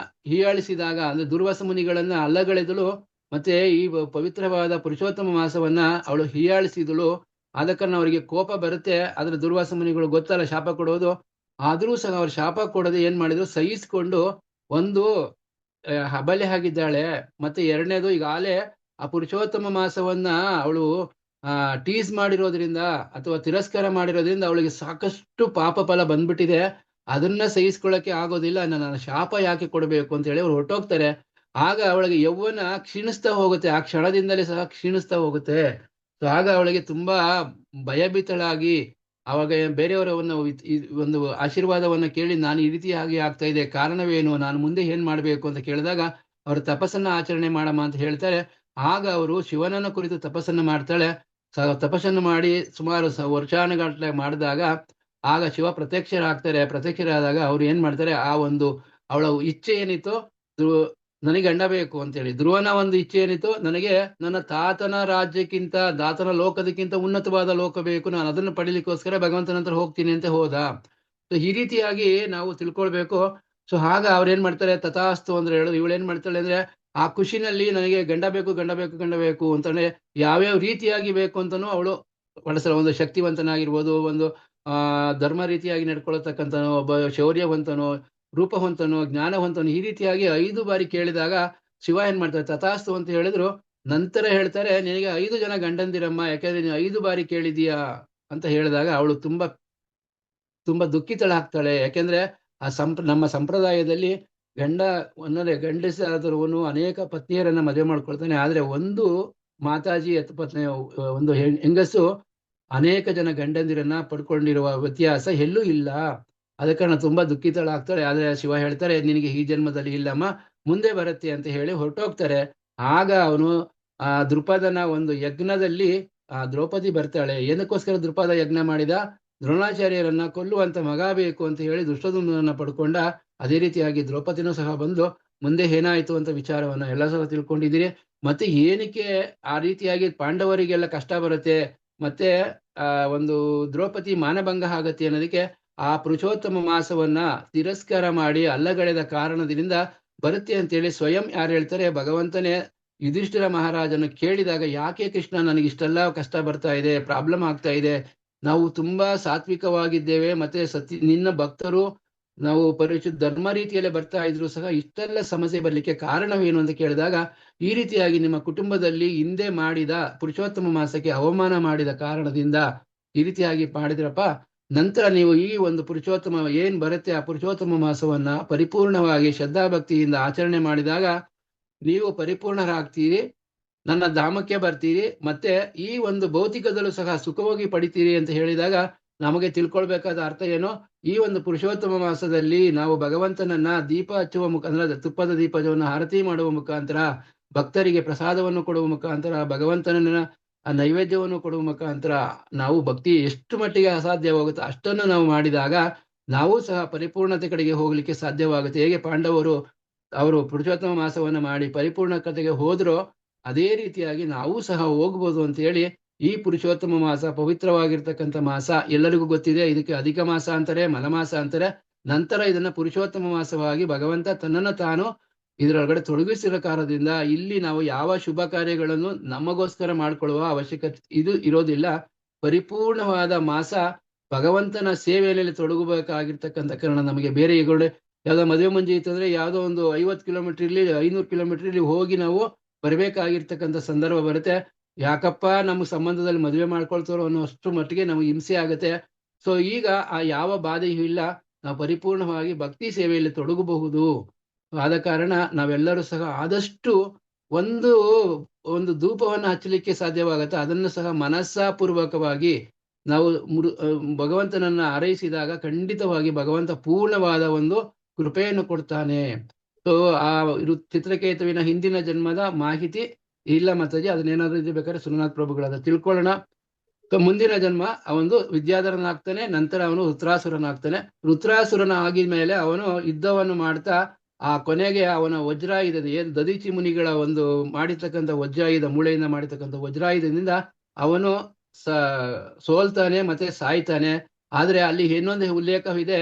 ಹೀಯಾಳಿಸಿದಾಗ, ಅಂದ್ರೆ ದುರ್ವಾಸ ಮುನಿಗಳನ್ನ ಅಲ್ಲಗಳೆದಳು, ಮತ್ತೆ ಈ ಪವಿತ್ರವಾದ ಪುರುಷೋತ್ತಮ ಮಾಸವನ್ನ ಅವಳು ಹೀಯಾಳಿಸಿದಳು. ಆದ ಕಾರಣ ಅವರಿಗೆ ಕೋಪ ಬರುತ್ತೆ. ಆದ್ರೆ ದುರ್ವಾಸ ಮುನಿಗಳು ಗೊತ್ತಲ್ಲ ಶಾಪ ಕೊಡೋದು, ಆದ್ರೂ ಸಹ ಅವ್ರು ಶಾಪ ಕೊಡದೆ ಏನ್ ಮಾಡಿದ್ರು, ಸಹಿಸ್ಕೊಂಡು ಒಂದು ಹಬಲೆ ಆಗಿದ್ದಾಳೆ. ಮತ್ತೆ ಎರಡನೇದು, ಈಗಾಗಲೇ ಆ ಪುರುಷೋತ್ತಮ ಮಾಸವನ್ನ ಅವಳು ಟೀಸ್ ಮಾಡಿರೋದ್ರಿಂದ ಅಥವಾ ತಿರಸ್ಕಾರ ಮಾಡಿರೋದ್ರಿಂದ ಅವಳಿಗೆ ಸಾಕಷ್ಟು ಪಾಪ ಫಲ ಬಂದ್ಬಿಟ್ಟಿದೆ, ಅದನ್ನ ಸಹಿಸ್ಕೊಳ್ಳಕ್ಕೆ ಆಗೋದಿಲ್ಲ, ನನ್ನ ಶಾಪ ಯಾಕೆ ಕೊಡಬೇಕು ಅಂತ ಹೇಳಿ ಅವ್ರು ಹೊರಟೋಗ್ತಾರೆ. ಆಗ ಅವಳಿಗೆ ಯೌವನ ಕ್ಷೀಣಿಸ್ತಾ ಹೋಗುತ್ತೆ, ಆ ಕ್ಷಣದಿಂದಲೇ ಸಹ ಕ್ಷೀಣಿಸ್ತಾ ಹೋಗುತ್ತೆ. ಸೊ ಆಗ ಅವಳಿಗೆ ತುಂಬಾ ಭಯಭೀತಳಾಗಿ, ಅವಾಗ ಬೇರೆಯವರ ಒಂದು ಆಶೀರ್ವಾದವನ್ನ ಕೇಳಿ, ನಾನು ಈ ರೀತಿಯಾಗಿ ಆಗ್ತಾ ಇದೆ, ಕಾರಣವೇನು, ನಾನು ಮುಂದೆ ಏನ್ ಮಾಡ್ಬೇಕು ಅಂತ ಕೇಳಿದಾಗ ಅವರು ತಪಸ್ಸನ್ನ ಆಚರಣೆ ಮಾಡಮ್ಮ ಅಂತ ಹೇಳ್ತಾರೆ. ಆಗ ಅವರು ಶಿವನನ್ನ ಕುರಿತು ತಪಸ್ಸನ್ನ ಮಾಡ್ತಾಳೆ. ತಪಸ್ಸನ್ನು ಮಾಡಿ ಸುಮಾರು ವರ್ಷಾನುಗಟ್ಟಲೆ ಮಾಡಿದಾಗ ಆಗ ಶಿವ ಪ್ರತ್ಯಕ್ಷರಾಗ್ತಾರೆ. ಪ್ರತ್ಯಕ್ಷರಾದಾಗ ಅವ್ರು ಏನ್ ಮಾಡ್ತಾರೆ, ಆ ಒಂದು ಅವಳ ಇಚ್ಛೆ ಏನಿತ್ತು, ನನಗೆ ಗಂಡ ಬೇಕು ಅಂತೇಳಿ, ಧ್ರುವನ ಒಂದು ಇಚ್ಛೆ ಏನಿತ್ತು, ನನಗೆ ನನ್ನ ತಾತನ ರಾಜ್ಯಕ್ಕಿಂತ ತಾತನ ಲೋಕದಕ್ಕಿಂತ ಉನ್ನತವಾದ ಲೋಕ ಬೇಕು, ನಾನು ಅದನ್ನು ಪಡಿಲಿಕ್ಕೋಸ್ಕರ ಭಗವಂತನ ಹತ್ರ ಹೋಗ್ತೀನಿ ಅಂತ ಹೋದ. ಸೊ ಈ ರೀತಿಯಾಗಿ ನಾವು ತಿಳ್ಕೊಳ್ಬೇಕು. ಸೊ ಆಗ ಅವ್ರೇನ್ ಮಾಡ್ತಾರೆ, ತಥಾಸ್ತು ಅಂದ್ರೆ ಹೇಳೋದು, ಇವಳು ಏನ್ ಮಾಡ್ತಾಳೆ ಅಂದ್ರೆ ಆ ಖುಷಿನಲ್ಲಿ ನನಗೆ ಗಂಡ ಬೇಕು ಗಂಡ ಬೇಕು ಗಂಡ ಬೇಕು ಅಂತಂದ್ರೆ ಯಾವ್ಯಾವ ರೀತಿಯಾಗಿ ಬೇಕು ಅಂತಾನು ಅವಳು ಪಡಿಸಲ್ಲ. ಒಂದು ಶಕ್ತಿವಂತನಾಗಿರ್ಬೋದು, ಒಂದು ಧರ್ಮ ರೀತಿಯಾಗಿ ನಡ್ಕೊಳತಕ್ಕಂಥನೋ, ಒಬ್ಬ ಶೌರ್ಯವಂತನೋ, ರೂಪವಂತನೋ, ಜ್ಞಾನವಂತನೋ, ಈ ರೀತಿಯಾಗಿ 5 ಬಾರಿ ಕೇಳಿದಾಗ ಶಿವ ಏನ್ ಮಾಡ್ತಾರೆ, ತಥಾಸ್ತು ಅಂತ ಹೇಳಿದ್ರು. ನಂತರ ಹೇಳ್ತಾರೆ, ನಿನಗೆ 5 ಜನ ಗಂಡಂದಿರಮ್ಮ, ಯಾಕಂದ್ರೆ ನೀನು 5 ಬಾರಿ ಕೇಳಿದೀಯಾ ಅಂತ ಹೇಳಿದಾಗ ಅವಳು ತುಂಬಾ ದುಃಖಿತಳಾಗ್ತಾಳೆ. ಯಾಕೆಂದ್ರೆ ನಮ್ಮ ಸಂಪ್ರದಾಯದಲ್ಲಿ ಗಂಡಸಾದರವನು ಅನೇಕ ಪತ್ನಿಯರನ್ನ ಮದುವೆ ಮಾಡ್ಕೊಳ್ತಾನೆ. ಆದ್ರೆ ಒಂದು ಮಾತಾಜಿ ಪತ್ನಿ, ಒಂದು ಹೆಂಗಸು ಅನೇಕ ಜನ ಗಂಡಂದಿರನ್ನ ಪಡ್ಕೊಂಡಿರುವ ವ್ಯತ್ಯಾಸ ಎಲ್ಲೂ ಇಲ್ಲ. ಅದ ಕಾರಣ ತುಂಬಾ ದುಃಖಿತಳಾಗ್ತಾಳೆ. ಆದ್ರೆ ಶಿವ ಹೇಳ್ತಾರೆ, ನಿನಗೆ ಈ ಜನ್ಮದಲ್ಲಿ ಇಲ್ಲಮ್ಮ, ಮುಂದೆ ಬರುತ್ತೆ ಅಂತ ಹೇಳಿ ಹೊರಟೋಗ್ತಾರೆ. ಆಗ ಅವನು ಆ ದೃಪದನ ಒಂದು ಯಜ್ಞದಲ್ಲಿ ದ್ರೌಪದಿ ಬರ್ತಾಳೆ. ಏನಕ್ಕೋಸ್ಕರ ದೃಪದ ಯಜ್ಞ ಮಾಡಿದ, ದ್ರೋಣಾಚಾರ್ಯರನ್ನ ಕೊಲ್ಲುವಂತ ಮಗ ಬೇಕು ಅಂತ ಹೇಳಿ ದುಷ್ಟದುಮ್ನನ್ನ ಪಡ್ಕೊಂಡ. ಅದೇ ರೀತಿಯಾಗಿ ದ್ರೌಪದಿನೂ ಸಹ ಬಂದು ಮುಂದೆ ಏನಾಯ್ತು ಅಂತ ವಿಚಾರವನ್ನ ಎಲ್ಲ ಸಹ ತಿಳ್ಕೊಂಡಿದ್ದೀರಿ. ಮತ್ತೆ ಏನಕ್ಕೆ ಆ ರೀತಿಯಾಗಿ ಪಾಂಡವರಿಗೆಲ್ಲ ಕಷ್ಟ ಬರುತ್ತೆ, ಮತ್ತೆ ಒಂದು ದ್ರೌಪದಿ ಮಾನಭಂಗ ಆಗತ್ತೆ ಅನ್ನೋದಕ್ಕೆ ಆ ಪುರುಷೋತ್ತಮ ಮಾಸವನ್ನ ತಿರಸ್ಕಾರ ಮಾಡಿ ಅಲ್ಲಗಳೆದ ಕಾರಣದಿಂದ ಬರುತ್ತೆ ಅಂತೇಳಿ ಸ್ವಯಂ ಯಾರು ಹೇಳ್ತಾರೆ, ಭಗವಂತನೇ ಯುಧಿಷ್ಠಿರ ಮಹಾರಾಜನು ಕೇಳಿದಾಗ, ಯಾಕೆ ಕೃಷ್ಣ ನನಗೆ ಇಷ್ಟೆಲ್ಲ ಕಷ್ಟ ಬರ್ತಾ ಇದೆ, ಪ್ರಾಬ್ಲಮ್ ಆಗ್ತಾ ಇದೆ, ನಾವು ತುಂಬಾ ಸಾತ್ವಿಕವಾಗಿದ್ದೇವೆ, ಮತ್ತೆ ನಿನ್ನ ಭಕ್ತರು ನಾವು ಪರಿಶುದ್ಧ ಧರ್ಮ ರೀತಿಯಲ್ಲೇ ಬರ್ತಾ ಇದ್ರು ಸಹ ಇಷ್ಟೆಲ್ಲ ಸಮಸ್ಯೆ ಬರ್ಲಿಕ್ಕೆ ಕಾರಣವೇನು ಅಂತ ಕೇಳಿದಾಗ, ಈ ರೀತಿಯಾಗಿ ನಿಮ್ಮ ಕುಟುಂಬದಲ್ಲಿ ಹಿಂದೆ ಮಾಡಿದ ಪುರುಷೋತ್ತಮ ಮಾಸಕ್ಕೆ ಅವಮಾನ ಮಾಡಿದ ಕಾರಣದಿಂದ ಈ ರೀತಿಯಾಗಿ ಮಾಡಿದ್ರಪ್ಪ. ನಂತರ ನೀವು ಈ ಒಂದು ಪುರುಷೋತ್ತಮ ಏನ್ ಬರುತ್ತೆ ಆ ಪುರುಷೋತ್ತಮ ಮಾಸವನ್ನ ಪರಿಪೂರ್ಣವಾಗಿ ಶ್ರದ್ಧಾಭಕ್ತಿಯಿಂದ ಆಚರಣೆ ಮಾಡಿದಾಗ ನೀವು ಪರಿಪೂರ್ಣರಾಗ್ತೀರಿ, ನನ್ನ ಧಾಮಕ್ಕೆ ಬರ್ತೀರಿ, ಮತ್ತೆ ಈ ಒಂದು ಭೌತಿಕದಲ್ಲೂ ಸಹ ಸುಖವಾಗಿ ಪಡಿತೀರಿ ಅಂತ ಹೇಳಿದಾಗ ನಮಗೆ ತಿಳ್ಕೊಳ್ಬೇಕಾದ ಅರ್ಥ ಏನು, ಈ ಒಂದು ಪುರುಷೋತ್ತಮ ಮಾಸದಲ್ಲಿ ನಾವು ಭಗವಂತನನ್ನ ದೀಪ ಹಚ್ಚುವ ಮುಖಾಂತರ, ತುಪ್ಪದ ದೀಪವನ್ನು ಆರತಿ ಮಾಡುವ ಮುಖಾಂತರ, ಭಕ್ತರಿಗೆ ಪ್ರಸಾದವನ್ನು ಕೊಡುವ ಮುಖಾಂತರ, ಭಗವಂತನನ್ನ ಆ ನೈವೇದ್ಯವನ್ನು ಕೊಡುವ ಮುಖಾಂತರ ನಾವು ಭಕ್ತಿ ಎಷ್ಟು ಮಟ್ಟಿಗೆ ಅಸಾಧ್ಯವಾಗುತ್ತೆ ಅಷ್ಟನ್ನು ನಾವು ಮಾಡಿದಾಗ ನಾವು ಸಹ ಪರಿಪೂರ್ಣತೆ ಕಡೆಗೆ ಹೋಗ್ಲಿಕ್ಕೆ ಸಾಧ್ಯವಾಗುತ್ತೆ. ಹೇಗೆ ಪಾಂಡವರು ಅವರು ಪುರುಷೋತ್ತಮ ಮಾಸವನ್ನು ಮಾಡಿ ಪರಿಪೂರ್ಣತೆಗೆ ಹೋದ್ರೋ ಅದೇ ರೀತಿಯಾಗಿ ನಾವು ಸಹ ಹೋಗ್ಬೋದು ಅಂತ ಹೇಳಿ, ಈ ಪುರುಷೋತ್ತಮ ಮಾಸ ಪವಿತ್ರವಾಗಿರ್ತಕ್ಕಂಥ ಮಾಸ ಎಲ್ಲರಿಗೂ ಗೊತ್ತಿದೆ. ಇದಕ್ಕೆ ಅಧಿಕ ಮಾಸ ಅಂತಾರೆ, ಮಲಮಾಸ ಅಂತಾರೆ. ನಂತರ ಇದನ್ನ ಪುರುಷೋತ್ತಮ ಮಾಸವಾಗಿ ಭಗವಂತ ತನ್ನನ್ನು ತಾನು ಇದರೊಳಗಡೆ ತೊಡಗಿಸಿರೋ ಕಾರಣದಿಂದ ಇಲ್ಲಿ ನಾವು ಯಾವ ಶುಭ ಕಾರ್ಯಗಳನ್ನು ನಮಗೋಸ್ಕರ ಮಾಡ್ಕೊಳ್ಳುವ ಅವಶ್ಯಕತೆ ಇದು ಇರೋದಿಲ್ಲ. ಪರಿಪೂರ್ಣವಾದ ಮಾಸ ಭಗವಂತನ ಸೇವೆಯಲ್ಲಿ ತೊಡಗಬೇಕಾಗಿರ್ತಕ್ಕಂಥ ಕಾರಣ ನಮಗೆ ಬೇರೆ ಈಗ ಯಾವ್ದೋ ಮದುವೆ ಮುಂಜಿ ಇತ್ತಂದ್ರೆ ಯಾವ್ದೋ ಒಂದು 50 ಕಿಲೋಮೀಟರ್ ಇರ್ಲಿ 500 ಕಿಲೋಮೀಟರ್ ಇಲ್ಲಿ ಹೋಗಿ ನಾವು ಬರಬೇಕಾಗಿರ್ತಕ್ಕಂಥ ಸಂದರ್ಭ ಬರುತ್ತೆ. ಯಾಕಪ್ಪ ನಮ್ಮ ಸಂಬಂಧದಲ್ಲಿ ಮದುವೆ ಮಾಡ್ಕೊಳ್ತಾರೋ ಅನ್ನೋಷ್ಟು ಮಟ್ಟಿಗೆ ನಮಗೆ ಹಿಂಸೆ ಆಗುತ್ತೆ. ಸೊ ಈಗ ಆ ಯಾವ ಬಾಧೆಯೂ ಇಲ್ಲ, ನಾವು ಪರಿಪೂರ್ಣವಾಗಿ ಭಕ್ತಿ ಸೇವೆಯಲ್ಲಿ ತೊಡಗಬಹುದು. ಆದ ಕಾರಣ ನಾವೆಲ್ಲರೂ ಸಹ ಆದಷ್ಟು ಒಂದು ಒಂದು ಧೂಪವನ್ನು ಹಚ್ಚಲಿಕ್ಕೆ ಸಾಧ್ಯವಾಗುತ್ತೆ, ಅದನ್ನು ಸಹ ಮನಸ್ಸಾಪೂರ್ವಕವಾಗಿ ನಾವು ಭಗವಂತನನ್ನ ಹಾರೈಸಿದಾಗ ಖಂಡಿತವಾಗಿ ಭಗವಂತ ಪೂರ್ಣವಾದ ಒಂದು ಕೃಪೆಯನ್ನು ಕೊಡ್ತಾನೆ. ಸೊ ಆ ಚಿತ್ರಕೇತುವಿನ ಹಿಂದಿನ ಜನ್ಮದ ಮಾಹಿತಿ ಇಲ್ಲ ಮಾತಾಜಿ, ಅದನ್ನೇನಾದ್ರೂ ಇದೆ ಬೇಕಾದ್ರೆ ಸುರನಾಥ್ ಪ್ರಭುಗಳಾದ ತಿಳ್ಕೊಳ್ಳೋಣ. ಸೊ ಮುಂದಿನ ಜನ್ಮ ಅವನು ವಿದ್ಯಾಧರನಾಗ್ತಾನೆ, ನಂತರ ಅವನು ವೃತ್ರಾಸುರನಾಗ್ತಾನೆ. ವೃತ್ರಾಸುರನ ಆಗಿದ ಮೇಲೆ ಅವನು ಯುದ್ಧವನ್ನು ಮಾಡ್ತಾ ಆ ಕೊನೆಗೆ ಅವನ ವಜ್ರಾಯುಧದ ಏನು ದದೀಚಿ ಮುನಿಗಳ ಒಂದು ಮಾಡಿರ್ತಕ್ಕಂಥ ವಜ್ರಾಯುಧ, ಮೂಳೆಯಿಂದ ಮಾಡಿರ್ತಕ್ಕಂಥ ವಜ್ರಾಯುಧದಿಂದ ಅವನು ಸೋಲ್ತಾನೆ ಮತ್ತೆ ಸಾಯ್ತಾನೆ. ಆದ್ರೆ ಅಲ್ಲಿ ಇನ್ನೊಂದು ಉಲ್ಲೇಖವಿದೆ,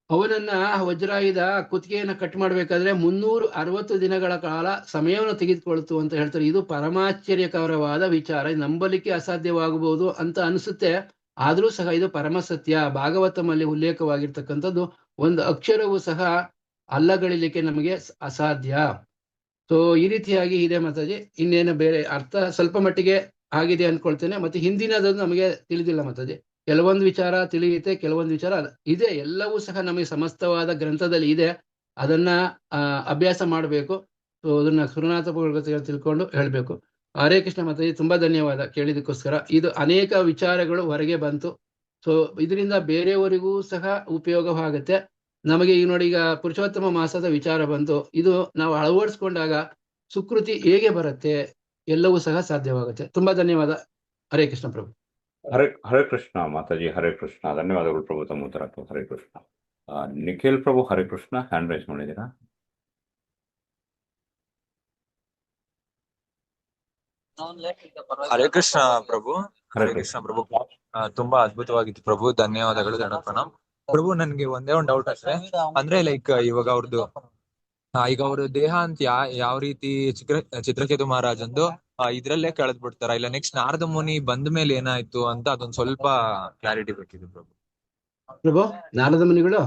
ಅವನನ್ನ ವಜ್ರಾಯುಧ ಕುತ್ತಿಗೆಯನ್ನ ಕಟ್ ಮಾಡ್ಬೇಕಾದ್ರೆ 360 ದಿನಗಳ ಕಾಲ ಸಮಯವನ್ನು ತೆಗೆದುಕೊಳ್ತು ಅಂತ ಹೇಳ್ತಾರೆ. ಇದು ಪರಮಾಶ್ಚರ್ಯಕರವಾದ ವಿಚಾರ, ನಂಬಲಿಕ್ಕೆ ಅಸಾಧ್ಯವಾಗಬಹುದು ಅಂತ ಅನಿಸುತ್ತೆ, ಆದ್ರೂ ಸಹ ಇದು ಪರಮ ಸತ್ಯ. ಭಾಗವತಮಲ್ಲಿ ಉಲ್ಲೇಖವಾಗಿರ್ತಕ್ಕಂಥದ್ದು ಒಂದು ಅಕ್ಷರವೂ ಸಹ ಅಲ್ಲಗಳಿಲಿಕ್ಕೆ ನಮಗೆ ಅಸಾಧ್ಯ. ಸೊ ಈ ರೀತಿಯಾಗಿ ಇದೆ ಮಾತಾಜಿ. ಇನ್ನೇನು ಬೇರೆ ಅರ್ಥ ಸ್ವಲ್ಪ ಮಟ್ಟಿಗೆ ಆಗಿದೆ ಅನ್ಕೊಳ್ತೇನೆ. ಮತ್ತೆ ಹಿಂದಿನದನ್ನು ನಮಗೆ ತಿಳಿದಿಲ್ಲ ಮಾತಾಜಿ, ಕೆಲವೊಂದು ವಿಚಾರ ತಿಳಿಯುತ್ತೆ, ಕೆಲವೊಂದು ವಿಚಾರ ಇದೆ. ಎಲ್ಲವೂ ಸಹ ನಮಗೆ ಸಮಸ್ತವಾದ ಗ್ರಂಥದಲ್ಲಿ ಇದೆ, ಅದನ್ನ ಅಭ್ಯಾಸ ಮಾಡಬೇಕು. ಸೊ ಅದನ್ನ ಸುರನಾಥ ತಿಳ್ಕೊಂಡು ಹೇಳ್ಬೇಕು. ಹರೇ ಕೃಷ್ಣ ಮಾತಾಜಿ, ತುಂಬಾ ಧನ್ಯವಾದ ಕೇಳಿದಕ್ಕೋಸ್ಕರ. ಇದು ಅನೇಕ ವಿಚಾರಗಳು ಹೊರಗೆ ಬಂತು. ಸೊ ಇದರಿಂದ ಬೇರೆಯವರಿಗೂ ಸಹ ಉಪಯೋಗವಾಗುತ್ತೆ. ನಮಗೆ ಈಗ ನೋಡಿ, ಈಗ ಪುರುಷೋತ್ತಮ ಮಾಸದ ವಿಚಾರ ಬಂತು, ಇದು ನಾವು ಅಳವಡಿಸ್ಕೊಂಡಾಗ ಸುಕೃತಿ ಹೇಗೆ ಬರುತ್ತೆ, ಎಲ್ಲವೂ ಸಹ ಸಾಧ್ಯವಾಗುತ್ತೆ. ತುಂಬಾ ಧನ್ಯವಾದ. ಹರೇ ಕೃಷ್ಣ ಪ್ರಭು. ಹರೇ ಕೃಷ್ಣ ಮಾತಾಜಿ, ಹರೇ ಕೃಷ್ಣ. ಧನ್ಯವಾದಗಳು ಪ್ರಭು ತಮ್ಮ ಉತ್ತರಕ್ಕೆ. ಹರೇ ಕೃಷ್ಣ. ನಿಖಿಲ್ ಪ್ರಭು, ಹರೇ ಕೃಷ್ಣ. ಹ್ಯಾಂಡ್ ರೈಸ್ ಮಾಡಿದ್ದೀರಾ? ಹರೇ ಕೃಷ್ಣ ಪ್ರಭು. ಹರೇ ಹರೇ ಕೃಷ್ಣ ಪ್ರಭು. ತುಂಬಾ ಅದ್ಭುತವಾಗಿತ್ತು ಪ್ರಭು, ಧನ್ಯವಾದಗಳು. ಧನ್ಯವಾದ ಪ್ರಭು. ನನ್ಗೆ ಒಂದೇ ಒಂದು ಡೌಟ್ ಅಷ್ಟೇ, ಅಂದ್ರೆ ಲೈಕ್ ಇವಾಗ ಅವ್ರದ್ದು ಈಗ ಅವ್ರ ದೇಹ ಅಂತ ಯಾವ ರೀತಿ ಚಿತ್ರಕೇತು ಮಹಾರಾಜಂದು ಇದ್ರಲ್ಲೇ ಕಳೆದ್ ಬಿಡ್ತಾರ, ಇಲ್ಲ ನೆಕ್ಸ್ಟ್ ನಾರದ ಮುನಿ ಬಂದ ಮೇಲೆ ಏನಾಯ್ತು ಅಂತ ಅದೊಂದ್ ಸ್ವಲ್ಪ ಕ್ಲಾರಿಟಿ ಬೇಕಿದೆ ಪ್ರಭು. ಪ್ರಭು ನಾರದ ಮುನಿಗಳು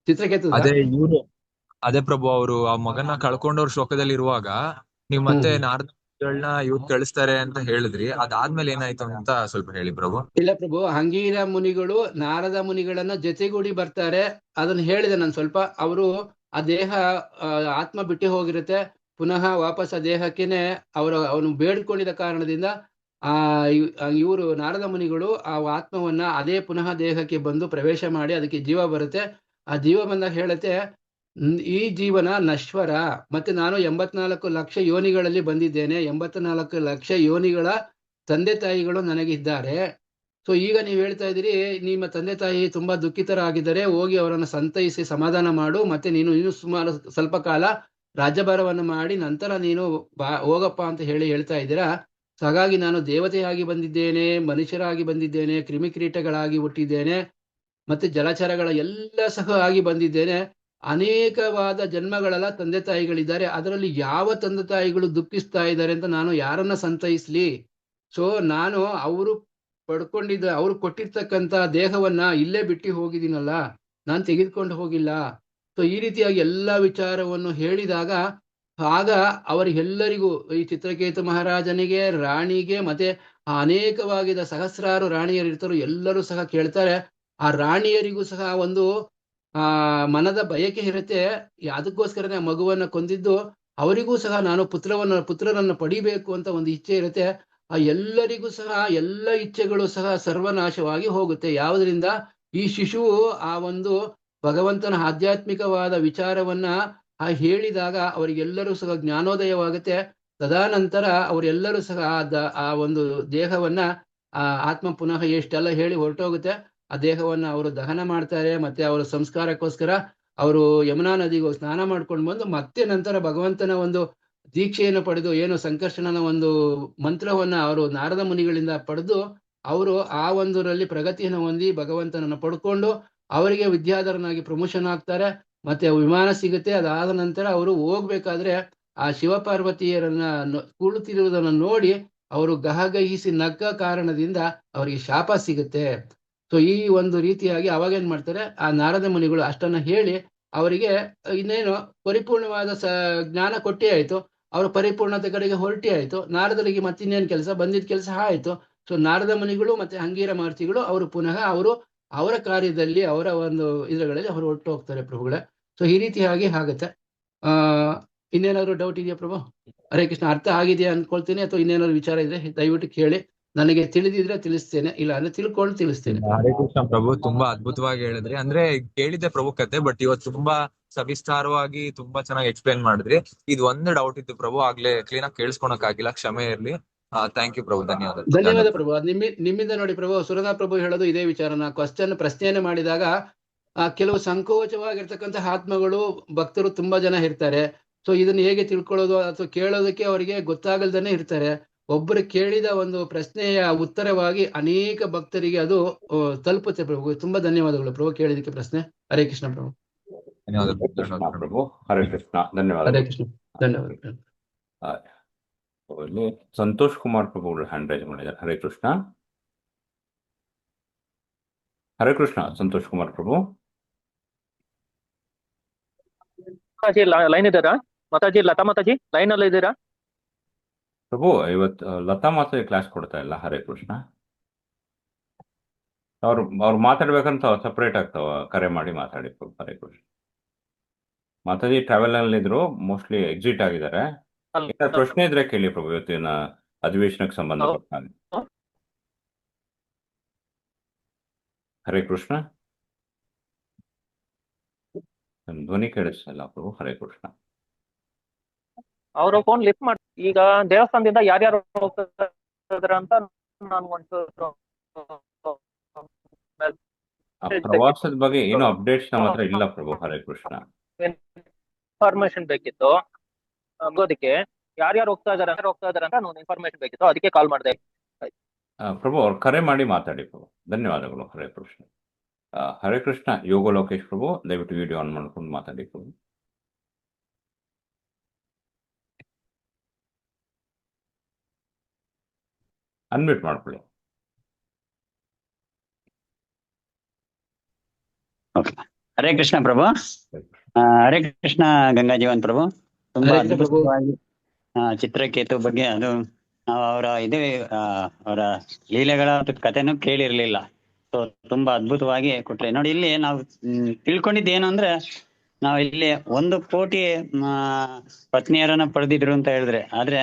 ಚಿತ್ರಕೇತು ಅದೇ ಪ್ರಭು, ಅವರು ಆ ಮಗನ ಕಳ್ಕೊಂಡವ್ರ ಶೋಕದಲ್ಲಿ ಇರುವಾಗ ನೀವ್ ಮತ್ತೆ ನಾರದ ಮುನಿಗಳನ್ನ ಕಳಿಸ್ತಾರೆ ಅಂತ ಹೇಳಿದ್ರಿ, ಅದಾದ್ಮೇಲೆ ಏನಾಯ್ತು ಅಂತ ಸ್ವಲ್ಪ ಹೇಳಿ ಪ್ರಭು. ಇಲ್ಲ ಪ್ರಭು, ಅಂಗೀರ ಮುನಿಗಳು ನಾರದ ಮುನಿಗಳನ್ನ ಜೊತೆಗೂಡಿ ಬರ್ತಾರೆ. ಅದನ್ನ ಹೇಳಿದೆ ನಾನು ಸ್ವಲ್ಪ. ಅವರು ಆ ದೇಹ ಆತ್ಮ ಬಿಟ್ಟು ಹೋಗಿರುತ್ತೆ, ಪುನಃ ವಾಪಸ್ ಆ ದೇಹಕ್ಕೇನೆ ಅವನು ಬೇಡ್ಕೊಂಡಿದ್ದ ಕಾರಣದಿಂದ ಇವರು ನಾರದ ಮುನಿಗಳು ಆ ಆತ್ಮವನ್ನ ಅದೇ ಪುನಃ ದೇಹಕ್ಕೆ ಬಂದು ಪ್ರವೇಶ ಮಾಡಿ ಅದಕ್ಕೆ ಜೀವ ಬರುತ್ತೆ. ಆ ಜೀವ ಬಂದಾಗ ಹೇಳುತ್ತೆ, ಈ ಜೀವನ ನಶ್ವರ, ಮತ್ತೆ ನಾನು 84 ಲಕ್ಷ ಯೋನಿಗಳಲ್ಲಿ ಬಂದಿದ್ದೇನೆ, 84 ಲಕ್ಷ ಯೋನಿಗಳ ತಂದೆ ತಾಯಿಗಳು ನನಗಿದ್ದಾರೆ. ಸೊ ಈಗ ನೀವು ಹೇಳ್ತಾ ಇದ್ದೀರಿ, ನಿಮ್ಮ ತಂದೆ ತಾಯಿ ತುಂಬಾ ದುಃಖಿತರಾಗಿದ್ದಾರೆ, ಹೋಗಿ ಅವರನ್ನು ಸಂತೈಸಿ ಸಮಾಧಾನ ಮಾಡು, ಮತ್ತೆ ನೀನು ಇನ್ನು ಸುಮಾರು ಸ್ವಲ್ಪ ಕಾಲ ರಾಜ್ಯಭಾರವನ್ನು ಮಾಡಿ ನಂತರ ನೀನು ಹೋಗಪ್ಪ ಅಂತ ಹೇಳ್ತಾ ಇದ್ದೀರಾ. ಸೊ ಹಾಗಾಗಿ ನಾನು ದೇವತೆಯಾಗಿ ಬಂದಿದ್ದೇನೆ, ಮನುಷ್ಯರಾಗಿ ಬಂದಿದ್ದೇನೆ, ಕ್ರಿಮಿಕೀಟಗಳಾಗಿ ಹುಟ್ಟಿದ್ದೇನೆ, ಮತ್ತೆ ಜಲಚರಗಳ ಎಲ್ಲ ಸಹ ಆಗಿ ಬಂದಿದ್ದೇನೆ. ಅನೇಕವಾದ ಜನ್ಮಗಳೆಲ್ಲ ತಂದೆ ತಾಯಿಗಳಿದ್ದಾರೆ, ಅದರಲ್ಲಿ ಯಾವ ತಂದೆ ತಾಯಿಗಳು ದುಃಖಿಸ್ತಾ ಇದ್ದಾರೆ ಅಂತ ನಾನು ಯಾರನ್ನ ಸಂತೈಸ್ಲಿ? ಸೊ ನಾನು ಅವರು ಅವ್ರು ಕೊಟ್ಟಿರ್ತಕ್ಕಂಥ ದೇಹವನ್ನ ಇಲ್ಲೇ ಬಿಟ್ಟು ಹೋಗಿದ್ದೀನಲ್ಲ, ನಾನು ತೆಗೆದುಕೊಂಡು ಹೋಗಿಲ್ಲ. ಸೊ ಈ ರೀತಿಯಾಗಿ ಎಲ್ಲ ವಿಚಾರವನ್ನು ಹೇಳಿದಾಗ ಆಗ ಅವರಿಗೆಲ್ಲರಿಗೂ, ಈ ಚಿತ್ರಕೇತು ಮಹಾರಾಜನಿಗೆ, ರಾಣಿಗೆ, ಮತ್ತೆ ಅನೇಕವಾಗಿದ್ದ ಸಹಸ್ರಾರು ರಾಣಿಯರು ಇರ್ತಾರೋ ಎಲ್ಲರೂ ಸಹ ಕೇಳ್ತಾರೆ. ಆ ರಾಣಿಯರಿಗೂ ಸಹ ಒಂದು ಮನದ ಬಯಕೆ ಇರುತ್ತೆ, ಅದಕ್ಕೋಸ್ಕರನೇ ಮಗುವನ್ನ ಕೊಂದಿದ್ದು. ಅವರಿಗೂ ಸಹ ನಾನು ಪುತ್ರರನ್ನು ಪಡಿಬೇಕು ಅಂತ ಒಂದು ಇಚ್ಛೆ ಇರುತ್ತೆ. ಆ ಎಲ್ಲರಿಗೂ ಸಹ ಎಲ್ಲ ಇಚ್ಛೆಗಳು ಸಹ ಸರ್ವನಾಶವಾಗಿ ಹೋಗುತ್ತೆ. ಯಾವುದರಿಂದ? ಈ ಶಿಶುವು ಆ ಒಂದು ಭಗವಂತನ ಆಧ್ಯಾತ್ಮಿಕವಾದ ವಿಚಾರವನ್ನ ಹೇಳಿದಾಗ ಅವರಿಗೆಲ್ಲರೂ ಸಹ ಜ್ಞಾನೋದಯವಾಗುತ್ತೆ. ತದನಂತರ ಅವರೆಲ್ಲರೂ ಸಹ ಆ ಒಂದು ದೇಹವನ್ನ ಆತ್ಮ ಪುನಃ ಎಷ್ಟೆಲ್ಲ ಹೇಳಿ ಹೊರಟೋಗುತ್ತೆ. ಆ ದೇಹವನ್ನ ಅವರು ದಹನ ಮಾಡ್ತಾರೆ. ಮತ್ತೆ ಅವರ ಸಂಸ್ಕಾರಕ್ಕೋಸ್ಕರ ಅವರು ಯಮುನಾ ನದಿಗೆ ಸ್ನಾನ ಮಾಡ್ಕೊಂಡು ಬಂದು ಮತ್ತೆ ನಂತರ ಭಗವಂತನ ಒಂದು ದೀಕ್ಷೆಯನ್ನು ಪಡೆದು, ಏನು ಸಂಕರ್ಷಣನ ಒಂದು ಮಂತ್ರವನ್ನ ಅವರು ನಾರದ ಮುನಿಗಳಿಂದ ಪಡೆದು ಅವರು ಆ ಒಂದರಲ್ಲಿ ಪ್ರಗತಿಯನ್ನು ಹೊಂದಿ ಭಗವಂತನನ್ನು ಪಡ್ಕೊಂಡು ಅವರಿಗೆ ವಿದ್ಯಾಧರನಾಗಿ ಪ್ರಮೋಷನ್ ಆಗ್ತಾರೆ. ಮತ್ತೆ ವಿಮಾನ ಸಿಗುತ್ತೆ. ಅದಾದ ನಂತರ ಅವರು ಹೋಗ್ಬೇಕಾದ್ರೆ ಆ ಶಿವಪಾರ್ವತಿಯರನ್ನ ಕುಳಿತಿರುವುದನ್ನು ನೋಡಿ ಅವರು ಗಹಗಹಿಸಿ ನಗ್ಗ ಕಾರಣದಿಂದ ಅವರಿಗೆ ಶಾಪ ಸಿಗುತ್ತೆ. ಸೊ ಈ ಒಂದು ರೀತಿಯಾಗಿ ಅವಾಗೇನ್ ಮಾಡ್ತಾರೆ, ಆ ನಾರದ ಮುನಿಗಳು ಅಷ್ಟನ್ನ ಹೇಳಿ ಅವರಿಗೆ ಇನ್ನೇನು ಪರಿಪೂರ್ಣವಾದ ಜ್ಞಾನ ಕೊಟ್ಟೇ ಆಯ್ತು. ಅವರು ಪರಿಪೂರ್ಣತೆ ಕಡೆಗೆ ಹೊರಟೇ ಆಯ್ತು. ನಾರದರಿಗೆ ಮತ್ತಿನ್ನೇನು ಕೆಲಸ, ಬಂದಿದ್ದ ಕೆಲಸ ಆಯ್ತು. ಸೊ ನಾರದ ಮುನಿಗಳು ಮತ್ತೆ ಅಂಗೀರ ಮಹರ್ಷಿಗಳು ಅವರು ಪುನಃ ಅವರ ಕಾರ್ಯದಲ್ಲಿ ಅವರ ಒಂದು ಇದರಲ್ಲಿ ಅವರು ಹೊರಟು ಹೋಗ್ತಾರೆ ಪ್ರಭುಗಳೇ. ಸೊ ಈ ರೀತಿಯಾಗಿ ಆಗುತ್ತೆ. ಇನ್ನೇನಾದ್ರು ಡೌಟ್ ಇದೆಯಾ ಪ್ರಭು? ಹರೇ ಕೃಷ್ಣ. ಅರ್ಥ ಆಗಿದೆಯಾ ಅನ್ಕೊಳ್ತೀನಿ, ಅಥವಾ ಇನ್ನೇನಾದ್ರು ವಿಚಾರ ಇದ್ರೆ ದಯವಿಟ್ಟು ಕೇಳಿ. ನನಗೆ ತಿಳಿದಿದ್ರೆ ತಿಳಿಸ್ತೇನೆ, ಇಲ್ಲ ಅಂದ್ರೆ ತಿಳ್ಕೊಂಡು ತಿಳಿಸ್ತೇನೆ. ಹರೇ ಕೃಷ್ಣ ಪ್ರಭು, ತುಂಬಾ ಅದ್ಭುತವಾಗಿ ಹೇಳಿದ್ರಿ. ಅಂದ್ರೆ ಕೇಳಿದ್ದೆ ಪ್ರಭು ಕತೆ, ಬಟ್ ಇವತ್ತು ತುಂಬಾ ಸವಿಸ್ತಾರವಾಗಿ ತುಂಬಾ ಚೆನ್ನಾಗಿ ಎಕ್ಸ್ಪ್ಲೇನ್ ಮಾಡಿದ್ರಿ. ಇದು ಒಂದು ಡೌಟ್ ಇತ್ತು ಪ್ರಭು, ಆಗ್ಲೇ ಕ್ಲೀನ್ ಆಗಿ ಕೇಳಿಸ್ಕೊಳಕ್ ಆಗಿಲ್ಲ, ಕ್ಷಮೆ ಇರ್ಲಿ. ಥ್ಯಾಂಕ್ ಯು ಪ್ರಭು, ಧನ್ಯವಾದ ಪ್ರಭು. ನಿಮ್ಮಿಂದ ನೋಡಿ ಪ್ರಭು, ಸುರದಾ ಪ್ರಭು ಹೇಳೋದು ಇದೇ ವಿಚಾರನ. ಪ್ರಶ್ನೆಯನ್ನು ಮಾಡಿದಾಗ ಕೆಲವು ಸಂಕೋಚವಾಗಿರ್ತಕ್ಕಂಥ ಆತ್ಮಗಳು ಭಕ್ತರು ತುಂಬಾ ಜನ ಇರ್ತಾರೆ. ಸೊ ಇದನ್ನ ಹೇಗೆ ತಿಳ್ಕೊಳ್ಳೋದು ಅಥವಾ ಕೇಳೋದಕ್ಕೆ ಅವರಿಗೆ ಗೊತ್ತಾಗಲ್ದೇನೆ ಇರ್ತಾರೆ. ಒಬ್ಬರು ಕೇಳಿದ ಒಂದು ಪ್ರಶ್ನೆಯ ಉತ್ತರವಾಗಿ ಅನೇಕ ಭಕ್ತರಿಗೆ ಅದು ತಲುಪುತ್ತೆ ಪ್ರಭು. ತುಂಬಾ ಧನ್ಯವಾದಗಳು ಪ್ರಭು ಕೇಳಿದಕ್ಕೆ ಪ್ರಶ್ನೆ. ಹರೇ ಕೃಷ್ಣ ಪ್ರಭು. ಪ್ರಭು. ಹರೇ ಕೃಷ್ಣ. ಧನ್ಯವಾದ. ಹರೇ ಕೃಷ್ಣ. ಧನ್ಯವಾದಗಳು. ಇಲ್ಲಿ ಸಂತೋಷ್ ಕುಮಾರ್ ಪ್ರಭುಗಳು ಹ್ಯಾಂಡ್ ರೈಸ್ ಮಾಡಿದ್ದಾರೆ. ಹರೇ ಕೃಷ್ಣ. ಹರೇ ಕೃಷ್ಣ ಸಂತೋಷ್ ಕುಮಾರ್ ಪ್ರಭು. ಲೈನ್ ಇದ್ದಾರಾ ಮಾತಾಜಿ? ಲತಾ ಮಾತಾಜಿ ಲೈನ್ ಅಲ್ಲಿ ಇದ್ದೀರಾ ಪ್ರಭು? ಇವತ್ತು ಲತಾ ಮಾತಾಜಿ ಕ್ಲಾಸ್ ಕೊಡ್ತಾ ಇಲ್ಲ. ಹರೇ ಕೃಷ್ಣ. ಅವ್ರು ಮಾತಾಡ್ಬೇಕಂತ ಸಪ್ರೇಟ್ ಆಗ್ತಾವ, ಕರೆ ಮಾಡಿ ಮಾತಾಡಿ ಪ್ರಭು. ಹರೇ ಕೃಷ್ಣ. ಮಾತಾಜಿ ಟ್ರಾವೆಲ್ ಅಲ್ಲಿ ಇದ್ರು, ಮೋಸ್ಟ್ಲಿ ಎಕ್ಸಿಟ್ ಆಗಿದ್ದಾರೆ. ಪ್ರಶ್ನೆ ಇದ್ರೆ ಕೇಳಿ ಪ್ರಭು, ಇವತ್ತಿನ ಅಧಿವೇಶನಕ್ಕೆ ಸಂಬಂಧಪಟ್ಟ ಹಾಗೆ. ಹರೇ ಕೃಷ್ಣ. ಧ್ವನಿ ಕೇಳಿಸಲ್ಲ ಪ್ರಭು. ಹರೇ ಕೃಷ್ಣ. ಅವರು ಫೋನ್ ಲಿಫ್ಟ್ ಮಾಡಿ. ಈಗ ದೇವಸ್ಥಾನದಿಂದ ಯಾರ್ಯಾರು ಹೋಗ್ತಾರ ಅಂತ ನಾನು ಒಂಚೂರು ಪ್ರವಾಸದ ಬಗ್ಗೆ ಏನು ಅಪ್ಡೇಟ್ಸ್ ನಮ್ಮ ಹತ್ರ ಇಲ್ಲ ಪ್ರಭು. ಹರೇ ಕೃಷ್ಣ. ಇನ್ಫಾರ್ಮೇಶನ್ ಬೇಕಿತ್ತು ಅದಕ್ಕೆ. ಯಾರ್ಯಾರು ಹೋಗ್ತಾ ಇದಾರೆ ಅಂತ ನಾನು ಇನ್ಫಾರ್ಮೇಶನ್ ಬೇಕಿತ್ತು, ಅದಕ್ಕೆ ಕಾಲ್ ಮಾಡಿದೆ ಪ್ರಭು. ಅವ್ರು ಕರೆ ಮಾಡಿ ಮಾತಾಡಿ ಪ್ರಭು. ಧನ್ಯವಾದಗಳು. ಹರೇ ಕೃಷ್ಣ. ಹರೇ ಕೃಷ್ಣ. ಯೋಗ ಲೋಕೇಶ್ ಪ್ರಭು, ದಯವಿಟ್ಟು ವಿಡಿಯೋ ಆನ್ ಮಾಡ್ಕೊಂಡು ಮಾತಾಡಿ ಪ್ರಭು. ಅನ್ಮ್ಯೂಟ್ ಮಾಡ್ಕೊಳ್ಳಿ. ಹರೇ ಕೃಷ್ಣ ಪ್ರಭು. ಹರೇ ಕೃಷ್ಣ ಗಂಗಾಜೀವನ್ ಪ್ರಭು. ತುಂಬಾ ಅದ್ಭುತವಾಗಿ ಚಿತ್ರಕೇತು ಬಗ್ಗೆ ಅದು ನಾವು ಅವರ ಲೀಲೆಗಳ ಕಥೆನೂ ಕೇಳಿರ್ಲಿಲ್ಲ. ಸೊ ತುಂಬಾ ಅದ್ಭುತವಾಗಿ ಕೊಟ್ರೆ ನೋಡಿ. ಇಲ್ಲಿ ನಾವು ತಿಳ್ಕೊಂಡಿದ್ದು ಏನು ಅಂದ್ರೆ, ನಾವು ಇಲ್ಲಿ 1 ಕೋಟಿ ಪತ್ನಿಯರನ್ನ ಪಡೆದಿದ್ರು ಅಂತ ಹೇಳಿದ್ರೆ, ಆದ್ರೆ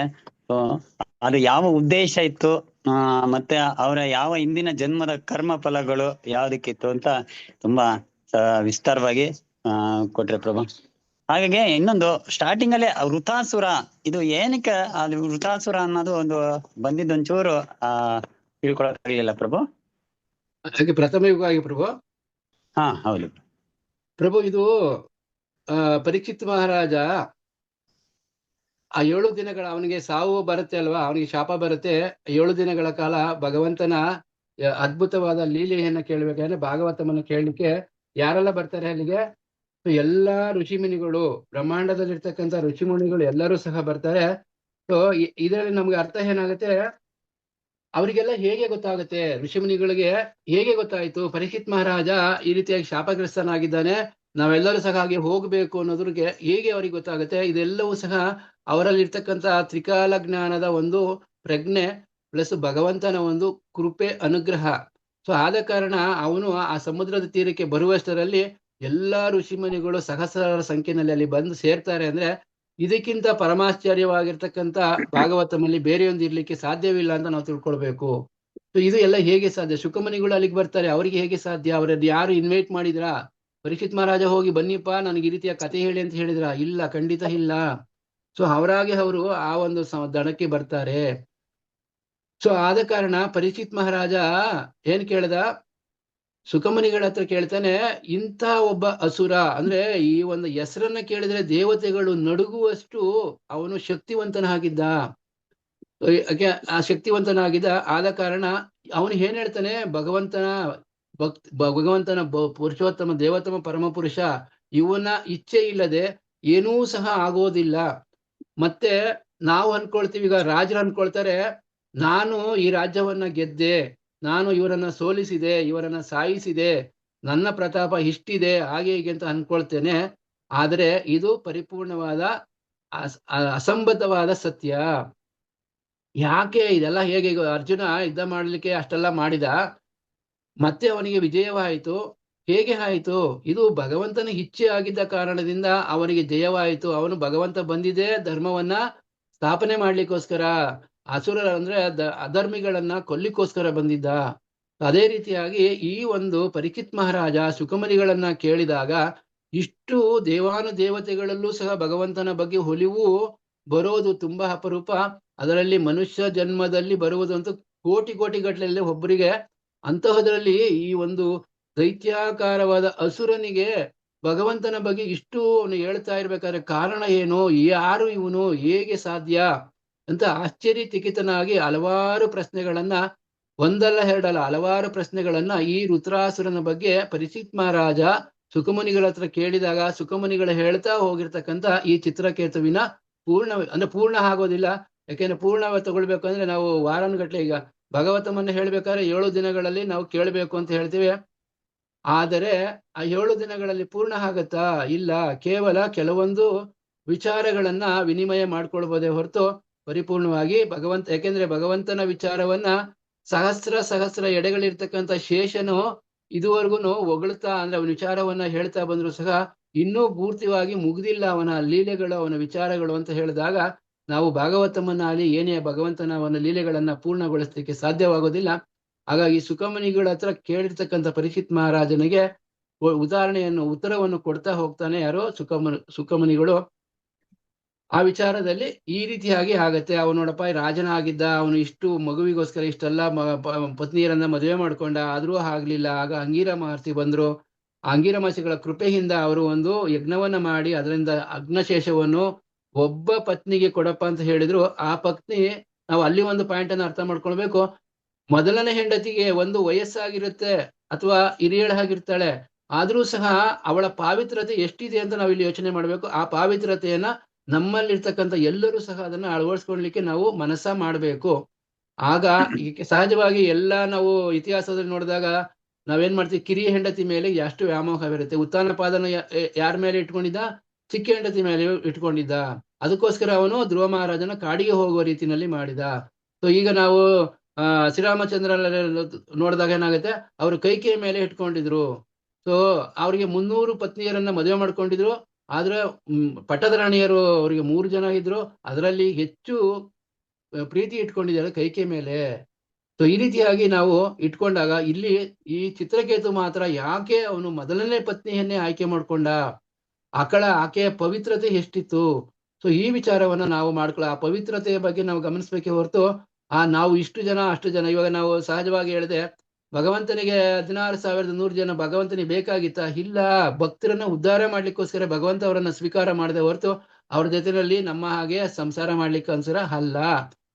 ಅದು ಯಾವ ಉದ್ದೇಶ ಇತ್ತು, ಮತ್ತೆ ಅವರ ಯಾವ ಹಿಂದಿನ ಜನ್ಮದ ಕರ್ಮ ಫಲಗಳು ಯಾವ್ದಕ್ಕಿತ್ತು ಅಂತ ತುಂಬಾ ವಿಸ್ತಾರವಾಗಿ ಕೊಟ್ರೆ ಪ್ರಭು. ಹಾಗಾಗಿ ಇನ್ನೊಂದು ಸ್ಟಾರ್ಟಿಂಗ್ ಅಲ್ಲೇ ವೃತಾಸುರ, ಇದು ಏನಕ್ಕೆ ಅದು ವೃತಾಸುರ ಅನ್ನೋದು ಒಂದು ಬಂದಿದ್ದೊಂಚೂರು ತಿಳ್ಕೊಳಕ್ಕಾಗಲಿಲ್ಲ ಪ್ರಭು. ಹಾಗೆ ಪ್ರಾಥಮಿಕವಾಗಿ ಪ್ರಭು. ಹೌದು ಪ್ರಭು. ಇದು ಪರೀಕ್ಷಿತ್ ಮಹಾರಾಜ ಆ 7 ದಿನಗಳ ಅವನಿಗೆ ಸಾವು ಬರುತ್ತೆ ಅಲ್ವಾ, ಅವನಿಗೆ ಶಾಪ ಬರುತ್ತೆ. 7 ದಿನಗಳ ಕಾಲ ಭಗವಂತನ ಅದ್ಭುತವಾದ ಲೀಲೆಯನ್ನ ಕೇಳ್ಬೇಕಾದ್ರೆ ಭಾಗವತಮನ್ನು ಕೇಳಲಿಕ್ಕೆ ಯಾರೆಲ್ಲ ಬರ್ತಾರೆ ಅಲ್ಲಿಗೆ? ಎಲ್ಲಾ ಋಷಿಮುನಿಗಳು, ಬ್ರಹ್ಮಾಂಡದಲ್ಲಿರ್ತಕ್ಕಂಥ ಋಷಿಮುನಿಗಳು ಎಲ್ಲರೂ ಸಹ ಬರ್ತಾರೆ. ಸೊ ಇದರಲ್ಲಿ ನಮ್ಗೆ ಅರ್ಥ ಏನಾಗುತ್ತೆ, ಅವರಿಗೆಲ್ಲ ಹೇಗೆ ಗೊತ್ತಾಗುತ್ತೆ, ಋಷಿಮುನಿಗಳಿಗೆ ಹೇಗೆ ಗೊತ್ತಾಯ್ತು ಪರೀಕ್ಷಿತ್ ಮಹಾರಾಜ ಈ ರೀತಿಯಾಗಿ ಶಾಪಗ್ರಸ್ತನಾಗಿದ್ದಾನೆ, ನಾವೆಲ್ಲರೂ ಸಹ ಹಾಗೆ ಹೋಗ್ಬೇಕು ಅನ್ನೋದ್ರಿಗೆ ಹೇಗೆ ಅವರಿಗೆ ಗೊತ್ತಾಗುತ್ತೆ? ಇದೆಲ್ಲವೂ ಸಹ ಅವರಲ್ಲಿರ್ತಕ್ಕಂಥ ತ್ರಿಕಾಲ ಜ್ಞಾನದ ಒಂದು ಪ್ರಜ್ಞೆ ಪ್ಲಸ್ ಭಗವಂತನ ಒಂದು ಕೃಪೆ, ಅನುಗ್ರಹ. ಸೊ ಆದ ಕಾರಣ ಅವನು ಆ ಸಮುದ್ರದ ತೀರಕ್ಕೆ ಬರುವಷ್ಟರಲ್ಲಿ ಎಲ್ಲಾ ಋಷಿಮುನಿಗಳು ಸಹಸ್ರಾರ ಸಂಖ್ಯೆಯಲ್ಲಿ ಅಲ್ಲಿ ಬಂದು ಸೇರ್ತಾರೆ. ಅಂದ್ರೆ ಇದಕ್ಕಿಂತ ಪರಮಾಶ್ಚರ್ಯವಾಗಿರ್ತಕ್ಕಂಥ ಭಾಗವತಮಲ್ಲಿ ಬೇರೆಯೊಂದು ಇರ್ಲಿಕ್ಕೆ ಸಾಧ್ಯವಿಲ್ಲ ಅಂತ ನಾವು ತಿಳ್ಕೊಳ್ಬೇಕು. ಸೊ ಇದು ಎಲ್ಲ ಹೇಗೆ ಸಾಧ್ಯ? ಶುಕಮುನಿಗಳು ಅಲ್ಲಿಗೆ ಬರ್ತಾರೆ, ಅವರಿಗೆ ಹೇಗೆ ಸಾಧ್ಯ? ಅವರದ್ದು ಯಾರು ಇನ್ವೈಟ್ ಮಾಡಿದ್ರಾ? ಪರೀಕ್ಷಿತ್ ಮಹಾರಾಜ ಹೋಗಿ ಬನ್ನಿಪ್ಪ ನನಗೆ ಈ ರೀತಿಯ ಕಥೆ ಹೇಳಿ ಅಂತ ಹೇಳಿದ್ರ? ಇಲ್ಲ, ಖಂಡಿತ ಇಲ್ಲ. ಸೊ ಅವರಾಗೆ ಅವರು ಆ ಒಂದು ದಣಕ್ಕೆ ಬರ್ತಾರೆ. ಸೊ ಆದ ಕಾರಣ ಪರೀಕ್ಷಿತ್ ಮಹಾರಾಜ ಏನ್ ಕೇಳ್ದ, ಸುಖಮುನಿಗಳ ಹತ್ರ ಕೇಳ್ತಾನೆ, ಇಂಥ ಒಬ್ಬ ಅಸುರ ಅಂದ್ರೆ ಈ ಒಂದು ಹೆಸರನ್ನ ಕೇಳಿದ್ರೆ ದೇವತೆಗಳು ನಡುಗುವಷ್ಟು ಅವನು ಶಕ್ತಿವಂತನಾಗಿದ್ದ. ಆ ಶಕ್ತಿವಂತನಾಗಿದ್ದ. ಆದ ಕಾರಣ ಅವನು ಏನ್ ಹೇಳ್ತಾನೆ, ಭಗವಂತನ ಪುರುಷೋತ್ತಮ ದೇವತಮ ಪರಮ ಪುರುಷ ಇವನ ಇಚ್ಛೆ ಇಲ್ಲದೆ ಏನೂ ಸಹ ಆಗೋದಿಲ್ಲ. ಮತ್ತೆ ನಾವು ಅನ್ಕೊಳ್ತೀವಿ, ಈಗ ರಾಜರು ಅನ್ಕೊಳ್ತಾರೆ, ನಾನು ಈ ರಾಜ್ಯವನ್ನ ಗೆದ್ದೆ, ನಾನು ಇವರನ್ನ ಸೋಲಿಸಿದೆ, ಇವರನ್ನ ಸಾಯಿಸಿದೆ, ನನ್ನ ಪ್ರತಾಪ ಇಷ್ಟಿದೆ, ಹಾಗೆ ಹೀಗೆ ಅಂತ ಅನ್ಕೊಳ್ತೇನೆ. ಆದರೆ ಇದು ಪರಿಪೂರ್ಣವಾದ ಅಸಂಬದ್ಧವಾದ ಸತ್ಯ. ಯಾಕೆ ಇದೆಲ್ಲ? ಹೇಗೆ? ಈಗ ಅರ್ಜುನ ಯುದ್ಧ ಮಾಡಲಿಕ್ಕೆ ಅಷ್ಟೆಲ್ಲ ಮಾಡಿದ, ಮತ್ತೆ ಅವನಿಗೆ ವಿಜಯವಾಯಿತು. ಹೇಗೆ ಆಯಿತು? ಇದು ಭಗವಂತನ ಇಚ್ಛೆ ಆಗಿದ್ದ ಕಾರಣದಿಂದ ಅವನಿಗೆ ಜಯವಾಯಿತು. ಅವನು ಭಗವಂತ ಬಂದಿದೆ ಧರ್ಮವನ್ನ ಸ್ಥಾಪನೆ ಮಾಡ್ಲಿಕ್ಕೋಸ್ಕರ, ಅಸುರರ ಅಂದ್ರೆ ಅಧರ್ಮಿಗಳನ್ನ ಕೊಲ್ಲಿಕ್ಕೋಸ್ಕರ ಬಂದಿದ್ದ. ಅದೇ ರೀತಿಯಾಗಿ ಈ ಒಂದು ಪರೀಕ್ಷಿತ್ ಮಹಾರಾಜ ಸುಖಮನಿಗಳನ್ನ ಕೇಳಿದಾಗ ಇಷ್ಟು ದೇವಾನುದೇವತೆಗಳಲ್ಲೂ ಸಹ ಭಗವಂತನ ಬಗ್ಗೆ ಒಲಿವು ಬರೋದು ತುಂಬಾ ಅಪರೂಪ. ಅದರಲ್ಲಿ ಮನುಷ್ಯ ಜನ್ಮದಲ್ಲಿ ಬರುವುದಂತೂ ಕೋಟಿ ಕೋಟಿ ಗಟ್ಟಲೆ ಒಬ್ಬರಿಗೆ. ಅಂತಹದ್ರಲ್ಲಿ ಈ ಒಂದು ದೈತ್ಯಾಕಾರವಾದ ಅಸುರನಿಗೆ ಭಗವಂತನ ಬಗ್ಗೆ ಇಷ್ಟು ಅವನು ಹೇಳ್ತಾ ಇರ್ಬೇಕಾದ್ರೆ ಕಾರಣ ಏನು? ಯಾರು ಇವನು? ಹೇಗೆ ಸಾಧ್ಯ ಅಂತ ಆಶ್ಚರ್ಯಚಕಿತನಾಗಿ ಹಲವಾರು ಪ್ರಶ್ನೆಗಳನ್ನ, ಒಂದಲ್ಲ ಎರಡಲ್ಲ ಹಲವಾರು ಪ್ರಶ್ನೆಗಳನ್ನ ಈ ರುದ್ರಾಸುರನ ಬಗ್ಗೆ ಪರೀಕ್ಷಿತ್ ಮಹಾರಾಜ ಸುಖಮುನಿಗಳ ಹತ್ರ ಕೇಳಿದಾಗ ಸುಖಮುನಿಗಳು ಹೇಳ್ತಾ ಹೋಗಿರ್ತಕ್ಕಂಥ ಈ ಚಿತ್ರಕೇತುವಿನ ಪೂರ್ಣ ಆಗೋದಿಲ್ಲ. ಯಾಕೆಂದ್ರೆ ಪೂರ್ಣ ತಗೊಳ್ಬೇಕು ಅಂದ್ರೆ ನಾವು ವಾರಾನುಗಟ್ಲೆ, ಈಗ ಭಾಗವತಮನ್ನ ಹೇಳ್ಬೇಕಾದ್ರೆ 7 ದಿನಗಳಲ್ಲಿ ನಾವು ಕೇಳಬೇಕು ಅಂತ ಹೇಳ್ತೀವಿ. ಆದರೆ ಆ 7 ದಿನಗಳಲ್ಲಿ ಪೂರ್ಣ ಆಗತ್ತಾ? ಇಲ್ಲ. ಕೇವಲ ಕೆಲವೊಂದು ವಿಚಾರಗಳನ್ನ ವಿನಿಮಯ ಮಾಡ್ಕೊಳ್ಬೋದೇ ಹೊರತು ಪರಿಪೂರ್ಣವಾಗಿ ಯಾಕೆಂದ್ರೆ ಭಗವಂತನ ವಿಚಾರವನ್ನ ಸಹಸ್ರ ಎಡೆಗಳಿರ್ತಕ್ಕಂಥ ಶೇಷನು ಇದುವರೆಗೂ ಹೊಗಳ್ತಾ, ಅಂದ್ರೆ ಅವನ ವಿಚಾರವನ್ನ ಹೇಳ್ತಾ ಬಂದ್ರು ಸಹ ಇನ್ನೂ ಪೂರ್ತಿಯಾಗಿ ಮುಗ್ದಿಲ್ಲ ಅವನ ಲೀಲೆಗಳು, ಅವನ ವಿಚಾರಗಳು ಅಂತ ಹೇಳಿದಾಗ ನಾವು ಭಾಗವತಮನ್ನ ಅಲ್ಲಿ ಏನೇ ಭಗವಂತನ ಅವನ ಲೀಲೆಗಳನ್ನ ಪೂರ್ಣಗೊಳಿಸ್ಲಿಕ್ಕೆ ಸಾಧ್ಯವಾಗೋದಿಲ್ಲ. ಹಾಗಾಗಿ ಸುಖಮನಿಗಳ ಹತ್ರ ಕೇಳಿರ್ತಕ್ಕಂಥ ಪರೀಕ್ಷಿತ್ ಮಹಾರಾಜನಿಗೆ ಉತ್ತರವನ್ನು ಕೊಡ್ತಾ ಹೋಗ್ತಾನೆ ಯಾರೋ ಸುಖಮನಿಗಳು. ಆ ವಿಚಾರದಲ್ಲಿ ಈ ರೀತಿಯಾಗಿ ಆಗತ್ತೆ. ಅವನು ನೋಡಪ್ಪ ರಾಜನ ಆಗಿದ್ದ, ಅವನು ಇಷ್ಟು ಮಗುವಿಗೋಸ್ಕರ ಇಷ್ಟೆಲ್ಲ ಪತ್ನಿಯರನ್ನ ಮದುವೆ ಮಾಡ್ಕೊಂಡ, ಆದ್ರೂ ಆಗ್ಲಿಲ್ಲ. ಆಗ ಅಂಗೀರ ಮಹರ್ಷಿ ಬಂದ್ರು. ಆ ಅಂಗೀರ ಮಹರ್ಷಿಗಳ ಕೃಪೆಯಿಂದ ಅವರು ಒಂದು ಯಜ್ಞವನ್ನ ಮಾಡಿ ಅದರಿಂದ ಅಗ್ನಶೇಷವನ್ನು ಒಬ್ಬ ಪತ್ನಿಗೆ ಕೊಡಪ್ಪ ಅಂತ ಹೇಳಿದ್ರು. ಆ ಪತ್ನಿ, ನಾವು ಅಲ್ಲಿ ಒಂದು ಪಾಯಿಂಟ್ ಅನ್ನು ಅರ್ಥ ಮಾಡ್ಕೊಳ್ಬೇಕು. ಮೊದಲನೇ ಹೆಂಡತಿಗೆ ಒಂದು ವಯಸ್ಸಾಗಿರುತ್ತೆ ಅಥವಾ ಹಿರಿಯಳಾಗಿರ್ತಾಳೆ, ಆದ್ರೂ ಸಹ ಅವಳ ಪಾವಿತ್ರತೆ ಎಷ್ಟಿದೆ ಅಂತ ನಾವು ಇಲ್ಲಿ ಯೋಚನೆ ಮಾಡ್ಬೇಕು. ಆ ಪಾವಿತ್ರತೆಯನ್ನ ನಮ್ಮಲ್ಲಿರ್ತಕ್ಕಂಥ ಎಲ್ಲರೂ ಸಹ ಅದನ್ನ ಅಳವಡಿಸ್ಕೊಳ್ಲಿಕ್ಕೆ ನಾವು ಮನಸ್ಸ ಮಾಡ್ಬೇಕು. ಆಗ ಸಹಜವಾಗಿ ಎಲ್ಲ ನಾವು ಇತಿಹಾಸದಲ್ಲಿ ನೋಡಿದಾಗ ನಾವೇನ್ ಮಾಡ್ತೀವಿ, ಕಿರಿಯ ಹೆಂಡತಿ ಮೇಲೆ ಎಷ್ಟು ವ್ಯಾಮೋಹವಿರುತ್ತೆ. ಉತ್ತಾನಪಾದನ ಯಾರ ಮೇಲೆ ಇಟ್ಕೊಂಡಿದ್ದ? ಚಿಕ್ಕ ಹೆಂಡತಿ ಮೇಲೆ ಇಟ್ಕೊಂಡಿದ್ದ. ಅದಕ್ಕೋಸ್ಕರ ಅವನು ಧ್ರುವ ಮಹಾರಾಜನ ಕಾಡಿಗೆ ಹೋಗುವ ರೀತಿನಲ್ಲಿ ಮಾಡಿದ. ಸೊ ಈಗ ನಾವು ಶ್ರೀರಾಮಚಂದ್ರ ನೋಡಿದಾಗ ಏನಾಗುತ್ತೆ, ಅವರು ಕೈಕೆಯ ಮೇಲೆ ಇಟ್ಕೊಂಡಿದ್ರು. ಸೊ ಅವ್ರಿಗೆ 300 ಪತ್ನಿಯರನ್ನ ಮದುವೆ ಮಾಡ್ಕೊಂಡಿದ್ರು. ಆದ್ರೆ ಪಟ್ಟದ ರಾಣಿಯರು ಅವರಿಗೆ 3 ಜನ ಇದ್ರು. ಅದರಲ್ಲಿ ಹೆಚ್ಚು ಪ್ರೀತಿ ಇಟ್ಕೊಂಡಿದ್ದಾರೆ ಕೈಕೆ ಮೇಲೆ. ಸೊ ಈ ರೀತಿಯಾಗಿ ನಾವು ಇಟ್ಕೊಂಡಾಗ ಇಲ್ಲಿ ಈ ಚಿತ್ರಕೇತು ಮಾತ್ರ ಯಾಕೆ ಅವನು ಮೊದಲನೇ ಪತ್ನಿಯನ್ನೇ ಆಯ್ಕೆ ಮಾಡ್ಕೊಂಡ? ಆಕೆಯ ಪವಿತ್ರತೆ ಎಷ್ಟಿತ್ತು? ಸೊ ಈ ವಿಚಾರವನ್ನ ನಾವು ಆ ಪವಿತ್ರತೆಯ ಬಗ್ಗೆ ನಾವು ಗಮನಿಸ್ಬೇಕೆ ಹೊರತು ನಾವು ಇಷ್ಟು ಜನ ಅಷ್ಟು ಜನ. ಇವಾಗ ನಾವು ಸಹಜವಾಗಿ ಹೇಳಿದೆ, ಭಗವಂತನಿಗೆ 16,100 ಜನ ಭಗವಂತನಿಗೆ ಬೇಕಾಗಿತ್ತ? ಇಲ್ಲ. ಭಕ್ತರನ್ನ ಉದ್ಧಾರ ಮಾಡ್ಲಿಕ್ಕೋಸ್ಕರ ಭಗವಂತ ಅವರನ್ನ ಸ್ವೀಕಾರ ಮಾಡದೆ ಹೊರತು ಅವ್ರ ಜೊತೆಯಲ್ಲಿ ನಮ್ಮ ಹಾಗೆ ಸಂಸಾರ ಮಾಡ್ಲಿಕ್ಕೋಸ್ಕರ ಅಲ್ಲ.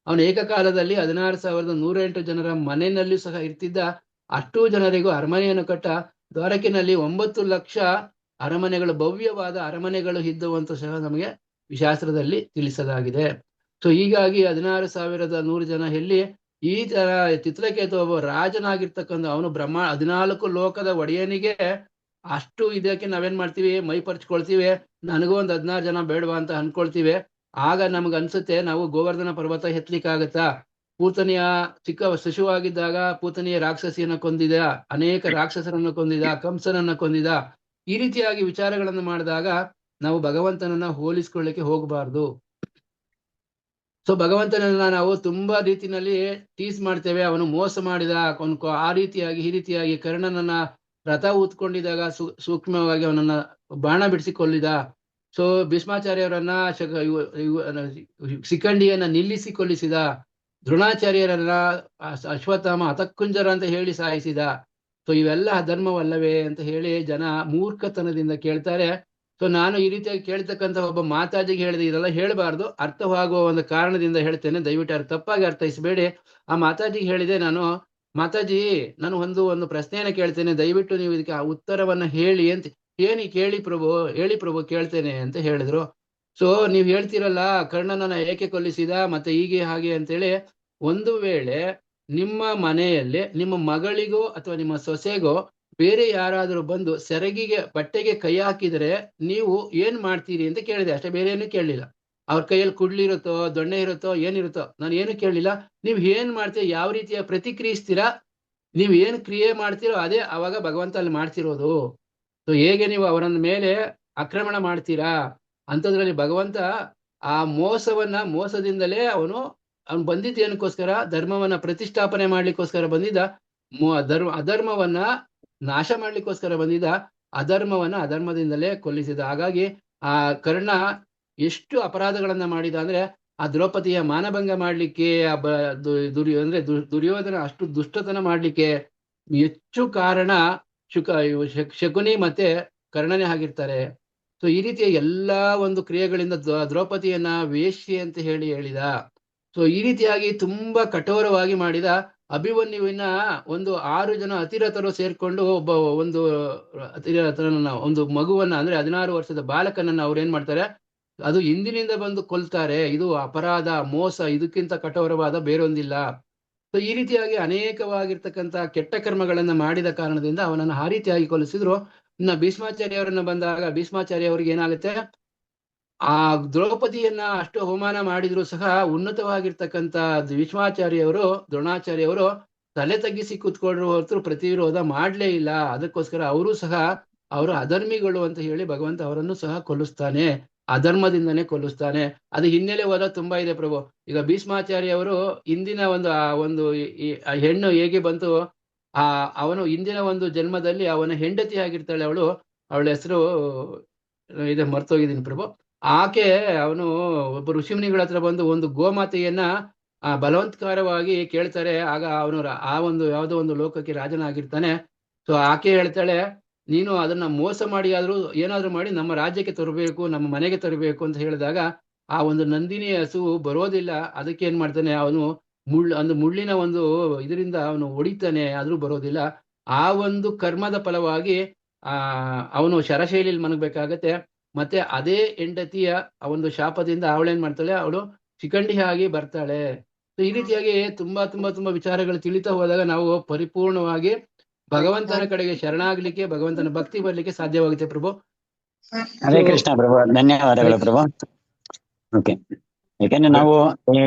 ಅವನು ಏಕಕಾಲದಲ್ಲಿ 16,108 ಜನರ ಮನೆಯಲ್ಲಿ ಸಹ ಇರ್ತಿದ್ದ. ಅಷ್ಟೂ ಜನರಿಗೂ ಅರಮನೆಯನ್ನು ಕಟ್ಟ. ದ್ವಾರಕಿನಲ್ಲಿ 9 ಲಕ್ಷ ಅರಮನೆಗಳು, ಭವ್ಯವಾದ ಅರಮನೆಗಳು ಇದ್ದವಂತ ಸಹ ನಮಗೆ ಶಾಸ್ತ್ರದಲ್ಲಿ ತಿಳಿಸಲಾಗಿದೆ. ಸೊ ಹೀಗಾಗಿ 16,100 ಜನ ಎಲ್ಲಿ ಈ ತರ ಚಿತ್ರಕೇತು ಒಬ್ಬ ರಾಜನಾಗಿರ್ತಕ್ಕಂಥ ಅವನು 14 ಲೋಕದ ಒಡೆಯನಿಗೆ ಅಷ್ಟು ಇದಕ್ಕೆ ನಾವೇನ್ ಮಾಡ್ತೀವಿ, ಮೈ ಪರ್ಚ್ಕೊಳ್ತೀವಿ. ನನಗೂ ಒಂದು 16 ಜನ ಬೇಡವಾ ಅಂತ ಅನ್ಕೊಳ್ತೀವಿ. ಆಗ ನಮ್ಗೆ ಅನ್ಸುತ್ತೆ ನಾವು ಗೋವರ್ಧನ ಪರ್ವತ ಎತ್ತಲಿಕ್ಕಾಗತ್ತಾ? ಪೂತನಿಯ ಚಿಕ್ಕ ಶಿಶುವಾಗಿದ್ದಾಗ ಪೂತನಿಯ ರಾಕ್ಷಸಿಯನ್ನ ಕೊಂದಿದ, ಅನೇಕ ರಾಕ್ಷಸರನ್ನು ಕೊಂದಿದ, ಕಂಸನನ್ನ ಕೊಂದಿದ. ಈ ರೀತಿಯಾಗಿ ವಿಚಾರಗಳನ್ನು ಮಾಡಿದಾಗ ನಾವು ಭಗವಂತನನ್ನ ಹೋಲಿಸ್ಕೊಳ್ಳಿಕ್ಕೆ ಹೋಗಬಾರ್ದು. ಸೊ ಭಗವಂತನನ್ನ ನಾವು ತುಂಬಾ ರೀತಿಯಲ್ಲಿ ಟೀಸ್ ಮಾಡ್ತೇವೆ. ಅವನು ಮೋಸ ಮಾಡಿದ, ಆ ರೀತಿಯಾಗಿ ಈ ರೀತಿಯಾಗಿ ಕರ್ಣನನ್ನ ರಥ ಊತ್ಕೊಂಡಿದ್ದಾಗ ಸೂಕ್ಷ್ಮವಾಗಿ ಅವನನ್ನ ಬಾಣ ಬಿಡಿಸಿ ಕೊಲ್ಲಿದ. ಸೊ ಭೀಷ್ಮಾಚಾರ್ಯವರನ್ನ ಶಿಖಂಡಿಯನ್ನ ನಿಲ್ಲಿಸಿ ಕೊಲ್ಲಿಸಿದ. ದ್ರೋಣಾಚಾರ್ಯರನ್ನ ಅಶ್ವತ್ಥಾಮ ಹತಕ್ಕುಂಜರ ಅಂತ ಹೇಳಿ ಸಾಯಿಸಿದ. ಸೊ ಇವೆಲ್ಲ ಧರ್ಮವಲ್ಲವೇ ಅಂತ ಹೇಳಿ ಜನ ಮೂರ್ಖತನದಿಂದ ಕೇಳ್ತಾರೆ. ಸೊ ನಾನು ಈ ರೀತಿಯಾಗಿ ಕೇಳ್ತಕ್ಕಂಥ ಒಬ್ಬ ಮಾತಾಜಿಗೆ ಹೇಳಿದೆ, ಇದೆಲ್ಲ ಹೇಳಬಾರ್ದು, ಅರ್ಥವಾಗುವ ಒಂದು ಕಾರಣದಿಂದ ಹೇಳ್ತೇನೆ, ದಯವಿಟ್ಟು ಅವ್ರು ತಪ್ಪಾಗಿ ಅರ್ಥೈಸಬೇಡಿ. ಆ ಮಾತಾಜಿಗೆ ಹೇಳಿದೆ ನಾನು, ಮಾತಾಜಿ ನಾನು ಒಂದು ಪ್ರಶ್ನೆಯನ್ನ ಕೇಳ್ತೇನೆ, ದಯವಿಟ್ಟು ನೀವು ಇದಕ್ಕೆ ಆ ಉತ್ತರವನ್ನ ಹೇಳಿ ಅಂತ. ಏನಿ ಕೇಳಿ ಪ್ರಭು, ಹೇಳಿ ಪ್ರಭು ಕೇಳ್ತೇನೆ ಅಂತ ಹೇಳಿದ್ರು. ಸೊ ನೀವ್ ಹೇಳ್ತೀರಲ್ಲ ಕರ್ಣನನ್ನ ಏಕೆ ಕೊಲ್ಲಿಸಿದ ಮತ್ತೆ ಹೀಗೆ ಹಾಗೆ ಅಂತೇಳಿ, ಒಂದು ವೇಳೆ ನಿಮ್ಮ ಮನೆಯಲ್ಲಿ ನಿಮ್ಮ ಮಗಳಿಗೋ ಅಥವಾ ನಿಮ್ಮ ಸೊಸೆಗೋ ಬೇರೆ ಯಾರಾದ್ರೂ ಬಂದು ಸೆರಗಿಗೆ ಬಟ್ಟೆಗೆ ಕೈ ಹಾಕಿದರೆ ನೀವು ಏನ್ ಮಾಡ್ತೀರಿ ಅಂತ ಕೇಳಿದೆ ಅಷ್ಟೇ, ಬೇರೆ ಏನು ಕೇಳಲಿಲ್ಲ. ಅವ್ರ ಕೈಯಲ್ಲಿ ಕುಡ್ಲಿರುತ್ತೋ ದೊಣ್ಣೆ ಇರುತ್ತೋ ಏನಿರುತ್ತೋ ನಾನು ಏನು ಕೇಳಲಿಲ್ಲ. ನೀವ್ ಏನ್ ಮಾಡ್ತೀರ, ಯಾವ ರೀತಿಯ ಪ್ರತಿಕ್ರಿಯಿಸ್ತೀರಾ, ನೀವ್ ಏನ್ ಕ್ರಿಯೆ ಮಾಡ್ತೀರೋ ಅದೇ ಅವಾಗ ಭಗವಂತ ಅಲ್ಲಿ ಮಾಡ್ತಿರೋದು. ಸೊ ಹೇಗೆ ನೀವು ಅವರ ಮೇಲೆ ಆಕ್ರಮಣ ಮಾಡ್ತೀರಾ ಅಂಥದ್ರಲ್ಲಿ ಭಗವಂತ ಆ ಮೋಸದಿಂದಲೇ ಅವನು ಬಂದಿದ್ದ ಏನಕ್ಕೋಸ್ಕರ, ಧರ್ಮವನ್ನ ಪ್ರತಿಷ್ಠಾಪನೆ ಮಾಡ್ಲಿಕ್ಕೋಸ್ಕರ ಬಂದಿದ್ದ, ಅಧರ್ಮವನ್ನ ನಾಶ ಮಾಡ್ಲಿಕ್ಕೋಸ್ಕರ ಬಂದಿದ್ದ, ಅಧರ್ಮದಿಂದಲೇ ಕೊಲ್ಲಿಸಿದ. ಹಾಗಾಗಿ ಆ ಕರ್ಣ ಎಷ್ಟು ಅಪರಾಧಗಳನ್ನ ಮಾಡಿದ ಅಂದ್ರೆ, ಆ ದ್ರೌಪದಿಯ ಮಾನಭಂಗ ಮಾಡ್ಲಿಕ್ಕೆ, ದುರ್ಯೋಧನ ಅಷ್ಟು ದುಷ್ಟತನ ಮಾಡ್ಲಿಕ್ಕೆ ಹೆಚ್ಚು ಕಾರಣ ಶಕುನಿ ಮತ್ತೆ ಕರ್ಣನೇ ಆಗಿರ್ತಾರೆ. ಸೊ ಈ ರೀತಿಯ ಎಲ್ಲಾ ಒಂದು ಕ್ರಿಯೆಗಳಿಂದ ದ್ರೌಪದಿಯನ್ನ ವೇಶ್ಯೆ ಅಂತ ಹೇಳಿದ. ಸೊ ಈ ರೀತಿಯಾಗಿ ತುಂಬಾ ಕಠೋರವಾಗಿ ಮಾಡಿದ. ಅಭಿಮನ್ಯುವಿನ ಒಂದು 6 ಜನ ಅತಿರಥರು ಸೇರ್ಕೊಂಡು ಒಂದು ಅತಿರಥನ ಒಂದು ಮಗುವನ್ನ ಅಂದ್ರೆ 16 ವರ್ಷದ ಬಾಲಕನನ್ನ ಅವ್ರು ಏನ್ ಮಾಡ್ತಾರೆ, ಅದು ಹಿಂದಿನಿಂದ ಬಂದು ಕೊಲ್ತಾರೆ. ಇದು ಅಪರಾಧ, ಮೋಸ, ಇದಕ್ಕಿಂತ ಕಠೋರವಾದ ಬೇರೊಂದಿಲ್ಲ. ಸೊ ಈ ರೀತಿಯಾಗಿ ಅನೇಕವಾಗಿರ್ತಕ್ಕಂಥ ಕೆಟ್ಟ ಕರ್ಮಗಳನ್ನ ಮಾಡಿದ ಕಾರಣದಿಂದ ಅವನನ್ನು ಆ ರೀತಿಯಾಗಿ ಕೊಲಿಸಿದ್ರು. ಇನ್ನ ಭೀಷ್ಮಾಚಾರ್ಯ ಅವರನ್ನ ಬಂದಾಗ ಭೀಷ್ಮಾಚಾರ್ಯ ಅವ್ರಿಗೆ ಏನಾಗುತ್ತೆ, ಆ ದ್ರೌಪದಿಯನ್ನ ಅಷ್ಟು ಅವಮಾನ ಮಾಡಿದ್ರು ಸಹ ಉನ್ನತವಾಗಿರ್ತಕ್ಕಂಥ ಭೀಷ್ಮಾಚಾರ್ಯವರು ದ್ರೋಣಾಚಾರ್ಯವರು ತಲೆ ತಗ್ಗಿಸಿ ಕೂತ್ಕೊಂಡ್ರು ಹೊರತು ಪ್ರತಿವಿರೋಧ ಮಾಡ್ಲೇ ಇಲ್ಲ. ಅದಕ್ಕೋಸ್ಕರ ಅವರು ಅಧರ್ಮಿಗಳು ಅಂತ ಹೇಳಿ ಭಗವಂತ ಅವರನ್ನು ಸಹ ಕೊಲ್ಲಿಸ್ತಾನೆ, ಅಧರ್ಮದಿಂದನೇ ಕೊಲ್ಲಿಸ್ತಾನೆ. ಅದು ಹಿನ್ನೆಲೆ ಹೋದ ತುಂಬಾ ಇದೆ ಪ್ರಭು. ಈಗ ಭೀಷ್ಮಾಚಾರ್ಯ ಅವರು ಇಂದಿನ ಒಂದು ಆ ಹೆಣ್ಣು ಹೇಗೆ ಬಂತು, ಅವನು ಇಂದಿನ ಒಂದು ಜನ್ಮದಲ್ಲಿ ಅವನ ಹೆಂಡತಿ ಆಗಿರ್ತಾಳೆ, ಅವಳ ಹೆಸರು ಇದೆ ಮರ್ತೋಗಿದ್ದೀನಿ ಪ್ರಭು. ಆಕೆ ಅವನು ಒಬ್ಬ ಋಷಿಮುನಿಗಳ ಹತ್ರ ಬಂದು ಒಂದು ಗೋಮಾತೆಯನ್ನ ಬಲವಂತಕಾರವಾಗಿ ಕೇಳ್ತಾರೆ. ಆಗ ಅವನು ಆ ಒಂದು ಯಾವುದೋ ಒಂದು ಲೋಕಕ್ಕೆ ರಾಜನಾಗಿರ್ತಾನೆ. ಸೊ ಆಕೆ ಹೇಳ್ತಾಳೆ, ನೀನು ಅದನ್ನ ಮೋಸ ಮಾಡಿ ಆದ್ರೂ ಏನಾದ್ರೂ ಮಾಡಿ ನಮ್ಮ ರಾಜ್ಯಕ್ಕೆ ತರಬೇಕು, ನಮ್ಮ ಮನೆಗೆ ತರಬೇಕು ಅಂತ ಹೇಳಿದಾಗ ಆ ಒಂದು ನಂದಿನಿ ಹಸುವು ಬರೋದಿಲ್ಲ. ಅದಕ್ಕೆ ಏನ್ ಮಾಡ್ತಾನೆ, ಅವನು ಮುಳ್ಳಿನ ಒಂದು ಇದರಿಂದ ಅವನು ಹೊಡಿತಾನೆ, ಆದ್ರೂ ಬರೋದಿಲ್ಲ. ಆ ಒಂದು ಕರ್ಮದ ಫಲವಾಗಿ ಅವನು ಶರಶೈಲಿಯಲ್ಲಿ ಮನಗಬೇಕಾಗತ್ತೆ. ಮತ್ತೆ ಅದೇ ಹೆಂಡತಿಯ ಒಂದು ಶಾಪದಿಂದ ಅವಳೇನ್ ಮಾಡ್ತಾಳೆ, ಅವಳು ಶಿಖಂಡಿಯಾಗಿ ಬರ್ತಾಳೆ. ಸೊ ಈ ರೀತಿಯಾಗಿ ತುಂಬಾ ತುಂಬಾ ತುಂಬಾ ವಿಚಾರಗಳು ತಿಳಿತಾ ಹೋದಾಗ ನಾವು ಪರಿಪೂರ್ಣವಾಗಿ ಭಗವಂತನ ಕಡೆಗೆ ಶರಣಾಗ್ಲಿಕ್ಕೆ, ಭಗವಂತನ ಭಕ್ತಿ ಬರ್ಲಿಕ್ಕೆ ಸಾಧ್ಯವಾಗುತ್ತೆ ಪ್ರಭು. ಹರೇ ಕೃಷ್ಣ ಪ್ರಭು, ಧನ್ಯವಾದಗಳು ಪ್ರಭು. ಓಕೆ, ಯಾಕಂದ್ರೆ ನಾವು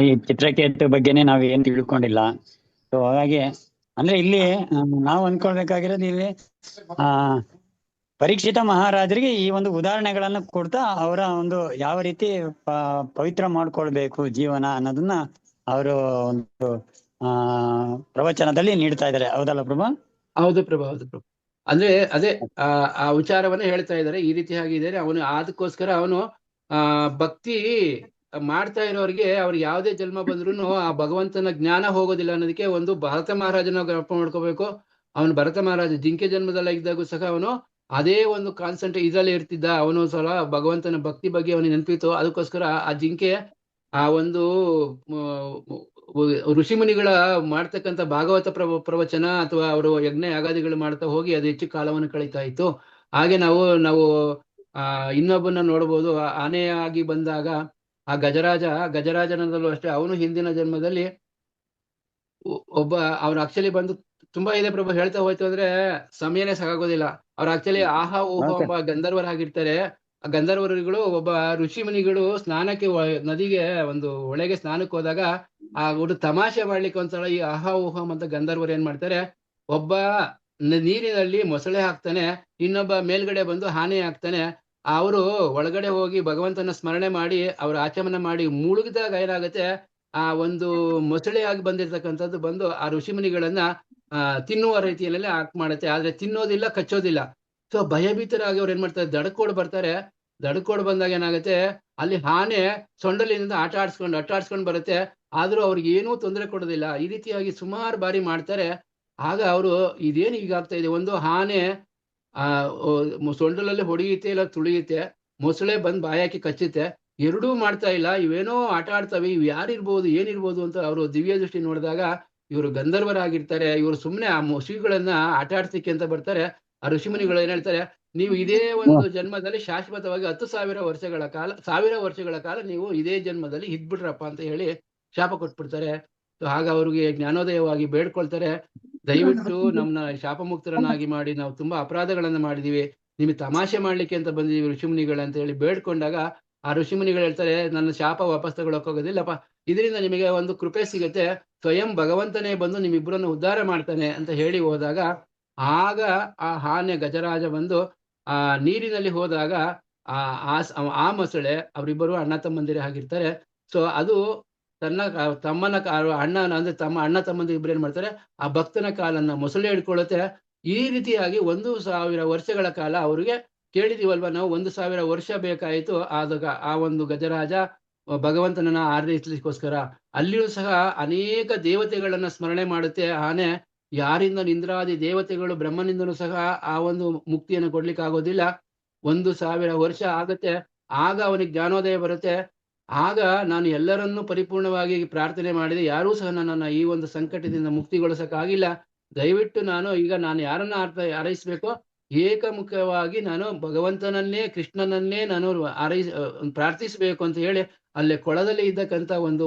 ಈ ಚಿತ್ರಕೇತು ಬಗ್ಗೆನೇ ನಾವು ಏನ್ ತಿಳ್ಕೊಂಡಿಲ್ಲ. ಸೊ ಹಾಗಾಗಿ ಅಂದ್ರೆ ಇಲ್ಲಿ ನಾವು ಅನ್ಕೊಳ್ಬೇಕಾಗಿರೋದು, ಇಲ್ಲಿ ಪರೀಕ್ಷಿತ ಮಹಾರಾಜರಿಗೆ ಈ ಒಂದು ಉದಾಹರಣೆಗಳನ್ನ ಕೊಡ್ತಾ ಅವರ ಒಂದು ಯಾವ ರೀತಿ ಪವಿತ್ರ ಮಾಡ್ಕೊಳ್ಬೇಕು ಜೀವನ ಅನ್ನೋದನ್ನ ಅವರು ಒಂದು ಪ್ರವಚನದಲ್ಲಿ ನೀಡ್ತಾ ಇದ್ದಾರೆ. ಹೌದಲ್ಲ ಪ್ರಭು? ಹೌದು ಪ್ರಭು, ಹೌದು ಪ್ರಭು. ಅಂದ್ರೆ ಅದೇ ಆ ವಿಚಾರವನ್ನ ಹೇಳ್ತಾ ಇದ್ದಾರೆ. ಈ ರೀತಿ ಆಗಿದ್ದಾರೆ ಅವನು. ಅದಕ್ಕೋಸ್ಕರ ಅವನು ಭಕ್ತಿ ಮಾಡ್ತಾ ಇರೋರಿಗೆ ಅವ್ರಿಗೆ ಯಾವುದೇ ಜನ್ಮ ಬಂದ್ರು ಆ ಭಗವಂತನ ಜ್ಞಾನ ಹೋಗೋದಿಲ್ಲ ಅನ್ನೋದಕ್ಕೆ ಒಂದು ಭರತ ಮಹಾರಾಜನ ಜ್ಞಾಪಕ ಮಾಡ್ಕೋಬೇಕು. ಅವನು ಭರತ ಮಹಾರಾಜ ಜಿಂಕೆ ಜನ್ಮದಲ್ಲ ಇದ್ದಾಗೂ ಸಹ ಅವನು ಅದೇ ಒಂದು ಕಾನ್ಸಂಟ್ರೇಟ್ ಇದರಲ್ಲಿ ಇರ್ತಿದ್ದ. ಅವನು ಸಲ ಭಗವಂತನ ಭಕ್ತಿ ಬಗ್ಗೆ ಅವನಿಗೆ ನೆನಪಿತ್ತು. ಅದಕ್ಕೋಸ್ಕರ ಆ ಜಿಂಕೆ ಆ ಒಂದು ಋಷಿಮುನಿಗಳ ಮಾಡ್ತಕ್ಕಂಥ ಭಾಗವತ ಪ್ರವಚನ ಅಥವಾ ಅವರು ಯಜ್ಞ ಯಾಗಾದಿಗಳು ಮಾಡ್ತಾ ಹೋಗಿ ಅದು ಹೆಚ್ಚು ಕಾಲವನ್ನು ಕಳೀತಾ ಇತ್ತು. ಹಾಗೆ ನಾವು ಇನ್ನೊಬ್ಬನ ನೋಡ್ಬೋದು. ಆನೆಯಾಗಿ ಬಂದಾಗ ಆ ಗಜರಾಜನದಲ್ಲೂ ಅಷ್ಟೇ, ಅವನು ಹಿಂದಿನ ಜನ್ಮದಲ್ಲಿ ಒಬ್ಬ ಅವ್ರು ಆಕ್ಚುಲಿ ಬಂದು ತುಂಬಾ ಇದೆ ಪ್ರಭು. ಹೇಳ್ತಾ ಹೋಯ್ತು ಅಂದ್ರೆ ಸಮಯನೇ ಸಾಕಾಗೋದಿಲ್ಲ. ಅವ್ರು ಆಕ್ಚುಲಿ ಆಹಾ ಓಹೋ ಎಂಬ ಗಂಧರ್ವರಾಗಿರ್ತಾರೆ. ಆ ಗಂಧರ್ವರುಗಳು ಒಬ್ಬ ಋಷಿ ಮುನಿಗಳು ಸ್ನಾನಕ್ಕೆ ನದಿಗೆ ಒಂದು ಹೊಳೆಗೆ ಸ್ನಾನಕ್ಕೆ ಹೋದಾಗ ಆ ಒಂದು ತಮಾಷೆ ಮಾಡ್ಲಿಕ್ಕೆ ಒಂದ್ಸಲ ಈ ಆಹಾ ಓಹಂ ಅಂತ ಗಂಧರ್ವರು ಏನ್ ಮಾಡ್ತಾರೆ, ಒಬ್ಬ ನೀರಿನಲ್ಲಿ ಮೊಸಳೆ ಹಾಕ್ತಾನೆ, ಇನ್ನೊಬ್ಬ ಮೇಲ್ಗಡೆ ಬಂದು ಆನೆ ಹಾಕ್ತಾನೆ. ಅವರು ಒಳಗಡೆ ಹೋಗಿ ಭಗವಂತನ ಸ್ಮರಣೆ ಮಾಡಿ ಅವ್ರ ಆಚಮನ ಮಾಡಿ ಮುಳುಗಿದಾಗ ಏನಾಗುತ್ತೆ, ಆ ಒಂದು ಮೊಸಳೆಯಾಗಿ ಬಂದಿರ್ತಕ್ಕಂಥದ್ದು ಬಂದು ಆ ಋಷಿಮುನಿಗಳನ್ನ ತಿನ್ನುವ ರೀತಿಯಲ್ಲಿ ಆಕ್ಟ್ ಮಾಡುತ್ತೆ. ಆದ್ರೆ ತಿನ್ನೋದಿಲ್ಲ, ಕಚ್ಚೋದಿಲ್ಲ. ಸೊ ಭಯಭೀತರಾಗಿ ಅವ್ರು ಏನ್ ಮಾಡ್ತಾರೆ, ದಡಕೋಡ್ ಬಂದಾಗ ಏನಾಗುತ್ತೆ, ಅಲ್ಲಿ ಆನೆ ಸೊಂಡಲಿನಿಂದ ಆಟ ಆಡ್ಸ್ಕೊಂಡು ಬರುತ್ತೆ. ಆದ್ರೂ ಅವ್ರಿಗೆ ಏನೂ ತೊಂದರೆ ಕೊಡೋದಿಲ್ಲ. ಈ ರೀತಿಯಾಗಿ ಸುಮಾರು ಬಾರಿ ಮಾಡ್ತಾರೆ. ಆಗ ಅವರು ಇದೇನು ಹೀಗಾಗ್ತಾ ಇದೆ, ಒಂದು ಆನೆ ಸೊಂಡಲಲ್ಲಿ ಹೊಡೆಯುತ್ತೆ ಇಲ್ಲ ತುಳಿಯುತ್ತೆ, ಮೊಸಳೆ ಬಂದು ಬಾಯಾಕಿ ಕಚ್ಚುತ್ತೆ, ಎರಡೂ ಮಾಡ್ತಾ ಇಲ್ಲ, ಇವೇನೋ ಆಟ ಆಡ್ತವೆ, ಇವು ಯಾರಿರ್ಬೋದು ಏನಿರ್ಬೋದು ಅಂತ ಅವರು ದಿವ್ಯ ದೃಷ್ಟಿ ನೋಡಿದಾಗ ಇವರು ಗಂಧರ್ವರಾಗಿರ್ತಾರೆ. ಇವರು ಸುಮ್ಮನೆ ಆ ಋಷಿಗಳನ್ನ ಆಟ ಆಡ್ತಿಕ್ಕೆ ಅಂತ ಬರ್ತಾರೆ. ಆ ಋಷಿಮುನಿಗಳು ಏನ್ ಹೇಳ್ತಾರೆ, ನೀವು ಇದೇ ಒಂದು ಜನ್ಮದಲ್ಲಿ ಶಾಶ್ವತವಾಗಿ 10,000 ವರ್ಷಗಳ ಕಾಲ ನೀವು ಇದೇ ಜನ್ಮದಲ್ಲಿ ಇದ್ಬಿಟ್ರಪ್ಪ ಅಂತ ಹೇಳಿ ಶಾಪ ಕೊಟ್ಬಿಡ್ತಾರೆ. ಆಗ ಅವ್ರಿಗೆ ಜ್ಞಾನೋದಯವಾಗಿ ಬೇಡ್ಕೊಳ್ತಾರೆ, ದಯವಿಟ್ಟು ನಮ್ನ ಶಾಪಮುಕ್ತರನ್ನಾಗಿ ಮಾಡಿ, ನಾವು ತುಂಬಾ ಅಪರಾಧಗಳನ್ನ ಮಾಡಿದೀವಿ, ನಿಮಗೆ ತಮಾಷೆ ಮಾಡ್ಲಿಕ್ಕೆ ಅಂತ ಬಂದಿದೀವಿ ಋಷಿಮುನಿಗಳಂತ ಹೇಳಿ ಬೇಡ್ಕೊಂಡಾಗ ಆ ಋಷಿಮುನಿಗಳು ಹೇಳ್ತಾರೆ, ನನ್ನ ಶಾಪ ವಾಪಸ್ ತಗೊಳಕ್ಕೋಗೋದಿಲ್ಲಪ್ಪ, ಇದರಿಂದ ನಿಮಗೆ ಒಂದು ಕೃಪೆ ಸಿಗುತ್ತೆ, ಸ್ವಯಂ ಭಗವಂತನೇ ಬಂದು ನಿಮ್ಮಿಬ್ಬರನ್ನು ಉದ್ಧಾರ ಮಾಡ್ತಾನೆ ಅಂತ ಹೇಳಿ ಹೋದಾಗ, ಆಗ ಆ ಆನೆ ಗಜರಾಜ ಬಂದು ಆ ನೀರಿನಲ್ಲಿ ಹೋದಾಗ ಆ ಮೊಸಳೆ, ಅವರಿಬ್ಬರು ಅಣ್ಣ ತಮ್ಮಂದಿರೇ ಆಗಿರ್ತಾರೆ. ಸೊ ಅದು ತನ್ನ ತಮ್ಮನ ಅಣ್ಣ ಅಂದ್ರೆ ಅಣ್ಣ ತಮ್ಮಂದಿರು ಇಬ್ರು ಏನ್ ಮಾಡ್ತಾರೆ, ಆ ಭಕ್ತನ ಕಾಲನ್ನ ಮೊಸಳೆ ಹಿಡ್ಕೊಳ್ಳುತ್ತೆ. ಈ ರೀತಿಯಾಗಿ 1,000 ವರ್ಷಗಳ ಕಾಲ ಅವ್ರಿಗೆ ಕೇಳಿದೀವಲ್ವಾ ನಾವು, 1,000 ವರ್ಷ ಬೇಕಾಯಿತು ಆ ಒಂದು ಗಜರಾಜ ಭಗವಂತನನ್ನ ಆರೈಸಲಿಕ್ಕೋಸ್ಕರ. ಅಲ್ಲಿಯೂ ಸಹ ಅನೇಕ ದೇವತೆಗಳನ್ನ ಸ್ಮರಣೆ ಮಾಡುತ್ತೆ ಆನೆ. ಯಾರಿಂದ ಇಂದ್ರಾದಿ ದೇವತೆಗಳು ಬ್ರಹ್ಮನಿಂದನೂ ಸಹ ಆ ಒಂದು ಮುಕ್ತಿಯನ್ನು ಕೊಡ್ಲಿಕ್ಕೆ ಆಗೋದಿಲ್ಲ. 1,000 ವರ್ಷ ಆಗತ್ತೆ, ಆಗ ಅವನಿಗೆ ಜ್ಞಾನೋದಯ ಬರುತ್ತೆ. ಆಗ ನಾನು ಎಲ್ಲರನ್ನೂ ಪರಿಪೂರ್ಣವಾಗಿ ಪ್ರಾರ್ಥನೆ ಮಾಡಿದೆ, ಯಾರೂ ಸಹ ನನ್ನನ್ನು ಈ ಒಂದು ಸಂಕಟದಿಂದ ಮುಕ್ತಿಗೊಳಿಸಕ್ಕಾಗಿಲ್ಲ. ದಯವಿಟ್ಟು ನಾನು ಯಾರನ್ನ ಹಾರೈಸ್ಬೇಕೋ ಏಕಮುಖವಾಗಿ ನಾನು ಭಗವಂತನನ್ನೇ, ಕೃಷ್ಣನನ್ನೇ ನಾನು ಪ್ರಾರ್ಥಿಸಬೇಕು ಅಂತ ಹೇಳಿ ಅಲ್ಲೇ ಕೊಳದಲ್ಲಿ ಇದ್ದಕ್ಕಂತ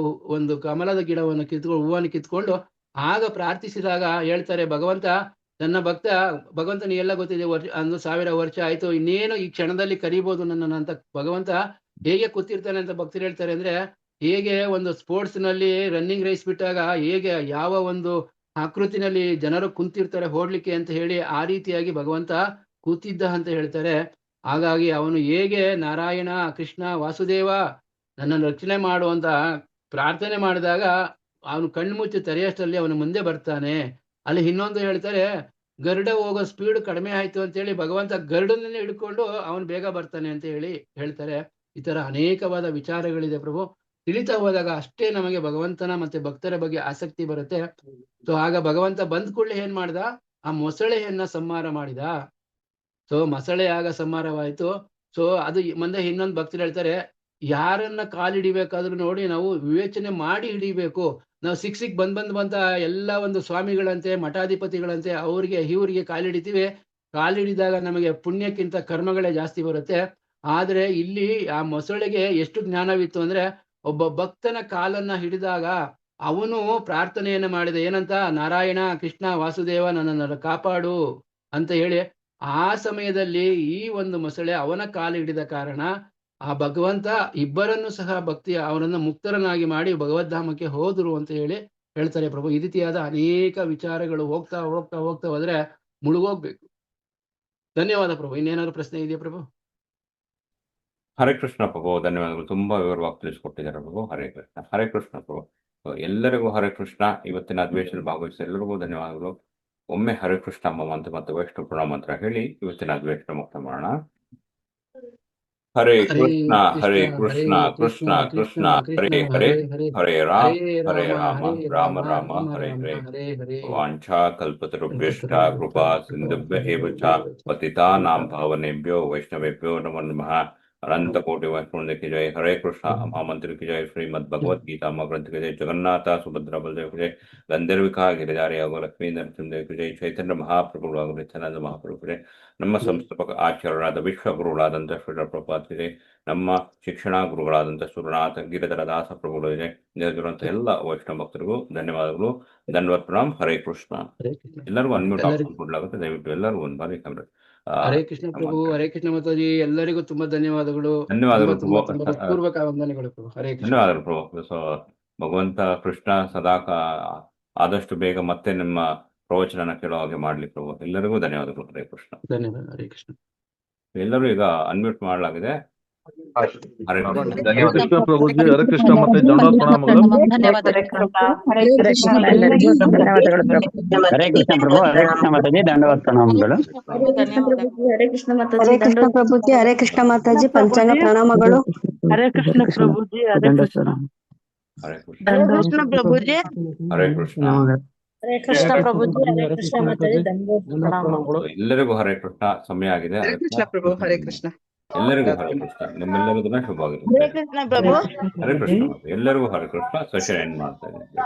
ಒಂದು ಕಮಲದ ಗಿಡವನ್ನು ಹೂವನ್ನು ಕಿತ್ಕೊಂಡು ಆಗ ಪ್ರಾರ್ಥಿಸಿದಾಗ ಹೇಳ್ತಾರೆ, ಭಗವಂತ ನನ್ನ ಭಗವಂತನಿಗೆ ಎಲ್ಲ ಗೊತ್ತಿದೆ, 1,000 ವರ್ಷ ಆಯ್ತು, ಇನ್ನೇನು ಈ ಕ್ಷಣದಲ್ಲಿ ಕರಿಬಹುದು ನನ್ನನ್ನು ಅಂತ ಭಗವಂತ ಹೇಗೆ ಕೂತಿರ್ತಾನೆ ಅಂತ ಭಕ್ತರು ಹೇಳ್ತಾರೆ ಅಂದ್ರೆ, ಹೇಗೆ ಒಂದು ಸ್ಪೋರ್ಟ್ಸ್ ನಲ್ಲಿ ರನ್ನಿಂಗ್ ರೇಸ್ ಬಿಟ್ಟಾಗ ಹೇಗೆ ಯಾವ ಒಂದು ಆಕೃತಿನಲ್ಲಿ ಜನರು ಕುಂತಿರ್ತಾರೆ ಓಡ್ಲಿಕ್ಕೆ ಅಂತ ಹೇಳಿ, ಆ ರೀತಿಯಾಗಿ ಭಗವಂತ ಕೂತಿದ್ದ ಅಂತ ಹೇಳ್ತಾರೆ. ಹಾಗಾಗಿ ಅವನು ಹೇಗೆ ನಾರಾಯಣ ಕೃಷ್ಣ ವಾಸುದೇವ ನನ್ನನ್ನು ರಕ್ಷಣೆ ಮಾಡುವಂತ ಪ್ರಾರ್ಥನೆ ಮಾಡಿದಾಗ ಅವನು ಕಣ್ಮುಚ್ಚಿ ತೆರೆಯಷ್ಟರಲ್ಲಿ ಅವನು ಮುಂದೆ ಬರ್ತಾನೆ. ಅಲ್ಲಿ ಇನ್ನೊಂದು ಹೇಳ್ತಾರೆ, ಗರುಡ ಹೋಗೋ ಸ್ಪೀಡ್ ಕಡಿಮೆ ಆಯ್ತು ಅಂತ ಹೇಳಿ ಭಗವಂತ ಗರುಡನ್ನೇ ಹಿಡ್ಕೊಂಡು ಅವನು ಬೇಗ ಬರ್ತಾನೆ ಅಂತ ಹೇಳಿ ಹೇಳ್ತಾರೆ. ಈ ತರ ಅನೇಕವಾದ ವಿಚಾರಗಳಿದೆ ಪ್ರಭು. ತಿಳಿತಾ ಹೋದಾಗ ಅಷ್ಟೇ ನಮಗೆ ಭಗವಂತನ ಮತ್ತೆ ಭಕ್ತರ ಬಗ್ಗೆ ಆಸಕ್ತಿ ಬರುತ್ತೆ. ಸೊ ಆಗ ಭಗವಂತ ಬಂದ್ ಕೂಡಲೇ ಏನ್ ಮಾಡ್ದ, ಆ ಮೊಸಳೆಯನ್ನ ಸಂಹಾರ ಮಾಡಿದ. ಸೊ ಮೊಸಳೆ ಆಗ ಸಂಹಾರವಾಯ್ತು. ಸೊ ಅದು ಮುಂದೆ ಇನ್ನೊಂದು ಭಕ್ತರು ಹೇಳ್ತಾರೆ, ಯಾರನ್ನ ಕಾಲಿಡಿಬೇಕಾದ್ರೂ ನೋಡಿ ನಾವು ವಿವೇಚನೆ ಮಾಡಿ ಹಿಡಿಬೇಕು. ನಾವು ಸಿಕ್ ಬಂತ ಎಲ್ಲ ಒಂದು ಸ್ವಾಮಿಗಳಂತೆ ಮಠಾಧಿಪತಿಗಳಂತೆ ಇವ್ರಿಗೆ ಕಾಲಿಡಿತೀವಿ. ಕಾಲಿಡಿದಾಗ ನಮಗೆ ಪುಣ್ಯಕ್ಕಿಂತ ಕರ್ಮಗಳೇ ಜಾಸ್ತಿ ಬರುತ್ತೆ. ಆದ್ರೆ ಇಲ್ಲಿ ಆ ಮೊಸಳೆಗೆ ಎಷ್ಟು ಜ್ಞಾನವಿತ್ತು ಅಂದ್ರೆ, ಒಬ್ಬ ಭಕ್ತನ ಕಾಲನ್ನ ಹಿಡಿದಾಗ ಅವನು ಪ್ರಾರ್ಥನೆಯನ್ನ ಮಾಡಿದ, ಏನಂತ, ನಾರಾಯಣ ಕೃಷ್ಣ ವಾಸುದೇವ ನನ್ನನ್ನು ಕಾಪಾಡು ಅಂತ ಹೇಳಿ. ಆ ಸಮಯದಲ್ಲಿ ಈ ಒಂದು ಮೊಸಳೆ ಅವನ ಕಾಲು ಹಿಡಿದ ಕಾರಣ ಆ ಭಗವಂತ ಇಬ್ಬರನ್ನು ಸಹ ಅವರನ್ನು ಮುಕ್ತರನ್ನಾಗಿ ಮಾಡಿ ಭಗವದ್ಧಾಮಕ್ಕೆ ಹೋದ್ರು ಅಂತ ಹೇಳಿ ಹೇಳ್ತಾರೆ ಪ್ರಭು. ಈ ರೀತಿಯಾದ ಅನೇಕ ವಿಚಾರಗಳು ಹೋಗ್ತಾ ಹೋಗ್ತಾ ಹೋಗ್ತಾ ಹೋದ್ರೆ ಮುಳುಗೋಗ್ಬೇಕು. ಧನ್ಯವಾದ ಪ್ರಭು. ಇನ್ನೇನಾದ್ರು ಪ್ರಶ್ನೆ ಇದೆಯಾ ಪ್ರಭು? ಹರೇ ಕೃಷ್ಣ ಪ್ರಭು, ಧನ್ಯವಾದಗಳು. ತುಂಬಾ ವಿವರವಾಗಿ ತಿಳಿಸ್ಕೊಟ್ಟಿದ್ದಾರೆ ಪ್ರಭು. ಹರೇ ಕೃಷ್ಣ. ಹರೇ ಕೃಷ್ಣ ಪ್ರಭು. ಎಲ್ಲರಿಗೂ ಹರೇ ಕೃಷ್ಣ. ಇವತ್ತಿನ ಅಧಿವೇಶನ ಭಾಗವಹಿಸಿದ ಎಲ್ಲರಿಗೂ ಧನ್ಯವಾದಗಳು. ಒಮ್ಮೆ ಹರೇ ಕೃಷ್ಣ ಮಂತ್ರ ಮತ್ತು ವೈಷ್ಣವ ಪ್ರಣಾಮ ಮಂತ್ರ ಹೇಳಿ ಇವತ್ತಿನ ಅಧಿವೇಶನ ಮುಕ್ತ ಮಾಡೋಣ. ಹರೇ ಕೃಷ್ಣ ಹರೇ ಕೃಷ್ಣ ಕೃಷ್ಣ ಕೃಷ್ಣ ಹರೇ ಹರೇ, ಹರೇ ರಾಮ ರಾಮ ರಾಮ ಹರೇ ಹರೇ. ವಾಂಛಾ ಕಲ್ಪತರುಭ್ಯಶ್ಚ ಕೃಪಾ ಸಿಂಧುಭ್ಯ ಏವ ಚ ಪತಿತಾನಾಂ ಪಾವನೇಭ್ಯೋ ವೈಷ್ಣವೇಭ್ಯೋ ನಮೋ ನಮಃ. अनंत कोटि वैष्णव की जय. हरे कृष्णा महामंत्र की जय. श्रीमद भगवत गीता महाग्रंथ की जय. जगन्नाथ सुभद्रा बलदेव की जय. गंधर्विका गिरिधारी लक्ष्मी नरसिंहदेव की जय. चैतन्य महाप्रभु नित्यानंद महाप्रभु की जय. ನಮ್ಮ ಸಂಸ್ಥಾಪಕ ಆಚಾರ್ಯರಾದ ವಿಶ್ವಗುರುಗಳಾದಂಥ ಶ್ರೀ ಪ್ರಭುಪಾದ की जय. ನಮ್ಮ ಶಿಕ್ಷಣ ಗುರುಗಳಾದಂಥ ಸುರನಾಥ ಗಿರಿಧರ ದಾಸ ಪ್ರಭುಗಳ ಜಯ. ಜಯಗುರುವಂತ ಎಲ್ಲ ವೈಷ್ಣವ ಭಕ್ತರಿಗೂ ಧನ್ಯವಾದಗಳು. ಧನ್ಯವಾದ ಪ್ರಣಾಮ್. ಹರೇ ಕೃಷ್ಣ. ಎಲ್ಲರಿಗೂ ಅನ್ಮ್ಯೂಟ್ ಆಪ್ಷನ್ ಕೊಡಲಾಗುತ್ತೆ, ದಯವಿಟ್ಟು ಎಲ್ಲರಿಗೂ ಒಂದು ಬಾರಿ ಕ್ಯಾಮ್ರಾ. ಹರೇ ಕೃಷ್ಣ ಪ್ರಭು. ಹರೇ ಕೃಷ್ಣ ಮಾತಾಜಿ. ಎಲ್ಲರಿಗೂ ತುಂಬಾ ಧನ್ಯವಾದಗಳು. ಪೂರ್ವಕ ವಂದನೆಗಳು ಪ್ರಭು. ಹರೇ ಕೃಷ್ಣ. ಧನ್ಯವಾದಗಳು ಪ್ರಭು. ಸೊ ಭಗವಂತ ಕೃಷ್ಣ ಸದಾ ಆದಷ್ಟು ಬೇಗ ಮತ್ತೆ ನಿಮ್ಮ ಪ್ರವಚನ ಕೇಳೋ ಹಾಗೆ ಮಾಡ್ಲಿ ಪ್ರಭು. ಎಲ್ಲರಿಗೂ ಧನ್ಯವಾದಗಳು. ಹರೇ ಕೃಷ್ಣ. ಧನ್ಯವಾದ. ಹರೇ ಕೃಷ್ಣ. ಎಲ್ಲರೂ ಈಗ ಅನ್ಮ್ಯೂಟ್ ಮಾಡಲಾಗಿದೆ. ಹರೇ ಕೃಷ್ಣ ಪ್ರಭುಜಿ. ಹರೇ ಕೃಷ್ಣ. ಮತ್ತೆ ದಂಡೋತ್ ಪ್ರಣಾಮಗಳು. ಹರೇ ಕೃಷ್ಣ ಪ್ರಭು. ಹರೇ ಕೃಷ್ಣ ಮಾತಾಜಿ. ದಂಡವತ್ ಪ್ರಣಾಮಗಳು. ಹರೇ ಕೃಷ್ಣ ಪ್ರಭುಜಿ. ಹರೇ ಕೃಷ್ಣ ಮಾತಾಜಿ. ಪಂಚಾಂಗ ಪ್ರಣಾಮಗಳು. ಹರೇ ಕೃಷ್ಣ ಪ್ರಭುಜಿ. ಹರೇ ಕೃಷ್ಣ. ಹರೇ ಕೃಷ್ಣ. ಹರೇ ಕೃಷ್ಣ ಪ್ರಭುಜಿ. ಹರೇ ಕೃಷ್ಣ. ಹರೇ ಕೃಷ್ಣ ಪ್ರಭುಜಿ. ಹರೇ ಕೃಷ್ಣ ಮಾತಾಜಿ. ಪ್ರಣಾಮಗಳು. ಎಲ್ಲರಿಗೂ ಹರೇ ಕೃಷ್ಣ. ಸಮಯ ಆಗಿದೆ. ಹರೇ ಕೃಷ್ಣ ಪ್ರಭು. ಹರೇ ಕೃಷ್ಣ. ಎಲ್ಲರಿಗೂ ಹರೇ ಕೃಷ್ಣ. ನಿಮ್ಮೆಲ್ಲರಿಗೂ ದಿನ ಶುಭವಾಗಿರುತ್ತೆ. ಹರೇ ಕೃಷ್ಣ ಪ್ರಭು. ಹರೇ ಕೃಷ್ಣ. ಎಲ್ಲರಿಗೂ ಹರೇ ಕೃಷ್ಣ. ಸೆಷನ್ ಎಂಡ್ ಮಾಡ್ತಾ ಇದ್ದೀನಿ.